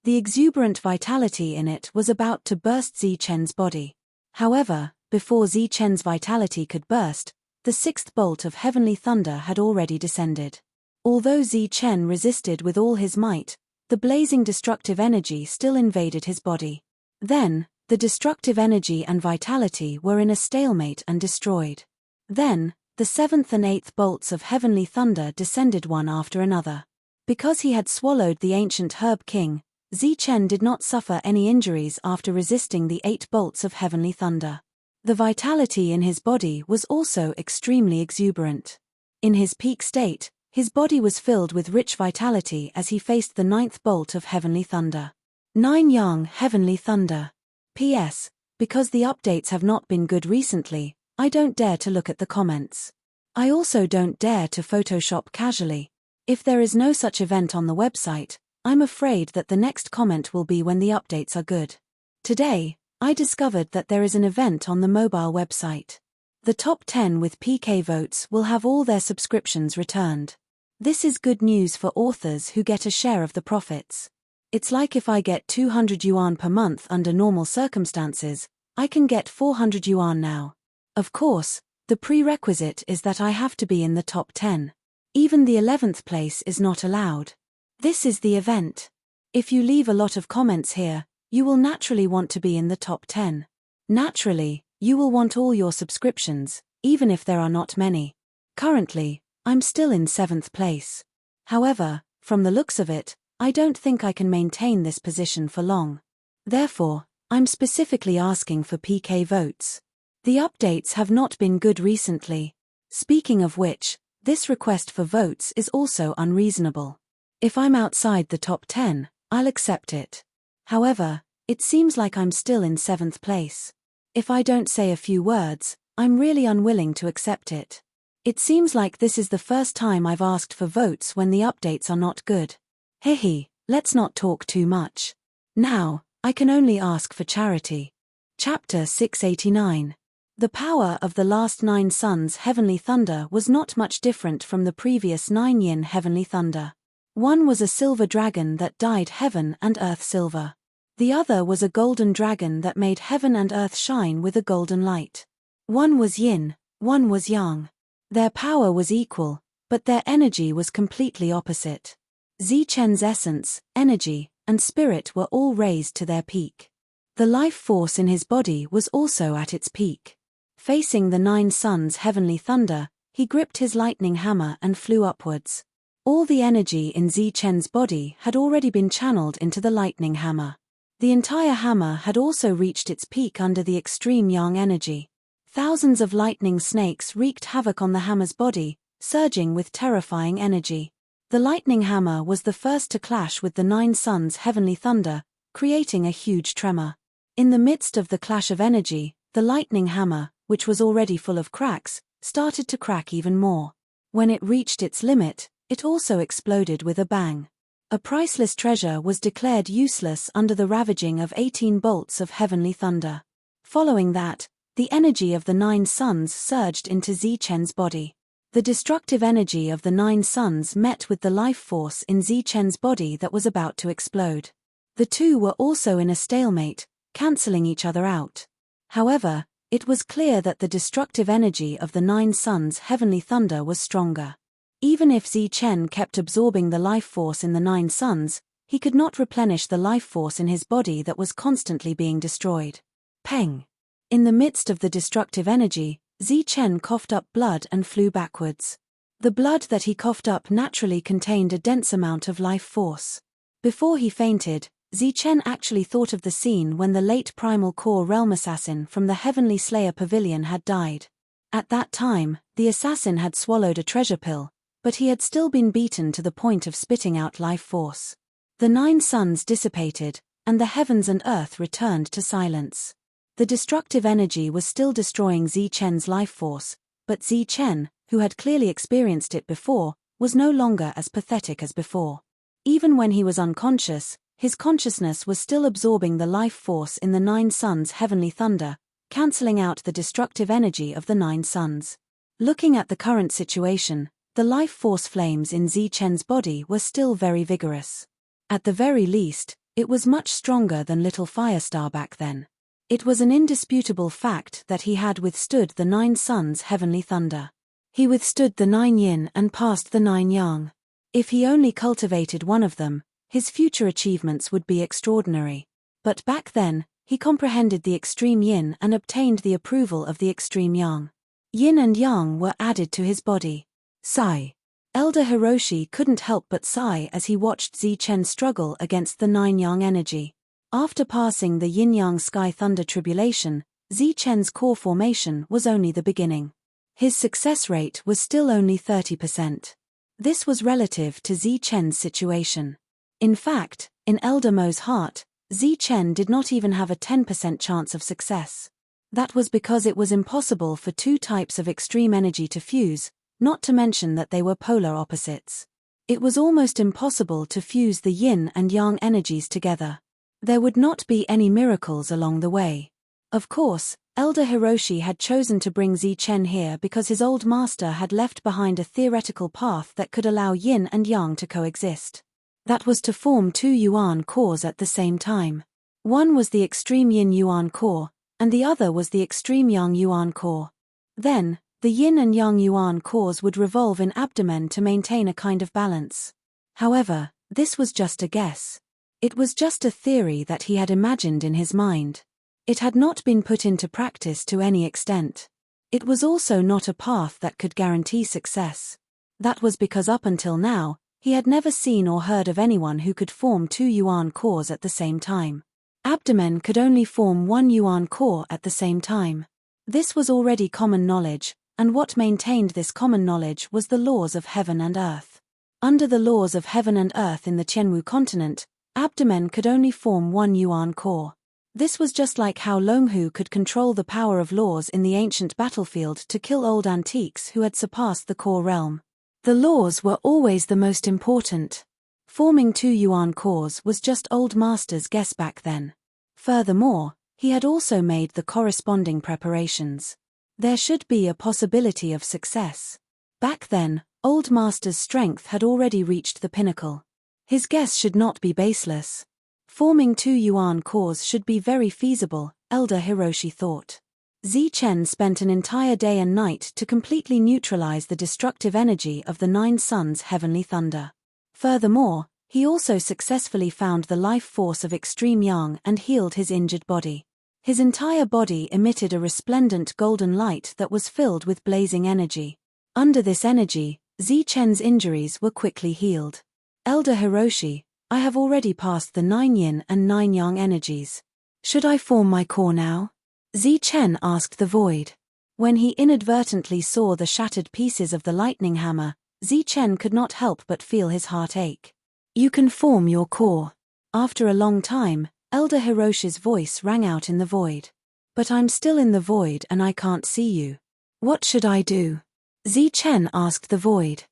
The exuberant vitality in it was about to burst Zi-Chen's body. However, before Zi-Chen's vitality could burst, the 6th bolt of heavenly thunder had already descended. Although Zi-Chen resisted with all his might, the blazing destructive energy still invaded his body. Then, the destructive energy and vitality were in a stalemate and destroyed. Then, the 7th and 8th bolts of heavenly thunder descended one after another. Because he had swallowed the ancient herb king, Zi-Chen did not suffer any injuries after resisting the 8 bolts of heavenly thunder. The vitality in his body was also extremely exuberant. In his peak state, his body was filled with rich vitality as he faced the 9th bolt of heavenly thunder. 9 yang heavenly thunder. P.S. Because the updates have not been good recently, I don't dare to look at the comments. I also don't dare to Photoshop casually. If there is no such event on the website, I'm afraid that the next comment will be when the updates are good. Today, I discovered that there is an event on the mobile website. The top 10 with PK votes will have all their subscriptions returned. This is good news for authors who get a share of the profits. It's like if I get 200 yuan per month under normal circumstances, I can get 400 yuan now. Of course, the prerequisite is that I have to be in the top 10. Even the 11th place is not allowed. This is the event. If you leave a lot of comments here, you will naturally want to be in the top 10. Naturally, you will want all your subscriptions, even if there are not many. Currently, I'm still in 7th place. However, from the looks of it, I don't think I can maintain this position for long. Therefore, I'm specifically asking for PK votes. The updates have not been good recently. Speaking of which, this request for votes is also unreasonable. If I'm outside the top 10, I'll accept it. However, it seems like I'm still in 7th place. If I don't say a few words, I'm really unwilling to accept it. It seems like this is the first time I've asked for votes when the updates are not good. Hehe, let's not talk too much. Now, I can only ask for charity. Chapter 689. The power of the last 9 suns' heavenly thunder was not much different from the previous 9 yin heavenly thunder. One was a silver dragon that dyed heaven and earth silver. The other was a golden dragon that made heaven and earth shine with a golden light. One was yin, one was yang. Their power was equal, but their energy was completely opposite. Zichen's essence, energy, and spirit were all raised to their peak. The life force in his body was also at its peak. Facing the 9 suns' heavenly thunder, he gripped his lightning hammer and flew upwards. All the energy in Zichen's body had already been channeled into the lightning hammer. The entire hammer had also reached its peak under the extreme yang energy. Thousands of lightning snakes wreaked havoc on the hammer's body, surging with terrifying energy. The lightning hammer was the first to clash with the 9 suns' heavenly thunder, creating a huge tremor. In the midst of the clash of energy, the lightning hammer, which was already full of cracks, started to crack even more. When it reached its limit, it also exploded with a bang. A priceless treasure was declared useless under the ravaging of 18 bolts of heavenly thunder. Following that, the energy of the 9 suns surged into Zichen's body. The destructive energy of the 9 suns met with the life force in Zichen's body that was about to explode. The two were also in a stalemate, cancelling each other out. However, it was clear that the destructive energy of the 9 suns' heavenly thunder was stronger. Even if Zichen kept absorbing the life force in the 9 suns, he could not replenish the life force in his body that was constantly being destroyed. Peng! In the midst of the destructive energy, Zichen coughed up blood and flew backwards. The blood that he coughed up naturally contained a dense amount of life force. Before he fainted, Zichen actually thought of the scene when the late primal core realm assassin from the Heavenly Slayer Pavilion had died. At that time, the assassin had swallowed a treasure pill, but he had still been beaten to the point of spitting out life force. The 9 suns dissipated, and the heavens and earth returned to silence. The destructive energy was still destroying Zichen's life force, but Zichen, who had clearly experienced it before, was no longer as pathetic as before. Even when he was unconscious, his consciousness was still absorbing the life force in the 9 suns' heavenly thunder, cancelling out the destructive energy of the 9 suns. Looking at the current situation, the life force flames in Zichen's body were still very vigorous. At the very least, it was much stronger than Little Firestar back then. It was an indisputable fact that he had withstood the 9 suns' heavenly thunder. He withstood the 9 yin and passed the 9 yang. If he only cultivated one of them, his future achievements would be extraordinary. But back then, he comprehended the extreme yin and obtained the approval of the extreme yang. Yin and yang were added to his body. Sigh. Elder Hiroshi couldn't help but sigh as he watched Zichen struggle against the 9 yang energy. After passing the yin-yang sky thunder tribulation, Zichen's core formation was only the beginning. His success rate was still only 30%. This was relative to Zichen's situation. In fact, in Elder Mo's heart, Zichen did not even have a 10% chance of success. That was because it was impossible for 2 types of extreme energy to fuse, not to mention that they were polar opposites. It was almost impossible to fuse the yin and yang energies together. There would not be any miracles along the way. Of course, Elder Hiroshi had chosen to bring Zichen here because his old master had left behind a theoretical path that could allow yin and yang to coexist. That was to form 2 yuan cores at the same time. One was the extreme yin yuan core, and the other was the extreme yang yuan core. Then, the yin and yang yuan cores would revolve in abdomen to maintain a kind of balance. However, this was just a guess. It was just a theory that he had imagined in his mind. It had not been put into practice to any extent. It was also not a path that could guarantee success. That was because up until now, he had never seen or heard of anyone who could form 2 yuan cores at the same time. Abdomen could only form 1 yuan core at the same time. This was already common knowledge, and what maintained this common knowledge was the laws of heaven and earth. Under the laws of heaven and earth in the Tianwu continent, abdomen could only form 1 yuan core. This was just like how Longhu could control the power of laws in the ancient battlefield to kill old antiques who had surpassed the core realm. The laws were always the most important. Forming 2 yuan cores was just old master's guess back then. Furthermore, he had also made the corresponding preparations. There should be a possibility of success. Back then, Old Master's strength had already reached the pinnacle. His guess should not be baseless. Forming 2 yuan cores should be very feasible, Elder Hiroshi thought. Zichen spent an entire day and night to completely neutralize the destructive energy of the 9 suns' heavenly thunder. Furthermore, he also successfully found the life force of extreme yang and healed his injured body. His entire body emitted a resplendent golden light that was filled with blazing energy. Under this energy, Zichen's injuries were quickly healed. Elder Hiroshi, I have already passed the 9 yin and 9 yang energies. Should I form my core now? Zichen asked the void. When he inadvertently saw the shattered pieces of the lightning hammer, Zichen could not help but feel his heart ache. You can form your core. After a long time, Elder Hiroshi's voice rang out in the void. But I'm still in the void and I can't see you. What should I do? Zichen asked the void.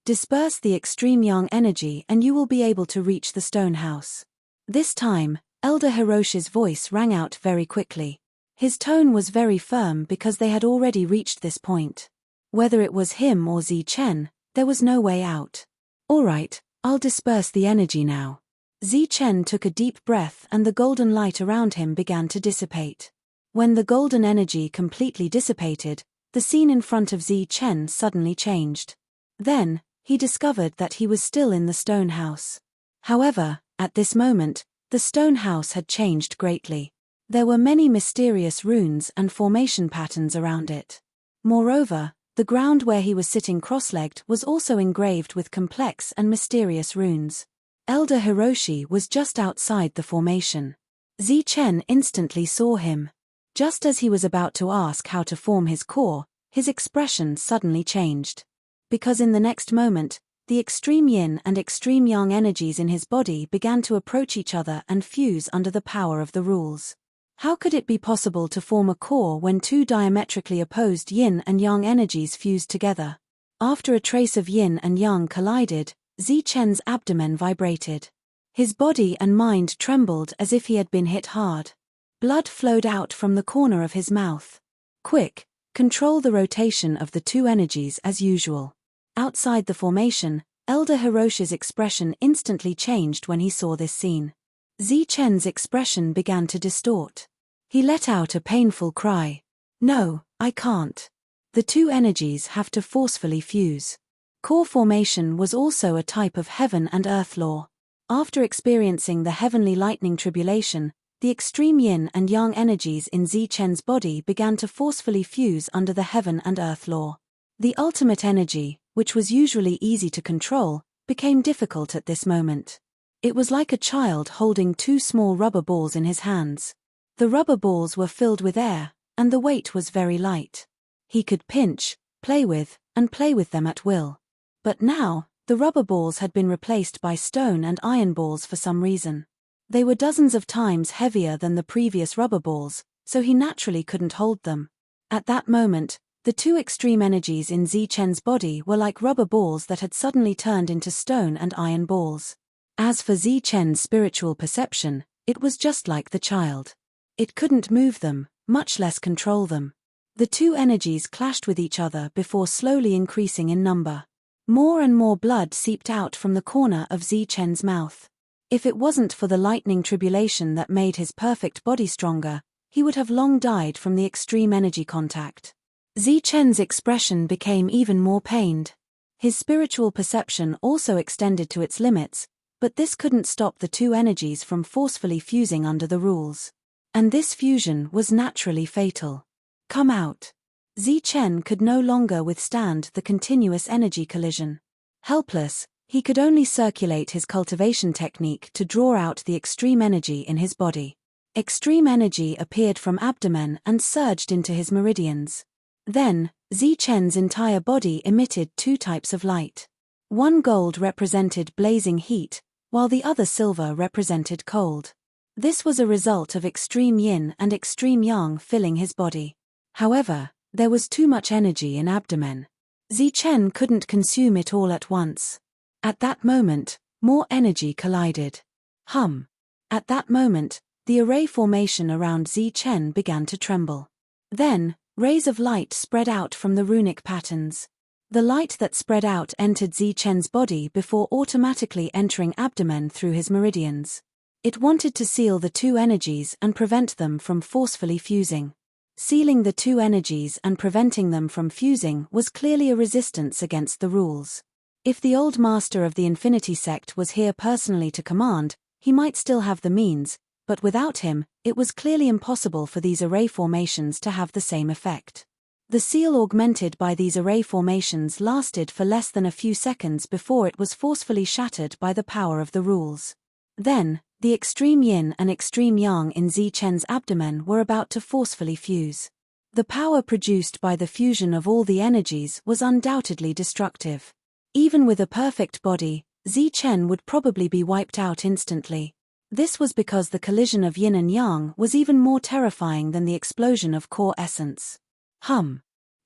Disperse the extreme yang energy and you will be able to reach the stone house. This time, Elder Hiroshi's voice rang out very quickly. His tone was very firm because they had already reached this point. Whether it was him or Zichen, there was no way out. All right, I'll disperse the energy now. Zichen took a deep breath and the golden light around him began to dissipate. When the golden energy completely dissipated, the scene in front of Zichen suddenly changed. Then, he discovered that he was still in the stone house. However, at this moment, the stone house had changed greatly. There were many mysterious runes and formation patterns around it. Moreover, the ground where he was sitting cross-legged was also engraved with complex and mysterious runes. Elder Hiroshi was just outside the formation. Zichen instantly saw him. Just as he was about to ask how to form his core, his expression suddenly changed. Because in the next moment, the extreme yin and extreme yang energies in his body began to approach each other and fuse under the power of the rules. How could it be possible to form a core when 2 diametrically opposed yin and yang energies fused together? After a trace of yin and yang collided, Zichen's abdomen vibrated. His body and mind trembled as if he had been hit hard. Blood flowed out from the corner of his mouth. Quick, control the rotation of the 2 energies as usual. Outside the formation, Elder Hiroshi's expression instantly changed when he saw this scene. Zichen's expression began to distort. He let out a painful cry. No, I can't. The 2 energies have to forcefully fuse. Core formation was also a type of heaven and earth law. After experiencing the heavenly lightning tribulation, the extreme yin and yang energies in Zichen's body began to forcefully fuse under the heaven and earth law. The ultimate energy, which was usually easy to control, became difficult at this moment. It was like a child holding 2 small rubber balls in his hands. The rubber balls were filled with air, and the weight was very light. He could pinch, play with them at will. But now, the rubber balls had been replaced by stone and iron balls for some reason. They were dozens of times heavier than the previous rubber balls, so he naturally couldn't hold them. At that moment, the 2 extreme energies in Zichen's body were like rubber balls that had suddenly turned into stone and iron balls. As for Zichen's spiritual perception, it was just like the child. It couldn't move them, much less control them. The 2 energies clashed with each other before slowly increasing in number. More and more blood seeped out from the corner of Zichen's mouth. If it wasn't for the lightning tribulation that made his perfect body stronger, he would have long died from the extreme energy contact. Zichen's expression became even more pained. His spiritual perception also extended to its limits, but this couldn't stop the 2 energies from forcefully fusing under the rules. And this fusion was naturally fatal. Come out. Zichen could no longer withstand the continuous energy collision. Helpless, he could only circulate his cultivation technique to draw out the extreme energy in his body. Extreme energy appeared from abdomen and surged into his meridians. Then, Zichen's entire body emitted 2 types of light. One gold represented blazing heat, while the other silver represented cold. This was a result of extreme yin and extreme yang filling his body. However, there was too much energy in abdomen. Zichen couldn't consume it all at once. At that moment, more energy collided. At that moment, the array formation around Zichen began to tremble. Then, Rays of light spread out from the runic patterns. The light that spread out entered Zichen's body before automatically entering abdomen through his meridians. It wanted to seal the two energies and prevent them from forcefully fusing. Sealing the two energies and preventing them from fusing was clearly a resistance against the rules. If the old master of the Infinity Sect was here personally to command, he might still have the means, but without him, it was clearly impossible for these array formations to have the same effect. The seal augmented by these array formations lasted for less than a few seconds before it was forcefully shattered by the power of the rules. Then, the extreme yin and extreme yang in Zichen's abdomen were about to forcefully fuse. The power produced by the fusion of all the energies was undoubtedly destructive. Even with a perfect body, Zichen would probably be wiped out instantly. This was because the collision of yin and yang was even more terrifying than the explosion of core essence.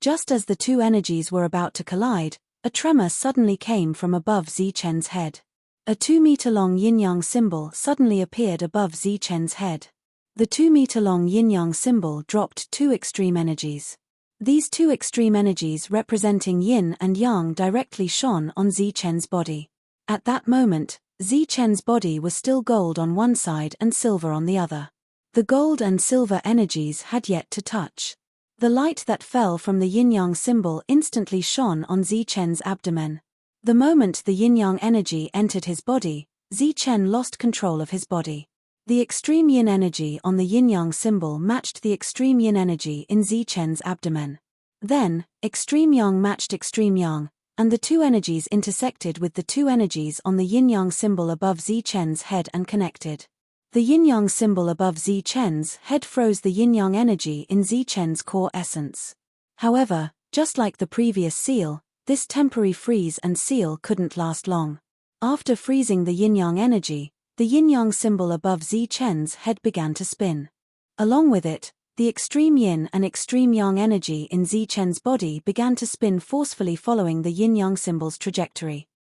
Just as the two energies were about to collide, a tremor suddenly came from above Zichen's head. A 2-meter-long yin-yang symbol suddenly appeared above Zichen's head. The 2-meter-long yin-yang symbol dropped two extreme energies. These two extreme energies representing yin and yang directly shone on Zichen's body. At that moment, Zichen's body was still gold on one side and silver on the other. The gold and silver energies had yet to touch. The light that fell from the yin-yang symbol instantly shone on Zichen's abdomen. The moment the yin-yang energy entered his body, Zichen lost control of his body. The extreme yin energy on the yin-yang symbol matched the extreme yin energy in Zichen's abdomen. Then, extreme yang matched extreme yang, and the two energies intersected with the two energies on the yin-yang symbol above Zichen's head and connected. The yin-yang symbol above Zichen's head froze the yin-yang energy in Zichen's core essence. However, just like the previous seal, this temporary freeze and seal couldn't last long. After freezing the yin-yang energy, the yin-yang symbol above Zichen's head began to spin. Along with it, the extreme yin and extreme yang energy in Zichen's body began to spin forcefully following the yin-yang symbol's trajectory.